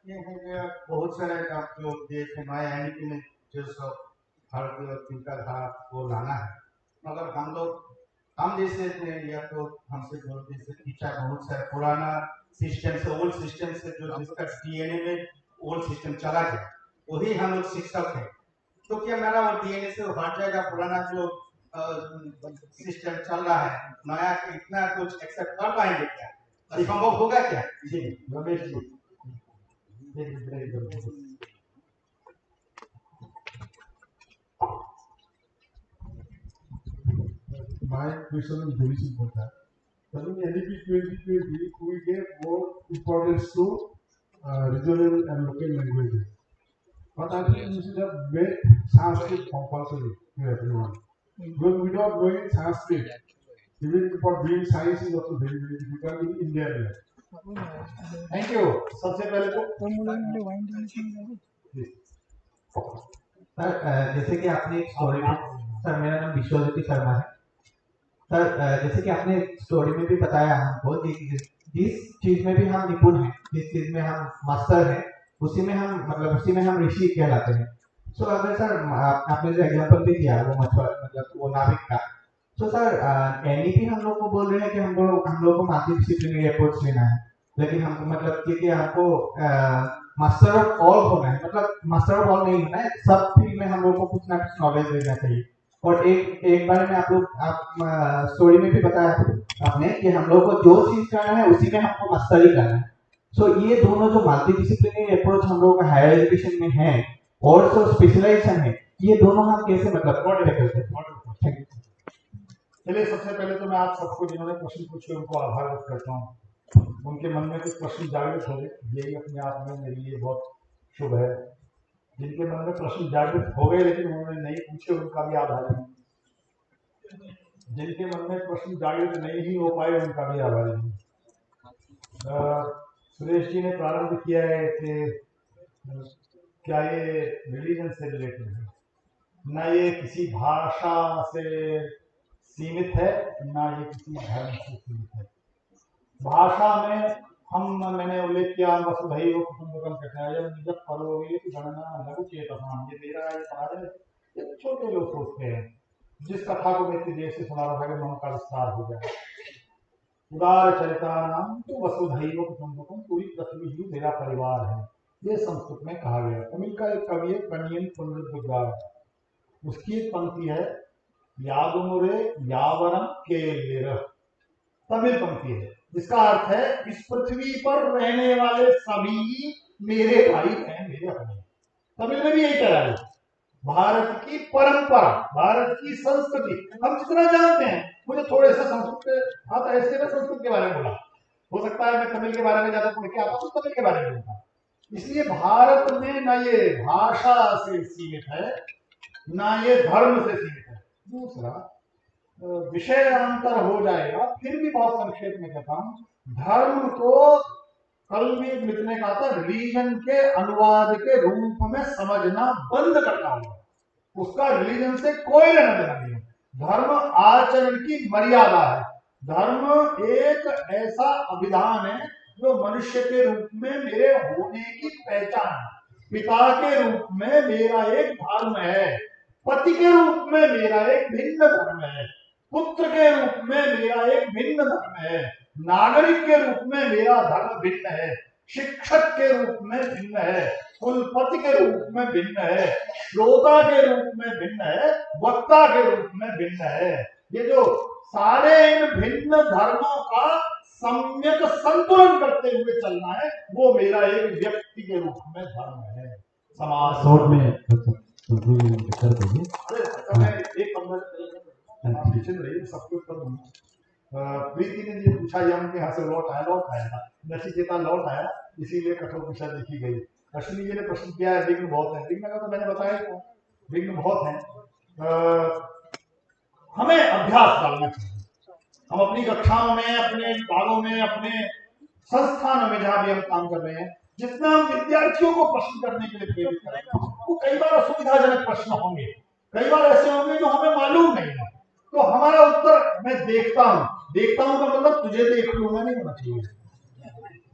ये है कि बहुत सारे जो देश है हमारे एनईपी में जो सब भारतीय चिंताधारा को लाना है, मगर हम जैसे या तो हमसे बहुत जैसे पीछा बहुत सारे पुराना सिस्टम से, ओल्ड सिस्टम से जो जिसका डीएनए में ओल्ड सिस्टम चला गया, वही हम लोग शिक्षक हैं। तो क्या मेरा वो डीएनए से हट जाएगा पुराना जो सिस्टम चल रहा है, नया इतना कुछ एक्सेप्ट कर पाएंगे क्या? संभव होगा क्या? जी Ramesh ji. My question is very simple, sir. So in NEP 2020, we gave more importance to regional and local languages. But I think we should have made Sanskrit compulsory to everyone. Because without knowing Sanskrit, even for doing science is also very, very difficult in India. Thank you. सबसे पहले तो sir, जैसे कि आपने एक story में, sir मेरा नाम विश्वज्योति शर्मा है। सर, जैसे कि आपने स्टोरी में भी बताया हमको कि जिस चीज में भी हम निपुण हैं, जिस चीज में हम मास्टर हैं, उसी में हम ऋषि कहलाते हैं। सो अगर सर आपने जो एग्जांपल भी दिया वो वो नाविक का, तो सर एनईपी हम लोग को बोल रहे हैं कि हम लोग को मल्टी डिसिप्लिनरी अप्रोच लेना है, लेकिन हमको कि हमको मास्टर ऑफ ऑल होना है, मास्टर ऑफ ऑल नहीं होना है, सब फील्ड में हम लोग को कुछ ना कुछ नॉलेज देना चाहिए। और एक बारे में आप स्टोरी में भी बताया आपने कि हम लोग को जो चीज करना है उसी में हमको मास्टरी करना है। सो ये दोनों जो मल्टी डिसिप्लिनरी अप्रोच हम लोग का हायर एजुकेशन में है और जो स्पेशलाइजेशन है, ये दोनों हम कैसे करते हैं? चलिए, सबसे पहले तो मैं आप सबको जिन्होंने प्रश्न पूछे उनको आभार व्यक्त करता हूँ। उनके मन में कुछ प्रश्न जागृत हो गए, यही अपने आप में मेरे लिए बहुत शुभ है। जिनके मन में प्रश्न जागृत हो गए लेकिन उन्होंने नहीं पूछे, उनका भी आभार है। जिनके मन में प्रश्न जागृत नहीं ही हो पाए, उनका भी आभार है। सुरेश जी ने प्रारंभ किया है कि क्या ये रिलीजन से रिलेटेड है? ना ये किसी भाषा से सीमित है, ना ये किसी धर्म से सीमित है। भाषा में मैंने उल्लेख किया वसुधैव कुटुम्बकम कहता है, जब परोवेत गणना लघु चेतसाम, ये मेरा ये समाज है, ये छोटे लोग सोचते हैं। जिस कथा को मैं देश से सुना रहा है, मन का विस्तार हो जाए। उदार चरितानाम तो वसुधैव कुटुम्बकम, पूरी पृथ्वी ही मेरा परिवार है, ये संस्कृत में कहा गया। तमिल का एक कवि है कनियन पुनरुद्धार, उसकी एक पंक्ति है यादुमुरे यावरम के लिरह, तमिल पंक्ति है, जिसका अर्थ है इस पृथ्वी पर रहने वाले सभी मेरे भाई बहन, मेरे अपने। तमिल में भी यही कह रहा है। भारत की परंपरा, भारत की संस्कृति हम जितना जानते हैं, मुझे थोड़े से संस्कृत आता है इसलिए मैं संस्कृत के बारे में बोला। हो सकता है मैं तमिल के बारे में ज्यादा पढ़ के आता तो तमिल के बारे में बोलता। इसलिए भारत में न ये भाषा से सीमित है, ना ये धर्म से सीमित है। दूसरा, विषयांतर हो जाएगा, फिर भी बहुत संक्षेप में कहता हूं, धर्म को कल भी एक मित्र ने कहा था, रिलीजन के अनुवाद के रूप में समझना बंद करना होगा। उसका रिलीजन से कोई लेना देना नहीं है। धर्म आचरण की मर्यादा है। धर्म एक ऐसा अभिधान है जो मनुष्य के रूप में मेरे होने की पहचान है। पिता के रूप में मेरा एक धर्म है, पति के रूप में मेरा एक भिन्न धर्म है, पुत्र के रूप में मेरा एक भिन्न धर्म है, नागरिक के रूप में मेरा धर्म भिन्न है, शिक्षक के रूप में भिन्न है, कुलपति के रूप में भिन्न है, श्रोता के रूप में भिन्न है, वक्ता के रूप में भिन्न है। ये जो सारे इन भिन्न धर्मों का सम्यक संतुलन करते हुए चलना है, वो मेरा एक व्यक्ति के रूप में धर्म है। समाज शॉर्ट में कर दीजिए। मैं एक सब कुछ कर दूंगा। प्रीति ने ये पूछा, यम के यहाँ से लौट आया, नचिकेता लौट आया, इसीलिए कठोर दिशा देखी गई। अश्विनी जी ने प्रश्न किया है, विघ्न बहुत है। विघ्न का तो मैंने बताया, विघ्न बहुत है। हमें अभ्यास डालना चाहिए। हम अपनी कक्षाओं में, अपने विभागों में, अपने संस्थानों में जहां भी हम काम कर रहे हैं, जितना हम विद्यार्थियों को प्रश्न करने के लिए प्रेरित करें, वो कई बार असुविधाजनक प्रश्न होंगे, कई बार ऐसे होंगे जो हमें मालूम नहीं है। तो हमारा उत्तर मैं देखता हूं का मतलब तुझे देख लूंगा नहीं होना चाहिए।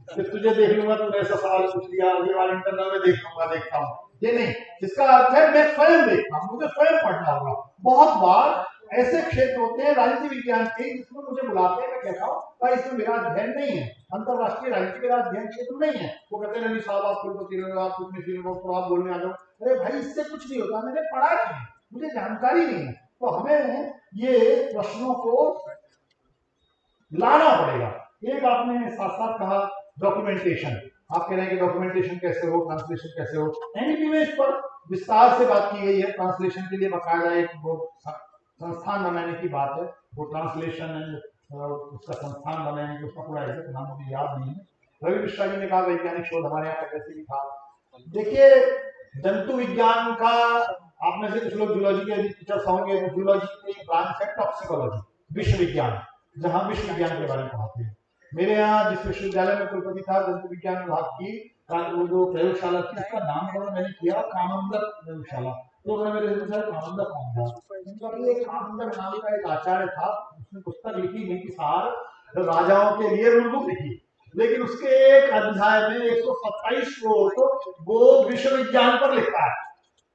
कि तुझे देख लूंगा, तूने ऐसा सवाल पूछ लिया, अगली बार इंटरनल में देख लूंगा, देखता हूं, ये नहीं। इसका अर्थ है मैं स्वयं देखता हूं, मुझे स्वयं पढ़ना होगा। बहुत बार ऐसे क्षेत्र होते हैं राजनीति विज्ञान के, जिसमें मुझे बुलाते हैं, मैं कहता हूँ भाई इसमें मेरा अध्ययन नहीं है, अंतरराष्ट्रीय राजनीति मेरा अध्ययन क्षेत्र नहीं है। वो कहते हैं नहीं साहब, आप कुलपति रहे हो, आप कुछ आप बोलने आ जाओ। अरे भाई, इससे कुछ नहीं होता, मैंने पढ़ा नहीं है, मुझे जानकारी नहीं है। तो हमें ये प्रश्नों को लाना पड़ेगा। एक आपने साथ साथ कहा डॉक्यूमेंटेशन। आप कह रहे हैं कि डॉक्यूमेंटेशन कैसे हो, ट्रांसलेशन कैसे हो। एनईपी में इस पर विस्तार से बात की गई है। ट्रांसलेशन के लिए बकायदा एक वो संस्थान बनाने की बात है। वो ट्रांसलेशन उसका संस्थान बनाएंगे, उसका पूरा एग्जैक्ट नाम मुझे याद नहीं है। रवि मिश्रा जी ने कहा वैज्ञानिक शोध हमारे यहाँ कैसे भी था। देखिए, जंतु विज्ञान का, आप में से कुछ लोग जूलॉजी के टीचर्स होंगे, तो जूलॉजी की ब्रांच है टॉक्सिकोलॉजी, विश्व विज्ञान, जहां विश्व विज्ञान के बारे में पढ़ाते हैं। मेरे यहाँ जिस विश्वविद्यालय में कुलपति था, जंतु विज्ञान विभाग की वो जो प्रयोगशाला थी, उसका नामकरण मैंने किया कामंदक प्रयोगशाला। तो उन्होंने मेरे से पूछा कामंदक कौन था। उनका एक कामंदक नाम का एक आचार्य था, उसने पुस्तक लिखी नीतिसार, राजाओं के लिए रूल लिखी, लेकिन उसके एक अध्याय में 127 श्लोक वो विश्व विज्ञान पर लिखा है।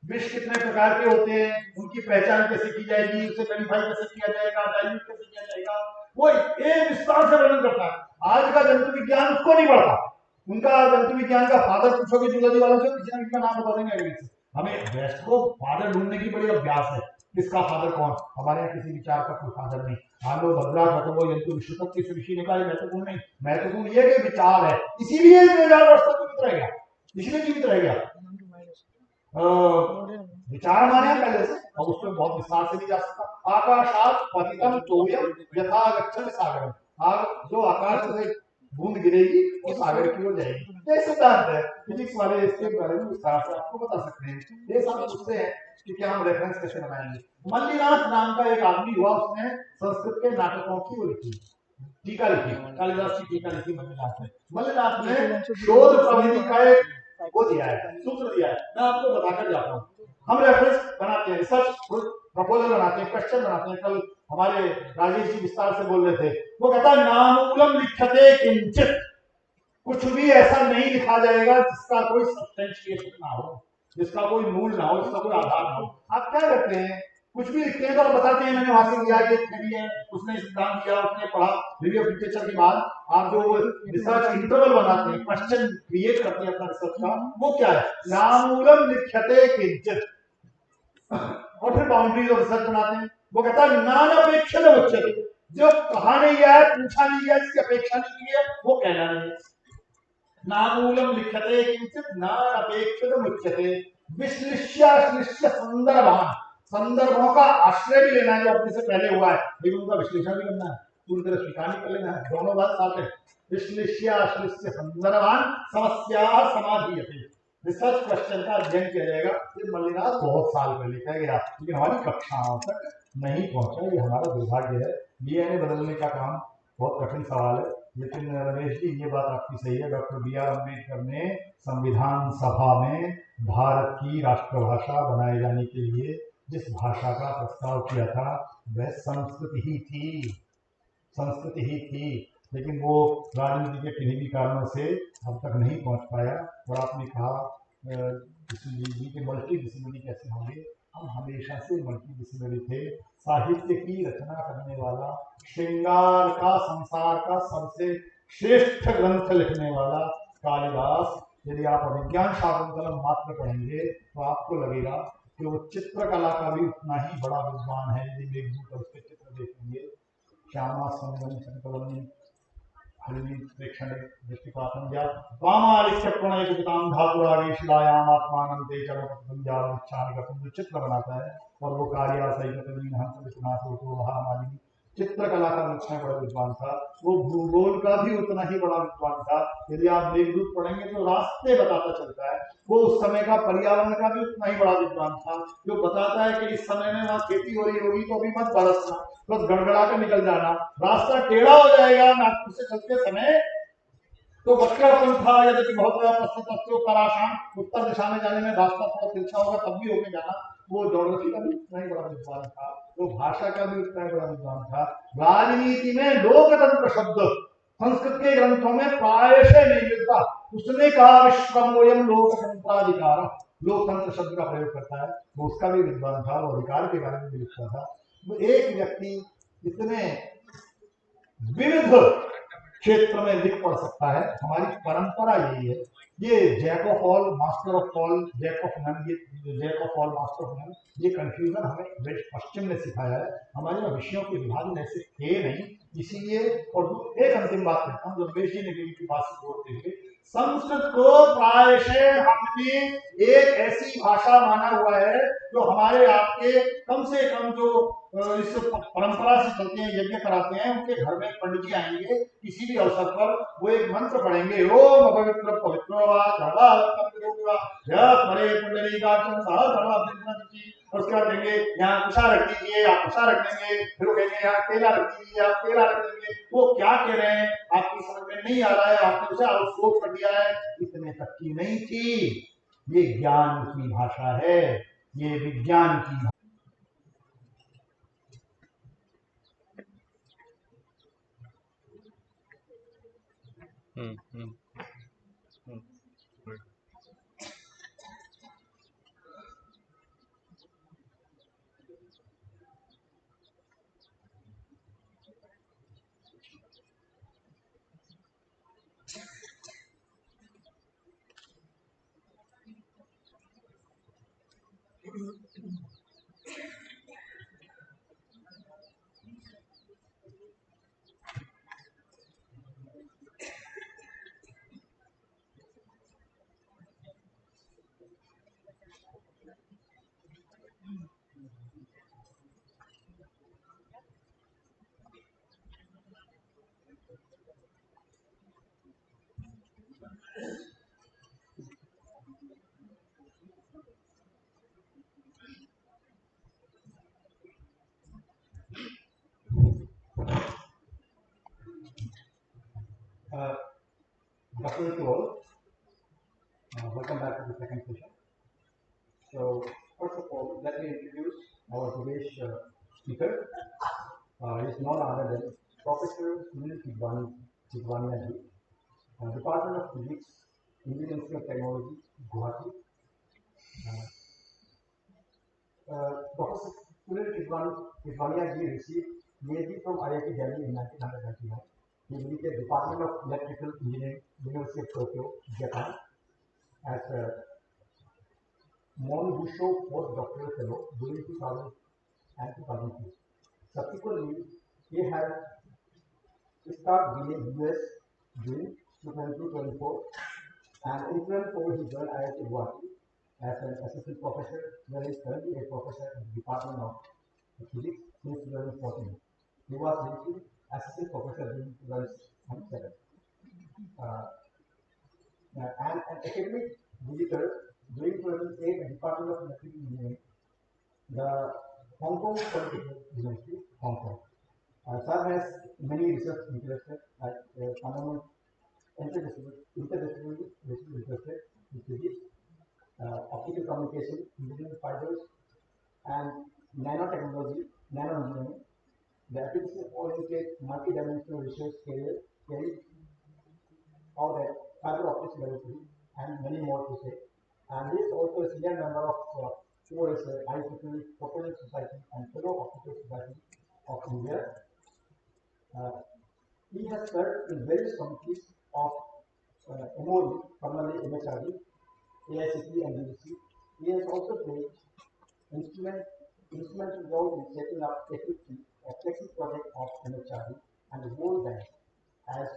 विष कितने प्रकार के होते हैं, उनकी पहचान कैसे की जाएगी, उसे वेरीफाई कैसे किया जाएगा, डाइल्यूट कैसे किया जाएगा, वो एक विस्तार से वर्णन करता है। आज का जंतु विज्ञान उसको नहीं पढ़ता। उनका जंतु विज्ञान का फादर पूछोगे जूलॉजी वालों से, किसी न नाम बता देंगे अगले से। हमें वेस्ट को फादर ढूंढने की बड़ी अभ्यास है। किसका फादर कौन, हमारे यहाँ किसी विचार का कोई फादर नहीं। आलो भद्रा खत्म जंतु विश्व तक किसी ऋषि ने कहा महत्वपूर्ण नहीं, महत्वपूर्ण ये कि विचार है, इसीलिए 2000 वर्ष तक जीवित रह गया, इसलिए जीवित रह गया। विचार हमारे यहाँ पहले से, और उसमें बहुत विस्तार से भी जा सकता। आकाशात पतितम तोयम यथा गच्छति सागरम। आग जो आकाश से बूंद गिरेगी वो सागर की ओर जाएगी। ये सिद्धांत है, फिजिक्स वाले इसके बारे में विस्तार से आपको बता सकते हैं। ये सब पूछते हैं कि क्या हम रेफरेंस कैसे बनाएंगे। मल्लिनाथ नाम का एक आदमी हुआ, उसने संस्कृत के नाटकों की वो लिखी, टीका लिखी, कालिदास की टीका लिखी मल्लिनाथ ने। मल्लिनाथ ने शोध प्रविधि का एक वो दिया है, सूत्र दिया है, मैं आपको बताकर जाता हूँ। हम रेफरेंस बनाते हैं, रिसर्च प्रपोजल बनाते हैं, क्वेश्चन बनाते हैं। कल हमारे राजेश जी विस्तार से बोल रहे थे, वो कहता है नामूलम लिखते किंचित, कुछ भी ऐसा नहीं लिखा जाएगा जिसका कोई सब्सटेंशिएशन ना हो, जिसका कोई मूल ना हो, जिसका कोई आधार ना हो। आप क्या करते हैं, कुछ भी लिखते हैं तो बताते हैं मैंने वहां से लिया, ये थ्योरी है, उसने सिद्धांत दिया, उसने पढ़ा। रिव्यू ऑफ लिटरेचर के बाद आप जो रिसर्च इंटरवल बनाते हैं, क्वेश्चन क्रिएट करते हैं अपना रिसर्च का, वो क्या है, नामूलम लिख्यते किंचित, और फिर बाउंड्रीज ऑफ रिसर्च बनाते हैं। वो कहता है नानपेक्षित उच्यते, जो कहा नहीं गया है, पूछा नहीं गया, जिसकी अपेक्षा नहीं की है, वो कहना नहीं है। नामूलम लिख्यते किंचित नानपेक्षित उच्यते। विश्लेष्य संदर्भान, संदर्भों का आश्रय भी लेना है जो अपने से पहले हुआ है, लेकिन उनका विश्लेषण भी करना है, पूरी तरह स्वीकार नहीं कर लेना है। दोनों बात साथ है। विश्लेष्य संदर्भान समस्या समाधीयते, रिसर्च क्वेश्चन का अध्ययन किया जाएगा। ये मल्लिनाथ बहुत साल पहले लिखा गया, लेकिन हमारी कक्षाओं तक नहीं पहुंचा। ये हमारा दुर्भाग्य है। डीएनए बदलने का काम बहुत कठिन सवाल है, लेकिन रमेश जी ये बात आपकी सही है। Doctor B.R. अम्बेडकर ने संविधान सभा में भारत की राष्ट्रभाषा बनाए जाने के लिए जिस भाषा का प्रस्ताव किया था वह संस्कृत ही थी, संस्कृत ही थी। लेकिन वो राजनीति के किन्हीं भी कारणों से अब तक नहीं पहुंच पाया। और आपने कहा जी के मल्टी डिसिप्लिनरी कैसे होंगे, हम हमेशा से मल्टी डिसिप्लिनरी थे। साहित्य की रचना करने वाला, श्रृंगार का, संसार का सबसे श्रेष्ठ ग्रंथ लिखने वाला कालिदास, यदि आप अभिज्ञान शाकुंतलम मात्र पढ़ेंगे तो आपको लगेगा कि वो चित्रकला का भी उतना ही बड़ा विद्वान है। यदि मेघदूत उसके चित्र देखेंगे, श्यामा संगम संकलनी हरिणी प्रेक्षण दृष्टिपातम या वामालिक्य प्रणयकुताम धातुरागे शिलायाम आत्मानंते चरमपतंजाल इच्छानिगतम, जो चित्र बनाता है और वो कार्या सहितलीन हंस विश्वनाथ तो महामालिनी, चित्रकला का उतना बड़ा विद्वान था। वो भूगोल का भी उतना ही बड़ा विद्वान था। यदि आप मेघदूत पढ़ेंगे तो रास्ते बताता चलता है। वो उस समय का पर्यावरण का भी उतना ही बड़ा विद्वान था, जो बताता है कि इस समय में वहां खेती हो रही होगी तो अभी मत बरसना, बस गड़गड़ा कर निकल जाना, रास्ता टेढ़ा हो जाएगा नागपुर से चलते समय तो बक्करपन था, यदि बहुत पराशान उत्तर दिशा में जाने में रास्ता थोड़ा तिरछा होगा तब भी होके जाना। वो ज्योग्राफी का भी उतना ही बड़ा विद्वान था, वो भाषा का भी उतना ही बड़ा विद्वान था। राजनीति में लोकतंत्र शब्द संस्कृत के ग्रंथों में प्रायशः नहीं मिलता। उसने कहा विश्वमोयम लोकतंत्राधिकार, लोकतंत्र शब्द का प्रयोग करता है, वो उसका भी विद्वान था, वो अधिकार के बारे में भी लिखता था। वो एक व्यक्ति इतने विविध क्षेत्र में लिख पढ़ सकता है, हमारी परंपरा यही है। ये jack of all master of all, jack of none, ये jack of all master of none, ये कंफ्यूजन हमें पश्चिम ने सिखाया है। हमारे यहाँ विषयों के विभाजन ऐसे थे नहीं, इसीलिए। और एक अंतिम बात कहता हूँ, जो रमेश जी ने की बात से जोड़ते हुए, संस्कृत को प्रायशः हमने एक ऐसी भाषा माना हुआ है जो हमारे आपके कम से कम जो इस परंपरा से चलते हैं, यज्ञ कराते हैं, उनके घर में पंडित जी आएंगे किसी भी अवसर पर, वो एक मंत्र पढ़ेंगे, ओम अपवित्र पवित्र और उसके बाद कहेंगे यहाँ कुशा रख दीजिए, आप कुशा रख देंगे, फिर वो कहेंगे यहाँ केला रख दीजिए, आप केला रख देंगे। वो क्या कह रहे हैं आपकी समझ में नहीं आ रहा है, आपने उसे आउटसोर्स कर दिया है, इतने तक की नहीं थी। ये ज्ञान की भाषा है, ये विज्ञान की भाषा। Welcome to all. Welcome back to the second session. So, first of all, let me introduce our today's speaker. He is none other than Professor Sunil Tidwania ji, Department of Physics, Indian Institute of Technology, Guwahati. Professor Sunil Tidwania ji received PhD from IIT Delhi in 1999. He is the Department of Electrical Engineering, University of Tokyo, Japan, as a Monbusho postdoctoral fellow during 2000 and 2002. Subsequently, he had started in US during 2024, and in 2024 he joined IIT Guwahati as an assistant professor, where he is currently a professor in the Department of Physics since 2014. He was briefly assistant professor during 2007. And an academic visitors during 2008 Department of Electrical Engineering, the Hong Kong Polytechnic University, Hong Kong. Sir has many research interests like fundamental interdisciplinary interested in physics, optical communication, engineering fibers, and nanotechnology, nanoengineering. The application-oriented multi-dimensional research carries out at fiber optics laboratory and many more to say. And he is also a senior member of OSA, IEEE Photonic Society and Fellow Optical Society of India. He has served in various committees of MOE, formerly MHRD, AICT and BBC. He has also played instrumental role in setting up a flexi project of MHRD and the World Bank as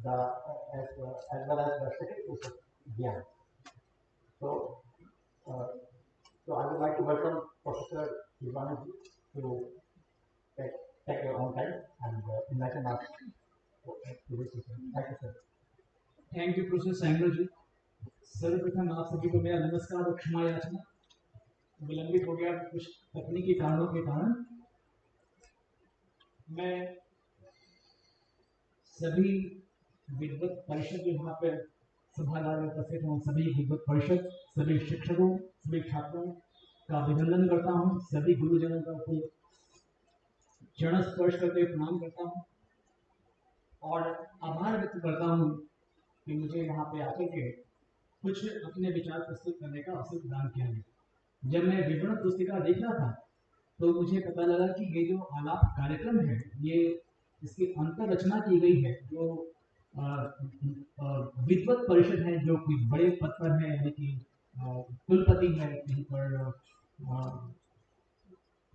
well as the second piece of GIAN. So I would like to welcome Professor Ivanaji to take your own time and enlighten us to this system. Thank you, sir. Thank you professor Sangal ji. सर्वप्रथम आप सभी को मेरा नमस्कार और क्षमा याचना, विलंबित हो गया कुछ तकनीकी कारणों के कारण। मैं सभी विद्वत परिषद जो यहाँ पे सभागार में उपस्थित हूँ, सभी विद्वत परिषद, सभी शिक्षकों, सभी छात्रों का अभिनंदन करता हूँ। सभी गुरुजनों का चरण स्पर्श करके प्रणाम करता हूँ और आभार व्यक्त करता हूँ कि मुझे यहाँ पे आकर के कुछ अपने विचार प्रस्तुत करने का अवसर प्रदान किया गया। जब मैं विवरण पुस्तिका देख रहा था तो मुझे पता लगा कि ये जो आलाप कार्यक्रम है, ये इसकी अंतर रचना की गई है जो विद्वत परिषद है, जो कोई बड़े पद पर है, यानी कि कुलपति है, कहीं पर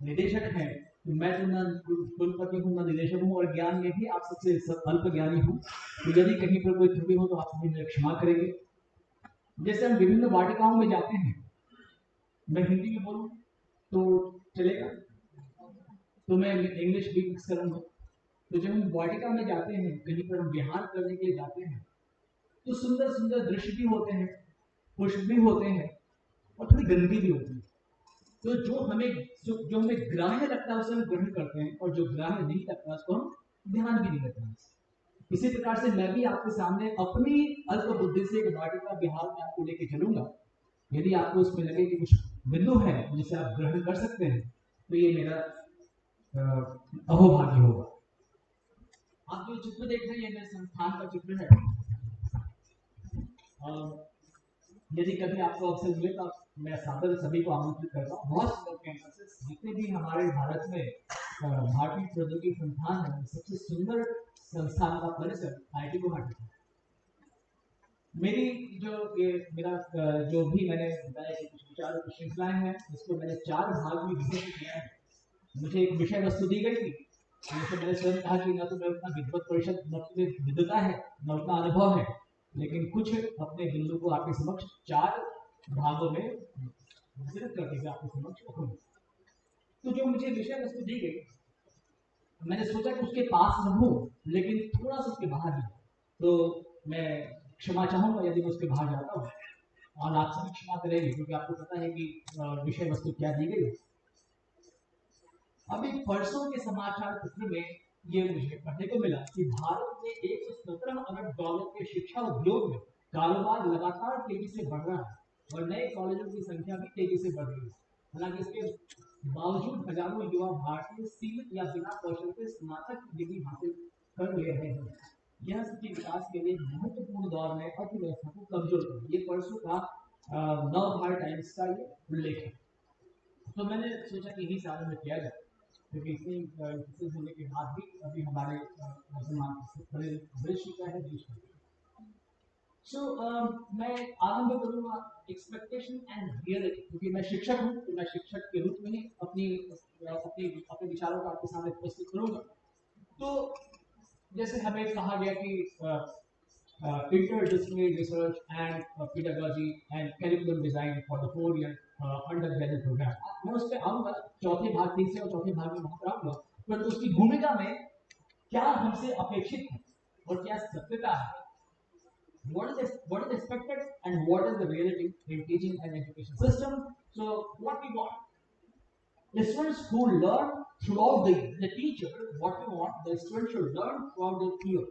निदेशक है। तो मैं तो ना कुलपति हूँ ना निदेशक हूँ, और ज्ञान में भी आप सबसे अल्प ज्ञानी हूँ। तो यदि कहीं पर कोई त्रुटि हो तो आप सभी मेरे क्षमा करेंगे। जैसे हम विभिन्न वाटिकाओं में जाते हैं, मैं हिंदी में बोलूँ तो चलेगा, तो मैं इंग्लिश भी मिक्स करूँगा। तो जब हम वाटिका में जाते हैं, कहीं पर हम विहार करने के लिए जाते हैं, तो सुंदर सुंदर दृश्य भी होते हैं, पुष्प भी होते हैं और थोड़ी गंदगी भी होती है। तो जो हमें ग्राह्य लगता है उसे हम ग्रहण करते हैं, और जो ग्राह्य नहीं लगता उसको हम ध्यान भी नहीं देते हैं। इसी प्रकार से मैं भी आपके सामने अपनी अल्प बुद्धि से एक वाटिका विहार में आपको लेके चलूंगा। यदि आपको उसमें लगे कि कुछ बिंदु है जिसे आप ग्रहण कर सकते हैं, तो ये मेरा अहोभाग्य होगा। आप जो चित्र देख रहे हैं, ये मेरे संस्थान का चित्र है। यदि कभी आपको अवसर मिले तो मैं सादर सभी को आमंत्रित करता हूँ। बहुत सुंदर कैंपसेस जितने भी हमारे भारत में भारतीय प्रौद्योगिकी संस्थान है, सबसे सुंदर संस्थान का परिसर IIT गुवाहाटी है। मेरा जो भी मैंने बताया कि कुछ विचार की श्रृंखलाएं हैं, इसको मैंने 4 भाग में विभक्त किया है। मुझे एक विषय वस्तु दी गई थी, जैसे मैंने स्वयं कहा कि न तो मैं उतना विद्वत परिषद न उसमें विद्वता है न उतना अनुभव है, लेकिन कुछ अपने बिंदु को आपके समक्ष 4 भागों में विस्तृत करके आपके समक्ष रखूंगा। तो जो मुझे विषय वस्तु दी गई, मैंने सोचा कि उसके पास रहूं, लेकिन थोड़ा सा उसके बाहर ही। तो मैं क्षमा चाहूंगा यदि मैं उसके बाहर जाता हूँ, और आप सभी क्षमा करेंगे क्योंकि आपको पता है कि विषय वस्तु क्या दी गई। अभी परसों के समाचार पत्र में ये मुझे पढ़ने को मिला कि भारत में $117 अरब के शिक्षा उद्योग में कारोबार लगातार तेजी से बढ़ रहा है और नए कॉलेजों की संख्या भी तेजी से बढ़ रही है। हालांकि इसके बावजूद हजारों युवा भारतीय सीमित या बिना कौशल के स्नातक डिग्री हासिल कर ले रहे हैं। यह स्थिति विकास के लिए महत्वपूर्ण दौर में अर्थव्यवस्था को कमजोर कर। ये परसों का नवभारत टाइम्स का ये उल्लेख है। तो मैंने सोचा कि इन्हीं सालों में किया जाए, क्योंकि इतनी होने के बाद भी अभी हमारे मुसलमान बड़े शिक्षा है देश में। मैं आरंभ करूंगा एक्सपेक्टेशन एंड रियलिटी, क्योंकि मैं शिक्षक हूँ, तो मैं शिक्षक के रूप में ही अपने विचारों को आपके सामने प्रस्तुत करूंगा। तो जैसे हमें कहा गया कि interdisciplinary research and pedagogy and curriculum design for the 4-year undergraduate program. मैं उस पर आऊँगा, चौथे भाग, तीसरे और चौथे भाग में वहाँ पर आऊँगा, पर उसकी भूमिका में क्या हमसे अपेक्षित है और क्या सत्यता है, what is expected and what is the reality in teaching and education system. So what we want, the students who learn throughout the teacher, what we want, the students should learn throughout the year.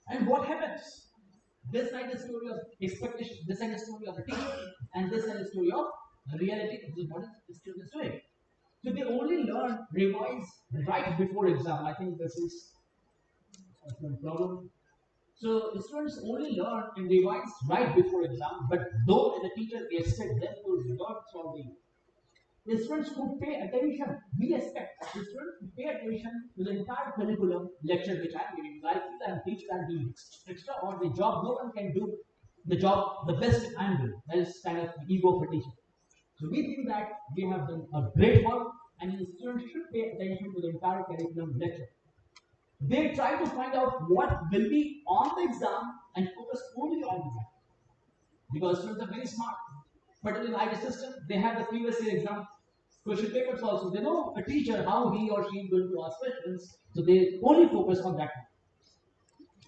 And what happens? This side is story of expectation, this side is story of the teacher, and this side is story of reality. This is what the student is doing. So they only learn, revise right before exam. I think this is a problem. So the students only learn and revise right before exam, but though the teacher expects them to learn from the students who pay attention, we expect the students to pay attention to the entire curriculum lecture which I am giving. I feel I am teaching and doing extraordinary job. No one can do the job the best I am doing. That is kind of ego for teaching. So we think that we have done a great work, and the students should pay attention to the entire curriculum lecture. They try to find out what will be on the exam and focus only on that. Because students are very smart. But in the IT system, they have the previous year exam question papers also. They know a teacher, how he or she is going to ask questions, so they only focus on that.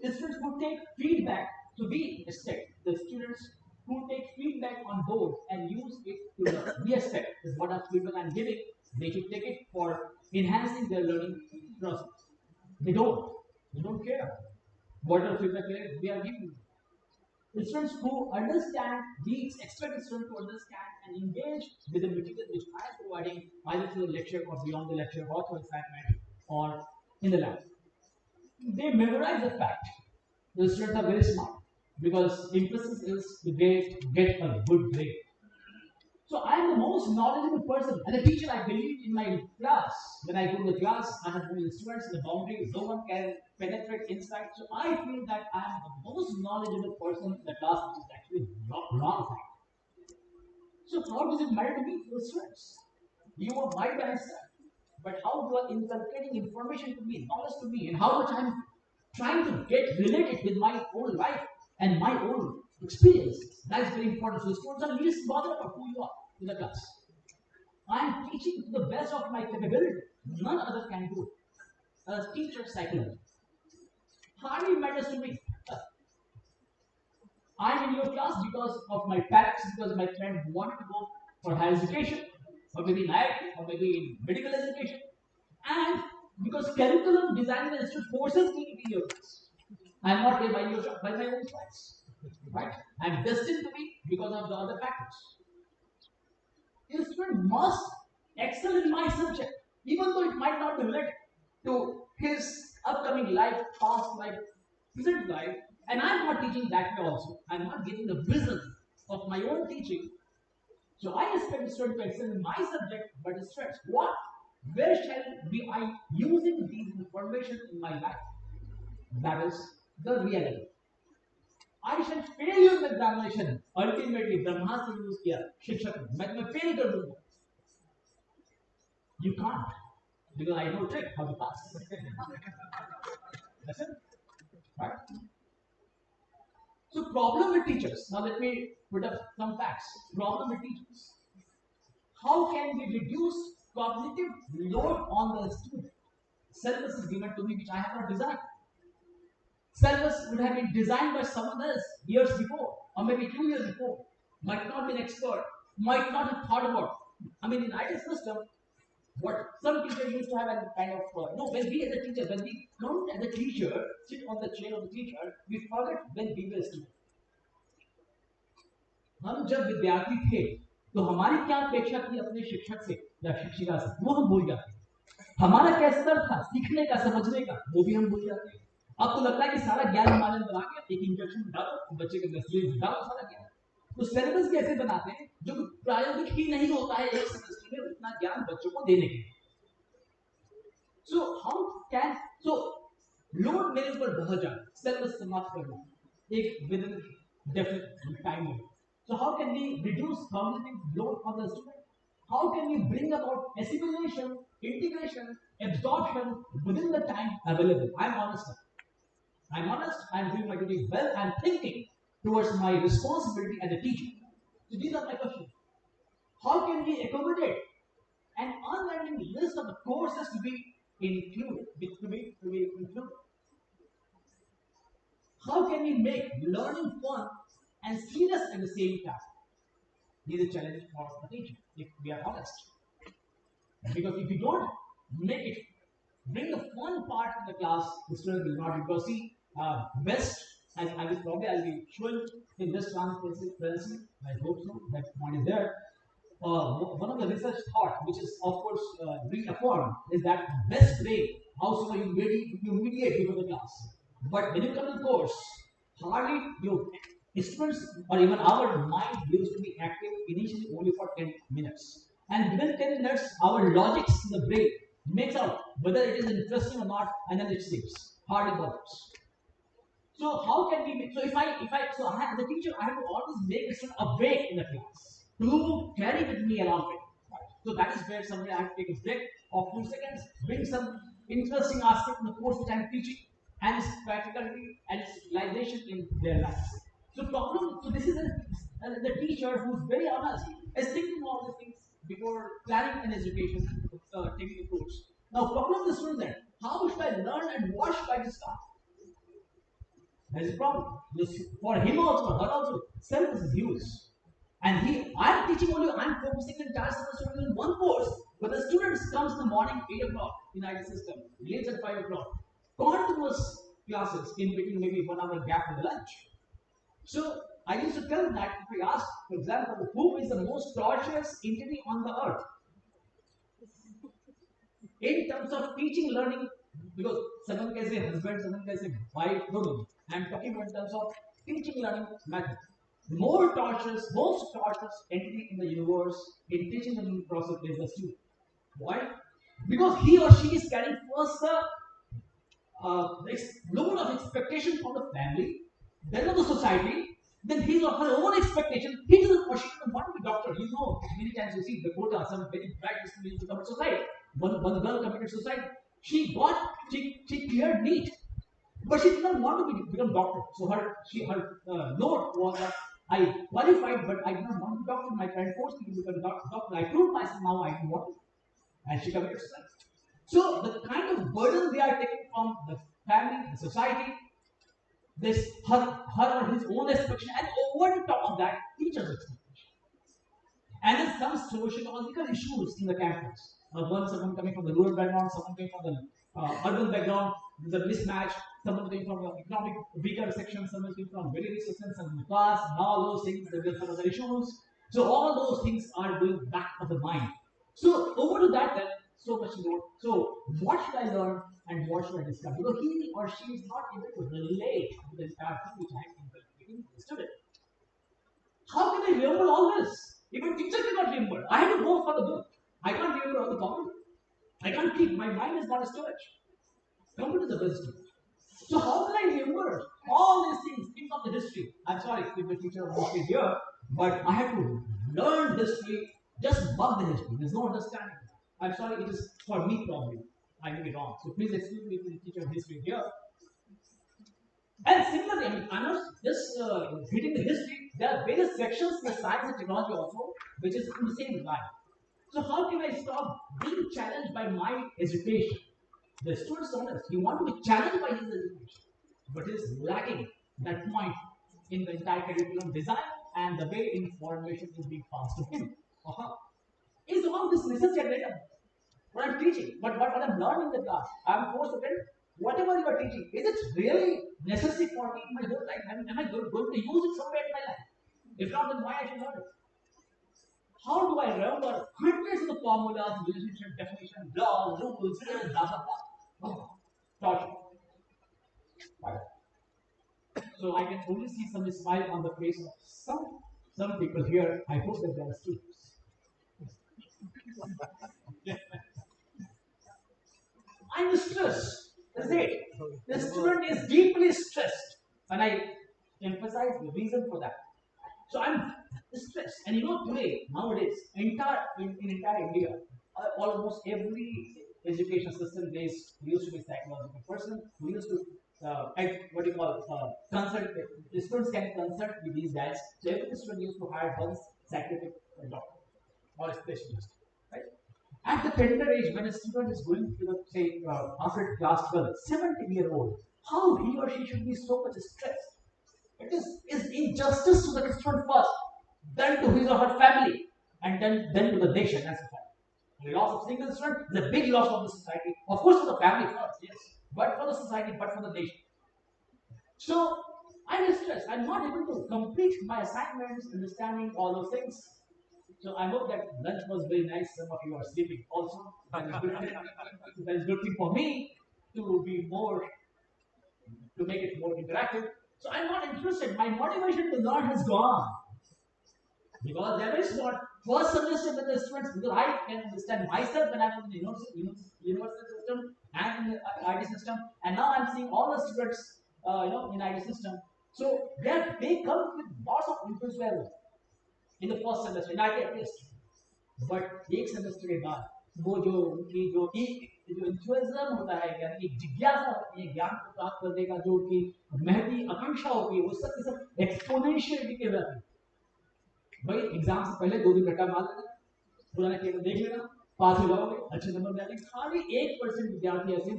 The students who take feedback, so we expect the students who take feedback on board and use it to learn. We expect is what our feedback I'm giving, they should take it for enhancing their learning process. They don't care what the feedback we are giving. The students who understand, we expect the students to understand and engage with the material which I am providing either through the lecture or beyond the lecture or through assignment or in the lab. They memorize the fact. The students are very smart because emphasis is to get a good grade. So I am the most knowledgeable person. As a teacher, I believe in my class. When I go to the class, I have the students in the boundary. No one can penetrate inside. So I feel that I am the most knowledgeable person in the class, which is actually wrong fact. So how does it matter to me for the students? You are my answer. But how you are inculcating information to me, knowledge to me, and how much I am trying to get related with my own life and my own experiences. That's very important. So the students are least bothered about who you are in the class. I am teaching to the best of my capability. None other can do. As teacher psychology hardly matters to me. I am in your class because of my parents, because my friend wanted to go for higher education, or maybe in IIT, or maybe in medical education, and because curriculum design and institute forces me to be here. I am not here by my own choice. Right? I am destined to be because of the other factors. The student must excel in my subject, even though it might not be related to his upcoming life, past life, present life, and I am not teaching that way also. I am not giving the vision of my own teaching. So I expect the student to excel in my subject, but the students, where shall be I using these information in my life? That is the reality. I shall fail you in the examination. Ultimately, Brahmastra use किया शिक्षक ने, मैं तुम्हें fail कर दूंगा. You can't, because I know trick how to pass. Listen, right? So problem with teachers. Now let me put up some facts. Problem with teachers. How can we reduce cognitive load on the student? Syllabus is given to me which I have not designed. Syllabus would have been designed by someone else years before, or maybe 2 years before. Might not be an expert, might not have thought about. I mean, in IT system, what some teachers used to have a kind of when we as a teacher, when we come as a teacher, sit on the chair of the teacher, we forget when we were a student. हम जब विद्यार्थी थे तो हमारी क्या अपेक्षा थी अपने शिक्षक से या शिक्षिका से, वो हम भूल जाते हैं. हमारा क्या स्तर था सीखने का, समझने का, वो भी हम भूल जाते हैं. अब तो लगता है कि सारा ज्ञान हमारे अंदर आ गया, एक इंजेक्शन डालो बच्चे के नस्लीन डालो सारा ज्ञान. तो सिलेबस कैसे बनाते हैं जो प्रायोगिक ही नहीं होता है एक सेमेस्टर में उतना ज्ञान बच्चों को देने के लिए. सो लोड मेरे ऊपर बहुत ज्यादा, सिलेबस समाप्त करना एक with in definite time limit. So how can we reduce cognitive load on the student? How can we bring about assimilation, integration, absorption within the time available? I'm honest. I'm doing my duty well. I'm thinking towards my responsibility as a teacher. So these are my questions. How can we accommodate an unending list of the courses to be included? How can we make learning fun and serious at the same time? This is a challenge for the teacher, if we are honest. Because if you don't make it, bring the fun part in the class, the student will not. Because see, best, I will be showing in this transparency. I hope so. That point is there. One of the research thought, which is of course reaffirmed, is that best way how soon you mediate before the class. But when you come to the course, hardly your students or even our mind used to be active initially only for 10 minutes. And within 10 minutes, our logics in the brain makes out whether it is interesting or not, and then it sleeps. Hardly bothers. So how can we make, so if I as a teacher, I have to always make the student awake in the class to carry with me along with. So that is where somewhere I have to take a break of 2 seconds, bring some interesting aspect in the course which I am teaching, and its practicality and its realization in their lives. So this is the teacher who is very honest, is thinking all these things before planning an education, taking a course. Now problem is the student then, how should I learn and what should I start? There is a problem. For him also, her also, self is huge. And I am teaching only, I am focusing the entire semester only on one course. But the students comes in the morning 8 o'clock in IT system, leaves at 5 o'clock. Continuous classes in between maybe 1 hour gap in the lunch. So I used to tell them that if we ask, for example, who is the most torturous entity on the earth? In terms of teaching, learning, because someone can say husband, someone can say wife, no. I am talking about in terms of teaching, learning method. Most torturous entity in the universe in teaching the learning process is the student. Why? Because he or she is carrying first the load of expectation from the family, then of the society, then his or her own expectation. He doesn't or she doesn't want to be doctor. You know, many times you see the quota, some very bright students to commit suicide. One girl committed suicide. She cleared NEET, but she did not want to become doctor. So her note was that I qualified, but I did not want to be doctor. My parents forced me to become doctor. I proved myself now I do want to, and she committed suicide. So the kind of burden they are taking from the family, the society, this her or his own expectation, and over the top of that, teacher's expectation. And then some sociological issues in the campus. Someone coming from the rural background, someone coming from the urban background, there's a mismatch. Someone coming from the economic weaker section, someone coming from very rich section, some in the class, and all those things. There's some other issues. So all those things are going back of the mind. So over to that, then so much more. So what should I learn and what should I discover? Because he or she is not able to relate to the entire thing which I am inculcating to the student. How can I remember all this? Even teacher cannot remember. I have to go for the book. I can't remember all the formula. I can't keep. My mind is not a storage. Computer is a wisdom. So how can I remember all these things? Think of the history. I'm sorry if the teacher of history is here, but I have to learn history. Just bug the history. There's no understanding. I'm sorry, it is for me probably. I may be wrong. So please excuse me if the teacher of history here. And similarly, I'm not just hitting the history. There are various sections in the science and technology also, which is in the same line. So how can I stop being challenged by my education? The student is honest. He wants to be challenged by his education, but is lacking that point in the entire curriculum design and the way information is being passed to him. Is all this research generated? What I'm teaching, but what I'm learning in the class, I'm forced to tell whatever you are teaching, is it really necessary for me in my whole life? Am I going to use it somewhere in my life? If not, then why I should learn it? How do I remember hundreds of the formulas, relationship, definition, laws, rules, blah, blah, blah? Torture. So I can only see some smile on the face of some people here. I hope that they are students. I'm stressed. That's it. The student is deeply stressed, and I emphasize the reason for that. So I'm stressed, and today, nowadays, in entire India, almost every education system we used to be psychological person. We used to consult. The students can consult with these guys. So every student used to hire one scientific doctor or a specialist, right? At the tender age, when a student is going to the, say, after class 12, 17-year-old, how he or she should be so much stressed. It is injustice to the student first, then to his or her family, and then to the nation and society. The loss of single student is a big loss of the society. Of course, for the family first, yes, but for the society, but for the nation. So I'm stressed. I'm not able to complete my assignments, understanding all those things. So I hope that lunch was very nice. Some of you are sleeping also. That is good thing. That is good thing for me to be more, to make it more interactive. So I'm not interested. My motivation to learn has gone. Because there is what first semester with the students, because I can understand myself when I'm in the university system and in the IT system, and now I'm seeing all the students, in IT system. So they come with lots of enthusiasm in the first semester, in IT at least. But एक semester के बाद वो जो उनकी जो enthusiasm होता है, यानी एक जिज्ञासा होती है ज्ञान को प्राप्त करने का, जो उनकी महती आकांक्षा होती है, वो सब एक्सपोनेंशियल डिके रहती है. भाई एग्जाम से पहले 2 दिन रट्टा मार लेना, पुराना पेपर देख लेना, पास हो जाओगे, अच्छे नंबर मिल जाएंगे. खाली 1% विद्यार्थी ऐसे हैं,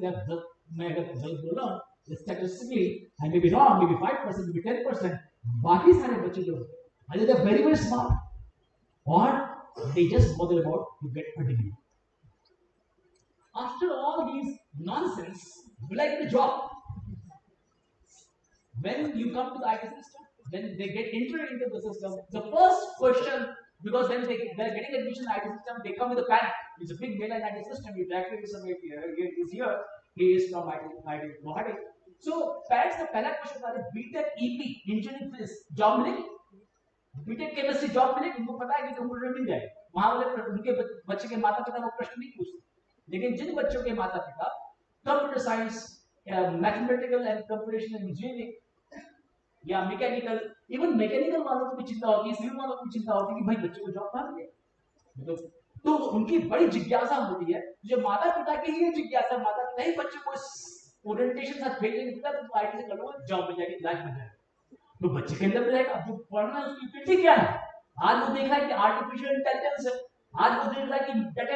मैं अगर गलत बोल रहा हूँ statistically, I may be wrong, may be 5%, may be 10%, बाकी सारे बच्चे जो are they very very smart, or they just bother about to get a degree. After all these nonsense, will I get a job? When you come to the IT system, when they get entered into the system, the first question, because when they're getting admission in the IT system, they come with a panic. It's a big mail in IT system. You directly is here. He is from IT Guwahati. So parents का पहला question था BTech EP engineering fees job मिलेगी, BTech chemistry job मिलेगी, उनको पता है कि computer मिल जाएगा. वहां वाले उनके बच्चे के माता पिता वो प्रश्न नहीं पूछते. लेकिन जिन बच्चों के माता पिता computer science, mathematical and computational engineering या मैकेनिकल, इवन मैकेनिकल वालों को भी चिंता होती है, सिविल वालों को भी चिंता होती है कि भाई बच्चे को जॉब कहाँ मिले. तो उनकी बड़ी जिज्ञासा होती है. जो माता पिता की ही जिज्ञासा, माता पिता ही बच्चे को ओरिएंटेशन साथ भेजेंगे, तो आईटी से कर लो, जॉब मिल जाएगी, लाइफ मिल जाएगी. तो बच्चे के अंदर रहेगा. जो पढ़ना है उसकी फील्ड क्या है? आज वो देख रहा है कि आर्टिफिशियल इंटेलिजेंस है, आज वो देख रहा है कि data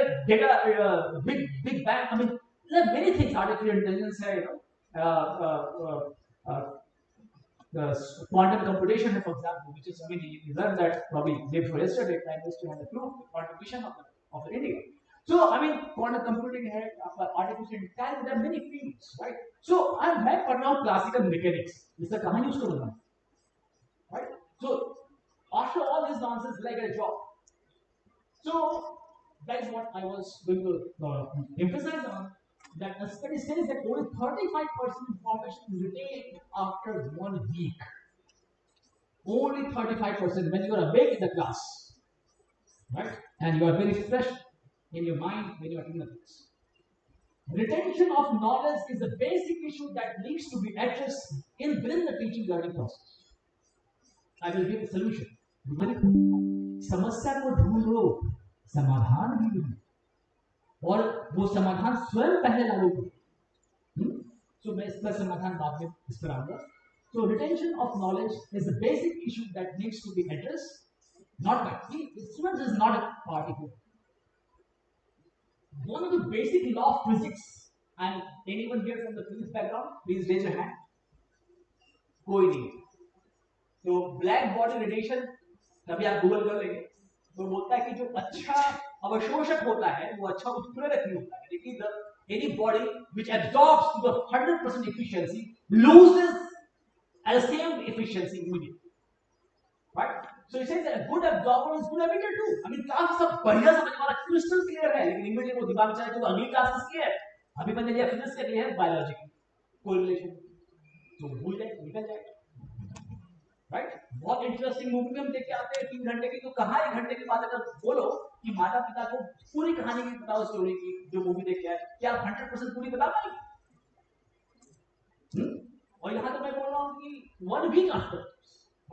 big bang, I mean there are many things. Artificial intelligence है, quantum computation है, for example, which is, I mean, you learned that probably day before yesterday. I used to have the clue quantum vision of the India. So I mean, quantum computing है, artificial intelligence, there are many fields, right? So मैं पढ़ रहा हूँ classical mechanics, इसका कहाँ use करूँगा, right? So after all this nonsense, will I get a job? So that is what I was going to emphasize on. That a study says that only 35% information is retained after 1 week. Only 35% when you are awake in the class, right? And you are very fresh in your mind when you are doing things. Retention of knowledge is a basic issue that needs to be addressed within the teaching learning process. I will give a solution. समस्या को ढूंढो, समाधान भी ढूंढो, और वो समाधान स्वयं पहले लागू करो. So मैं इसका समाधान बाद में इस पर आऊंगा. So retention of knowledge is a basic issue that needs to be addressed. Not that students is not a party here. One of the basic law of physics, and anyone here from the physics background, please raise your hand. कोई नहीं. तो black body radiation कभी आप Google कर लेंगे तो बोलता है कि जो अच्छा अवशोषक होता है वो अच्छा उत्प्रेरक नहीं होता है. लेकिन any body which absorbs to the 100% efficiency loses at the same efficiency immediately, right? So it says that a good absorber is good emitter too. I mean काफी सब बढ़िया समझ वाला crystal clear है, लेकिन immediately वो दिमाग में चला तो अगली क्लास किसकी है, अभी मैंने लिया फिजिक्स के लिए है, बायोलॉजी की कोरिलेशन, तो भूल जाए, निकल जाए, राइट? बहुत इंटरेस्टिंग मूवी में हम देख के आते हैं 3 घंटे की, तो कहाँ 1 घंटे के बाद अगर बोलो कि माता पिता को पूरी कहानी की बताओ, स्टोरी की जो मूवी देख के आए, क्या आप 100% पूरी बता पाएंगे? और यहाँ तो मैं बोल रहा हूँ कि 1 week after,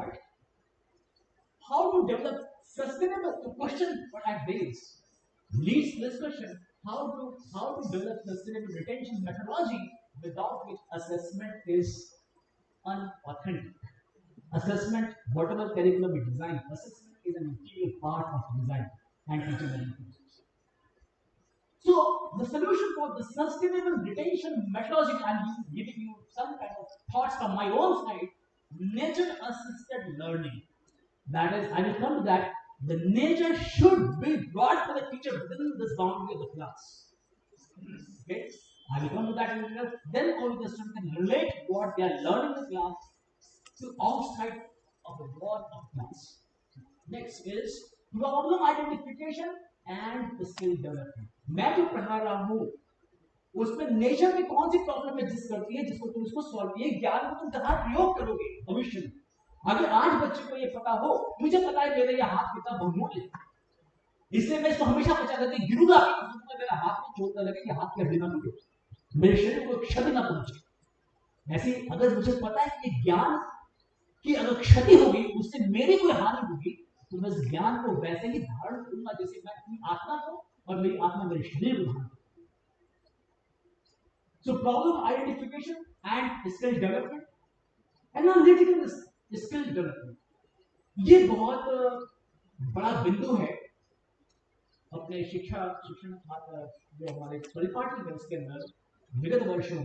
right? How to develop sustainable, the question what I raised leads to this question: how to develop sustainable retention methodology without which assessment is unauthentic. Assessment, whatever curriculum we design, assessment is an integral part of design and teaching learning process. So the solution for the sustainable retention methodology, I'm giving you some kind thoughts from my own side, nature assisted learning. That is, I will come to that. The nature should be brought to the teacher within this boundary of the class. Okay, I will come to that in a minute. Then only the student can relate what they are learning in the class to outside of the wall of class. Next is problem identification and skill development. मैं जो पढ़ा रहा हूँ उसमें nature में कौन सी problem exist करती है जिसको तुम उसको सॉल्व किए ज्ञान को तुम कहाँ प्रयोग करोगे भविष्य में। अगर आज बच्चे को ये पता हो, मुझे पता है मेरे ये हाथ कितना बहुमूल्य है, इसलिए मैं इसको हमेशा बचा देती गिरूंगा कि मेरा हाथ में चोट न लगे, कि हाथ में हड्डी न टूटे, मेरे शरीर को क्षति न पहुंचे। ऐसे अगर मुझे पता है कि ज्ञान की अगर क्षति होगी उससे मेरी कोई हानि होगी, तो मैं इस ज्ञान को वैसे ही धारण करूंगा जैसे मैं अपनी आत्मा को और मेरी आत्मा मेरे शरीर को धारण। So problem identification and skill development, analytical skill development, ये बहुत बड़ा बिंदु है अपने शिक्षण जो हमारे परिपाटी है उसके अंदर। विगत वर्षों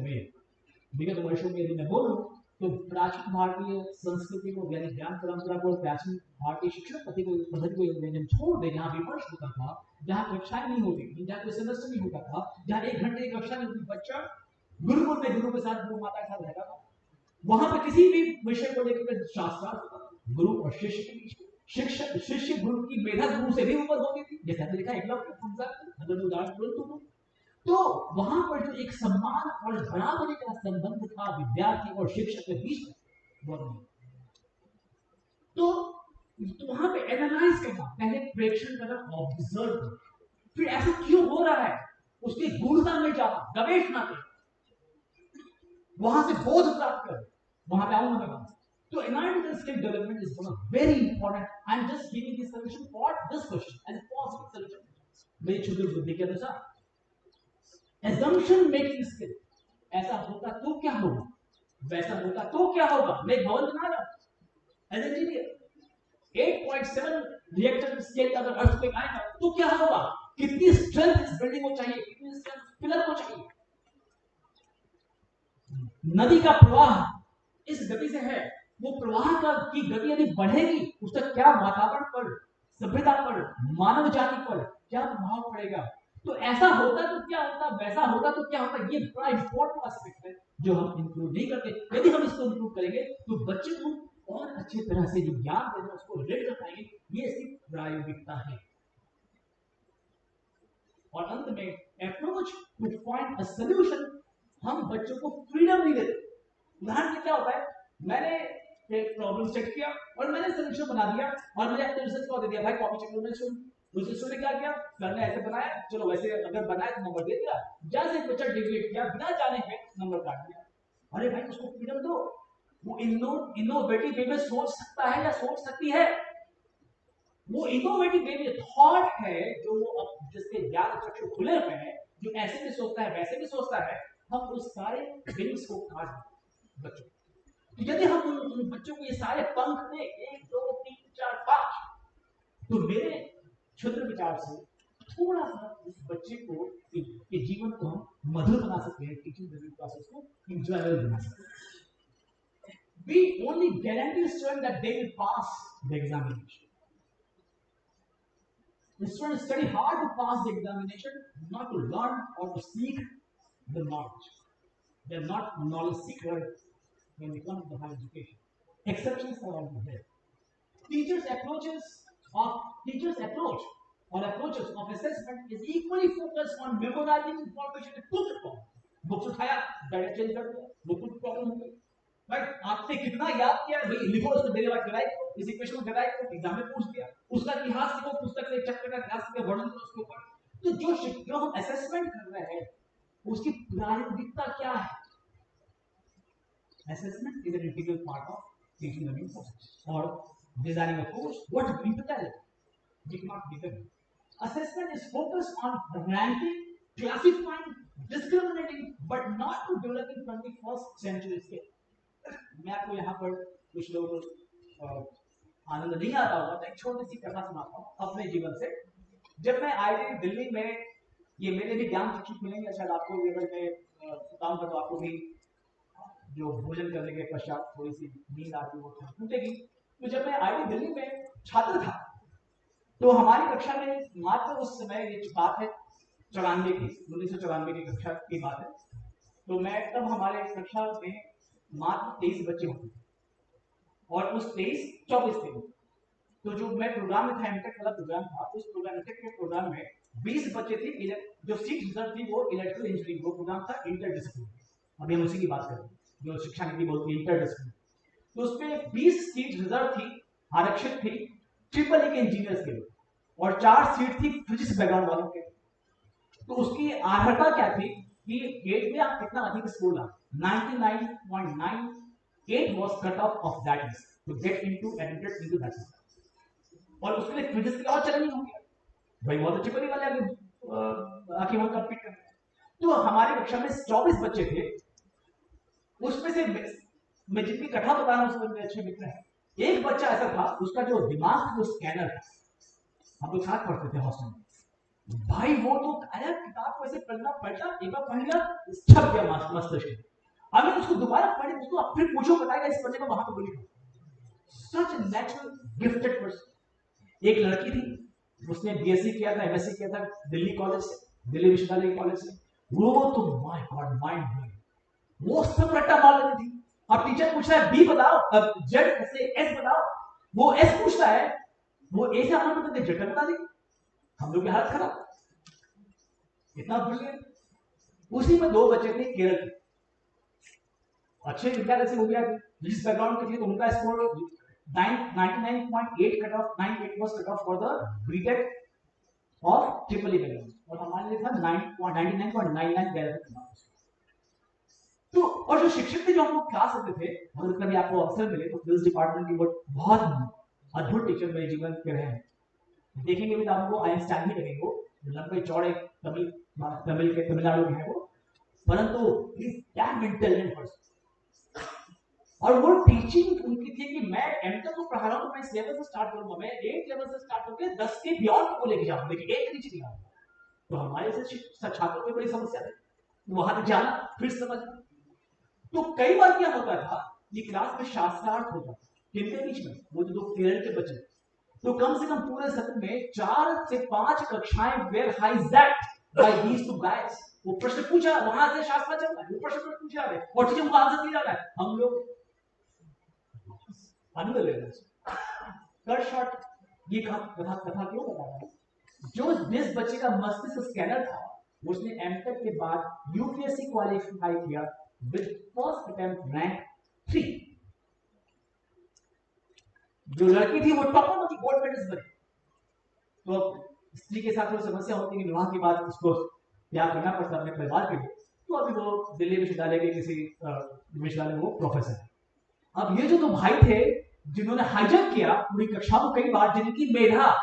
में यदि मैं बोलूं तो प्राचीन भारतीय संस्कृति को यानी ज्ञान परंपरा को, प्राचीन भारतीय शिक्षण पद्धति को यदि छोड़ दे, जहाँ विमर्श होता था, जहाँ कक्षाएं नहीं होती थी, जहाँ कोई सेमेस्टर नहीं होता था, जहाँ 1 घंटे की कक्षा में बच्चा गुरुकुल में गुरु के साथ गुरु माता के साथ रहता था, वहां पे किसी भी विषय को लेकर शास्त्रार्थ गुरु और शिष्य के बीच शिष्य गुरु की मेधा गुरु से भी ऊपर होती थी, जैसा हमने लिखा एकलव्य, अगर उदाहरण तो वहां पर जो एक सम्मान और बराबरी का संबंध था विद्यार्थी और शिक्षक के बीच में, तो वहां पे एनालाइज करना, पहले प्रेक्षण करना, ऑब्जर्व करना, फिर ऐसा क्यों हो रहा है उसकी गूढ़ता में जाना, गवेषणा करना, वहां से बोध प्राप्त कर, वहां पे आऊंगा मैं। तो analytical skill development is one very important. I'm just giving the solution for this question as a possible solution मेरी क्षुद्र बुद्धि के अनुसार। assumption making skill, ऐसा होगा तो क्या होगा, वैसा होगा तो क्या होगा। मैं एक भवन बना रहा हूं एज इंजीनियर, 8.7 रिएक्टर स्केल का अगर अर्थक्वेक आएगा तो क्या होगा, कितनी स्ट्रेंथ इस बिल्डिंग को चाहिए, कितनी स्ट्रेंथ पिलर को चाहिए। नदी का प्रवाह इस गति से है, वो प्रवाह की गति यदि बढ़ेगी उसका क्या वातावरण पर, सभ्यता पर, मानव जाति पर क्या प्रभाव पड़ेगा। तो ऐसा होता तो क्या होता, वैसा होता तो क्या होता, ये बड़ा इंपॉर्टेंट एस्पेक्ट है जो हम इंक्लूड नहीं करते। यदि हम इसको इंक्लूड करेंगे तो बच्चे को और अच्छी तरह से जो ज्ञान देना उसको रिलेट कर पाएंगे। ये इसकी प्रायोगिकता है। और अंत में approach to find a solution, हम बच्चों को फ्रीडम नहीं देते। उदाहरण क्या होता है, मैंने एक प्रॉब्लम सेट किया और मैंने सॉल्यूशन बना दिया और मैंने अपने रिसर्च को दे दिया, भाई कॉपी चेक करना शुरू। रिसर्च ने क्या किया, सर ने ऐसे बनाया, चलो वैसे अगर बनाया तो नंबर दे दिया, जैसे बच्चा डिग्रेड किया बिना जाने के नंबर काट दिया। अरे भाई उसको फ्रीडम दो, वो इनोवेटिव वे में सोच सकता है या सोच सकती है। वो इनोवेटिव वे में थॉट है जो वो जिसके ज्ञान चक्षु खुले हुए हैं, जो ऐसे भी सोचता है वैसे भी सोचता है। हम उस सारे विंग्स को काट दें बच्चों। तो यदि हम उन बच्चों को ये सारे पंख दें 1 2 3 4 5, तो मेरे क्षुद्र विचार से थोड़ा सा इस बच्चे को के जीवन को हम मधुर बना सकते हैं, टीचिंग लर्निंग प्रोसेस को एंजॉयबल बना सकते हैं। We only guarantee students that they will pass the examination. The students study hard to pass the examination, not to learn or to seek the knowledge. They are not knowledge seekers when they come to higher education. Exceptions are always there. Teachers' approach or approaches of assessment is equally focused on memorizing information in book form. Books उठाया, direct change कर दिया, book में problem हो गई। Right, आपने कितना याद किया, भाई लिखो उसको डेरिवेटिव डिराइव करो, इस इक्वेशन को डिराइव करो, एग्जाम में पूछ दिया। उसका इतिहास लिखो, पुस्तक से चैप्टर का इतिहास के वर्णन करो उसके ऊपर। तो जो हम असेसमेंट कर रहे हैं उसकी प्रायोगिकता क्या है। Assessment is an integral part of teaching learning process or designing a course. What we need to tell it, we cannot be done. Assessment is focused on ranking, classifying, discriminating, but not to developing 21st century skill. मैं आपको यहाँ पर कुछ लोग आनंद नहीं आता होगा, तो एक छोटी सी कथा सुनाता हूँ अपने जीवन से। जब मैं आई दिल्ली में, ये मेरे भी ज्ञान शिक्षक मिलेंगे, शायद आपको भी, अगर मैं काम करूँ आपको भी जो भोजन करने के पश्चात थोड़ी सी नींद आती है वो टूटेगी। तो जब मैं आईआईटी दिल्ली में छात्र था तो हमारी कक्षा में मात्र उस समय ये बात है 94 की 1994 की कक्षा की बात है, तो मैं तब हमारे कक्षा में मात्र 23 बच्चे होते थे और उस 24 थे। तो जो मैं प्रोग्राम में था, एमटेक वाला प्रोग्राम था, उस प्रोग्राम एमटेक के प्रोग्राम में 20 बच्चे थे। जो सीट रिजर्व थी वो इलेक्ट्रिकल इंजीनियरिंग, वो प्रोग्राम था इंटरडिसिप्लिनरी, अभी हम उसी की बात करेंगे जो शिक्षा नीति बोलती है इंटरडिसिप्लिनरी। तो उसमें 20 सीट रिजर्व थी, आरक्षित थी ट्रिपल के इंजीनियर्स के लिए, और 4 सीट थी फिजिक्स बैकग्राउंड वालों के। तो उसकी अर्हता क्या थी कि गेट में आप कितना अधिक score La, 99.98 was cut off of that list to get admitted into that system। और उसके लिए फिजिक्स के और चैलेंजिंग हो गया भाई, बहुत अच्छे पढ़ने वाले आगे वो कम्पीट कर। तो हमारी कक्षा में 24 बच्चे थे, उसमें से मैं जिनकी कथा बता रहा हूँ उसमें मेरे अच्छे मित्र हैं। एक बच्चा ऐसा था उसका जो दिमाग था वो स्कैनर था, हम लोग साथ पढ़ते थे हॉस्टल में भाई। वो तो अरे किताब को ऐसे पढ़ना पड़ता, एक बार पढ़ लिया छप गया मस्तिष्क। अब मैं उसको दोबारा पढ़े, उसको फिर पूछो बताएगा इस पढ़ने को वहां पे बोली। सच नेचुरल गिफ्टेड पर्सन। एक लड़की थी, उसने बीएससी किया था, एमएससी किया था दिल्ली कॉलेज से, दिल्ली विश्वविद्यालय कॉलेज से। वो तो माय गॉड माइंड ब्लोइंग, वो सब रट्टा मार लेती थी। अब टीचर पूछ रहा है बी बताओ, अब जेड से एस बताओ, वो एस पूछता है, वो ए से हम लोग कहते जेड बता देंगे। हम लोग की हालत खराब, इतना ब्रिलियंट। उसी में 2 बच्चे थे केरल के, अच्छे विद्यालय से हो गया, जिस बैकग्राउंड के थे, तो उनका score 99.8 cut off, 98 was cut off for the BTech of triple E background, और हमारे लिए था 99.99 बैकग्राउंड। तो और जो शिक्षक थे जो हम लोग क्लास लेते थे, अगर कभी आपको अवसर मिले तो फिजिक्स डिपार्टमेंट की बहुत अद्भुत टीचर मेरे जीवन के रहे हैं। देखेंगे भी तो आपको आइंस्टाइन ही लगेंगे, वो लंबे चौड़े तमिल के तमिलनाडु के हैं वो, परंतु डैम इंटेलिजेंट पर्सन। और वो टीचिंग उनकी थी कि मैं एमटेक को पढ़ा रहा हूं तो मैं इस लेवल से स्टार्ट करूंगा, मैं 8 लेवल से स्टार्ट करके 10 के बियॉन्ड को लेके जाऊंगा, लेकिन 1 के नीचे नहीं आऊंगा। तो हमारे से छात्रों की बड़ी समस्या थी वहां तक जाना, फिर समझना। तो कई बार क्या होता था, ये क्लास में शास्त्रार्थ होता था किनके बीच में, वो जो 2 केरल के बच्चे, तो कम से कम पूरे सत्र में 4 से 5 कक्षाएं were hijacked by these 2 guys. वो प्रश्न पूछा, वहां से शास्त्र चल रहा है, वो प्रश्न पूछ रहा है और टीचर को आंसर नहीं रहा है, हम लोग अनदर लेवल कट शॉट। ये कथा क्यों बता रहा हूं, जो जिस बच्चे का मस्तिष्क स्कैनर था उसने एमटेक के बाद यूपीएससी क्वालिफाई किया विद फर्स्ट अटेम्प्ट रैंक 3। जो लड़की थी वो टॉपर थी, गोल्ड मेडलिस्ट बनी। तो स्त्री के साथ वो समस्या होती है कि विवाह के बाद उसको त्याग करना पड़ता अपने परिवार के लिए, तो अभी वो दिल्ली विश्वविद्यालय के किसी विश्वविद्यालय में वो प्रोफेसर है। अब ये जो 2 भाई थे जिन्होंने हाईजैक किया पूरी कक्षा को कई बार, जिनकी मेधा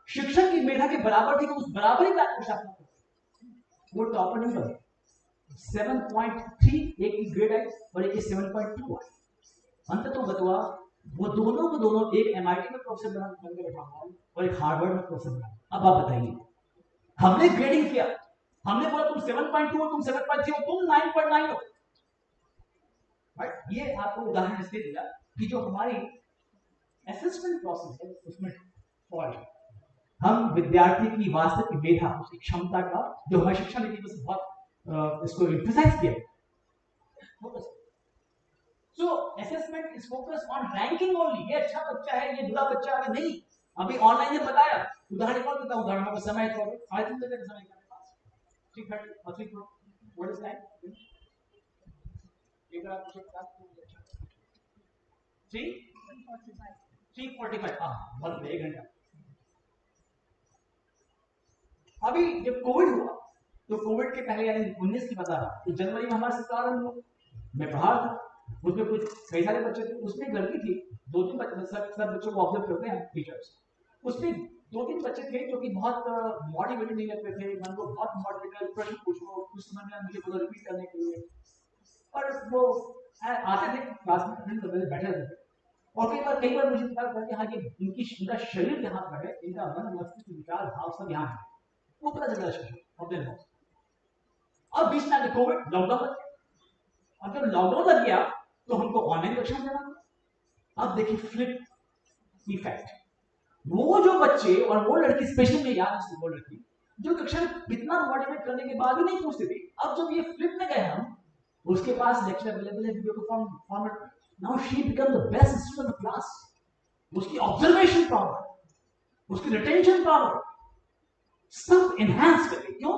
शिक्षक की मेधा के बराबर थी, कि उस बराबरी का पूछा, वो टॉपर नहीं बने। 7.3 एक की ग्रेड आई और एक की 7.2 आई। अंत तो बतवा वो दोनों को दोनों, एक एमआईटी में प्रोफेसर बन के बैठा हुआ और एक हार्वर्ड में प्रोफेसर बना। अब आप बताइए, हमने ग्रेडिंग किया, हमने बोला तुम 7.2 हो, तुम 7.3 हो, तुम 9.9 हो। राइट, ये आपको उदाहरण इसलिए दिया कि जो हमारी असेसमेंट प्रोसेस है उसमें फॉल्ट, हम विद्यार्थी की वास्तविक मेधा, उसकी क्षमता का, जो हमारी शिक्षा नीति में बहुत इसको एम्फसाइज किया। So assessment is focused on ranking only। ये अच्छा बच्चा है, ये बुरा बच्चा है, नहीं। अभी ऑनलाइन ने बताया, उदाहरण कौन देता, उदाहरण का समय थोड़ा आई थिंक देते समय के पास 3:30 और 3 व्हाट इज टाइम, एक बार पूछो 3:45 हां, बस 1 घंटा। अभी जब कोविड हुआ तो कोविड के पहले यानी 19 की बता रहा, तो जनवरी में हमारा सत्र आरंभ हुआ, मैं पढ़ा था, उसमें कुछ कई सारे बच्चे थे, उसमें एक लड़की थी, 2-3 बच्चे, सब बच्चों को ऑब्जर्व करते हैं टीचर्स, उसमें 2-3 बच्चे थे जो कि बहुत मोटिवेटेड नहीं लगते थे, मन को बहुत मोटिवेटेड, प्रश्न पूछो कुछ समझ में मुझे बोलो रिपीट करने के लिए, और वो आते थे क्लास में अटेंड करते थे, बैठे रहते थे, और कई बार मुझे पता था कि हाँ ये इनका शरीर यहाँ पर है, इनका मन मस्तिष्क विचार भाव सब यहाँ है, वो पता चल रहा है अपने अब बीच में कोविड लॉकडाउन लग गया। अब जब लॉकडाउन लग गया तो हमको ऑनलाइन कक्षा देना था। अब देखिए फ्लिप इफेक्ट, वो जो बच्चे और वो लड़की, स्पेशली में याद है वो लड़की जो कक्षा में इतना मोटिवेट करने के बाद भी नहीं पूछती थी, अब जब ये फ्लिप में गए हम, उसके पास लेक्चर अवेलेबल है वीडियो के फॉर्मेट में, now she become the best student of class. उसकी ऑब्जर्वेशन पावर, उसकी रिटेंशन पावर सब एनहांस कर गई। क्यों?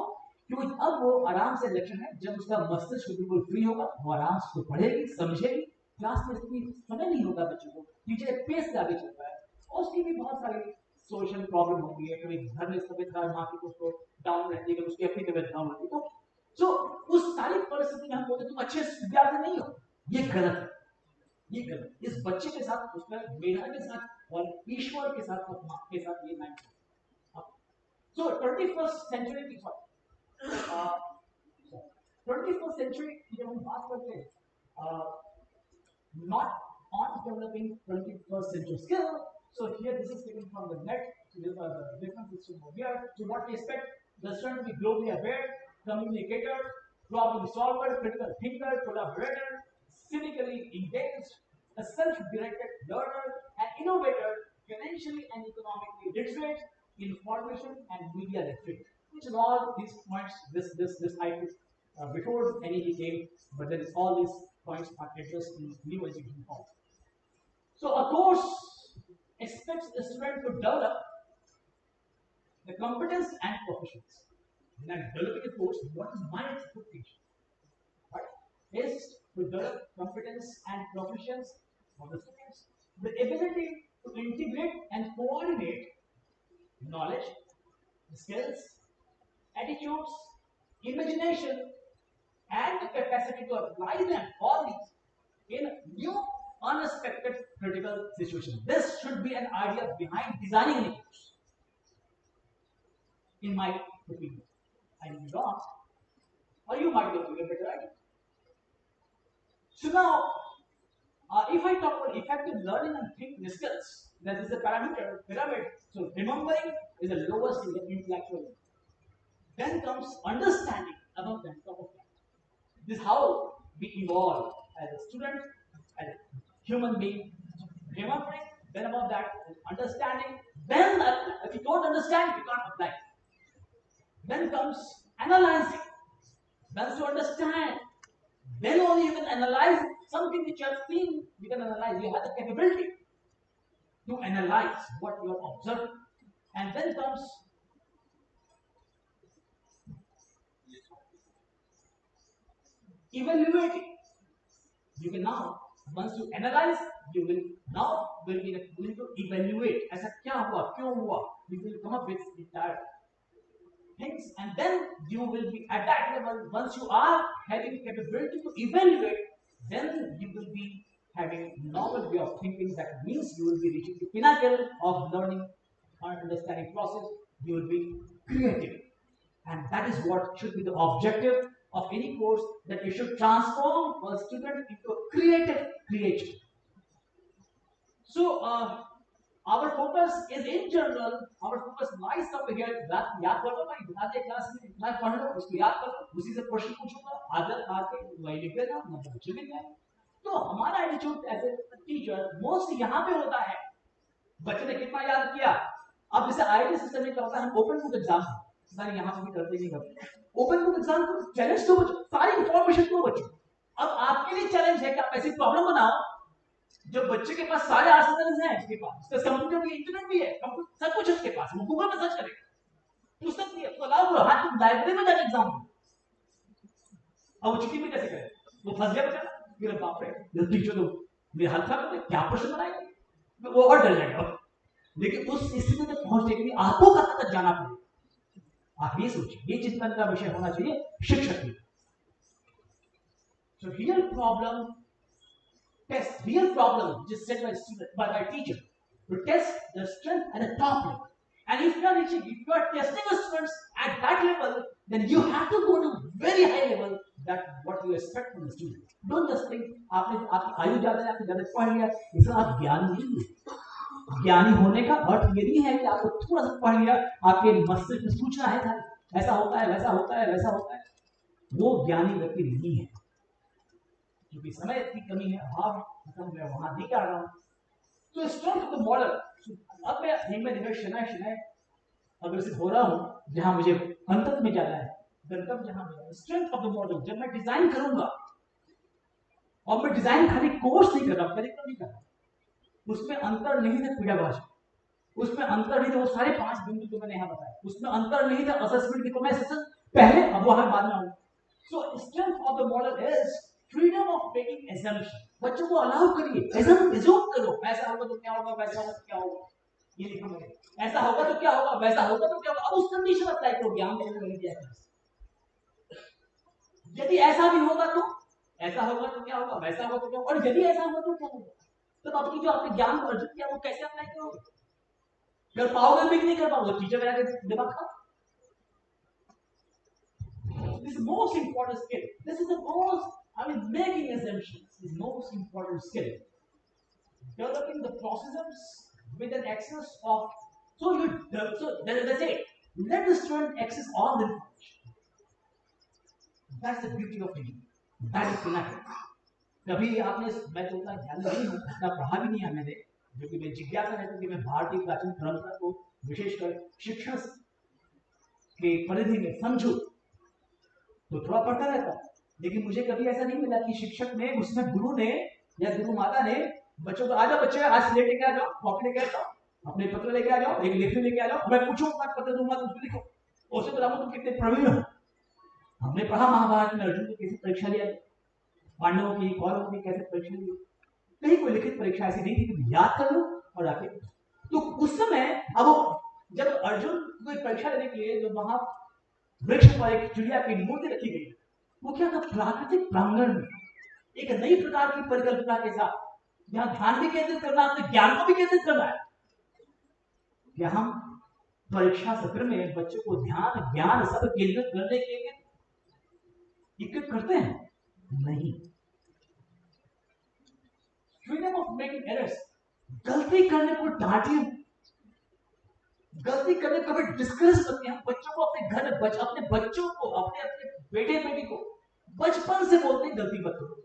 क्योंकि अब वो आराम से लेक्चर है, जब उसका मस्तिष्क बिल्कुल फ्री होगा वो आराम से पढ़ेगी, समझेगी, क्लास में इतनी समय नहीं होगा बच्चों को, टीचर एक पेस से आगे चल रहा है। और उसकी भी बहुत सारी सोशल प्रॉब्लम होती है, कभी घर में तबियत खराब, माँ की तो डाउन रहती है, उसकी अपनी तबियत डाउन होती है, तो उस सारी परिस्थिति में हम बोलते तुम अच्छे विद्यार्थी नहीं हो, ये गलत है, ये गलत। इस बच्चे के साथ, उसका मेधा के साथ और ईश्वर के साथ और माँ के साथ ये नहीं। So 21st century की 21st century की जब हम बात करते हैं, not on developing 21st century skill. So here this is taken from the net. So these are the differences over here. So what we expect the student to be globally aware, communicator, problem solver, critical thinker, collaborator, civically engaged, a self-directed learner, an innovator, financially and economically literate, information and media literate. Which is all these points this I took before NEP came, but there is all these points are addressed in new education policy. So a course expects the student to develop the competence and proficiency. When I'm developing a course, what is my expectation? Right? Is to develop competence and proficiency for the students, the ability to integrate and coordinate knowledge, skills, attitudes, imagination, and the capacity to apply them, all these, in new, unexpected critical situations. This should be an idea behind designing a course, in my opinion. I may be wrong, or you might be a better idea. So now, if I talk about effective learning and thinking skills, there is a pyramid. So remembering is the lowest in the intellectual level. Then comes understanding, above that, top of that. This is how we evolve as a student, as a human being. Remembering, then above that, understanding. Then, if you don't understand, you can't apply. Then comes analyzing. Once you understand, then only you can analyze something which you have seen. You can analyze. You have the capability to analyze what you have observed. And then comes evaluating. You can now, once you analyze, you will now will be willing to evaluate. ऐसा क्या हुआ, क्यों हुआ? You will come up with entire things, and then you will be at that level. Once you are having capability to evaluate, then you will be having novel way of thinking. That means you will be reaching the pinnacle of learning and understanding process. You will be creative, and that is what should be the objective of any course, that you should transform a student into a creative creature. So our focus is in general, our focus lies up here. याद कर लो भाई, आधे class में इतना पढ़ लो, उसको याद कर लो, उसी से प्रश्न पूछूंगा, आदत आके वही लिख देना, मतलब बच्चे लिख जाए। तो हमारा attitude as a teacher most यहाँ पे होता है, बच्चे ने कितना याद किया। अब जैसे आईटी सिस्टम में क्या होता है, हम ओपन बुक एग्जाम, सारे यहाँ पे भी करते नहीं करते, ओपन बुक एग्जाम को चैलेंज दो बच्चों, सारी इंफॉर्मेशन दो बच्चों। अब आपके लिए चैलेंज है कि आप ऐसी प्रॉब्लम बनाओ जब बच्चे के पास सारे आर्सेनल्स हैं, उसके पास कंप्यूटर भी, इंटरनेट भी है, सब कुछ उसके पास, वो गूगल में सर्च करेगा, पुस्तक भी है, तो अलाउ करो, हाथ तुम लाइब्रेरी में जाके एग्जाम दो। अब वो चिट्ठी में कैसे करे, वो फंस गया बेचारा, फिर बाप रे, ये टीचर तो मेरे हाथ खराब कर, क्या प्रश्न बनाएगा, वो और डर जाएगा। लेकिन उस स्थिति तक पहुंचने के लिए आपको कहां तक जाना पड़ेगा, आप ये सोचिए, ये चिंतन का विषय होना चाहिए शिक्षक की। So real problem test, real problem which is set by student, by teacher, to test the strength at the top level. And if you are reaching, if you are testing the students at that level, then you have to go to very high level, that what you expect from the student. Don't just think आपने आपकी आयु ज्यादा है, आपने ज्यादा पढ़ लिया, इससे आप ज्ञानी नहीं हुए। ज्ञानी होने का अर्थ ये नहीं है कि आपको थोड़ा सा पढ़ लिया, आपके मस्तिष्क में सूचना है था, ऐसा होता है, वैसा होता है, वैसा होता है, वो ज्ञानी व्यक्ति नहीं है। क्योंकि समय की कमी है, अभाव है, खत्म मैं वहां नहीं कर रहा हूँ। तो स्ट्रेंथ ऑफ द मॉडल, अब मैं शनाय अग्रसित हो रहा हूँ जहां मुझे गंतव्य में जाना है, गंतव्य जहां मेरा स्ट्रेंथ ऑफ द मॉडल। जब मैं डिजाइन करूंगा, और मैं डिजाइन खाली कोर्स नहीं कर रहा, करिकुलम नहीं कर रहा, उसमें अंतर्निहित है पेडागॉजी, उसमें अंतर्निहित वो सारे 5 बिंदु जो मैंने यहाँ बताया, उसमें अंतर्निहित है असेसमेंट की। तो मैं सेशन पहले, अब वहां बाद में आऊंगा। सो strength of the model is freedom of making assumption। बच्चों को अलाउ करिए, एज्यूम करो, ऐसा होगा तो क्या होगा, वैसा होगा तो क्या होगा, ये लिखा मैंने, ऐसा होगा तो क्या होगा, वैसा होगा तो क्या होगा। अब उस कंडीशन अप्लाई करो, ज्ञान देने में दिया है। यदि ऐसा भी होगा तो ऐसा होगा तो क्या होगा, वैसा होगा तो क्या होगा, और यदि ऐसा होगा तो क्या होगा। तो आपकी जो आपने ज्ञान अर्जित किया वो कैसे अप्लाई करोगे, कर पाओगे भी नहीं कर पाओगे, टीचर वगैरह के दिमाग का। This is most important skill. This is the most, making assumptions is most important skill. Developing the processes with an access of, so that's it. Let the student access all the information. That's the beauty of it. That is connected. कभी आपने, मैं तो उतना ध्यान नहीं हूँ, उतना पढ़ा भी नहीं है मैंने, जो कि मैं जिज्ञासा रहती है कि मैं भारतीय प्राचीन परंपरा को विशेषकर शिक्षण के परिधि में समझूं, तो थोड़ा पढ़ता रहता हूँ। लेकिन मुझे कभी ऐसा नहीं मिला कि शिक्षक ने, उसमें गुरु ने या गुरु माता ने बच्चों को, आ जाओ बच्चे, आज स्लेट लेके आ जाओ, कॉपी लेके आ जाओ, अपने पत्र लेके आ जाओ, एक लेखनी लेके आ जाओ, मैं पूछूंगा पत्र दूंगा तो उसको लिखो, उससे बताऊंगा तुम कितने प्रवीण हो। हमने पढ़ा महाभारत में अर्जुन को कैसे परीक्षा लिया, पांडवों की, कौरवों की कैसे परीक्षा ली, कहीं कोई लिखित परीक्षा ऐसी नहीं थी कि याद कर लो और आके। तो उस समय अब जब अर्जुन कोई परीक्षा लेने के लिए, जो वहां वृक्ष पर एक चिड़िया की मूर्ति रखी गई, वो क्या था, प्राकृतिक प्रांगण में एक नई प्रकार की परिकल्पना के साथ, जहां ध्यान भी केंद्रित करना, अपने ज्ञान को भी केंद्रित करना है। क्या हम परीक्षा सत्र में बच्चों को ध्यान, ज्ञान सब केंद्रित करने के लिए इक्विप करते हैं? नहीं। फ्रीडम ऑफ मेकिंग एरर्स, गलती करने को डांटिए, गलती करने को भी डिस्करेज करते हैं। बच्चों को अपने घर में, अपने बच्चों को, अपने बेटे बेटी को बचपन से बोलते हैं गलती मत करो,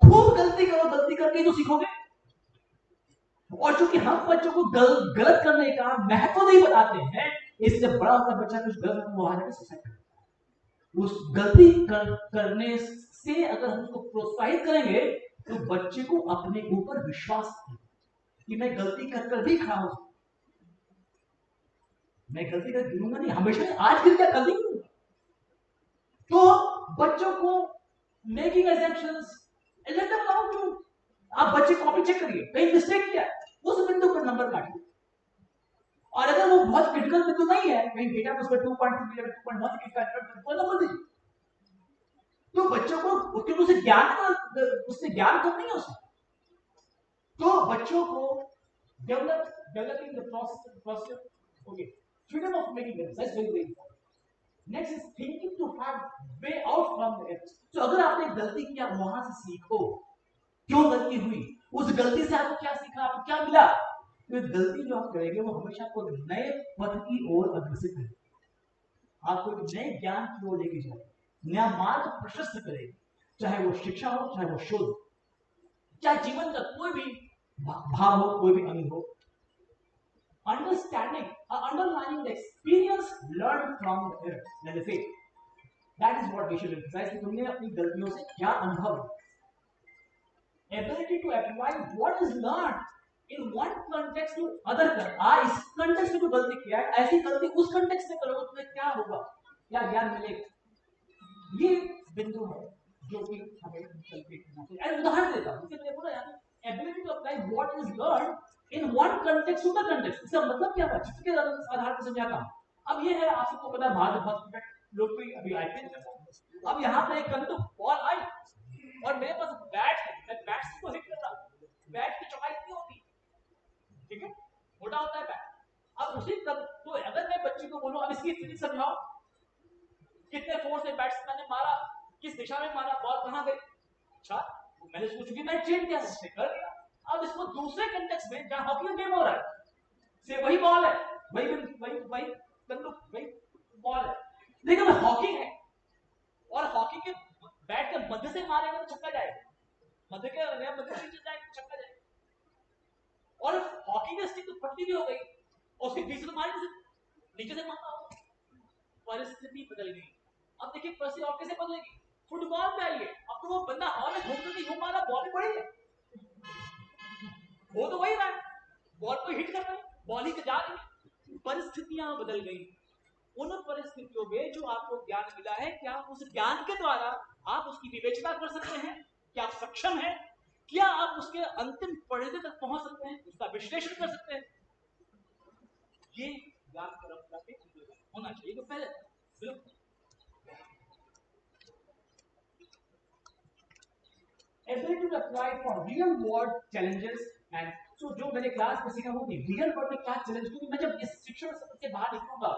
खूब गलती करो, गलती करके तो सीखोगे। और चूंकि हम बच्चों को गलत करने का महत्व नहीं बताते हैं, इससे बड़ा होता बच्चा कुछ गलत वो आ जाए सुसाइड करता है। उस गलती करने से अगर हम उसको प्रोत्साहित करेंगे तो बच्चे को अपने ऊपर विश्वास है कि मैं गलती कर भी खड़ा हूं, मैं गलती कर गिरूंगा नहीं, हमेशा आज गिर क्या कल नहीं गिरूंगा। तो बच्चों को making assumptions, let them allow to, आप बच्चे कॉपी चेक करिए, कहीं मिस्टेक किया है, उस बिंदु पर नंबर काटिए। और अगर वो बहुत क्रिटिकल बिंदु नहीं है, कहीं डेटा में उसमें 2.2 मिले, 2.1 की तो नंबर दीजिए। तो बच्चों को, क्योंकि उसे ज्ञान कम नहीं है उसमें। तो बच्चों को developing the process, okay, freedom of making errors, that's very important. Next is thinking to have way out from the errors. तो अगर आपने गलती किया, वहां से सीखो, क्यों गलती हुई, उस गलती से आपको क्या सीखा, आपको क्या मिला। तो गलती जो आप करेंगे वो हमेशा आपको नए पथ की ओर अग्रसित करेगी, आपको एक नए ज्ञान की ओर लेके जाएगी, नया मार्ग प्रशस्त करेगी, चाहे वो शिक्षा हो, चाहे वो शोध, चाहे जीवन का कोई भी भाव हो, कोई भी अंग हो। Understanding, underlining the experience learned from the errors. Let us say that is what we should emphasize. कि तुमने अपनी गलतियों से क्या अनुभव, ability to apply what is learned in one context to other context. इस context में जो गलती किया है, ऐसी गलती उस context में करोगे, तुम्हें क्या होगा, क्या ज्ञान मिलेगा, ये बिंदु है जो कि हमें कल्पना करना चाहिए। उदाहरण देता हूँ, जैसे मैंने बोला यार, ability to apply what is learned in one context to the context, इसका मतलब क्या है, चित्र के आधार पर समझाता हूँ। अब ये है, आप सबको पता है भारत बहुत लोकप्रिय अभी आईपीएल में, अब यहाँ पे एक तो बॉल आई और मेरे पास बैट है, मैं बैट से को हिट कर रहा हूँ, बैट की चौड़ाई कितनी होती है, ठीक है, मोटा होता है बैट। अब उसी तो अगर मैं बच्चे को बोलूं अब इसकी स्थिति समझाओ, कितने फोर्स से बैट्समैन ने मारा, किस दिशा में मारा, बॉल कहां गई, अच्छा मैंने उसको चूंकि मैं चेंज किया, उसने कर दिया। अब इसको दूसरे कंटेक्स्ट में जहां हॉकी का गेम हो रहा है, से वही बॉल है, वही बंदूक, वही बॉल है, लेकिन हॉकी है और हॉकी के बैट के मध्य से मारेगा तो छक्का जाएगा, मध्य के मध्य से नीचे जाएगा तो छक्का जाएगा। और हॉकी में स्टिक तो पट्टी भी हो गई और उसके बीच से तो मार नहीं सकते, नीचे से मारना होगा। परिस्थिति बदल गई। अब देखिए परिस्थिति और कैसे बदलेगी। फुटबॉल में आइए, अब तो वो बंदा हवा में घूमकर नहीं घूम पा रहा, बॉल पड़ी है, वो तो वही रहा है, बॉल को हिट कर रहा है, बॉल ही तो जा रही है। परिस्थितियां बदल गई। उन परिस्थितियों में जो आपको ज्ञान मिला है, क्या उस ज्ञान के द्वारा आप उसकी विवेचना कर सकते हैं? क्या आप सक्षम हैं? क्या आप उसके अंतिम परिणाम तक पहुंच सकते हैं, उसका विश्लेषण कर सकते हैं? ये ज्ञान परंपरा के होना चाहिए। तो पहले ability to apply for real world challenges and so जो मैंने क्लास में सीखा वो रियल वर्ल्ड में क्या चैलेंज, क्योंकि मैं जब इस शिक्षण सत्र से बाहर निकलूंगा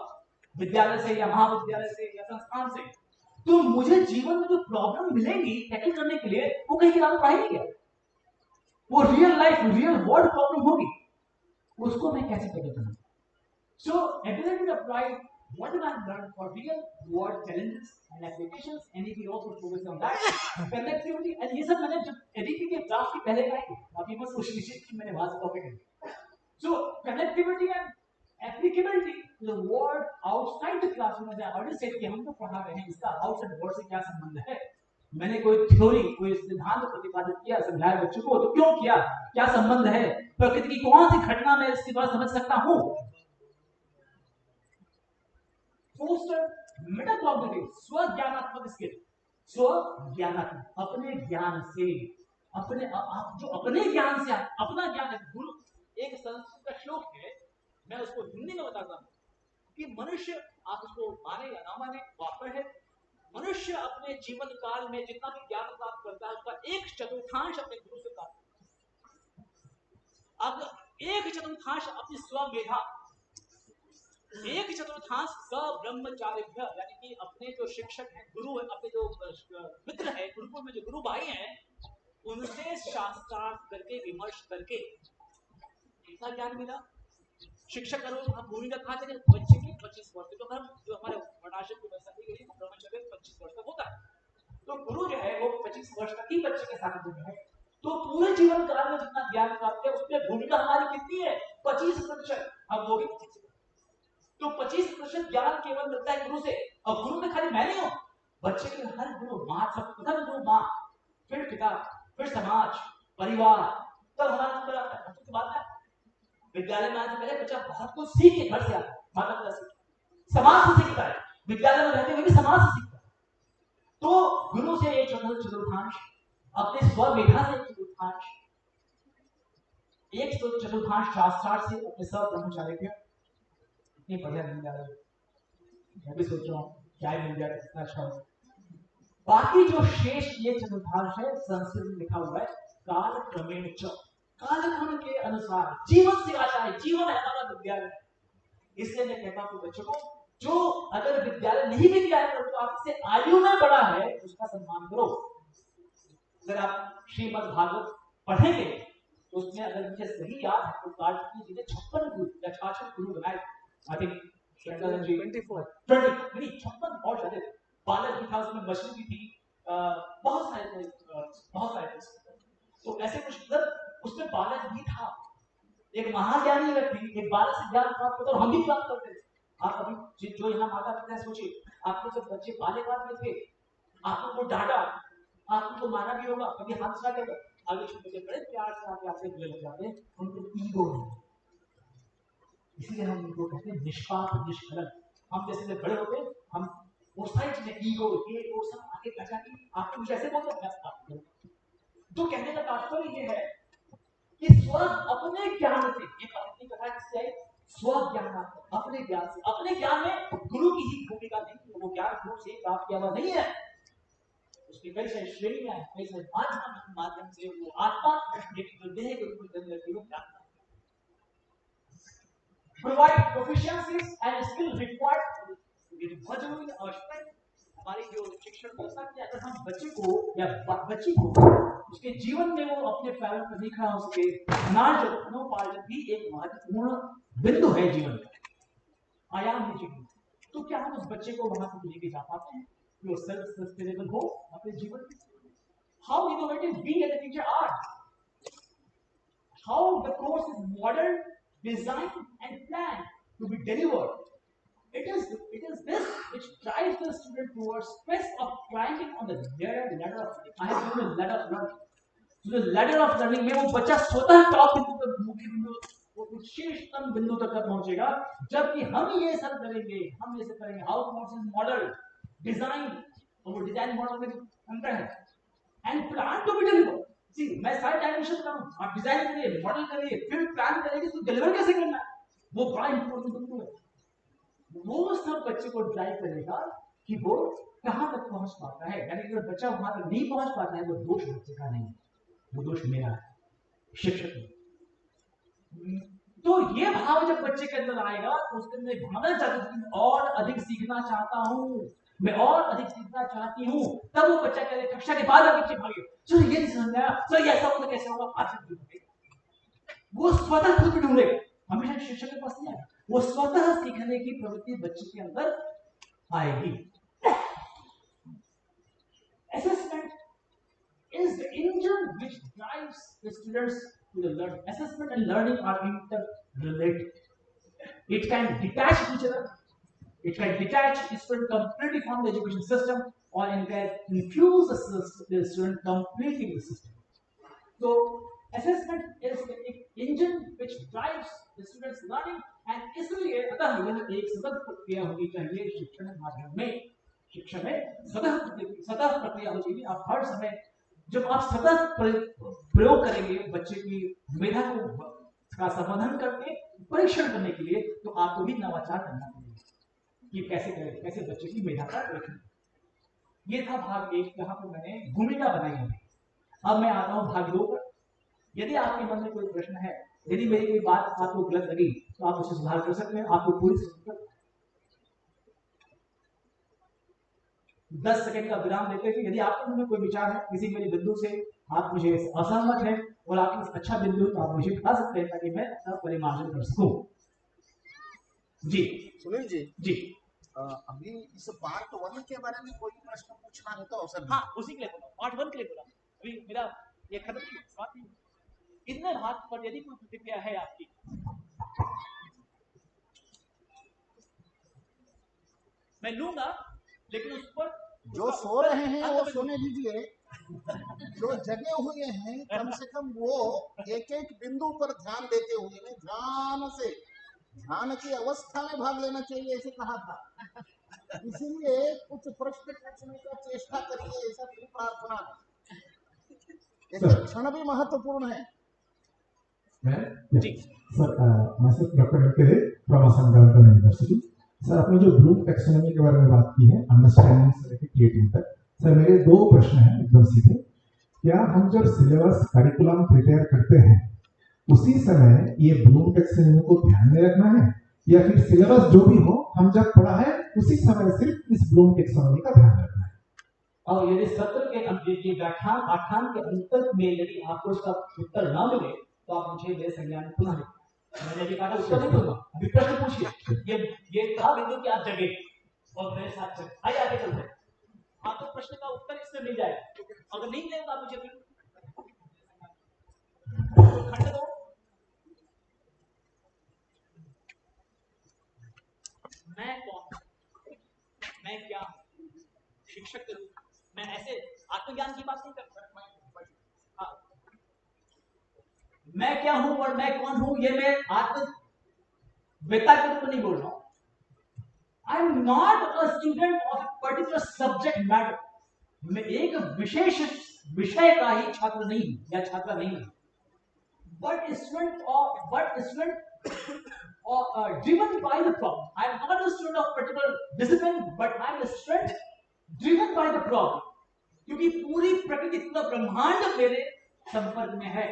विद्यालय से या महाविद्यालय से या संस्थान से, तो मुझे जीवन में जो प्रॉब्लम मिलेगी टैकल करने के लिए वो कहीं किताबें पढ़ाई नहीं गया, वो real life real world problem होगी, उसको मैं कैसे टैकल करूंगा। So ability to apply what I learned for real world challenges and applications, NEP also focus on that. Connectivity and ये सब मैंने जब NEP के ड्राफ्ट की पहले गाई, अभी बस उस विषय की मैंने वहां से कॉपी करी। So connectivity and applicability to the world outside the classroom, as I already said कि हम तो पढ़ा रहे हैं, इसका outside world से क्या संबंध है। मैंने कोई थ्योरी कोई सिद्धांत प्रतिपादित किया, समझाया बच्चों को, तो क्यों किया, क्या संबंध है, प्रकृति की कौन सी घटना मैं इसके द्वारा समझ सकता हूँ। फोस्टर मेटाकॉग्निटिव स्वज्ञानात्मक स्किल, स्वज्ञानात्मक अपने ज्ञान से, अपने आप जो अपने ज्ञान से अपना ज्ञान है। गुरु एक संस्कृत का श्लोक है, मैं उसको हिंदी में बताता हूँ कि मनुष्य, आप उसको माने या ना माने वापर है, मनुष्य अपने जीवन काल में जितना भी ज्ञान प्राप्त करता है उसका 1/4 अपने गुरु से प्राप्त करता है। अब 1/4 अपनी स्वमेधा, 1/4 ब्रह्मचार्य, यानी कि अपने जो शिक्षक हैं, गुरु है, अपने जो मित्र है, गुरुकुल में जो गुरु भाई हैं, उनसे शास्त्रार्थ करके विमर्श करके कितना ज्ञान मिला। शिक्षक का रोज हम भूमिका कहा चले, बच्चे की 25 वर्ष, तो हम जो हमारे वर्णाश्रम की व्यवस्था की गई ब्रह्मचर्य 25 वर्ष तक होता है, तो गुरु जो है वो 25 वर्ष तक ही बच्चे के साथ है। तो पूरे जीवन काल में जितना ज्ञान प्राप्त है उसमें भूमिका हमारी कितनी है, 25%। अब वो भी तो 25% ज्ञान केवल मिलता है गुरु से, और गुरु में खाली मैं नहीं हूं, बच्चे के हर गुरु माँ, सब प्रथम गुरु माँ, फिर पिता, फिर समाज, परिवार, तब हमारा नंबर आता है। उसके बाद विद्यालय में आने से पहले बच्चा बहुत कुछ सीख के घर से आता है, माता पिता से, समाज से सीखता है, विद्यालय में रहते हुए भी समाज से सीखता है। तो गुरु से 1/4, अपने स्वमेधा से 1/4, 1/4 शास्त्रार्थ से, अपने सब ब्रह्मचार्य के। इतनी बढ़िया मिल जा रहा है, मैं भी सोच रहा हूँ क्या मिल जाए, कितना अच्छा हो। बाकी जो शेष 1/4 है, संस्कृत में लिखा हुआ है काल क्रमेण च, कालक्रम के अनुसार जीवन से आता है, जीवन है हमारा विद्यालय। इसलिए मैं कहता हूँ बच्चों को, जो अगर विद्यालय नहीं भी गया है तो आपसे आयु में बड़ा है उसका सम्मान करो। अगर आप श्रीमद् भागवत पढ़ेंगे तो उसमें अगर मुझे सही याद है तो कार्तिक जी ने 56 गुरु या 66 गुरु बनाए। आई थिंक 56 बहुत ज्यादा, बालक भी था उसमें, मछली भी थी, बहुत सारे थे। तो ऐसे कुछ मतलब उसमें बालक भी था, एक महाज्ञानी व्यक्ति एक बालक से ज्ञान प्राप्त करता, और हम भी प्राप्त करते थे। आप अभी जो यहाँ माता पिता सोचिए, आपके जब बच्चे बाल्यकाल में थे, आपको को डांटा, आपको मारा भी होगा, कभी हाथ चला के आगे छोटे बच्चे बड़े प्यार से आके आपसे बोले लग जाते हैं, उनको ईगो नहीं, इसलिए हम उनको कहते हैं निष्पाप निष्कलंक। हम जैसे बड़े होते हैं, हम उस साइड में ईगो ये वो सब आगे लगा के आपको कुछ ऐसे बोलते हैं। तो कहने का तात्पर्य ये है कि स्व अपने ज्ञान से, ये अपनी कथा किससे है, स्व ज्ञान, अपने ज्ञान से, अपने ज्ञान में गुरु की ही भूमिका नहीं, वो ज्ञान गुरु से प्राप्त किया हुआ नहीं है, उसकी कई सारी श्रेणियां हैं, कई सारे माध्यम से वो आत्मा जो देह के रूप में जन्म लेती है ज्ञान प्रोवाइड प्रोफिशिएंसीज एंड स्किल रिक्वायर्ड। ये बहुत जरूरी आवश्यकता है हमारी जो शिक्षण व्यवस्था की। अगर हम बच्चे को या बच्ची को उसके जीवन में वो अपने पैरों पर नहीं खड़ा हो सके, अनोपार्जन भी एक महत्वपूर्ण बिंदु है जीवन का, आयाम है जीवन, तो क्या हम उस बच्चे को वहां तक लेके जा पाते हैं? जो सेल्फ सस्टेनेबल हो अपने जीवन में. How innovative we as a teacher are. How the course is modeled, designed and planned to be delivered. It is this which drives the student towards quest of climbing on the ladder of learning. I have given a ladder of learning. So the ladder of learning में वो बच्चा स्वतः top बिंदु तक, मुख्य बिंदु, वो शीर्षतम बिंदु तक पहुंचेगा जबकि हम ये सब करेंगे, हम ये सब करेंगे. How course is modeled, designed, और वो डिजाइन मॉडल में अंतर है. And plan to be delivered. See, मैं सारे डायमेंशन करूँ, आप डिजाइन करिए, मॉडल करिए, फिर प्लान करेंगे तो डिलीवर कैसे करना है, वो बड़ा इंपॉर्टेंट बिंदु है. वो सब बच्चे को ड्राइव करेगा कि वो कहां तक पहुंच पाता है. यानी अगर बच्चा वहां तक नहीं पहुंच पाता है, वो दोष बच्चे का नहीं है, वो दोष मेरा है, शिक्षक का. तो ये भाव जब बच्चे के अंदर आएगा तो उसके अंदर भावना जागृति में और अधिक सीखना चाहता हूं, मैं और अधिक सीखना चाहती हूँ, तब वो बच्चा कह कक्षा के बाद आगे भागे, सर ये नहीं समझ आया, सर ये ऐसा होगा कैसे होगा, आज वो स्वतः खुद भी ढूंढेगा, हमेशा शिक्षक के पास नहीं आएगा. वो स्वतः सीखने की प्रवृत्ति बच्चे के अंदर आएगी. Assessment is the engine which drives the students to the learning. Assessment and learning are interrelated. It can detach each other. It can detach the student completely from the education system, or it can infuse the student completely in the system. So, assessment is the engine which drives the students' learning, and इसलिए अतः यह एक सतत प्रक्रिया होनी चाहिए शिक्षण माध्यम में. शिक्षा में सतत प्रक्रिया होनी चाहिए. आप हर समय जब आप सतत प्रयोग करेंगे बच्चे की मेधा को का समाधान करके परीक्षण करने के लिए, तो आपको भी नवाचार करना पड़ेगा कि कैसे करें, कैसे बच्चे की मेधा का परीक्षण. ये था भाग 1, जहां पर मैंने भूमिका बनाई है. अब मैं आता हूं भाग 2 पर. यदि आपके मन में कोई प्रश्न है, यदि मेरी कोई बात आपको गलत लगी तो आप उसे सुधार कर सकते हैं. आपको पूरी 10 सेकंड का विराम देते हैं. यदि आपके मन में कोई विचार है, किसी मेरे बिंदु से आप मुझे असहमत है और आपके अच्छा बिंदु तो आप मुझे बता सकते हैं ताकि मैं अपना परिमार्जन कर सकूं. जी सुनील जी. जी अभी इस पार्ट 1 के बारे में कोई प्रश्न पूछना है तो अवसर. हाँ, उसी के लिए बोला, पार्ट 1 के लिए बोला. अभी मेरा ये खत्म नहीं. इतने हाथ पर यदि कोई प्रतिक्रिया है आपकी, मैं लूंगा, लेकिन उस पर जो सो रहे हैं वो सोने दीजिए, जो जगे हुए हैं कम से कम वो एक एक बिंदु पर ध्यान देते हुए ध्यान से ध्यान की अवस्था में भाग लेना चाहिए, ऐसे कहा था. इसीलिए कुछ प्रश्न पूछने का चेष्टा करिए, ऐसा मेरी प्रार्थना है. ऐसे क्षण भी महत्वपूर्ण है. Sir, myself Dr. Nkere from Assam Government University. Sir, आपने जो ग्रुप टैक्सोनॉमी के बारे में बात की है, अंडरस्टैंडिंग से लेकर क्रिएटिंग तक, सर मेरे 2 प्रश्न हैं एकदम सीधे. क्या हम जब सिलेबस करिकुलम प्रिपेयर करते हैं उसी समय ये ब्लूम टैक्सोनॉमी को ध्यान में रखना है, या फिर सिलेबस जो भी हो हम जब पढ़ा है उसी समय सिर्फ इस ब्लूम टैक्सोनॉमी का ध्यान रखना है? और यदि सत्र के व्याख्यान आख्यान के अंत में यदि आपको इसका उत्तर न मिले तो आप मुझे ले संज्ञान पुनः लिखें. मैंने अभी कहा उत्तर नहीं दूंगा, अभी प्रश्न पूछिए. ये कहा बिंदु कि आप जगे और मेरे साथ चले. आइए आगे चलते हैं. आपको प्रश्न का उत्तर इससे मिल जाएगा. अगर नहीं मिलेगा आप मुझे खंड दो. मैं कौन, मैं क्या हूं, शिक्षक के रूप में. मैं ऐसे आत्मज्ञान की बात नहीं कर रहा. मैं क्या हूं और मैं कौन हूं, ये मैं आत्मवेता के रूप में नहीं बोल रहा हूं. I am not a student of a particular subject matter. मैं एक विशेष विषय का ही छात्र नहीं हूं या छात्रा नहीं हूं, but student driven by the problem. I am not a student of particular discipline, but I am a student driven by the problem. क्योंकि पूरी प्रकृति, पूरा ब्रह्मांड मेरे संपर्क में है,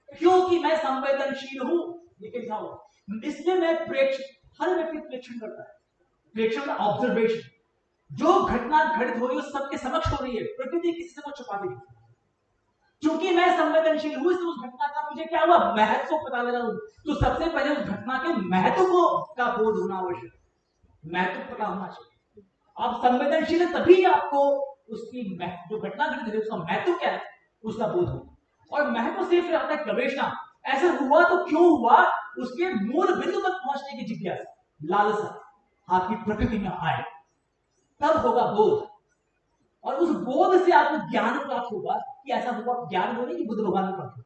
क्योंकि मैं संवेदनशील हूं. लेकिन क्या हुआ, इसलिए मैं हर व्यक्ति प्रेक्षण करता है. प्रेक्षण का ऑब्जर्वेशन, जो घटना घटित हो रही है सबके समक्ष हो रही है, प्रकृति किसी से को छुपा नहीं. क्योंकि मैं संवेदनशील हूं, इसलिए उस घटना का मुझे क्या हुआ, महत्व पता लगा. तो सबसे पहले उस घटना के महत्व को का बोध होना आवश्यक, महत्व पता होना चाहिए. आप संवेदनशील है तभी आपको उसकी जो घटना घटित है उसका महत्व क्या है उसका बोध हो। और महत्व से फिर आता है गवेषणा, ऐसा हुआ तो क्यों हुआ, उसके मूल बिंदु तक पहुंचने की जिज्ञासा, लालसा आपकी प्रकृति में आए, तब होगा बोध। और उस बोध से आपको ज्ञान प्राप्त होगा कि ऐसा हुआ, ज्ञान हो नहीं कि बुद्ध भगवान ने प्राप्त हो,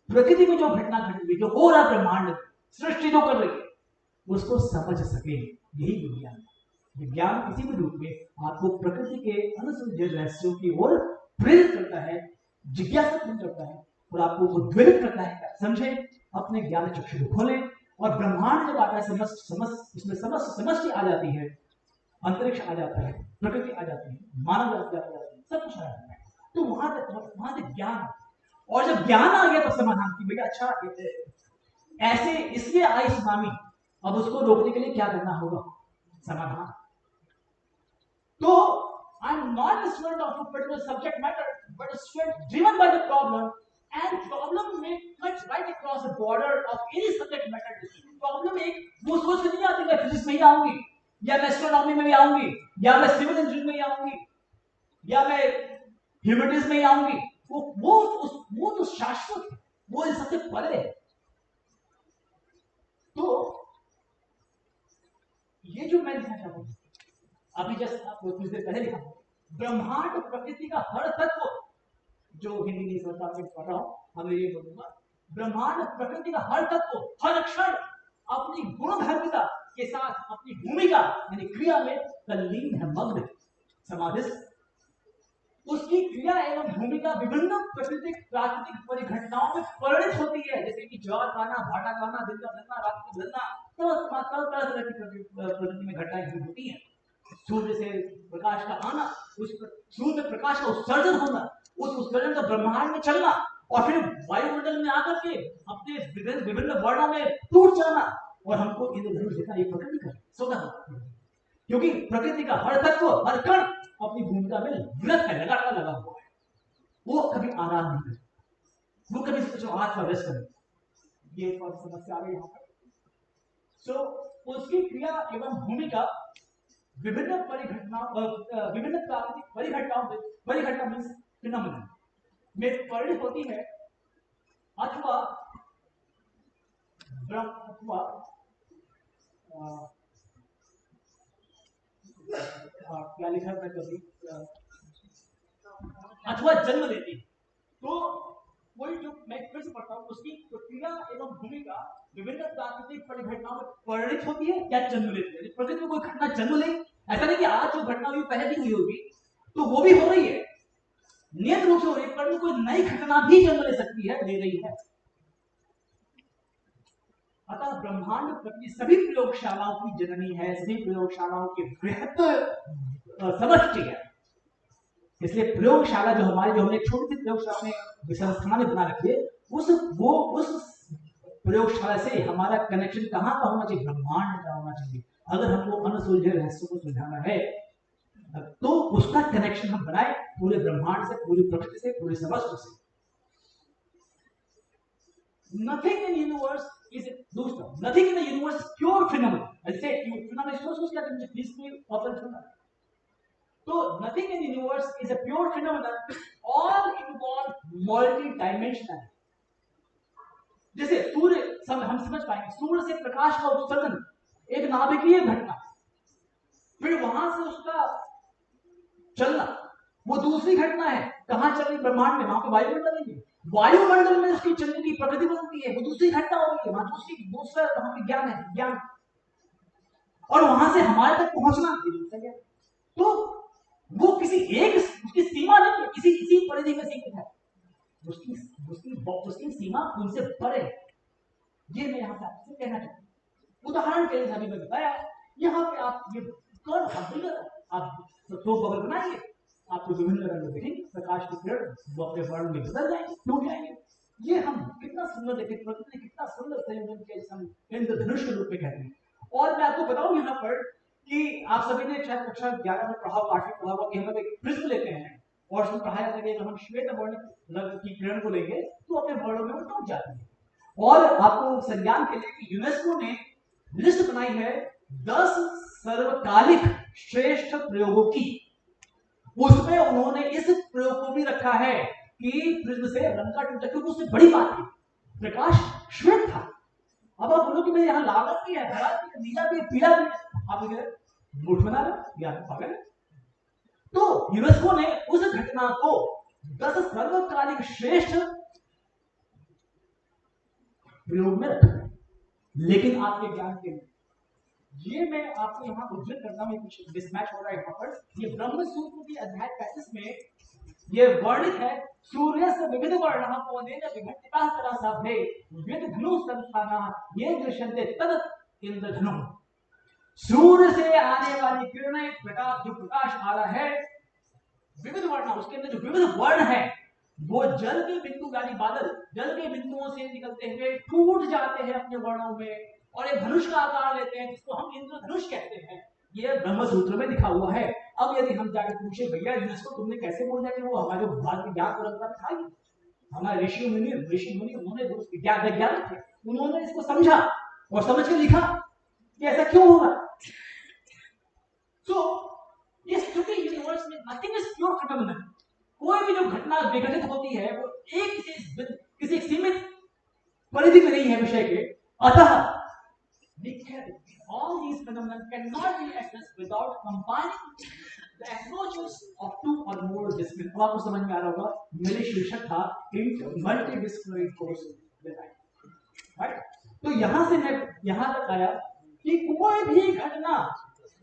प्रकृति में जो घटना घट रही, जो हो रहा ब्रह्मांड सृष्टि जो कर रही है उसको समझ सके, यही विज्ञान है। विज्ञान किसी भी रूप में आपको प्रकृति के अनसुलझे रहस्यों की ओर प्रेरित करता है, जिज्ञासा करता है और आपको उद्वेलित करता है, समझे, अपने ज्ञान चक्षु को खोलें। और ब्रह्मांड जब आता है उसमें समष्टि आ जाती है, अंतरिक्ष आ जाता है, प्रकृति आ जाती है, मानव जाति आ जाती है, सब कुछ आ जाता है, तो वहां से ज्ञान, और जब ज्ञान आ गया तो समाधान की भैया अच्छा ऐसे इसलिए आई सुनामी, अब उसको रोकने के लिए क्या करना होगा, समाधान। तो I am not a student of a particular subject matter, but a student driven by the problem, and problem may cut right across the border of any subject matter discipline. Problem एक वो सोच के नहीं आती मैं physics में ही आऊंगी, या मैं एस्ट्रोनॉमी में भी आऊंगी, या मैं सिविल इंजीनियरिंग में ही आऊंगी, या मैं ह्यूमैनिटीज में ही आऊंगी, वो तो शाश्वत है, वो इन सबसे परे है। तो ये जो मैं लिखना चाहता हूं अभी जस्ट आपको कुछ देर पहले लिखा, ब्रह्मांड प्रकृति का हर तत्व, जो हिंदी नहीं समझता मैं पढ़ रहा हूं, हमें ये बोलूंगा, ब्रह्मांड प्रकृति का हर तत्व हर क्षण अपनी गुणधर्मिता के साथ अपनी भूमिका यानी क्रिया में तल्लीन है, मग्न, समाधिस्थ। उसकी क्रिया एवं भूमिका विभिन्न प्राकृतिक परिघटनाओं में परिणित होती है, जैसे कि ज्वार खाना, भाटा खाना, दिन का बदलना, रात का बदलना, तो तरह की प्रकृति में घटनाएं होती हैं। सूर्य से प्रकाश का आना, उस सूर्य में प्रकाश का उत्सर्जन होना, उस उत्सर्जन का ब्रह्मांड में चलना, और फिर वायुमंडल में आकर के अपने विभिन्न वर्णों में टूट जाना, और हमको इंद्रधनुष दिखना, ये प्रकृति का स्वतः, क्योंकि प्रकृति का हर तत्व हर कण अपनी भूमिका में विरत है, लगातार लगा हुआ है, वो कभी आराम नहीं करे, वो कभी सोचो आज का रेस्ट करे, ये समस्या आ गई यहाँ पर। सो उसकी क्रिया एवं भूमिका विभिन्न प्राकृतिक परिघटना मींस फिनोमेनन में परिणित होती है, अथवा क्या लिखा है कभी, अथवा जन्म लेती है। तो वही जो मैं फिर से पढ़ता हूँ, उसकी क्रिया एवं भूमिका विभिन्न प्राकृतिक परिघटनाओं में परिणित होती है या जन्म लेती है। प्रकृति में कोई घटना जन्म ले, ऐसा नहीं कि आज जो घटना हुई पहले भी हुई होगी, तो वो भी हो रही है, नियत रूप से हो रही है, परंतु कोई नई घटना भी जन्म ले सकती है, ले रही है। अतः ब्रह्मांड प्रकृति सभी प्रयोगशालाओं की जननी है, सभी प्रयोगशालाओं की बृहत समष्टि है। इसलिए प्रयोगशाला जो हमने छोटी सी प्रयोगशाला में संस्थान में बना रखी है, उस प्रयोगशाला से हमारा कनेक्शन कहाँ का होना चाहिए, ब्रह्मांड का होना चाहिए। अगर हमको अनसुलझे रहस्यों को सुलझाना है तो उसका कनेक्शन हम बनाए पूरे ब्रह्मांड से, पूरी प्रकृति से, पूरे समस्त से। Nothing in the universe is nothing in the universe is pure phenomenon. I say phenomenon is क्या करना चाहिए, peaceful open phenomenon. So nothing in the universe is a pure phenomenon. All involve multi-dimensional. जैसे सूर्य, हम समझ पाएंगे, सूर्य से प्रकाश का उत्सर्जन एक नाभिकीय घटना, फिर वहां से उसका चलना वो दूसरी घटना है। कहां चल रही, ब्रह्मांड में, वहां पे वायुमंडल नहीं है, वायुमंडल में उसकी चलने की प्रकृति बनती है, वो दूसरी घटना हो रही है, वहां दूसरा वहां पे ज्ञान है, ज्ञान, और वहां से हमारे तक पहुंचना दूसरा ज्ञान। तो वो किसी एक उसकी सीमा नहीं है, किसी परिधि में सीमित है, उसकी सीमा उनसे परे। ये मैं यहाँ से आपसे कहना चाहता हूँ। उदाहरण के लिए अभी मैं बताया, यहाँ पे आप ये आप तो बबल बनाइए, आपको विभिन्न रंग दिखेंगे, प्रकाश की किरण वो अपने वर्ण में बदल जाएंगे, टूट जाएंगे। ये हम कितना सुंदर देखें, प्रकृति ने कितना सुंदर संयोजन किया, जिसे हम इंद्रधनुष के रूप में कहते हैं। और मैं आपको बताऊं यहाँ पर कि आप सभी ने शायद कक्षा 11 में पढ़ा होगा, 8 में पढ़ा होगा कि हम लोग एक प्रिज्म लेते हैं और उसमें पढ़ाया जाता है कि हम श्वेत वर्ण रंग की किरण को लेंगे तो अपने वर्णों में वो टूट जाती है। और आपको संज्ञान के लिए यूनेस्को ने लिस्ट बनाई है 10 सर्वकालिक श्रेष्ठ प्रयोगों की, उसमें उन्होंने इस प्रयोग को भी रखा है कि प्रिज्म से रंग का टूटा, क्योंकि उससे बड़ी बात है प्रकाश श्वेत था। अब आप बोलो कि मैं यहाँ लाल भी है, हरा भी है, नीला भी है, पीला भी है, आप मूठ बना रहे या पागल। तो यूनेस्को ने उस घटना को 10 सर्वकालिक श्रेष्ठ प्रयोग में रखा है। लेकिन आपके ज्ञान के लिए ये मैं आपको यहाँ उद्धृत करता हूँ, कुछ मिसमैच हो रहा है यहाँ पर। ये ब्रह्म सूत्र की अध्याय 35 में ये वर्णित है, सूर्य से विविध वर्णः पवनेन विघटिताः तरसः भे विविध धनु संस्थानः ये दृश्यन्ते तद इंद्रधनु। सूर्य से आने वाली किरणें, प्रकाश, जो प्रकाश आ रहा है विविध वर्ण, उसके अंदर जो विविध वर्ण है वो जल के बिंदु यानी बादल, जल के बिंदुओं से निकलते हुए टूट जाते हैं अपने वर्णों में और एक धनुष का आकार लेते हैं, जिसको हम इंद्रधनुष कहते हैं। ये ब्रह्म सूत्र में लिखा हुआ है। अब यदि हम जाकर पूछे भैया यूनेस्को तुमने कैसे बोल दिया कि वो हमारे भारत की ज्ञान परंपरा में था, हमारे ऋषि मुनि उन्होंने वैज्ञानिक थे, उन्होंने इसको समझा और समझ के लिखा कि ऐसा क्यों होगा। So, इस छुट्टी यूनिवर्स में नथिंग इज प्योर फिनोमेनन। कोई भी जो घटना विघटित होती है वो एक किसी सीमित परिधि में नहीं है विषय के, अतः all these phenomena cannot be assessed without combining the approaches of 2 or more disciplines। अब आपको समझ में आ रहा होगा, मेरे शीर्षक था मल्टीडिसिप्लिनरी कोर्स डिजाइन, राइट। तो यहां से मैं यहां तक आया कि कोई भी घटना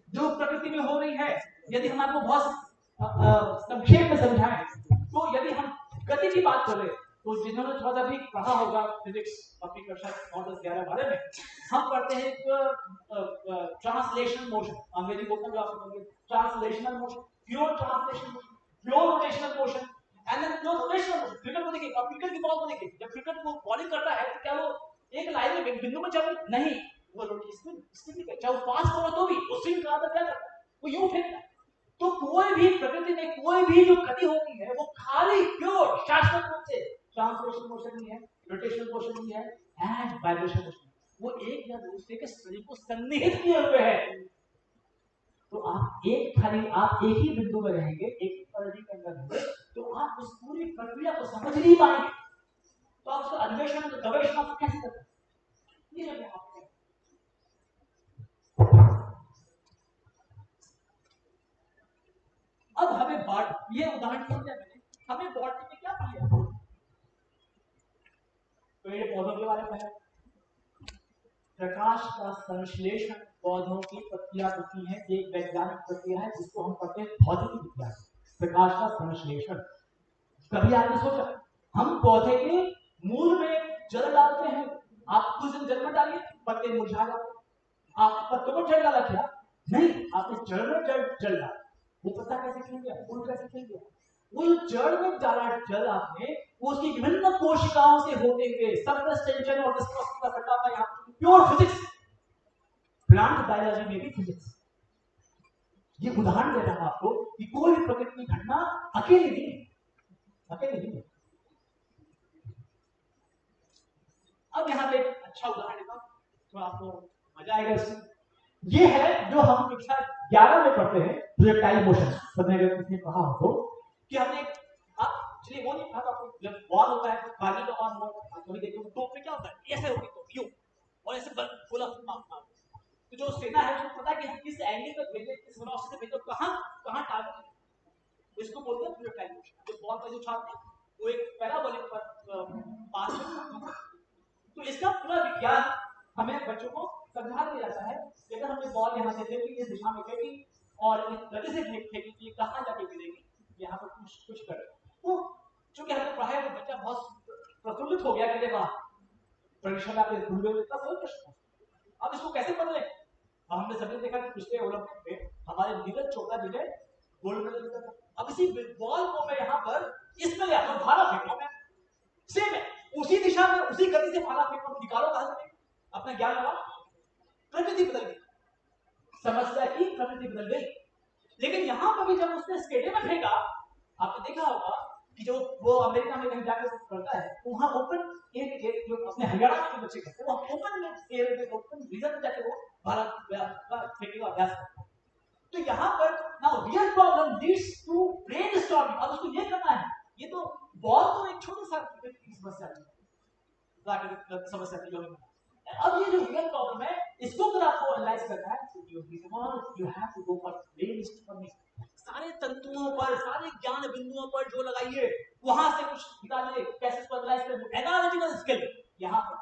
जो प्रकृति में हो रही है, यदि हम आपको बहुत संक्षेप में समझाएं, तो यदि हम गति की बात करें तो जिन्होंने थोड़ा सा भी पढ़ा होगा फिजिक्स अपनी कक्षा 9-10-11-12 में, हम पढ़ते हैं ट्रांसलेशनल मोशन, अंग्रेजी बोलते हैं आपको बोलेंगे translational motion, pure translational motion, pure rotational motion and then pure rotational motion. Cricket को देखिए, अब क्रिकेट की बॉल को देखिए, जब क्रिकेट को बॉलिंग करता है तो क्या वो एक लाइन में बिंदु में चल नहीं, वो रोटेशनल स्पिन है, चाहे वो फास्ट हो तो भी वो स्विंग कराता क्या करता है, वो यूं फेंकता है। तो कोई भी प्रकृति में कोई भी जो गति होती है वो खाली प्योर शाश्वत रूप से ट्रांसलेशनल मोशन नहीं है, रोटेशनल मोशन नहीं है एंड वाइब्रेशन मोशन, वो एक या दूसरे के शरीर को सन्निहित किए हुए है। तो आप एक ही बिंदु में रहेंगे, एक ही परिधि के अंदर होंगे, तो आप उस पूरी प्रक्रिया को समझ नहीं पाएंगे। तो आप उसका अन्वेषण गवेषणा कैसे करते हैं, ये मैं आपको अब हमें ये उदाहरण क्यों दिया मैंने, हमें बॉटनी में क्या पढ़ा, पेड़ पौधों के बारे में है, प्रकाश का संश्लेषण पौधों की प्रक्रिया होती है, एक वैज्ञानिक प्रक्रिया है जिसको हम पढ़ते हैं भौतिक विज्ञान, प्रकाश का संश्लेषण। कभी आपने सोचा हम पौधे के मूल में जल डालते हैं, आप कुछ दिन जल में डालिए पत्ते मुरझा जाते, आप पत्तों में जल डाला क्या, नहीं, आपने जड़ में जल डाला, वो पत्ता कैसे खिल गया, फूल कैसे खिल गया, वो जड़ में डाला जल आपने, वो उसकी विभिन्न कोशिकाओं से होते हुए सबस्टेंशन और विस्कोसिटी का सट्टा था। यहाँ प्योर फिजिक्स, प्लांट बायोलॉजी में भी फिजिक्स। ये उदाहरण दे रहा हूं आपको कि कोई भी प्रकृति की घटना अकेले नहीं। अब यहाँ पे एक अच्छा उदाहरण देता हूं तो आपको मजा आएगा इससे। ये है जो हम कक्षा 11 में पढ़ते हैं, प्रोजेक्टाइल मोशन। सबने अगर किसी ने कहा हो तो कि हमने चलिए वो नहीं कहा, आपको जब बॉल होता है पानी का ऑन बॉल कभी देखो टोप में क्या होता है, ऐसे होती है यूं और ऐसे फुल अप, तो जो सेना है उसको पता है कि हम किस एंगल पे भेजें, किस वेलोसिटी पे भेजें, कहां टारगेट है, इसको बोलते हैं प्रोजेक्टाइल मोशन। जो बॉल पर जो छापते हैं वो एक पैराबोलिक पर पास करते हैं। तो इसका पूरा विज्ञान हमें बच्चों को समझा दिया जाता है कि अगर हमने बॉल यहाँ से फेंकी, इस दिशा में फेंकी और इस गति से फेंकी कि कहाँ जाके गिरेगी, यहाँ पर कुछ करे। तो चूंकि हमने पढ़ा है तो बच्चा बहुत प्रफुल्लित हो गया कि देखा परीक्षा में आपने भूल गए, इतना सरल प्रश्न, अब इसको कैसे बदले। अब हमने सभी देखा कि पिछले ओलंपिक में हमारे नीरज चोपड़ा जी ने गोल्ड मेडल जीता था। अब इसी बॉल को मैं यहाँ पर इसमें ले आता हूँ, भाला फेंकूं मैं, सेम है उसी दिशा में उसी गति से भाला फेंकूं, निकालो कहां से, अपना ज्ञान लगा, प्रकृति बदल गई, समस्या की प्रकृति बदल गई। लेकिन यहां पर भी जब उसने स्टेडियम में फेंका, आपने देखा होगा कि जो वो अमेरिका में कहीं जाकर करता है वहां ओपन एयर, जो अपने हरियाणा के बच्चे करते हैं वो ओपन एयर में, ओपन रीजन में जाके वो भाला फेंकने का अभ्यास करते हैं। तो यहाँ ब्रेनस्टॉर्मिंग, अब उसको ये करना है, ये तो बहुत तो एक छोटा सा समस्या है, समस्या थी। अब ये जो रियल प्रॉब्लम है, इसको अगर आपको एनालाइज करना है तो you have to go for brainstorming. सारे तंतुओं पर, सारे ज्ञान बिंदुओं पर जो लगाइए, वहां से कुछ निकालिए, कैसे इसको एनालाइज करें, एनालिटिकल स्किल यहां पर।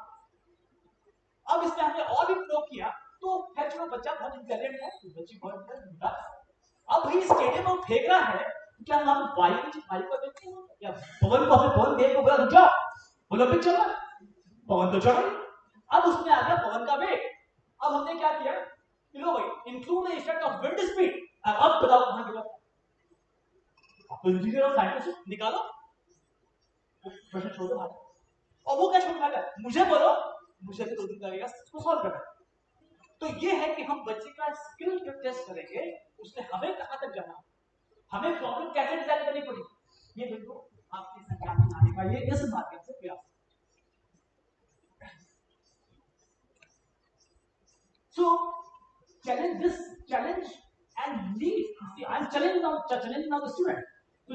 अब इसमें हमने और भी प्रयोग किया, तो खैर चलो बच्चा बहुत इंटेलिजेंट है, बच्ची बहुत इंटेलिजेंट है। अब भाई स्टेडियम में फेंक रहा है, क्या हम वायु को देखते हैं या पवन को, अपने पवन देव को बोला रुक जाओ, ओलंपिक चल रहा है, पवन तो चढ़ रही। अब उसमें आ गया पवन का वेग। अब हमने क्या किया, लो भाई include the effect of wind speed. अब बताओ कहां गिरा, आप इंजीनियर और साइंटिस्ट निकालो, प्रश्न छोड़ो हाथ, और वो क्या छोड़ पाएगा, मुझे बोलो, मुझे भी 2 दिन लगेगा इसको सॉल्व करना। तो ये है कि हम बच्चे का स्किल टेस्ट करेंगे, उसने हमें कहां तक जाना, हमें प्रॉब्लम कैसे डिजाइन करनी पड़ेगी, ये बिल्कुल आपके संज्ञान में आने का ये इस माध्यम से प्रयास। So challenge and lead. See, I'm challenging now the student. So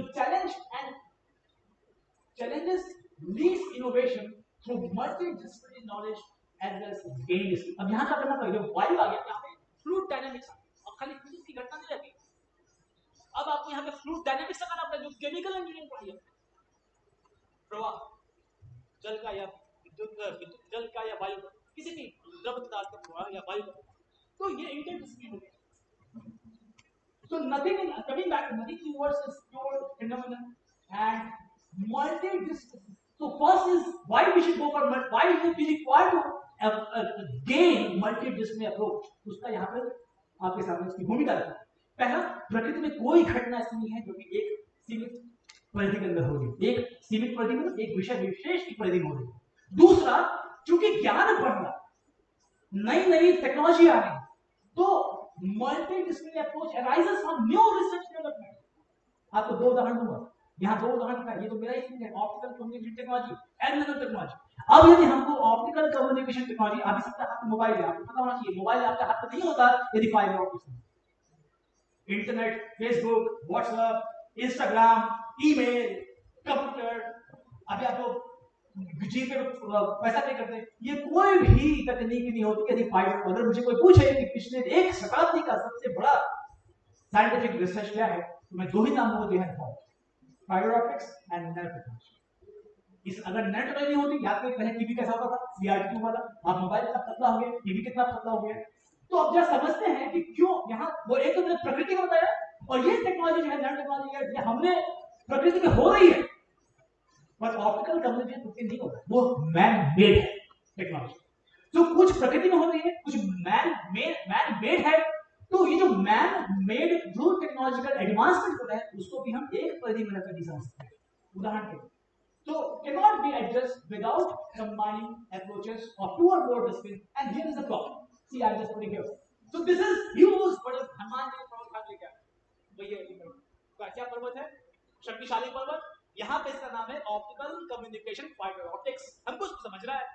challenges leads innovation through multidisciplinary knowledge as well as gain skill. अब यहाँ क्या करना पड़ेगा, वायु आ गया, यहाँ पे फ्लूइड डायनामिक्स, अब खाली फिजिक्स की घटना नहीं रहती, अब आपको यहाँ पे फ्लूइड डायनामिक्स करना पड़ेगा, जो केमिकल इंजीनियरिंग पढ़ी है, प्रवाह जल का या विद्युत जल का या वायु, किसी भी द्रव पदार्थ का प्रवाह या वायु का, तो ये इंटरडिसिप्लिनरी हो गया। So coming back, nothing towards is pure phenomenon and multidisciplinary. So first is why we should go for why we require to gain multidisciplinary approach. उसका यहाँ पर आपके सामने उसकी भूमिका रखा है। पहला, प्रकृति में कोई घटना ऐसी नहीं है जो कि एक सीमित परिधि के अंदर हो रही, एक सीमित परिधि में एक विषय विशेष की परिधि में हो रही। दूसरा, चूंकि ज्ञान बढ़ रहा, नई नई टेक्नोलॉजी आ रही, तो multidisciplinary approach arises from new research development. आपको 2 उदाहरण दूंगा, यहाँ 2 उदाहरण का, ये तो मेरा ही है, optical communication technology and nano technology. अब यदि हमको ऑप्टिकल कम्युनिकेशन टेक्नोलॉजी, अभी सबका हाथ में मोबाइल है, आपको पता होना चाहिए मोबाइल आपके हाथ में नहीं होता यदि fibre optics, internet, Facebook, WhatsApp, Instagram, email, computer, अभी आपको जी पे पैसा पे करते हैं, ये कोई भी तकनीक नहीं होती यदि फाइबर। अगर मुझे कोई पूछे कि पिछले 1 शताब्दी का सबसे बड़ा साइंटिफिक रिसर्च क्या है, तो मैं 2 ही नाम मुझे ध्यान रखा, fibre optics and nano technology. इस अगर नैनो टेक्नोलॉजी नहीं होती, याद करें पहले टीवी कैसा होता था, सीआरटी ट्यूब वाला, आप मोबाइल कितना पतला हो गया, टीवी कितना पतला हो गया। तो अब जब समझते हैं कि क्यों यहाँ वो एक तो प्रकृति में होता है, और ये टेक्नोलॉजी जो है नैनो टेक्नोलॉजी है, हमने प्रकृति में हो रही है, पर ऑप्टिकल कम्युनिकेशन प्रकृति नहीं होता, वो मैन मेड है टेक्नोलॉजी। तो कुछ प्रकृति में हो रही है, कुछ मैन मेड है। तो ये जो मैन मेड जो टेक्नोलॉजिकल एडवांसमेंट होता है, उसको भी हम एक परिधि में रखकर समझ सकते हैं। उदाहरण के लिए, तो cannot be addressed without combining approaches of 2 or more disciplines, and here is the problem. See, I just put it here. So this is used, but Hanuman ji पर्वत का क्या भैया, क्या पर्वत है, शक्तिशाली पर्वत, यहाँ पे इसका नाम है ऑप्टिकल कम्युनिकेशन फाइबर ऑप्टिक्स। हमको उसको समझ रहा है।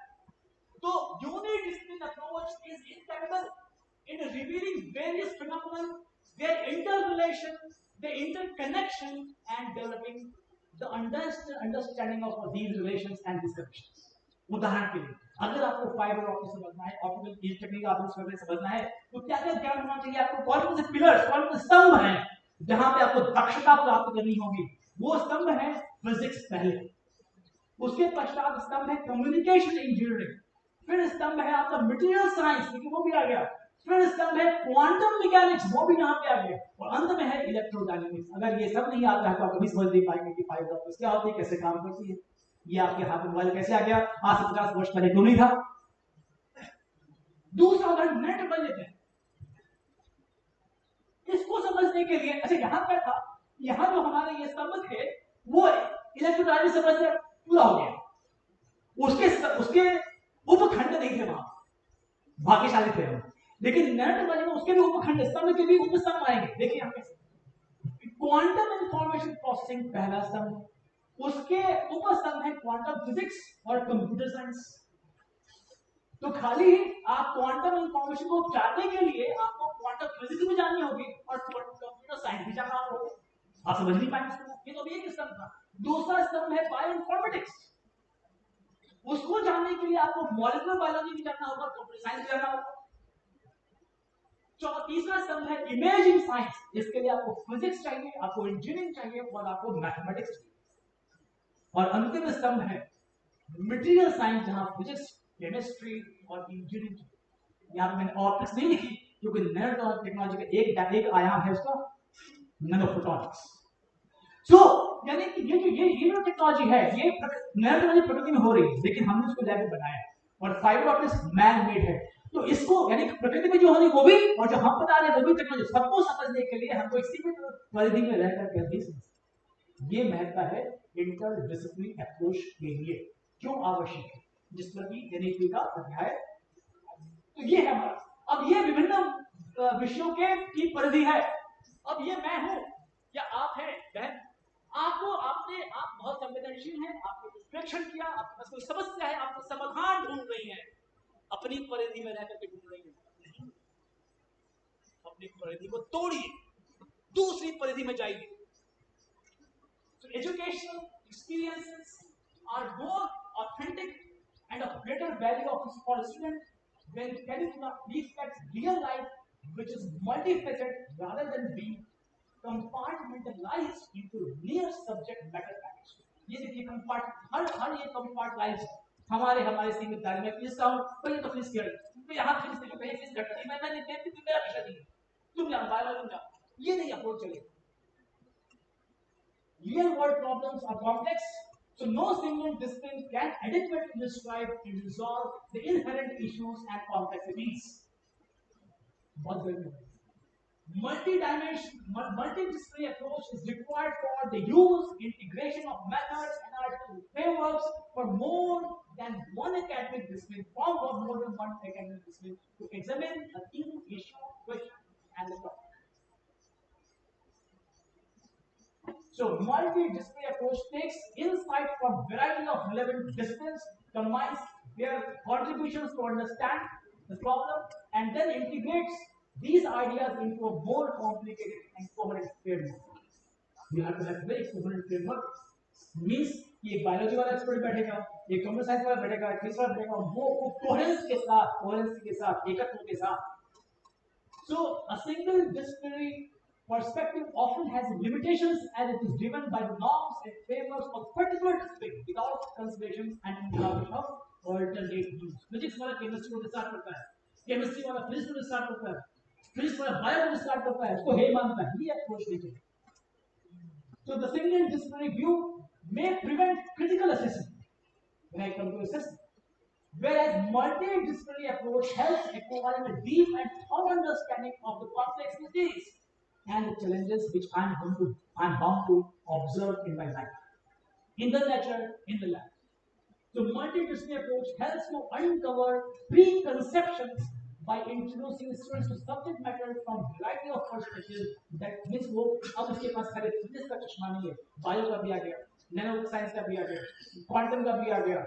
तो unidisciplinary approach is incapable in revealing various phenomena, their interrelation, their interconnection and developing the understanding of these relations and this connections. उदाहरण के लिए, अगर आपको फाइबर ऑप्टिक्स समझना है, ऑप्टिकल टेक्निक आपको समझना है, तो क्या क्या ज्ञान होना चाहिए आपको, कौन से पिलर्स, कौन से स्तंभ हैं जहां पे आपको दक्षता प्राप्त करनी होगी। वो स्तंभ है फिजिक्स पहले, उसके पश्चात स्तंभ है कम्युनिकेशन इंजीनियरिंग, फिर स्तंभ है आपका मटेरियल साइंस, लेकिन वो भी आ गया, फिर स्तंभ है क्वांटम मैकेनिक्स, वो भी यहाँ पे आ गया, और अंत में है इलेक्ट्रोडायनामिक्स। अगर ये सब नहीं आता है तो आप कभी समझ नहीं पाएंगे कि फाइबर ऑप्टिक्स क्या होती है, कैसे काम करती है। ये आपके हाथ में मोबाइल कैसे आ गया, आज से 50 वर्ष पहले तो नहीं था। दूसरा उदाहरण नैनो टेक्नोलॉजी लेते हैं, इसको समझने के लिए, अच्छा यहाँ क्या था, यहाँ जो हमारे ये स्तंभ थे वो इलेक्ट्रोडायनामिक्स समझ से पूरा हो गया, उसके उपखंड नहीं थे वहां, भाग्यशाली थे हम। लेकिन नैनो टेक्नोलॉजी में उसके भी उपखंड, स्तंभ के भी उपस्तंभ आएंगे। देखिए यहाँ पे क्वांटम इंफॉर्मेशन प्रोसेसिंग पहला स्तंभ, उसके उपस्तंभ है क्वांटम फिजिक्स और कंप्यूटर साइंस। तो खाली आप क्वांटम इंफॉर्मेशन को जानने के लिए आपको क्वांटम फिजिक्स भी जाननी होगी और कंप्यूटर साइंस भी जानना होगा। आप समझ नहीं पाए इसको? ये तो अभी एक स्तंभ था। दूसरा स्तंभ है बायोइन्फॉर्मेटिक्स। उसको जानने के लिए आपको मॉलिक्यूलर बायोलॉजी भी जानना होगा, कंप्यूटर साइंस जानना होगा। तीसरा स्तंभ है इमेजिंग साइंस, जिसके लिए आपको फिजिक्स चाहिए, आपको इंजीनियरिंग चाहिए और आपको मैथमेटिक्स चाहिए। और अंतिम स्तंभ है मटेरियल साइंस, जहां फिजिक्स, केमिस्ट्री और इंजीनियरिंग चाहिए। यहां मैंने ऑप्टिक्स नहीं लिखी क्योंकि नैनो टेक्नोलॉजी का एक आयाम है उसका नैनोफोटॉनिक्स। सो यानी कि ये जो टेक्नोलॉजी है, ये नैनो टेक्नोलॉजी प्रकृति में हो रही है, लेकिन हमने उसको लेकर बनाया और फाइबर ऑप्टिक्स मैन मेड है। तो इसको यानी प्रकृति में जो होनी वो भी, और जो हम बता रहे हैं वो भी टेक्नोलॉजी, सबको समझने के लिए हमको इसी में परिधि में रहकर के भी समझना। ये महत्ता है इंटरडिसिप्लिनरी अप्रोच के लिए क्यों आवश्यक है, जिस पर कि एनईपी का अध्याय। तो ये है हमारा। अब ये विभिन्न विषयों के की परिधि है। अब ये मैं हूं या आप हैं बहन, आप बहुत संवेदनशील हैं, आपने विश्लेषण किया, आपके पास कोई समस्या है, आपको समाधान ढूंढ रही है, अपनी परिधि में रहकर के ढूंढ रही है। अपनी परिधि को तोड़िए, दूसरी परिधि में जाइए। So educational experiences are more authentic and of greater value for a student when curriculum reflects real life, which is multifaceted rather than being compartmentalized into near subject matter package. ये देखिए हर ये compartmentalized हमारे सीमित दायरे में fees का तो ये तो फीस क्या है, तो यहाँ फीस देखो कहीं फीस घट रही है, मैं नहीं देती, तुम मेरा विषय नहीं है, तुम जाओ बायोलॉजी तुम जाओ, ये नहीं अप्रोच चलेगा। Real world problems are complex, so no single discipline can adequately describe and resolve the inherent issues and complexities. Multidisciplinary approach is required for the use, integration of methods and analytical frameworks for more than one academic discipline, to examine a given issue, question, and the topic. So multidisciplinary approach takes insight from variety of relevant disciplines, combines their contributions to understand the problem, and then integrates these ideas into a more complicated and coherent framework. We have to have very coherent framework. Means ये biology वाला expert बैठेगा, ये computer science वाला बैठेगा, physics वाला बैठेगा, वो coherence के साथ, एकत्व के साथ. So a single disciplinary perspective often has limitations as it is driven by the norms and frameworks of particular discipline without considerations and introduction of alternate views. Physics वाला केमिस्ट्री को डिस्टार्ट करता है, केमिस्ट्री वाला फिजिक्स को डिस्टार्ट करता है, physics वाला bio को डिस्टार्ट करता है, उसको हे मानता है, ये अप्रोच नहीं चाहिए. So the single disciplinary view may prevent critical assessment when I come to assessment, whereas multidisciplinary approach helps acquiring a deep and thorough understanding of the complexities and the challenges which I'm bound to observe in my life, in the nature, in the lab. So multidisciplinary approach helps to uncover preconceptions by introducing students to subject matter from variety of perspectives. That means वो अब उसके पास खाली physics का चश्मा नहीं है, bio का भी आ गया, नैनो साइंस का भी आ गया, क्वांटम का भी आ गया,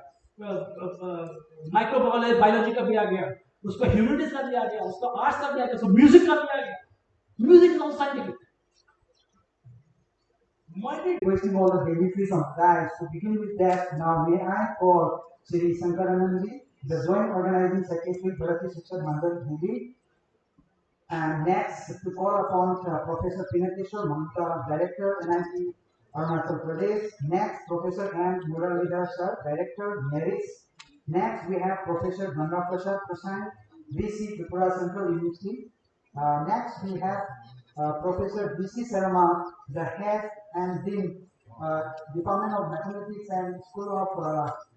माइक्रोबायोलॉजी का भी आ गया, उसको ह्यूमैनिटीज का भी आ गया, उसको आर्ट्स का भी आ गया, उसको म्यूजिक का भी आ गया. Music is also scientific. Requesting all the dignitaries on guys to begin with that. Now may I call Shri Shankarananji, the Joint Organizing Secretary, Bharatiya Shikshan Mandal, Delhi. And next to call upon Professor Pinakeshwar Mamta, Director, NIT, Arunachal Pradesh. Next, Professor M. Muralidhar Sir, Director, NERIS. Next, we have Professor Ganga Prasad Prasad, VC, Tripura Central University. Next, we have Professor B.C. Sarma, the head and Dean, Department of Mathematics and School of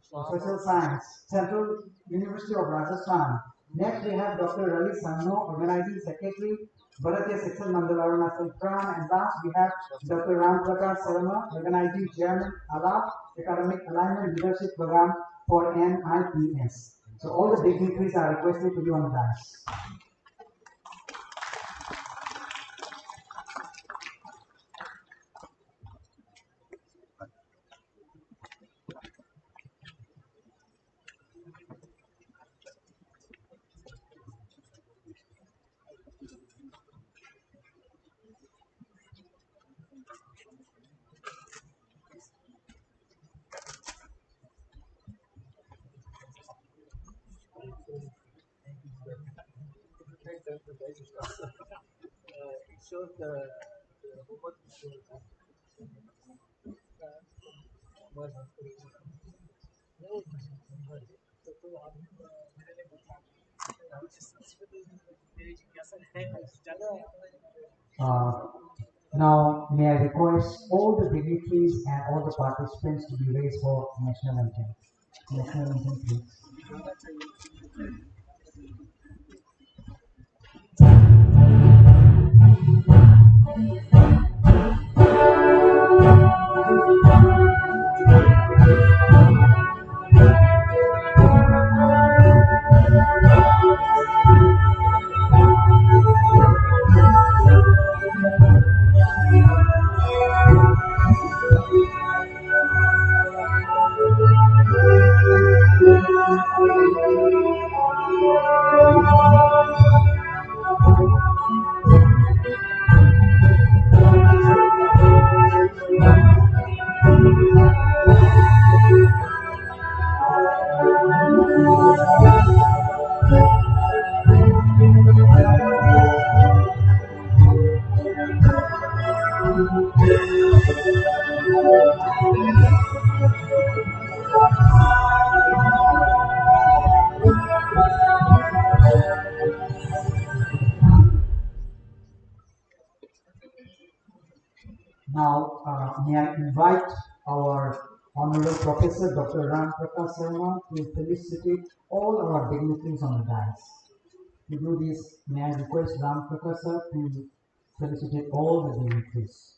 Social Science, Central University of Rajasthan. Next, we have Dr. Ravi Sanno, Organizing Secretary, Bharatiya Shikshan Mandal, Arunachal Pradesh. And last, we have Dr. Ram Prakash Sarma, Organizing Chairman, ALAP, Academic Alignment Leadership Program for NIPS. So all the dignitaries are requested to be on the dais. It shows the homework. Now, may I request all the dignitaries and all the participants to be raised for national anthem. National anthem, please. Now, may I invite our Honorable Professor Dr. Ram Prakash Sharma to felicitate all our dignitaries on the dais. To do this, may I request Ram Prakash sir to felicitate all the dignitaries.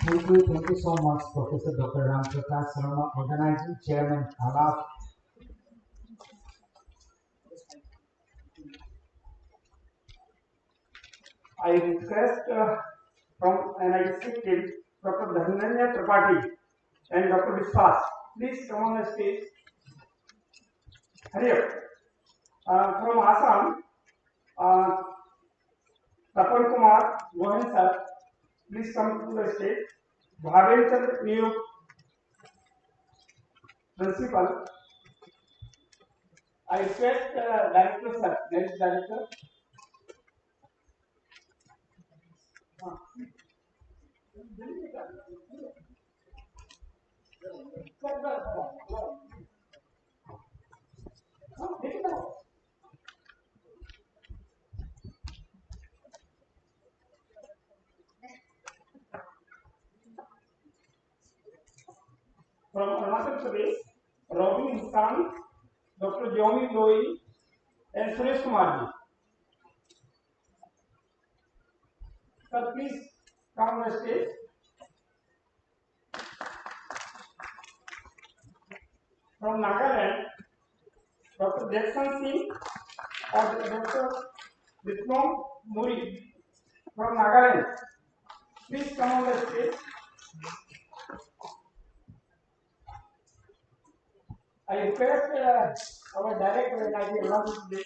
Thank you so much, Professor Dr. Ram Prakash Sharma, Organizing Chairman, ALAP. I request from NIC team, Dr. Dhananya Tripathi and Dr. Vishwas. Please come on the stage. Hurry up. From Assam, Tapan Kumar Gohan sir, please come to the stage. Bhaven Chandra Niyuk, Principal. I request Director sir, next Director. From Arunachal Pradesh, Robin Insan, Dr. Jomi Loi, and Suresh Kumar ji. Sir, please come on the stage. From Nagaland, Dr. Jackson Singh or Dr. Vikram Muri from Nagaland. Please come on the stage. I request our director and I will along with this.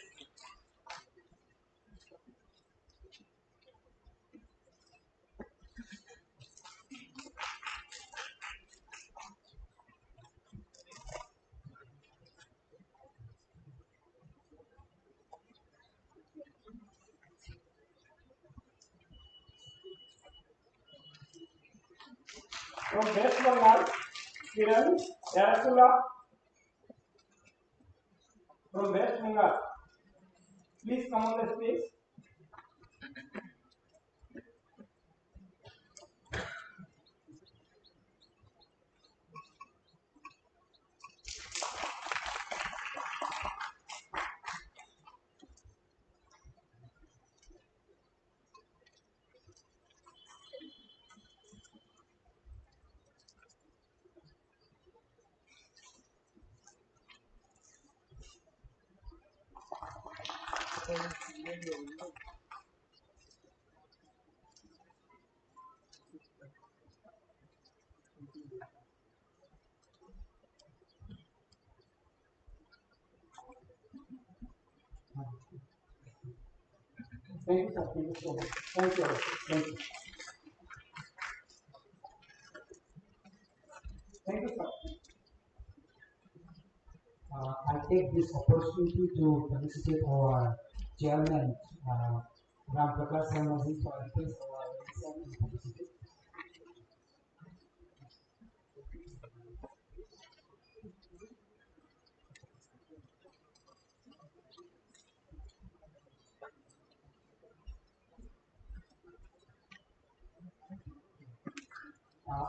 From West Bengal, Kiran Yarasula. From West Bengal, please come on the stage. Thank you, sir. Thank you so much. Thank you. Thank you. Thank you, sir. I take this opportunity to felicitate our chairman, Ram Prakash Sharmaji, for his recent publicity.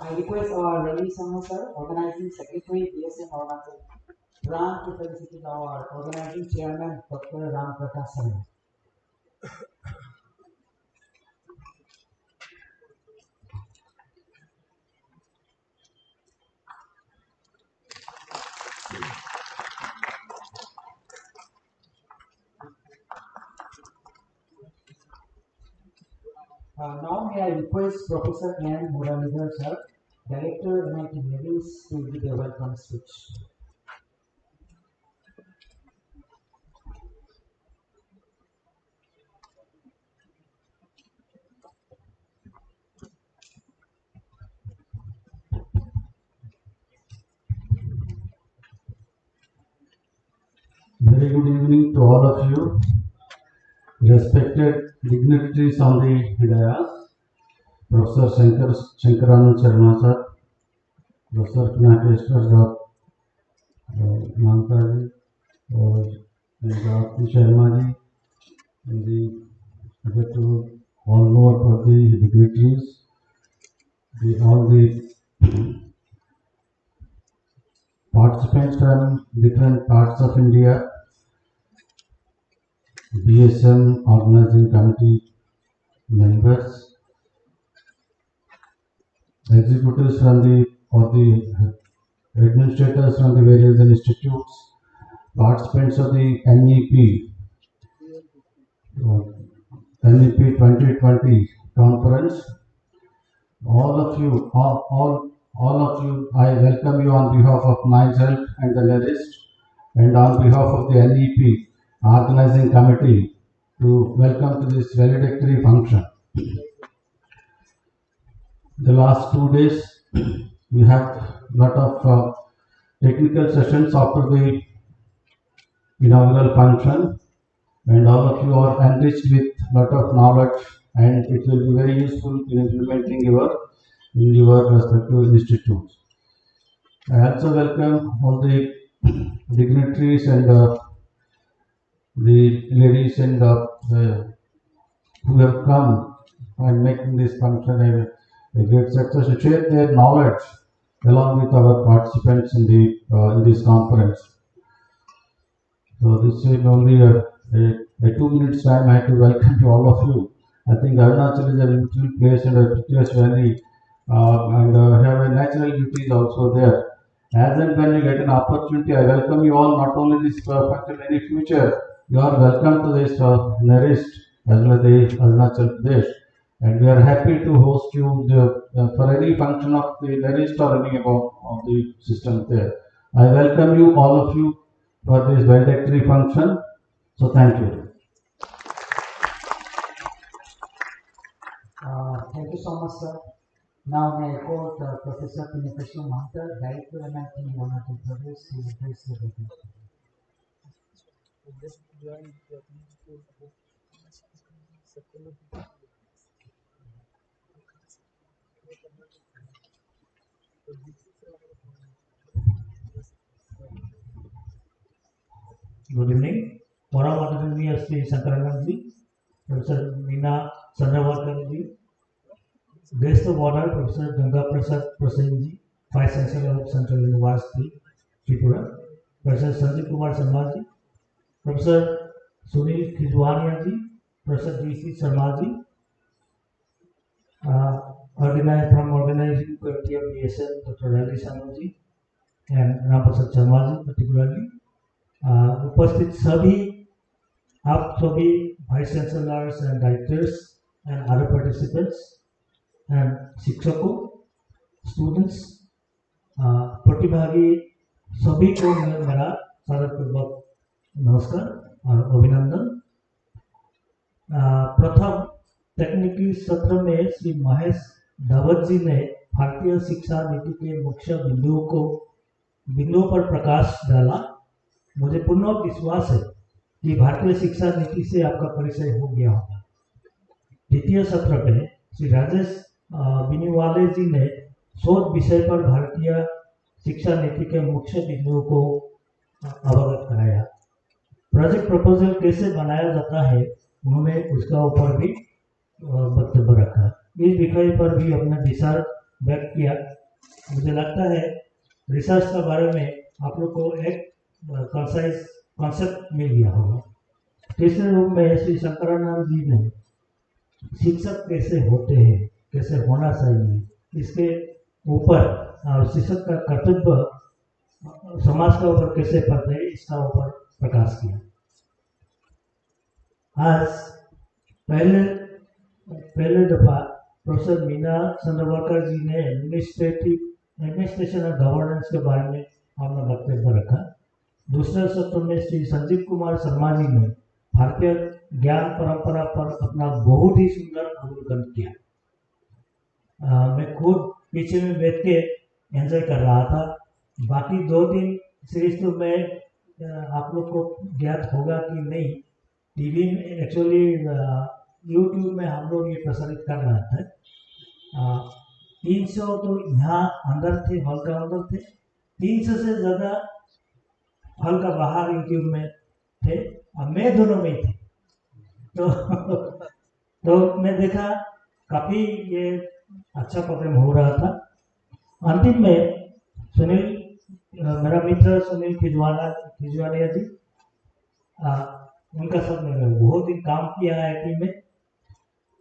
I request our Ravi Sharma sir, organizing secretary, BSN Arunachal, Ram, to felicitate our organizing chairman, Dr. Ram Prakash Sharma. Now may I request Professor N. Muralidhar sir, Director Iniaves, to give a welcome speech. Very good evening to all of you, respected dignitaries on the dais, Professor Shankaranand Sharma sir, Professor Pinakeshwar Mankaji, and Aarti Sharma ji, and the all over for the dignitaries, all the participants from different parts of India, BSN organizing committee members, executives from the administrators from the various institutes, participants of the NEP 2020 conference, all of you, I welcome you on behalf of myself and the NERIST, and on behalf of the NEP organizing committee, to welcome to this valedictory function. The last 2 days we have lot of technical sessions after the inaugural function, and all of you are enriched with lot of knowledge, and it will be very useful in implementing in your respective institutes. I also welcome all the dignitaries and the ladies and who have come and making this function a great success, to share their knowledge along with our participants in this conference. So this is only a 2 minutes time. I have to welcome you, all of you. I think Arunachal is a beautiful place and a picturesque valley, and have a natural beauty also there. As and when you get an opportunity, I welcome you all, not only this function, in the future. You are welcome to this NERIST as well as the Arunachal Pradesh. And we are happy to host you for any function of the NERIST or any of the system there. I welcome you, all of you, for this valedictory function. So thank you. Thank you so much, sir. Now may I call Professor Pinakashna Mahanta, Director MIT Naonal Educaon to address the meeting. Good evening. Forum attendee Sri Sankaranand ji, Professor Meena Chandrawalkar ji, Guest of Honor Professor Ganga Prasad Prasad ji, Vice Chancellor of Central University, Tripura, Professor Sanjeev Kumar Sharma ji, Professor Sunil Khijwania ji, Professor D.C. Sharma ji, from organizing committee of BSN, Dr. Ravi Sharma ji, and Ramprasad Sharma ji particularly. उपस्थित सभी आप सभी vice chancellors and directors and other participants and शिक्षकों, students, प्रतिभागी सभी को मेरा सादरपूर्वक नमस्कार और अभिनंदन। प्रथम तकनीकी सत्र में श्री महेश धावत जी ने भारतीय शिक्षा नीति के मुख्य बिंदुओं पर प्रकाश डाला। मुझे पूर्ण विश्वास है कि भारतीय शिक्षा नीति से आपका परिचय हो गया होगा। द्वितीय सत्र में श्री राजेश बिनीवाले जी ने शोध विषय पर भारतीय शिक्षा नीति के मुख्य बिंदुओं को अवगत कराया। प्रोजेक्ट प्रपोजल कैसे बनाया जाता है, उन्होंने उसका ऊपर भी वक्तव्य रखा। इस विषय पर भी अपने विचार व्यक्त किया। मुझे लगता है रिसर्च के बारे में आप लोग को एक कॉन्सेप्ट मिल गया होगा। तीसरे रूप में श्री शंकरानंद जी ने शिक्षक कैसे होते हैं, कैसे होना चाहिए, इसके ऊपर और शिक्षक का कर्तव्य समाज के ऊपर कैसे पड़ते हैं, इसका ऊपर प्रकाश किया। आज पहले दफा प्रोफेसर मीना चंद्रवाकर जी ने एडमिनिस्ट्रेशन और गवर्नेंस के बारे में अपना वक्तव्य रखा। दूसरे सत्र में श्री संजीव कुमार शर्मा जी ने भारतीय ज्ञान परंपरा पर अपना बहुत ही सुंदर अवलोकन किया। मैं खुद पीछे में बैठ के एंजॉय कर रहा था। बाकी 2-3 सीरीज तो मैं आप लोग को ज्ञात होगा कि नहीं, टीवी में एक्चुअली यूट्यूब में हम लोग ये प्रसारित कर रहा था। 300 तो यहाँ अंदर थे, हॉल का अंदर थे, 300 से ज़्यादा हॉल का बाहर यूट्यूब में थे और मैं दोनों में ही थे। तो मैं देखा काफ़ी ये अच्छा प्रोग्राम हो रहा था। अंतिम में मेरा मित्र सुनील खिजवानिया जी, उनका साथ मैंने बहुत दिन काम किया है टीम में।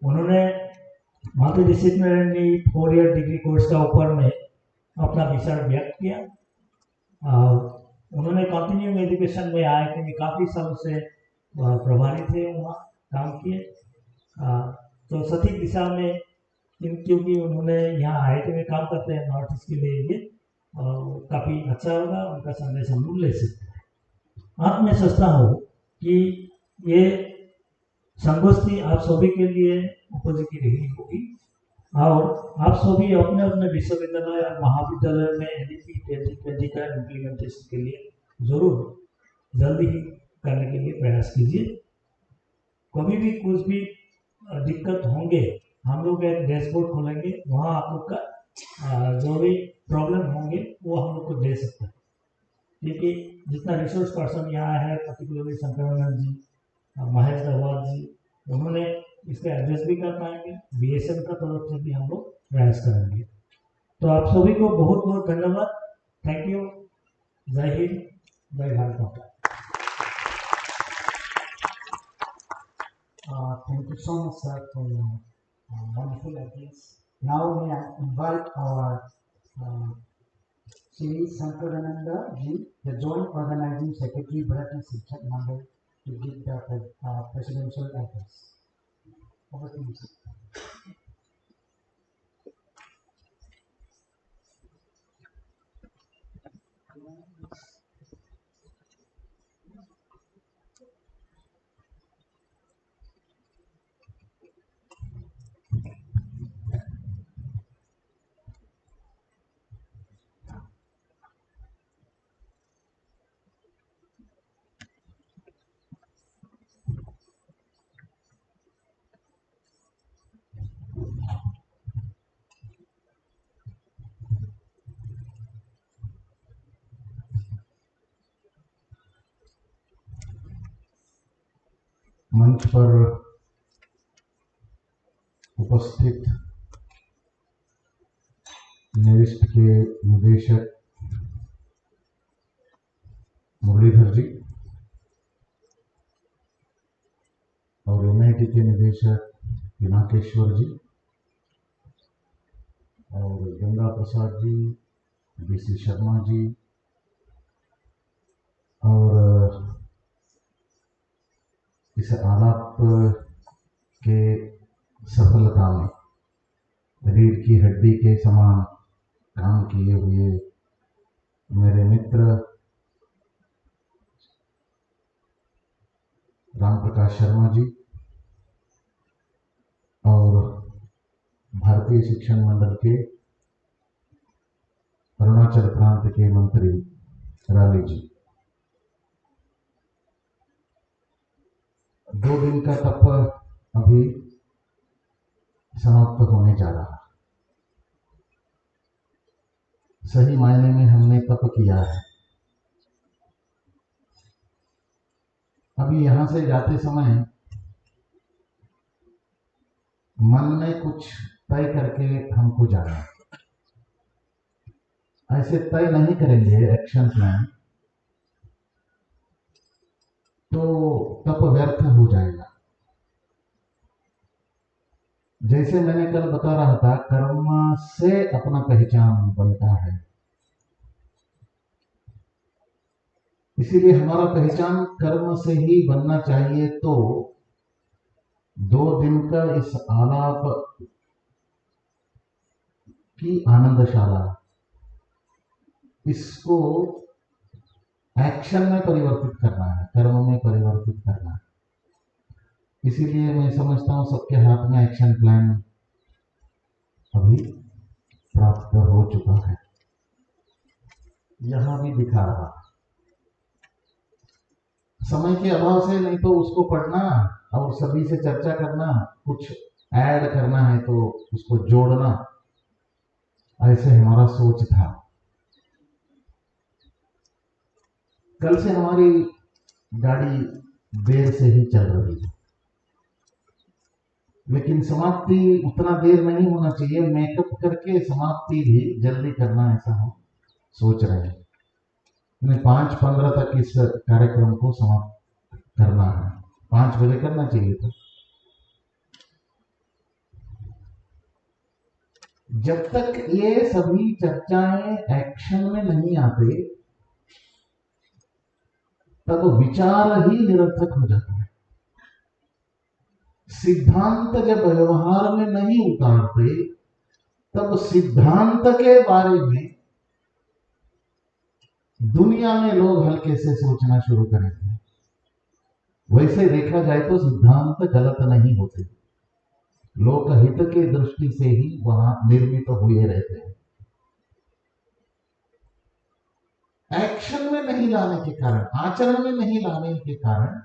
उन्होंने multi disciplinary 4 year degree course का ऊपर में अपना विचार व्यक्त किया। उन्होंने कंटिन्यूइंग एजुकेशन में आए थे, काफ़ी सालों से प्रभारी थे, वहाँ काम किए। तो सटीक दिशा में क्योंकि उन्होंने यहाँ IIT में काम करते हैं नॉर्थ ईस्ट के लिए, ये काफ़ी अच्छा होगा, उनका संदेश हम लोग ले सकते हैं। आप मैं सोचता हूँ कि ये संगोष्ठी आप सभी के लिए उपयोगी रही होगी और आप सभी अपने अपने विश्वविद्यालय और महाविद्यालय में NEP 2020 का इम्प्लीमेंटेशन के लिए जरूर जल्दी ही करने के लिए प्रयास कीजिए। कभी भी कुछ भी दिक्कत होंगे, हम लोग एक डैशबोर्ड खोलेंगे, वहाँ आप लोग का जो भी प्रॉब्लम होंगे वो हम लोग को दे सकते हैं। क्योंकि जितना रिसोर्स पर्सन यहाँ है, पर्टिकुलरली शंकरानंद जी, महेश दवार जी, उन्होंने इसका एड्रेस भी कर पाएंगे। BSN का तरफ से भी हम लोग प्रयास करेंगे। तो आप सभी को बहुत बहुत धन्यवाद। Thank you. जय हिंद, जय भारत माता। Thank you so much, sir, for your wonderful address. Now may I invite our Sri Sankarananda ji, the Joint Organizing Secretary, Bharatiya Shiksha Mandal, to give the presidential address. Over to you, sir. मंच पर उपस्थित नेविस्ट के निदेशक मुरलीधर जी और MIT के निदेशक पिनाकेश्वर जी और Ganga Prasad ji, BC Sharma ji और इस आलाप के सफलता में रीढ़ की हड्डी के समान काम किए हुए मेरे मित्र राम प्रकाश शर्मा जी और भारतीय शिक्षण मंडल के अरुणाचल प्रांत के मंत्री राली जी, 2 दिन का तप अभी समाप्त होने जा रहा है। सही मायने में हमने तप किया है। अभी यहां से जाते समय मन में कुछ तय करके हमको जाना है। ऐसे तय नहीं करेंगे एक्शन प्लान तो तप व्यर्थ हो जाएगा। जैसे मैंने कल बता रहा था, कर्म से अपना पहचान बनता है। इसीलिए हमारा पहचान कर्म से ही बनना चाहिए। तो 2 दिन का इस आलाप की आनंदशाला, इसको एक्शन में परिवर्तित करना है, कर्म में परिवर्तित करना है। इसीलिए मैं समझता हूं सबके हाथ में एक्शन प्लान अभी प्राप्त हो चुका है। यहां भी दिखा रहा, समय के अभाव से नहीं तो उसको पढ़ना और सभी से चर्चा करना, कुछ ऐड करना है तो उसको जोड़ना, ऐसे हमारा सोच था। कल से हमारी गाड़ी देर से ही चल रही है, लेकिन समाप्ति उतना देर नहीं होना चाहिए। मेकअप करके समाप्ति भी जल्दी करना, ऐसा हम सोच रहे हैं। 5:15 तक इस कार्यक्रम को समाप्त करना है। 5 बजे करना चाहिए था। जब तक ये सभी चर्चाएं एक्शन में नहीं आते तब विचार ही निरर्थक हो जाता है। सिद्धांत जब व्यवहार में नहीं उतारते तब सिद्धांत के बारे में दुनिया में लोग हल्के से सोचना शुरू करेंगे। वैसे देखा जाए तो सिद्धांत गलत नहीं होते, लोकहित के दृष्टि से ही वहां निर्मित हुए रहते हैं। एक्शन में नहीं लाने के कारण, आचरण में नहीं लाने के कारण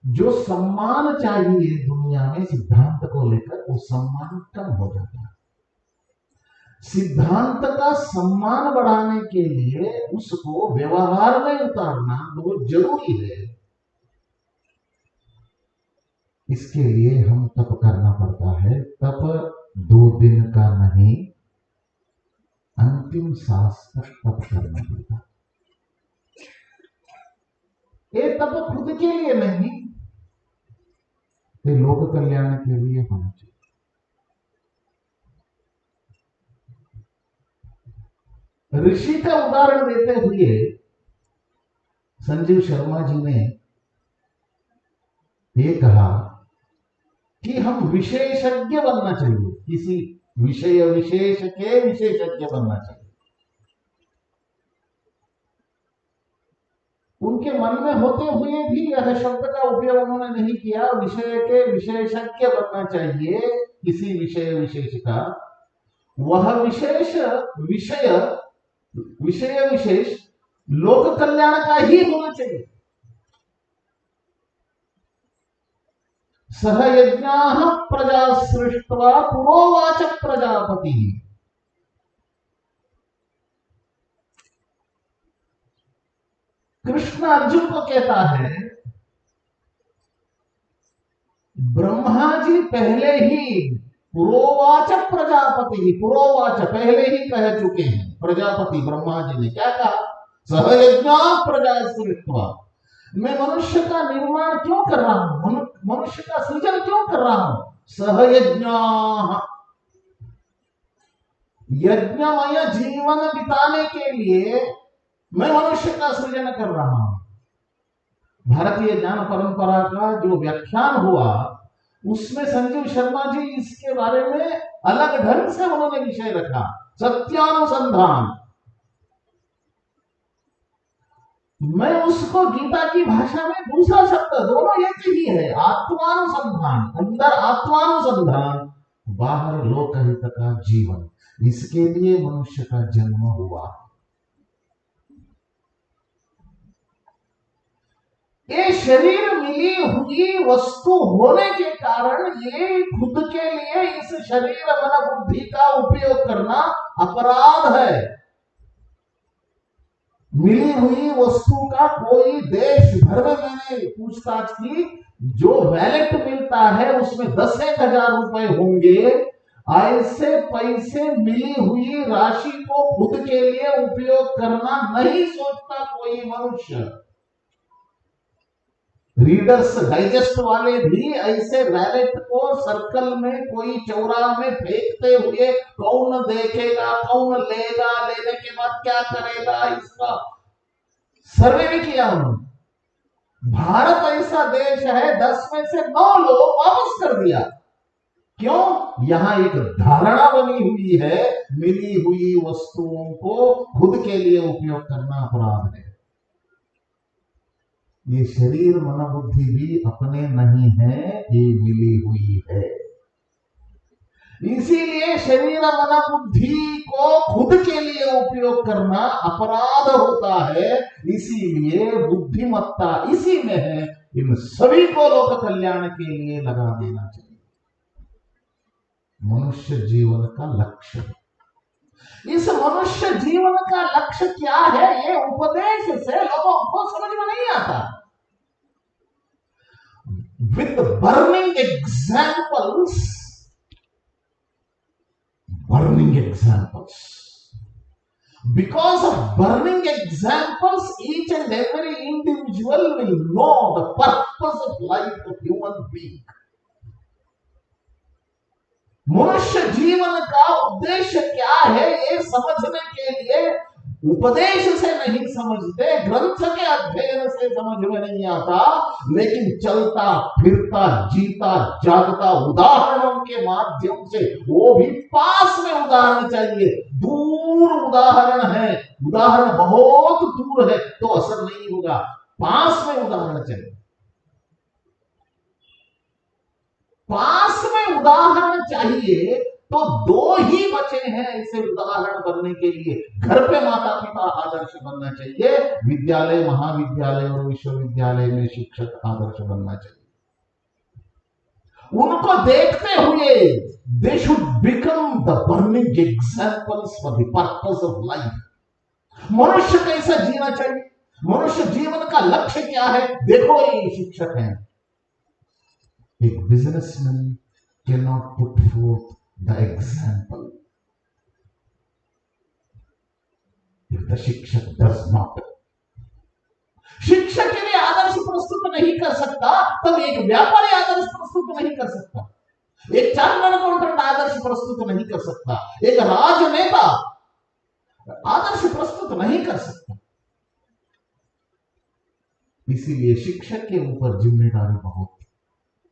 जो सम्मान चाहिए दुनिया में सिद्धांत को लेकर, वो सम्मान कम हो जाता है। सिद्धांत का सम्मान बढ़ाने के लिए उसको व्यवहार में उतारना बहुत जरूरी है। इसके लिए हम तप करना पड़ता है। तप 2 दिन का नहीं, अंतिम सांस तक तप करना पड़ता है। ये तप खुद के लिए नहीं, ये लोक कल्याण के लिए होना चाहिए। ऋषि का उदाहरण देते हुए संजीव शर्मा जी ने ये कहा कि हम विशेषज्ञ बनना चाहिए, किसी विषय विशेष के विशेषज्ञ बनना चाहिए। उनके मन में होते हुए भी यह शब्द का उपयोग उन्होंने नहीं किया। विषय के विशेषज्ञ बनना चाहिए, किसी विषय विशेष का। वह विशेष विषय विशेष लोक कल्याण का ही होना चाहिए। सह यज्ञाः प्रजा सृष्ट्वा पुरोवाच प्रजापति। कृष्ण अर्जुन को कहता है ब्रह्मा जी पहले ही पुरोवाच प्रजापति, पुरोवाच पहले ही कह चुके हैं। प्रजापति ब्रह्मा जी ने क्या कहा? सहयज्ञा प्रजा सृष्ट्वा, मैं मनुष्य का निर्माण क्यों कर रहा हूं, मनुष्य का सृजन क्यों कर रहा हूं? सहयज्ञा, यज्ञमय जीवन बिताने के लिए मैं मनुष्य का सृजन कर रहा हूं। भारतीय ज्ञान परंपरा का जो व्याख्यान हुआ उसमें संजीव शर्मा जी इसके बारे में अलग ढंग से उन्होंने विषय रखा, सत्यानुसंधान। मैं उसको गीता की भाषा में दूसरा शब्द, दोनों एक ही है, आत्मानुसंधान, अंदर आत्मानुसंधान, बाहर लोकहित का जीवन, इसके लिए मनुष्य का जन्म हुआ। ये शरीर मिली हुई वस्तु होने के कारण ये खुद के लिए इस शरीर मन बुद्धि का उपयोग करना अपराध है। मिली हुई वस्तु का कोई देश भर में मैंने पूछताछ की, जो वैलेट मिलता है उसमें 10,000 रुपए होंगे। ऐसे पैसे मिली हुई राशि को खुद के लिए उपयोग करना नहीं सोचता कोई मनुष्य। रीडर्स डाइजेस्ट वाले भी ऐसे वैलेट को सर्कल में कोई चौराहे में फेंकते हुए, कौन देखेगा, कौन लेगा, लेने के बाद क्या करेगा, इसका सर्वे भी किया उन्होंने। भारत ऐसा देश है 10 में से 9 लोग वापस कर दिया। क्यों? यहां एक धारणा बनी हुई है, मिली हुई वस्तुओं को खुद के लिए उपयोग करना अपराध है। ये शरीर मन बुद्धि भी अपने नहीं है, ये मिली हुई है। इसीलिए शरीर मन बुद्धि को खुद के लिए उपयोग करना अपराध होता है। इसीलिए बुद्धिमत्ता इसी में है, इन सभी को लोक कल्याण के लिए लगा देना चाहिए। मनुष्य जीवन का लक्ष्य, इस मनुष्य जीवन का लक्ष्य क्या है, ये उपदेश से लोगों को समझ में नहीं आता। With burning examples, because of burning examples, each and every individual will know the purpose of life of human being. मनुष्य जीवन का उद्देश्य क्या है, ये समझने के लिए उपदेश से नहीं समझते, ग्रंथ के अध्ययन से समझ में नहीं आता, लेकिन चलता फिरता जीता जागता उदाहरणों के माध्यम से, वो भी पास में उदाहरण चाहिए। दूर उदाहरण है, उदाहरण बहुत दूर है तो असर नहीं होगा, पास में उदाहरण चाहिए। पास में उदाहरण चाहिए तो 2 ही बचे हैं ऐसे उदाहरण बनने के लिए। घर पे माता पिता आदर्श बनना चाहिए, विद्यालय महाविद्यालय और विश्वविद्यालय में शिक्षक आदर्श बनना चाहिए। उनको देखते हुए they should become the burning examples for the purpose of life. मनुष्य कैसा जीना चाहिए, मनुष्य जीवन का लक्ष्य क्या है, देखो ये शिक्षक हैं। एक businessman can not put fourth the example if the शिक्षक does not, शिक्षक के लिए आदर्श प्रस्तुत नहीं कर सकता, तब एक व्यापारी आदर्श प्रस्तुत नहीं कर सकता, एक चार्टर्ड अकाउंटेंट आदर्श प्रस्तुत नहीं कर सकता, एक राजनेता आदर्श प्रस्तुत नहीं कर सकता। इसीलिए शिक्षक के ऊपर जिम्मेदारी बहुत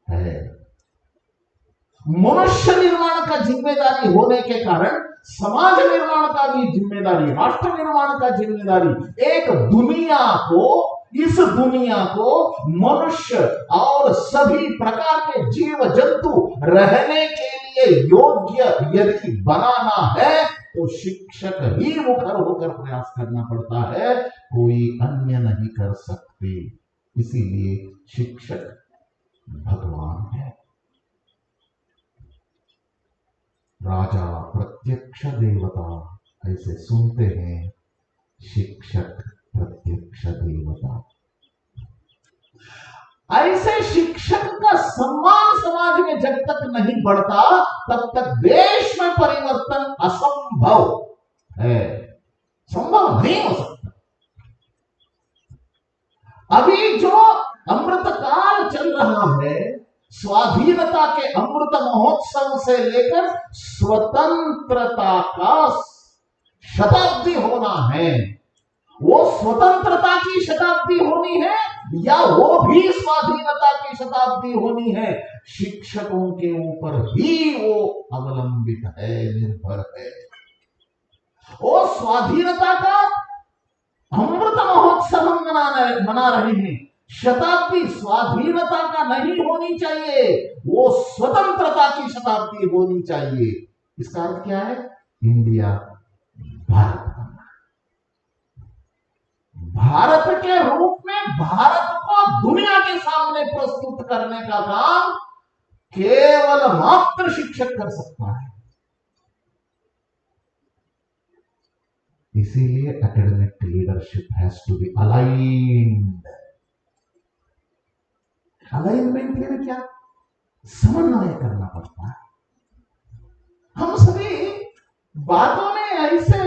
है। मनुष्य निर्माण का जिम्मेदारी होने के कारण समाज निर्माण का भी जिम्मेदारी, राष्ट्र निर्माण का जिम्मेदारी, एक दुनिया को, इस दुनिया को मनुष्य और सभी प्रकार के जीव जंतु रहने के लिए योग्य यदि बनाना है तो शिक्षक ही मुखर होकर प्रयास करना पड़ता है, कोई अन्य नहीं कर सकते। इसीलिए शिक्षक भगवान है। राजा प्रत्यक्ष देवता, ऐसे सुनते हैं, शिक्षक प्रत्यक्ष देवता। ऐसे शिक्षक का सम्मान समाज में जब तक नहीं बढ़ता तब तक देश में परिवर्तन असंभव है, संभव नहीं हो सकता। अभी जो अमृतकाल चल रहा है, स्वाधीनता के अमृत महोत्सव से लेकर स्वतंत्रता का शताब्दी होना है, वो स्वतंत्रता की शताब्दी होनी है या वो भी स्वाधीनता की शताब्दी होनी है, शिक्षकों के ऊपर ही वो अवलंबित है, निर्भर है। वो स्वाधीनता का अमृत महोत्सव हम मना रहे हैं, शताब्दी स्वाधीनता का नहीं होनी चाहिए, वो स्वतंत्रता की शताब्दी होनी चाहिए। इसका अर्थ क्या है? इंडिया भारत, भारत के रूप में भारत को दुनिया के सामने प्रस्तुत करने का काम केवल मात्र शिक्षक कर सकता है। इसीलिए academic leadership has to be aligned. Alignment के लिए क्या? समन्वय करना पड़ता है। हम सभी बातों में ऐसे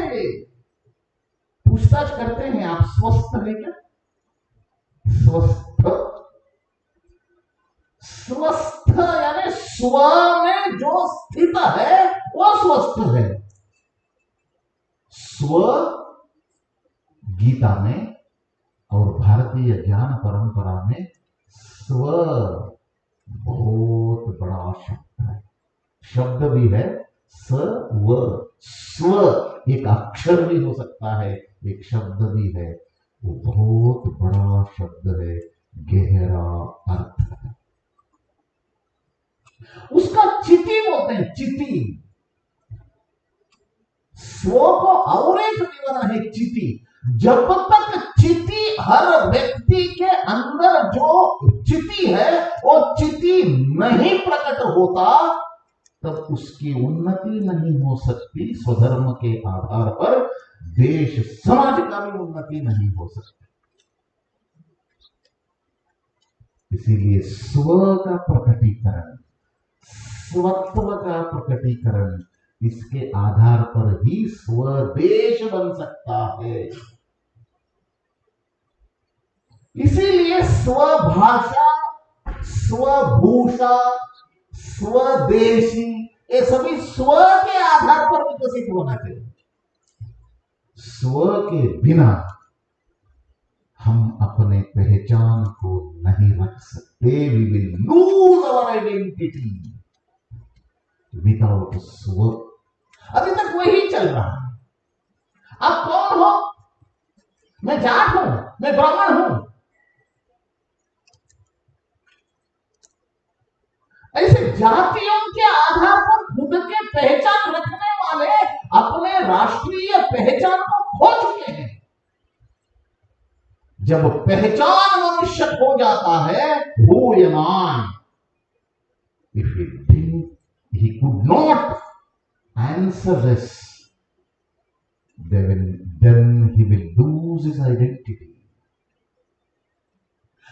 पूछताछ करते हैं, आप स्वस्थ हैं क्या? स्वस्थ, स्वस्थ यानी स्व में जो स्थित है वो स्वस्थ है। स्व गीता में और भारतीय ज्ञान परंपरा में स्व बहुत बड़ा शब्द है, शब्द भी है स्व। स्व एक अक्षर भी हो सकता है, एक शब्द भी है, वो बहुत बड़ा शब्द है, गहरा अर्थ है। उसका चिति बोलते हैं, चिति। स्व को और एक विवरण है चिति। जब तक चिति हर व्यक्ति के अंदर जो चिति है वो चिति नहीं प्रकट होता तब उसकी उन्नति नहीं हो सकती। स्वधर्म के आधार पर देश समाज का भी उन्नति नहीं हो सकती। इसीलिए स्व का प्रकटीकरण, स्वत्व का प्रकटीकरण, इसके आधार पर ही स्वदेश बन सकता है। इसीलिए स्वभाषा, स्वभूषा, स्वदेशी, ये सभी स्व के आधार पर विकसित होना चाहिए। स्व के बिना हम अपने पहचान को नहीं रख सकते। We will lose our identity without स्व। अभी तक वही चल रहा है। आप कौन हो? मैं जाट हूं, मैं ब्राह्मण हूं। ऐसे जातियों के आधार पर खुद के पहचान रखने वाले अपने राष्ट्रीय पहचान को खो चुके हैं। जब पहचान मनुष्य खो जाता है, who am I? If he think he could not answer this, then he will lose his identity.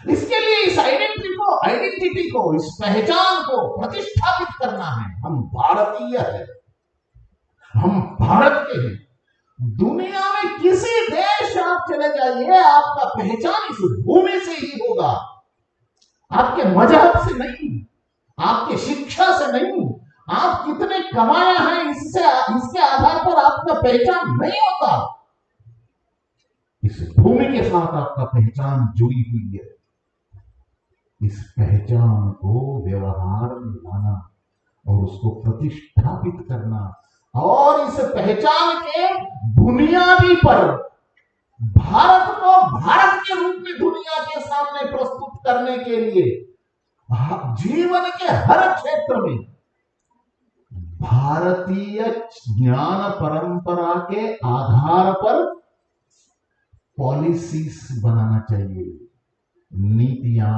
इसके लिए इस आइडेंटिटी को, इस पहचान को प्रतिष्ठापित करना है। हम भारतीय हैं, हम भारत के हैं। दुनिया में किसी देश आप चले जाइए, आपका पहचान इस भूमि से ही होगा, आपके मजहब से नहीं, आपके शिक्षा से नहीं, आप कितने कमाए हैं इसके आधार पर आपका पहचान नहीं होता। इस भूमि के साथ आपका पहचान जुड़ी हुई है। इस पहचान को व्यवहार में लाना और उसको प्रतिष्ठापित करना और इस पहचान के बुनियादी पर भारत को भारत के रूप में दुनिया के सामने प्रस्तुत करने के लिए जीवन के हर क्षेत्र में भारतीय ज्ञान परंपरा के आधार पर पॉलिसीज बनाना चाहिए। नीतियां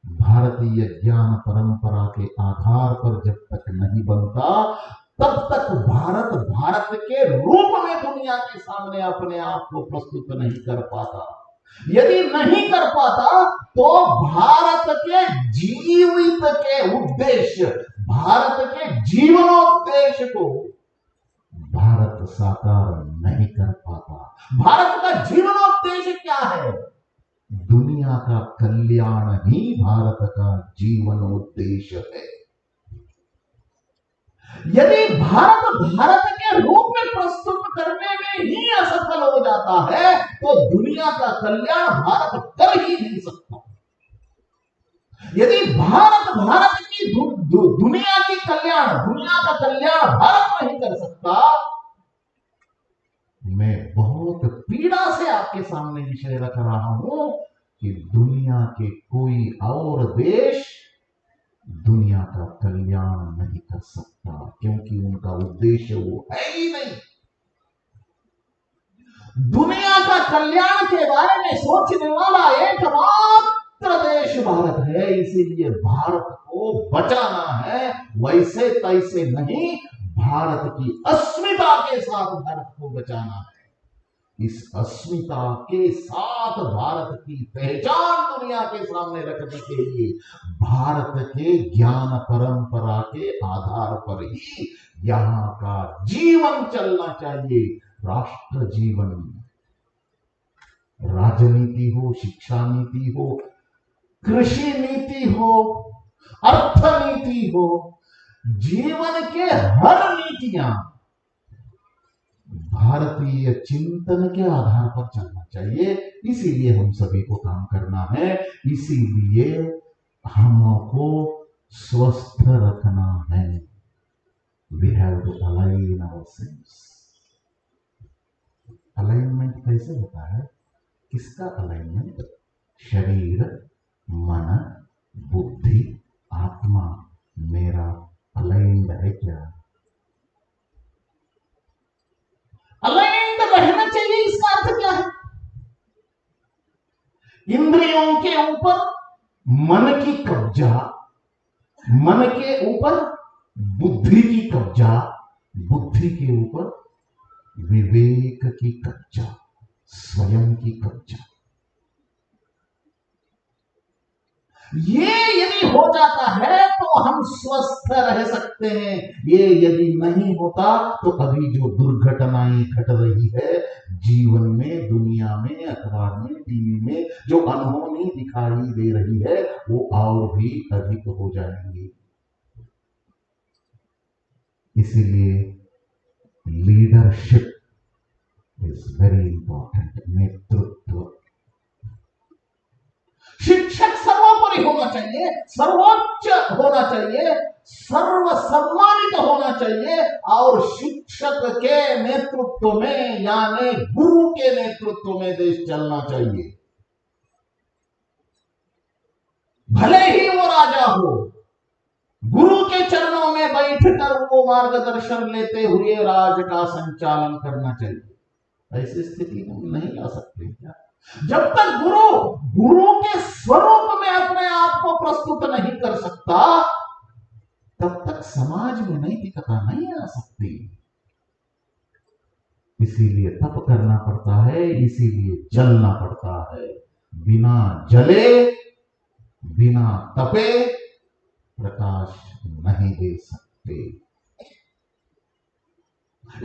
भारतीय ज्ञान परंपरा के आधार पर जब तक नहीं बनता तब तक भारत के रूप में दुनिया के सामने अपने आप को प्रस्तुत नहीं कर पाता। यदि नहीं कर पाता तो भारत के जीवित के उद्देश्य, भारत के जीवनोद्देश्य को भारत साकार नहीं कर पाता। भारत का जीवनोद्देश्य क्या है? दुनिया का कल्याण ही भारत का जीवनोद्देश्य है। यदि भारत भारत के रूप में प्रस्तुत करने में ही असफल हो जाता है तो दुनिया का कल्याण भारत कर ही नहीं सकता। यदि भारत भारत की दुनिया का कल्याण भारत नहीं कर सकता, मैं बहुत पीड़ा से आपके सामने विषय रख रहा हूं कि दुनिया के कोई और देश दुनिया का कल्याण नहीं कर सकता, क्योंकि उनका उद्देश्य वो है ही नहीं। दुनिया का कल्याण के बारे में सोचने वाला एकमात्र देश भारत है। इसीलिए भारत को बचाना है, वैसे तैसे नहीं, भारत की अस्मिता के साथ भारत को बचाना है। इस अस्मिता के साथ भारत की पहचान दुनिया के सामने रखने के लिए भारत के ज्ञान परंपरा के आधार पर ही यहां का जीवन चलना चाहिए। राष्ट्र जीवन, राजनीति हो, शिक्षा नीति हो, कृषि नीति हो, अर्थनीति हो, जीवन के हर नीतियां भारतीय चिंतन के आधार पर चलना चाहिए। इसीलिए हम सभी को काम करना है, इसीलिए हमको स्वस्थ रखना है। We have to align ourselves. Alignment कैसे होता है? किसका अलाइनमेंट? शरीर, मन, बुद्धि, आत्मा मेरा अलाइंड है क्या? अलाइंड रहना चाहिए, इसका अर्थ क्या है? इंद्रियों के ऊपर मन की कब्जा, मन के ऊपर बुद्धि की कब्जा, बुद्धि के ऊपर विवेक की कब्जा, स्वयं की कब्जा। ये यदि हो जाता है तो हम स्वस्थ रह सकते हैं। ये यदि नहीं होता तो अभी जो दुर्घटनाएं घट रही है जीवन में, दुनिया में, अखबार में, टीवी में, जो अनहोनी दिखाई दे रही है वो और भी अधिक हो जाएंगी। इसीलिए लीडरशिप इज वेरी इंपॉर्टेंट। नेतृत्व, शिक्षक सर्वोपरि होना चाहिए, सर्वोच्च होना चाहिए, सर्व सम्मानित होना चाहिए और शिक्षक के नेतृत्व में यानी गुरु के नेतृत्व में देश चलना चाहिए। भले ही वो राजा हो, गुरु के चरणों में बैठकर वो मार्गदर्शन लेते हुए राज का संचालन करना चाहिए। ऐसी स्थिति हम नहीं आ सकते क्या? जब तक गुरु के स्वरूप में अपने आप को प्रस्तुत नहीं कर सकता तब तक समाज में नैतिकता नहीं आ सकती। इसीलिए तप करना पड़ता है, इसीलिए जलना पड़ता है। बिना जले, बिना तपे प्रकाश नहीं दे सकते।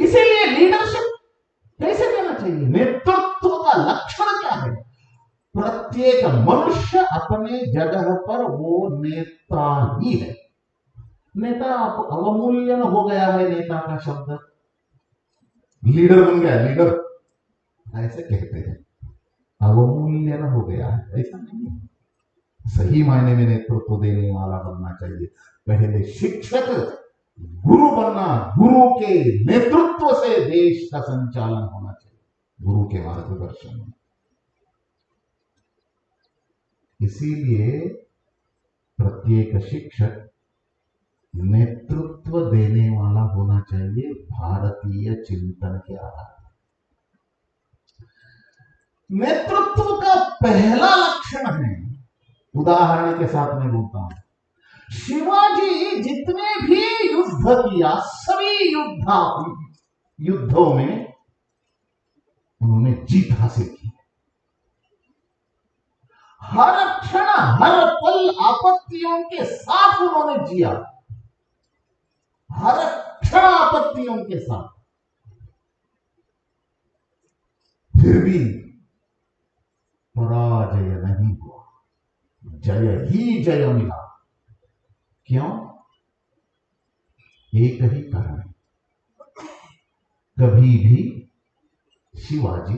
इसीलिए लीडरशिप कैसे देना चाहिए? नेतृत्व का लक्षण क्या है? प्रत्येक मनुष्य अपने जगह पर वो नेता ही है। नेता अवमूल्यन हो गया है, नेता का शब्द लीडर बन गया, लीडर ऐसे कहते हैं, अवमूल्यन हो गया है, ऐसा नहीं है। सही मायने में नेतृत्व देने वाला बनना चाहिए। पहले शिक्षक, गुरु बनना, गुरु के नेतृत्व से देश का संचालन होना चाहिए, गुरु के मार्गदर्शन में। इसीलिए प्रत्येक शिक्षक नेतृत्व देने वाला होना चाहिए भारतीय चिंतन के आधार पर। नेतृत्व का पहला लक्षण है, उदाहरण के साथ मैं बोलता हूं, शिवाजी जितने भी युद्ध किया, सभी युद्धों में उन्होंने जीत हासिल की। हर क्षण हर पल आपत्तियों के साथ उन्होंने जिया, हर क्षण आपत्तियों के साथ, फिर भी पराजय नहीं हुआ, जय ही जय मिला। क्यों? एक ही कारण, कभी भी शिवाजी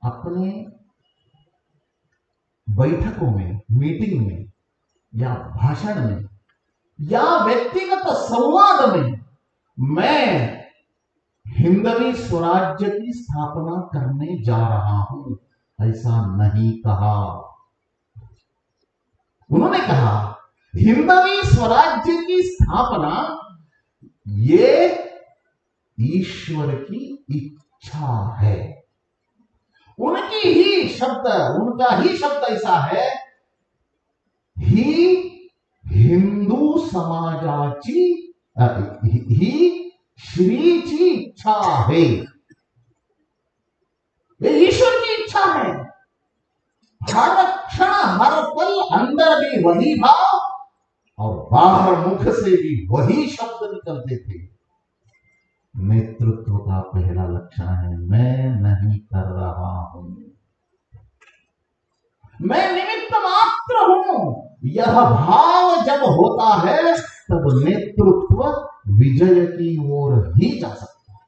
अपने बैठकों में, मीटिंग में या भाषण में या व्यक्तिगत संवाद में मैं हिंदवी स्वराज्य की स्थापना करने जा रहा हूं, ऐसा नहीं कहा। उन्होंने कहा हिंदवी स्वराज्य की स्थापना ये ईश्वर की इच्छा है। उनका ही शब्द ऐसा है, ही हिंदू समाजाची ही श्रीची इच्छा है, ये ईश्वर की इच्छा है। हर क्षण हर पल अंदर भी वही भाव और बाहर मुख से भी वही शब्द निकलते थे। नेतृत्व का पहला लक्षण है, मैं नहीं कर रहा हूं, मैं निमित्त मात्र हूं। यह भाव जब होता है तब नेतृत्व विजय की ओर ही जा सकता है।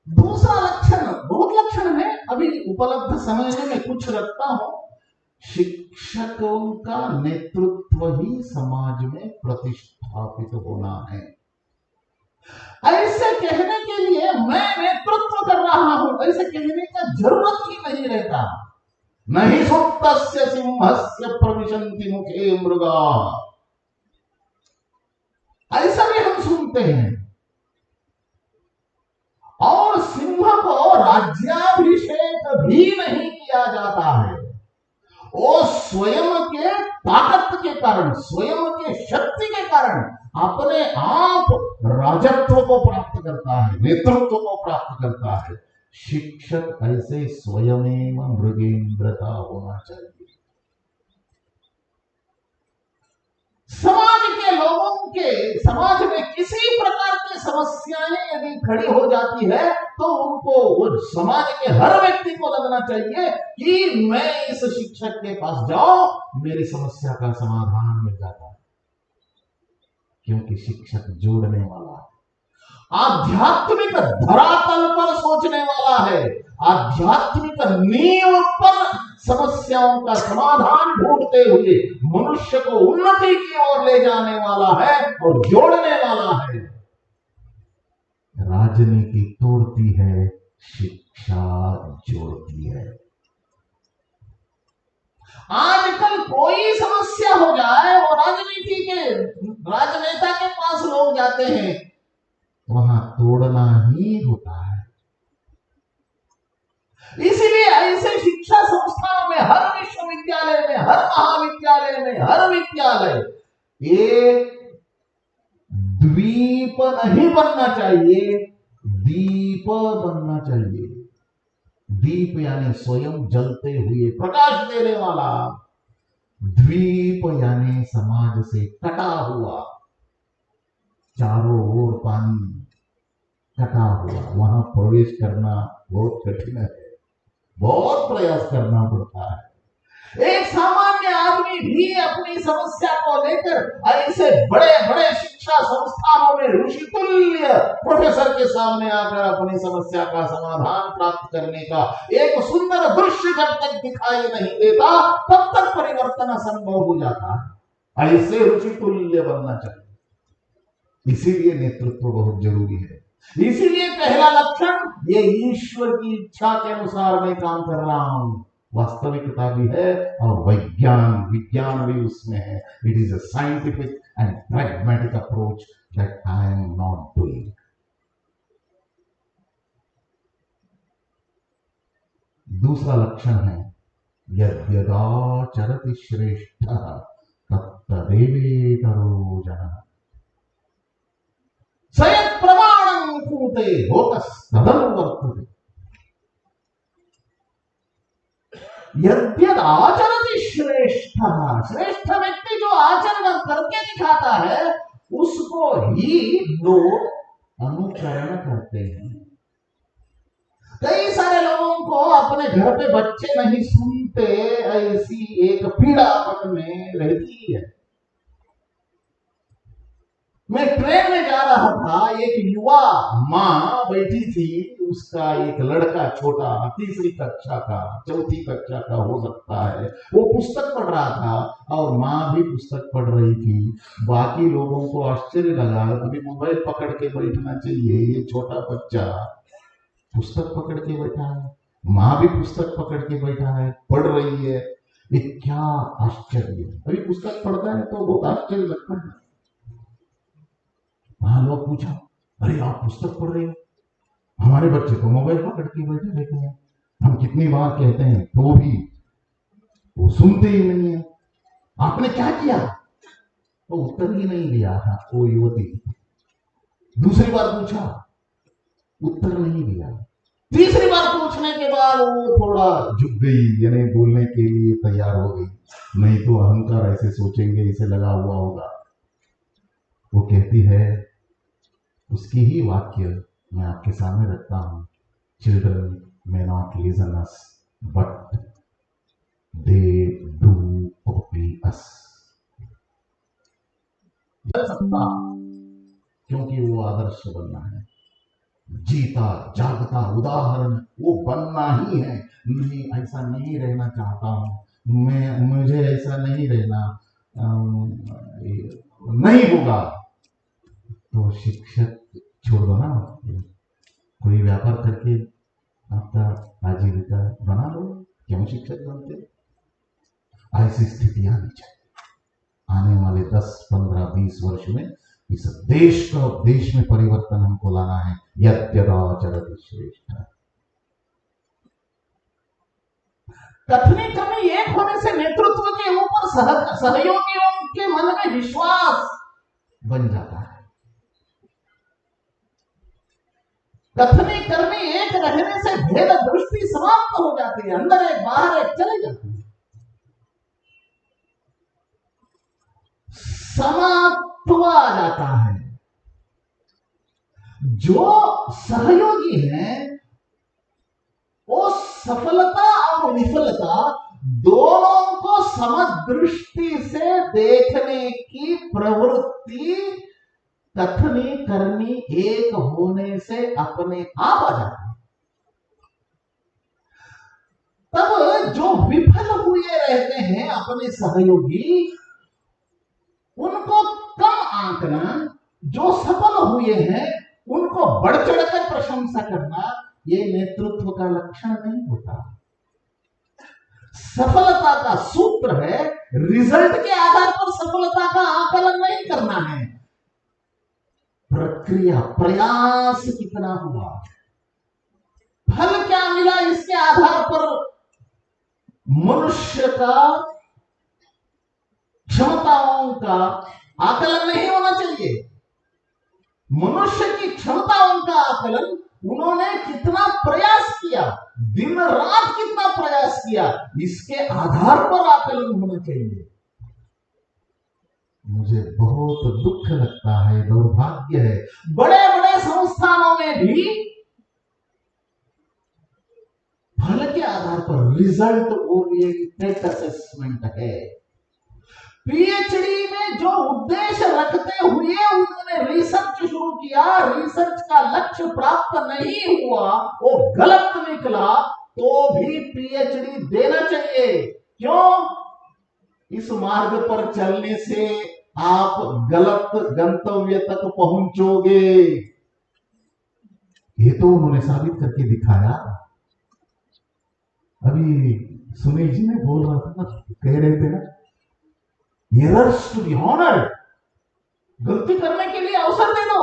दूसरा लक्षण, बहुत लक्षण है, अभी उपलब्ध समय में मैं कुछ रखता हूं। शिक्षकों का नेतृत्व ही समाज में प्रतिष्ठापित होना है। ऐसे कहने के लिए मैं नेतृत्व कर रहा हूं, ऐसे कहने का जरूरत ही नहीं रहता। नहीं सुप्तस्य सिंहस्य प्रविशन्ति मुखे मृगा, ऐसा भी हम सुनते हैं। और सिंह को राज्याभिषेक भी नहीं किया जाता है, वो स्वयं के ताकत के कारण, स्वयं के शक्ति के कारण अपने आप राजत्व को प्राप्त करता है, नेतृत्व को प्राप्त करता है। शिक्षक ऐसे स्वयं मृगेंद्र का होना चाहिए। समाज के लोगों के, समाज में किसी प्रकार की समस्याएं यदि खड़ी हो जाती है तो उनको, वो समाज के हर व्यक्ति को लगना चाहिए कि मैं इस शिक्षक के पास जाऊं, मेरी समस्या का समाधान मिल जाता है। क्योंकि शिक्षक जोड़ने वाला है, आध्यात्मिक धरातल पर सोचने वाला है, आध्यात्मिक नींव पर समस्याओं का समाधान ढूंढते हुए मनुष्य को उन्नति की ओर ले जाने वाला है और जोड़ने वाला है। राजनीति तोड़ती है, शिक्षा जोड़ती है। आजकल कोई समस्या हो जाए, वो राजनीति के राजनेता के पास लोग जाते हैं, वहां तोड़ना ही होता है। इसीलिए ऐसे शिक्षा संस्थानों में, हर विश्वविद्यालय में, हर महाविद्यालय में, हर विद्यालय एक द्वीप नहीं बनना चाहिए, दीप बनना चाहिए। दीप यानी स्वयं जलते हुए प्रकाश देने वाला, द्वीप यानी समाज से कटा हुआ, चारों ओर पानी, कटा हुआ, वहां प्रवेश करना बहुत कठिन है, बहुत प्रयास करना पड़ता है। एक सामान्य आदमी भी अपनी समस्या को लेकर ऐसे बड़े बड़े शिक्षा संस्थानों में ऋषितुल्य प्रोफेसर के सामने आकर अपनी समस्या का समाधान प्राप्त करने का एक सुंदर दृश्य जब तक दिखाई नहीं देता तब तक परिवर्तन असंभव हो जाता है। ऐसे ऋषितुल्य बनना चाहिए। इसीलिए नेतृत्व बहुत जरूरी है। इसीलिए पहला लक्षण, ये ईश्वर की इच्छा के अनुसार मैं काम कर रहा हूं, वास्तविकता भी है और विज्ञान भी उसमें है। It is a scientific and pragmatic approach that I am not doing. दूसरा लक्षण है, यद्यदाचरति श्रेष्ठः तत्तदेवेतरो जनः। सयत् प्रमाणं कूत वर्तते लोकस्तदनु वर्तते। यद्यद आचरति श्रेष्ठ, श्रेष्ठ व्यक्ति जो आचरण करके दिखाता है उसको ही लोग अनुकरण करते हैं। कई सारे लोगों को अपने घर पे बच्चे नहीं सुनते, ऐसी एक पीड़ा मन में रहती है। मैं ट्रेन में जा रहा था, एक युवा माँ बैठी थी, उसका एक लड़का छोटा 3री कक्षा का 4थी कक्षा का हो सकता है, वो पुस्तक पढ़ रहा था और माँ भी पुस्तक पढ़ रही थी। बाकी लोगों को आश्चर्य लगा, अभी मोबाइल पकड़ के बैठना चाहिए, ये छोटा बच्चा पुस्तक पकड़ के बैठा है, माँ भी पुस्तक पकड़ के बैठा है, पढ़ रही है, ये क्या आश्चर्य। अभी पुस्तक पढ़ता है तो बहुत आश्चर्य लगता है। वहां लोग पूछा, अरे आप पुस्तक पढ़ रहे हो, हमारे बच्चे तो मोबाइल पकड़ के बैठे रहते हैं, हम कितनी बार कहते हैं तो भी वो सुनते ही नहीं है, आपने क्या किया? तो उत्तर ही नहीं दिया था वो युवती। दूसरी बार पूछा, उत्तर नहीं दिया। तीसरी बार पूछने के बाद वो थोड़ा झुक गई, यानी बोलने के लिए तैयार हो गई, नहीं तो अहंकार ऐसे सोचेंगे इसे लगा हुआ होगा। वो कहती है, उसकी ही वाक्य मैं आपके सामने रखता हूं, children may not listen us but they do obey us। सकता क्योंकि वो आदर्श बनना है, जीता जागता उदाहरण वो बनना ही है। नहीं, ऐसा नहीं रहना चाहता हूं मैं, मुझे ऐसा नहीं रहना, नहीं होगा तो शिक्षक छोड़ दो ना, कोई व्यापार करके आपका आजीविका बना लो, क्यों शिक्षक बनते? ऐसी स्थिति आनी चाहिए। आने वाले 10, 15, 20 वर्ष में इस देश में परिवर्तन हमको लाना है। यद्यदाचरति श्रेष्ठ। कथनी कमी एक होने से नेतृत्व के ऊपर सहयोगियों के मन में विश्वास बन जाता है। कथनी करनी एक रहने से भेद दृष्टि समाप्त हो जाती है, अंदर एक बाहर एक चले जाती है, समात्व आ जाता है। जो सहयोगी है वो सफलता और विफलता दोनों को समदृष्टि से देखने की प्रवृत्ति कथनी करनी एक होने से अपने आप आ जाती है। तब जो विफल हुए रहते हैं अपने सहयोगी, उनको कम आंकना, जो सफल हुए हैं उनको बढ़ चढ़कर प्रशंसा करना, ये नेतृत्व का लक्षण नहीं होता। सफलता का सूत्र है, रिजल्ट के आधार पर सफलता का आकलन नहीं करना है, प्रक्रिया प्रयास कितना हुआ, फल क्या मिला, इसके आधार पर मनुष्य का क्षमताओं का आकलन नहीं होना चाहिए। मनुष्य की क्षमताओं का आकलन, उन्होंने कितना प्रयास किया, दिन रात कितना प्रयास किया, इसके आधार पर आकलन होना चाहिए। मुझे बहुत दुख लगता है, दुर्भाग्य है, बड़े बड़े संस्थानों में भी फल के आधार पर रिजल्ट ओरिएंटेड असेसमेंट है। पीएचडी में जो उद्देश्य रखते हुए उन्होंने रिसर्च शुरू किया, रिसर्च का लक्ष्य प्राप्त नहीं हुआ, वो गलत निकला, तो भी पीएचडी देना चाहिए। क्यों? इस मार्ग पर चलने से आप गलत गंतव्य तक पहुंचोगे, ये तो उन्होंने साबित करके दिखाया। अभी सुनील जी ने बोल रहा था ना, कह रहे थे ना, errors to be honored, गलती करने के लिए अवसर दे दो।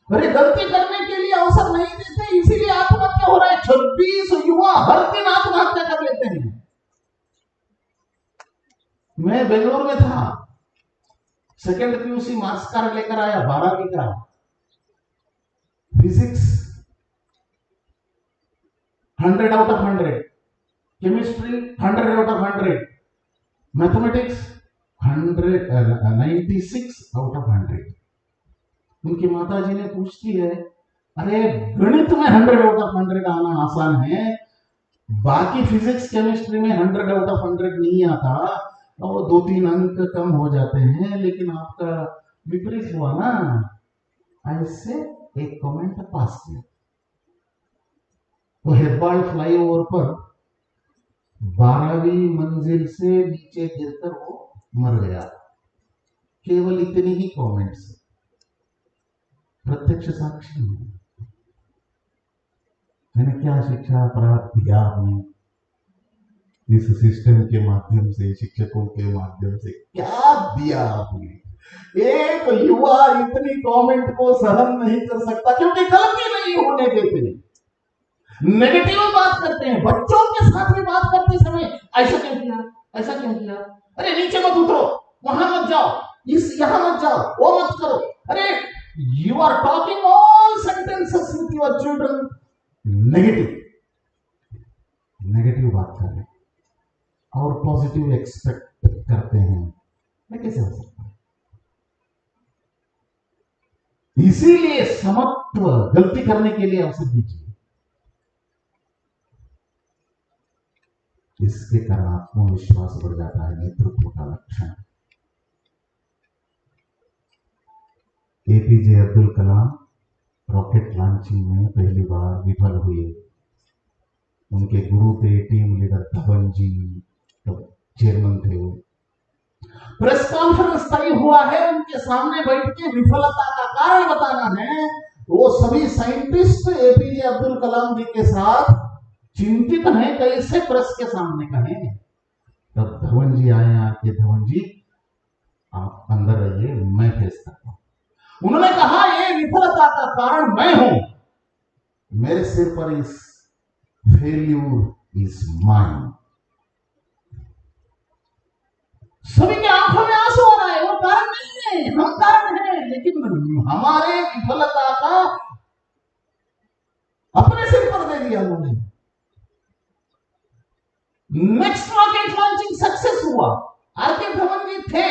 अरे गलती करने के लिए अवसर नहीं देते, इसीलिए आत्महत्या हो रहा है। 26 युवा हर दिन आत्महत्या कर लेते हैं। मैं बेंगलोर में था, सेकेंड पीयूसी मार्क्स कार्ड लेकर आया, 12वीं का, physics 100 out of 100, chemistry 100 out of 100, mathematics 96 out of 100। उनकी माता जी ने पूछती है, अरे गणित में 100 आउट ऑफ 100 आना आसान है, बाकी फिजिक्स केमिस्ट्री में 100 आउट ऑफ 100 नहीं आता और 2-3 अंक कम हो जाते हैं, लेकिन आपका विपरीत हुआ ना। ऐसे एक कमेंट पास किया। वो हेब्बाल फ्लाईओवर पर 12वीं मंजिल से नीचे गिरकर वो मर गया। केवल इतनी ही कमेंट्स, प्रत्यक्ष साक्षी हूं। मैंने क्या शिक्षा प्राप्त किया आपने इस सिस्टम के माध्यम से, शिक्षकों के माध्यम से क्या दिया आपने? एक युवा इतनी कमेंट को सहन नहीं कर सकता क्योंकि गलती नहीं होने देते, नेगेटिव बात करते हैं। बच्चों के साथ में बात करते समय ऐसा क्यों किया, ऐसा क्यों किया, अरे नीचे मत उतरो, वहां मत जाओ, इस यहां मत जाओ, वो मत करो। अरे you are talking all sentences with your children negative बात कर रहे हैं और पॉजिटिव एक्सपेक्ट करते हैं, मैं कैसे हो सकता है? इसीलिए समत्व, गलती करने के लिए अवसर दीजिए। इसके कारण आत्मविश्वास बढ़ जाता है, नेतृत्व का लक्षण। APJ Abdul Kalam rocket launching में पहली बार विफल हुए। उनके गुरु थे टीम लीडर धवन जी, तो चेयरमैन थे वो। प्रेस कॉन्फ्रेंस तय हुआ है, उनके सामने बैठ के विफलता का कारण बताना है। वो सभी साइंटिस्ट एपीजे अब्दुल कलाम जी के साथ चिंतित हैं, कैसे प्रेस के सामने कहें। तब धवन जी आए, आके धवन जी आप अंदर रहिए, मैं फेस करता हूं। उन्होंने कहा, ये विफलता का कारण मैं हूं, मेरे सिर पर इस फेल्यूर इज माइन। सभी के आंखों में आंसू आ रहा है, वो कारण नहीं है, हम कारण हैं, लेकिन हमारे विफलता का अपने सिर पर दे दिया उन्होंने। नेक्स्ट रॉकेट लॉन्चिंग सक्सेस हुआ, आरके धवन जी थे,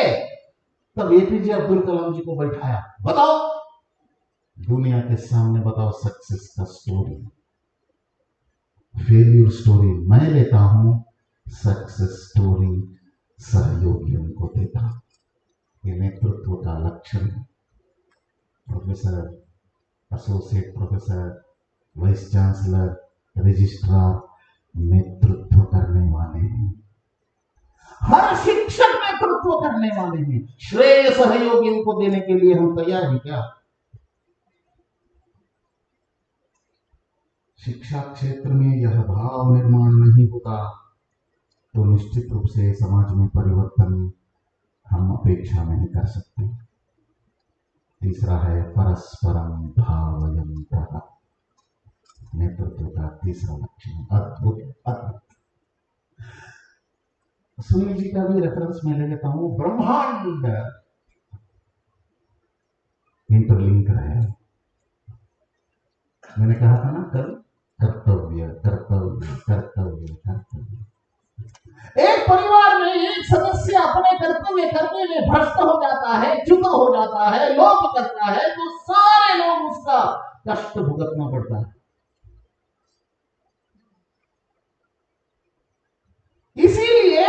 तब एपीजे अब्दुल कलाम जी को बैठाया, बताओ दुनिया के सामने, बताओ सक्सेस का स्टोरी। फेल्यूर स्टोरी मैं लेता हूं, सक्सेस स्टोरी सहयोगियों को देता हूं। ये नेतृत्व का लक्षण है। Professor, associate professor, vice chancellor, registrar नेतृत्व करने वाले हैं। हर शिक्षक नेतृत्व करने वाले हैं। श्रेय सहयोगियों को देने के लिए हम तैयार हैं क्या? शिक्षा क्षेत्र में यह भाव निर्माण नहीं होता तो निश्चित रूप से समाज में परिवर्तन हम अपेक्षा नहीं कर सकते। तीसरा है परस्परम भावयन्तः, नेतृत्व का तीसरा लक्षण। अद्भुत अद्भुत। सुनील जी का भी रेफरेंस मैं ले लेता हूं। ब्रह्मांड इंटरलिंक है। मैंने कहा था ना कल, कर्तव्य कर्तव्य कर्तव्य कर्तव्य। एक परिवार में एक सदस्य अपने कर्तव्य करने में भ्रष्ट हो जाता है, च्युत हो जाता है, लोप करता है, तो सारे लोग उसका कष्ट भुगतना पड़ता है। इसीलिए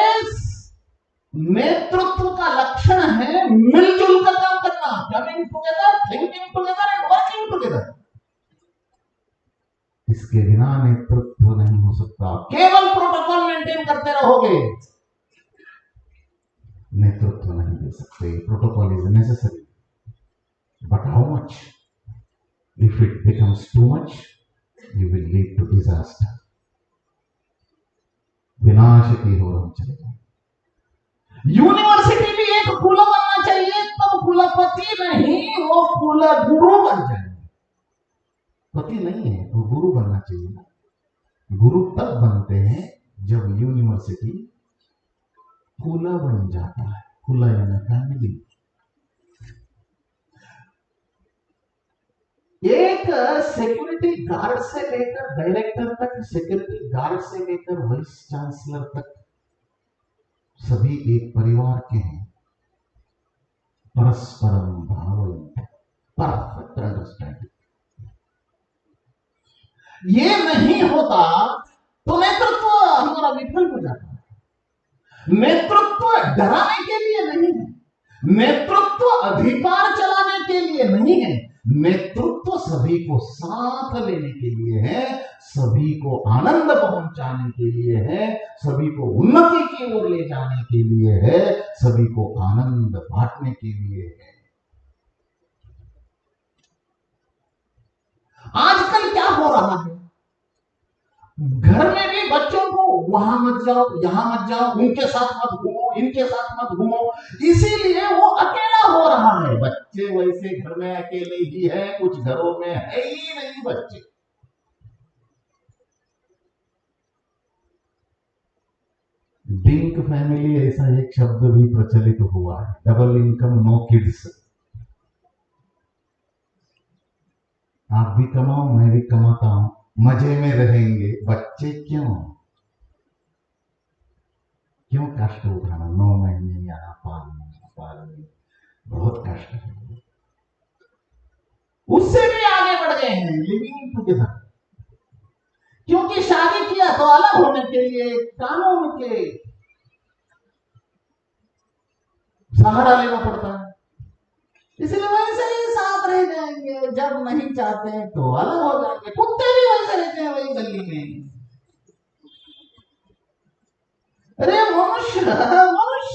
नेतृत्व का लक्षण है मिलजुल कर काम करना, coming together, thinking together and working together. इसके बिना नेतृत्व नहीं हो सकता। केवल प्रोटोकॉल मेंटेन करते रहोगे, नेतृत्व नहीं दे सकते। Protocol is necessary, but how much? If it becomes too much, you will lead to disaster. विनाश की ओर हम चले जाएंगे। यूनिवर्सिटी भी एक कुल बनना चाहिए, तब कुलपति नहीं, वो कुल गुरु बन जाए। पति नहीं है तो गुरु बनना चाहिए ना। गुरु तब बनते हैं जब यूनिवर्सिटी कुला बन जाता है। कुला यानी फैमिली। एक एक सिक्योरिटी गार्ड से लेकर डायरेक्टर तक, सिक्योरिटी गार्ड से लेकर वाइस चांसलर तक सभी एक परिवार के हैं। परस्परम भावयन्ते, परफेक्ट अंडरस्टैंडिंग। ये नहीं होता तो नेतृत्व हमारा विफल हो जाता है। नेतृत्व डराने के लिए नहीं है, नेतृत्व अधिकार चलाने के लिए नहीं है, नेतृत्व सभी को साथ लेने के लिए है, सभी को आनंद पहुंचाने के लिए है, सभी को उन्नति की ओर ले जाने के लिए है, सभी को आनंद बांटने के लिए है। आजकल क्या हो रहा है, घर में भी बच्चों को वहां मत जाओ, यहां मत जाओ, उनके साथ मत घूमो, इनके साथ मत घूमो, इसीलिए वो अकेला हो रहा है। बच्चे वैसे घर में अकेले ही है, कुछ घरों में है ही नहीं बच्चे। डिंक फैमिली ऐसा एक शब्द भी प्रचलित हुआ है, डबल इनकम नो किड्स। आप भी कमाओ, मैं भी कमाता हूं, मजे में रहेंगे, बच्चे क्यों कष्ट उठाना, 9 महीने या पालने बहुत कष्ट है। उससे भी आगे बढ़ गए हैं लिविंग टुगेदर, क्योंकि शादी किया तो अलग होने के लिए कानून के सहारा लेना पड़ता है, इसलिए वैसे ही साथ रह जाएंगे, जब नहीं चाहते तो अलग हो जाएंगे। कुत्ते भी वैसे रहते हैं वही गली में। अरे मनुष्य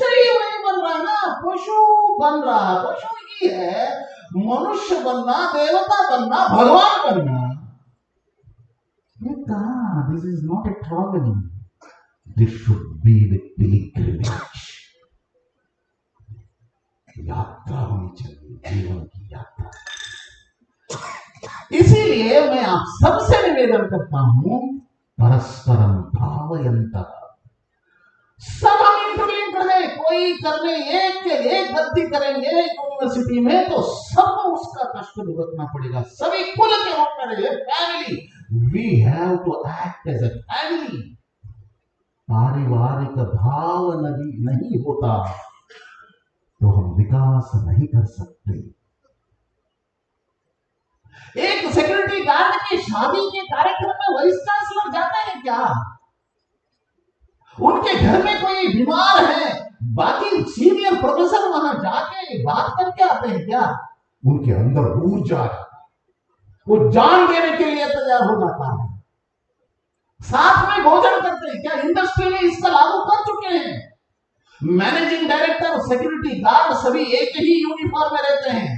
ही वही बन रहा है ना, पशु बन रहा, पशु ही है। मनुष्य बनना, देवता बनना, भगवान बनना, ये कहा, this is not a travelling, this should be the pilgrimage. यात्रा होनी चाहिए, जीवन की यात्रा। इसीलिए मैं आप सबसे निवेदन करता हूं, परस्परम भावयन्तः, सब हम इंटरलिंक हैं, कोई करने एक के एक गलती करेंगे यूनिवर्सिटी में तो सबको उसका कष्ट भुगतना पड़ेगा। सभी कुल के रूप में रहे, family, we have to act as a family. पारिवारिक भाव नहीं होता तो हम विकास नहीं कर सकते। एक सिक्योरिटी गार्ड की शादी के कार्यक्रम में वाइस चांसलर जाते हैं क्या? उनके घर में कोई बीमार है, बाकी सीनियर प्रोफेसर वहां जाके बात करके आते हैं क्या? उनके अंदर ऊर्जा, वो जान देने के लिए तैयार हो जाता है। साथ में भोजन करते हैं क्या? इंडस्ट्री में इसका लागू कर चुके हैं। मैनेजिंग डायरेक्टर, सिक्योरिटी गार्ड सभी एक ही यूनिफॉर्म में रहते हैं,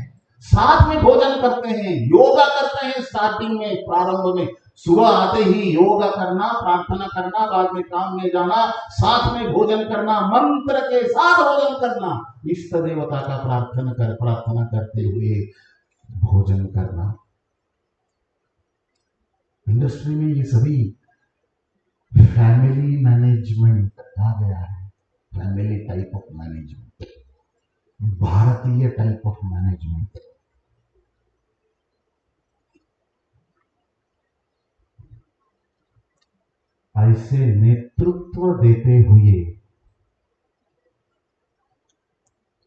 साथ में भोजन करते हैं, योगा करते हैं। स्टार्टिंग में, प्रारंभ में सुबह आते ही योगा करना, प्रार्थना करना, बाद में काम में जाना, साथ में भोजन करना, मंत्र के साथ भोजन करना, इष्ट देवता का प्रार्थना करते हुए भोजन करना। इंडस्ट्री में ये सभी फैमिली मैनेजमेंट आ गया है, फैमिली टाइप ऑफ मैनेजमेंट, भारतीय टाइप ऑफ मैनेजमेंट। ऐसे नेतृत्व देते हुए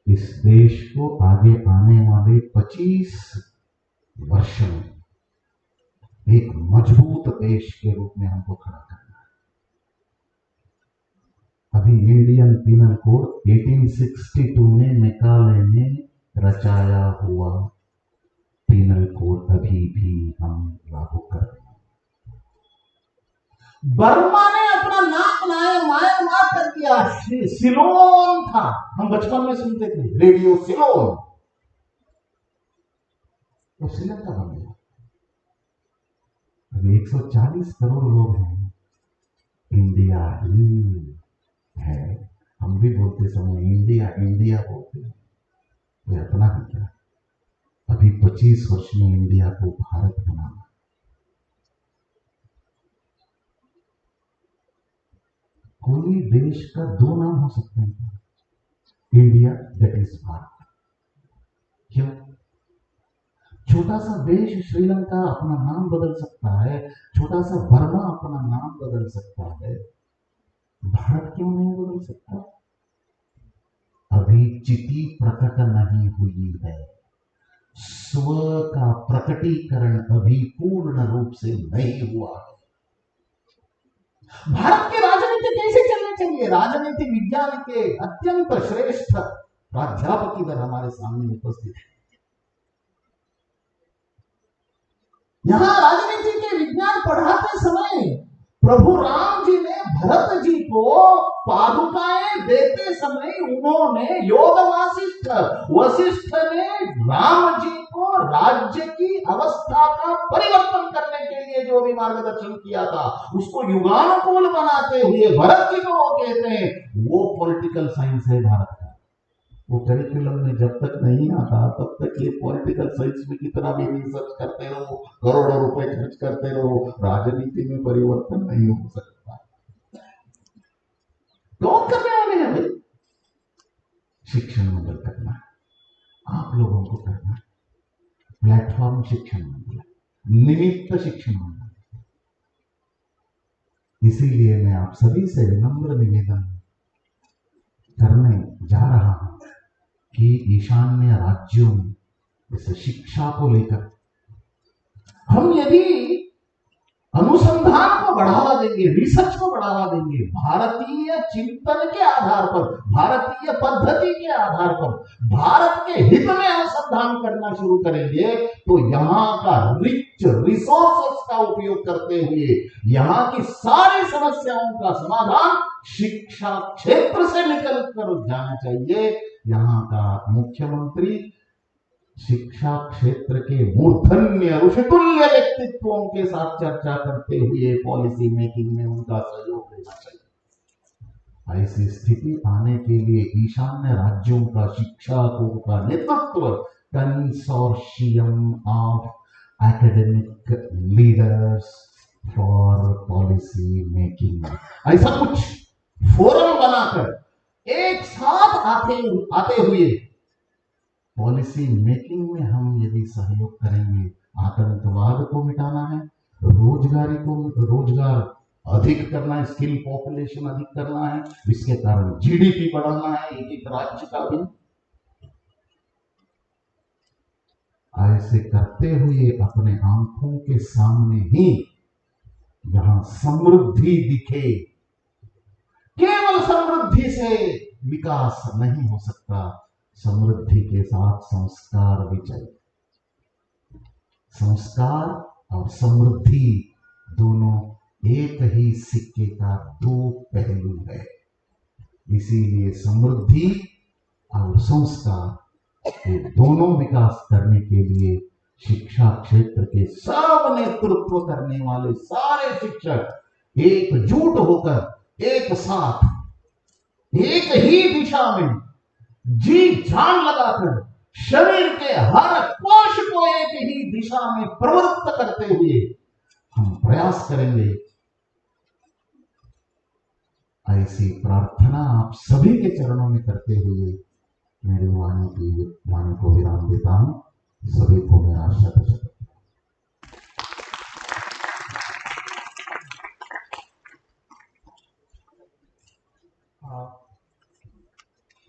इस देश को आगे आने वाले 25 वर्ष में एक मजबूत देश के रूप में हमको खड़ा करना है। अभी इंडियन पीनल कोड 1862 में मेकाले ने रचाया हुआ पीनल कोड अभी भी हम लागू कर रहे हैं। बर्मा ने अपना नाम म्यांमार कर दिया, सिलोन था, हम बचपन में सुनते थे रेडियो सिलोन, तो श्रीलंका बन गया। अभी 140 करोड़ लोग हैं, इंडिया ही है। हम भी बोलते समय इंडिया इंडिया बोलते हैं, ये अपना ही क्या। अभी 25 वर्ष में इंडिया को भारत बनाना। कोई देश का 2 नाम हो सकते हैं, इंडिया दैट इज भारत। क्यों? छोटा सा देश श्रीलंका अपना नाम बदल सकता है, छोटा सा बर्मा अपना नाम बदल सकता है, भारत क्यों नहीं बदल सकता? अभी चिति प्रकट नहीं हुई है, स्व का प्रकटीकरण अभी पूर्ण रूप से नहीं हुआ है। भारत की राजनीति कैसे चलनी चाहिए? राजनीति विज्ञान के अत्यंत श्रेष्ठ प्राध्यापक इधर हमारे सामने उपस्थित है। यहां राजनीति के विज्ञान पढ़ाते समय प्रभु राम जी ने भरत जी को पादुकाएं देते समय उन्होंने योग वासिष्ठ, वशिष्ठ ने राम जी को राज्य की अवस्था का परिवर्तन करने के लिए जो भी मार्गदर्शन किया था उसको युगानुकूल बनाते हुए भरत जी को वो कहते हैं, वो पॉलिटिकल साइंस है भारत का। वो करिकुलम में जब तक नहीं आता तब तक ये पॉलिटिकल साइंस में कितना भी रिसर्च करते रहो, करोड़ों रुपए खर्च करते रहो, राजनीति में परिवर्तन नहीं हो सकता। कौन करने वाले हैं भाई? शिक्षण मंडल करना है, आप लोगों को करना है। प्लेटफॉर्म शिक्षण मंडल, निमित्त शिक्षण मंडल। इसीलिए मैं आप सभी से विनम्र निवेदन करने जा रहा हूं कि ईशान्य राज्यों में जैसे शिक्षा को लेकर हम यदि अनुसंधान को बढ़ावा देंगे, रिसर्च को बढ़ावा देंगे, भारतीय चिंतन के आधार पर, भारतीय पद्धति के आधार पर भारत के हित में अनुसंधान करना शुरू करेंगे तो यहाँ का रिच रिसोर्सेस का उपयोग करते हुए यहाँ की सारी समस्याओं का समाधान शिक्षा क्षेत्र से निकल कर जाना चाहिए। यहाँ का मुख्यमंत्री शिक्षा क्षेत्र के मूर्धन्य ऋषितुल्य व्यक्तित्वों के साथ चर्चा करते हुए पॉलिसी मेकिंग में उनका सहयोग लेना चाहिए। ऐसी स्थिति आने के लिए ईशान्य राज्यों का शिक्षा का नेतृत्व consortium of academic leaders for policy making, ऐसा कुछ फोरम बनाकर एक साथ आते हुए पॉलिसी मेकिंग में हम यदि सहयोग करेंगे, आतंकवाद को मिटाना है, रोजगार अधिक करना है, स्किल पॉपुलेशन अधिक करना है, इसके कारण जीडीपी बढ़ाना है एक एक राज्य का भी। ऐसे करते हुए अपने आंखों के सामने ही यहां समृद्धि दिखे। केवल समृद्धि से विकास नहीं हो सकता, समृद्धि के साथ संस्कार भी चाहिए। संस्कार और समृद्धि दोनों एक ही सिक्के का दो पहलू है। इसीलिए समृद्धि और संस्कार ये दोनों विकास करने के लिए शिक्षा क्षेत्र के सब नेतृत्व करने वाले सारे शिक्षक एकजुट होकर एक साथ एक ही दिशा में जी जान लगाकर शरीर के हर कोश को एक ही दिशा में प्रवृत्त करते हुए हम प्रयास करेंगे। ऐसी प्रार्थना आप सभी के चरणों में करते हुए मेरी वाणी को विराम देता हूं। सभी को मेरा शत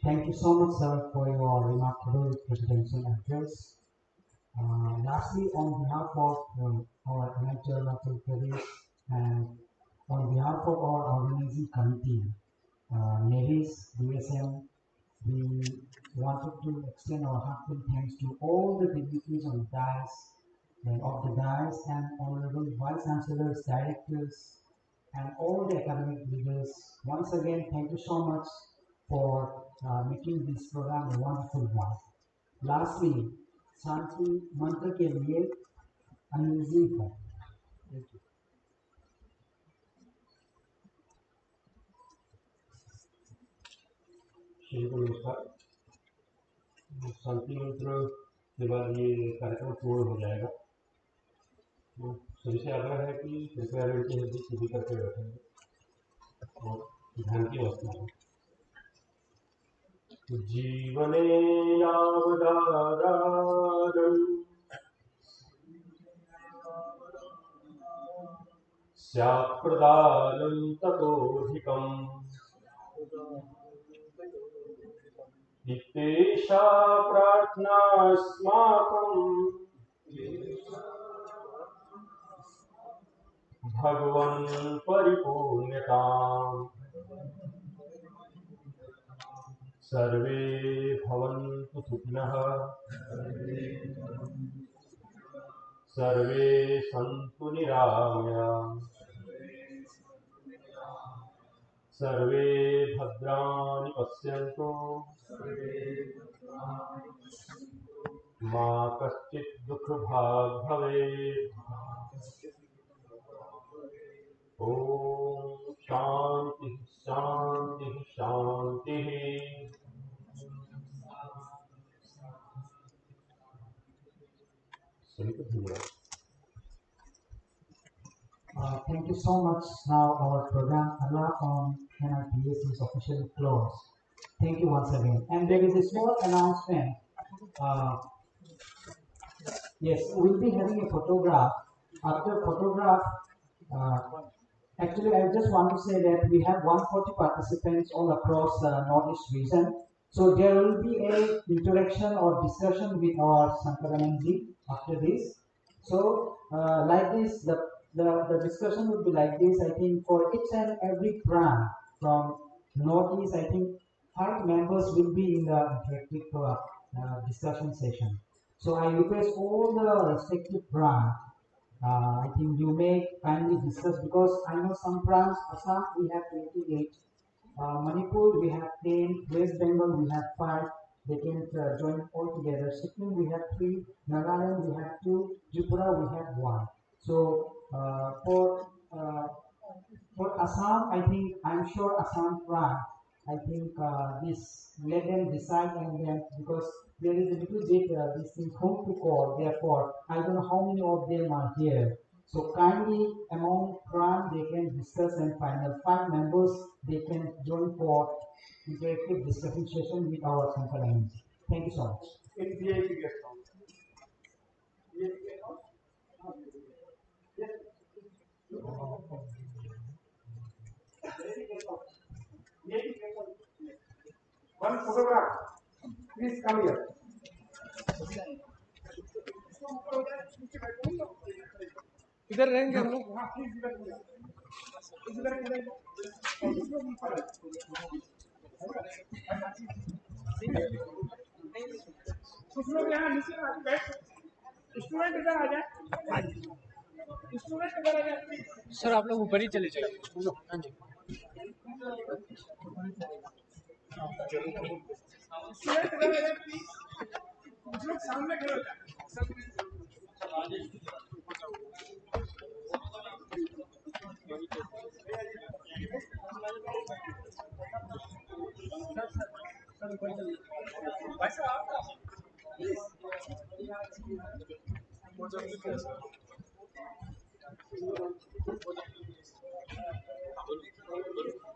Thank you so much, sir, for your remarkable presentation and address. Lastly, on behalf of our amateur National Police and on behalf of our organizing committee, NEVIS, DSM, we wanted to extend our heartfelt thanks to all the dignitaries on the dais, and honorable vice chancellors, directors, and all the academic leaders. Once again, thank you so much for making this program a wonderful one. Lastly, शांति मंत्र के लिए अनुजीत है। सभी को नमस्कार। शांति मंत्र के बाद ये कार्यक्रम पूर्ण हो जाएगा। तो सभी से आग्रह है कि कृपया उनकी हृदय सीधी करके बैठेंगे और ध्यान की अवस्था है। जीवने यावदादारं स्यात्प्रदानं ततोऽधिकम् इत्येषा प्रार्थना अस्माकम् भगवन् परिपूर्ण्यताम् सर्वे भवन्तु सुखिनः सर्वे सन्तु निरामयाः सर्वे भद्राणि पश्यन्तु मा कश्चित् दुःखभाग् भवेत् ॐ शान्तिः शान्तिः शान्तिः Thank you so much. Now our program ALAP on NIPS is officially closed. Thank you once again. And there is a small announcement. Yes, we'll be having a photograph. After photograph, actually, I just want to say that we have 140 participants all across Northeast region. So there will be a interaction or discussion with our Sankarananji after this. So like this, the discussion would be like this. I think for each and every brand from Northeast, I think 5 members will be in the interactive discussion session. So I request all the respective brands. I think you may kindly discuss because I know some brands, Assam we have 28, Manipur we have 10, West Bengal we have 5, they can join all together. Sikkim we have 3, Nagaland we have 2, Tripura we have 1. So for Assam, I think, I'm sure Assam brand, I think this, let them decide and then, because there is a little bit this thing home to call, therefore, I don't know how many of them are here. So kindly among brand, they can discuss and final 5 members, they can join for interactive discussion session with our Sankarananji. Thank you so much. In VIP guest house. VIP guest house? Yes. One photograph. Please come here. इधर रहेंगे हम लोग हाँ please इधर इधर कुछ लोग यहाँ नीचे बैठ स्टूडेंट इधर आ जाए स्टूडेंट इधर आ जाए सर आप लोग ऊपर ही चले जाइए हाँ जी स्टूडेंट इधर आ जाए प्लीज कुछ लोग सामने खड़े हो जाए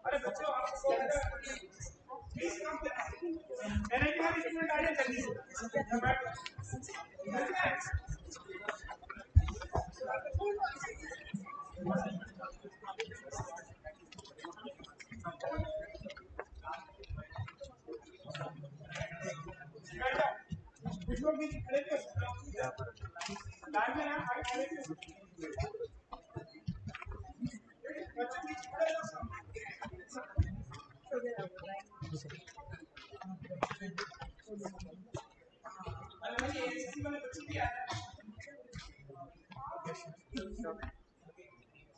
अरे बच्चों एनआईटी वाले स्टूडेंट आ जाए जल्दी कुछ लोग भी खड़े थे लाइन में यहाँ खड़े थे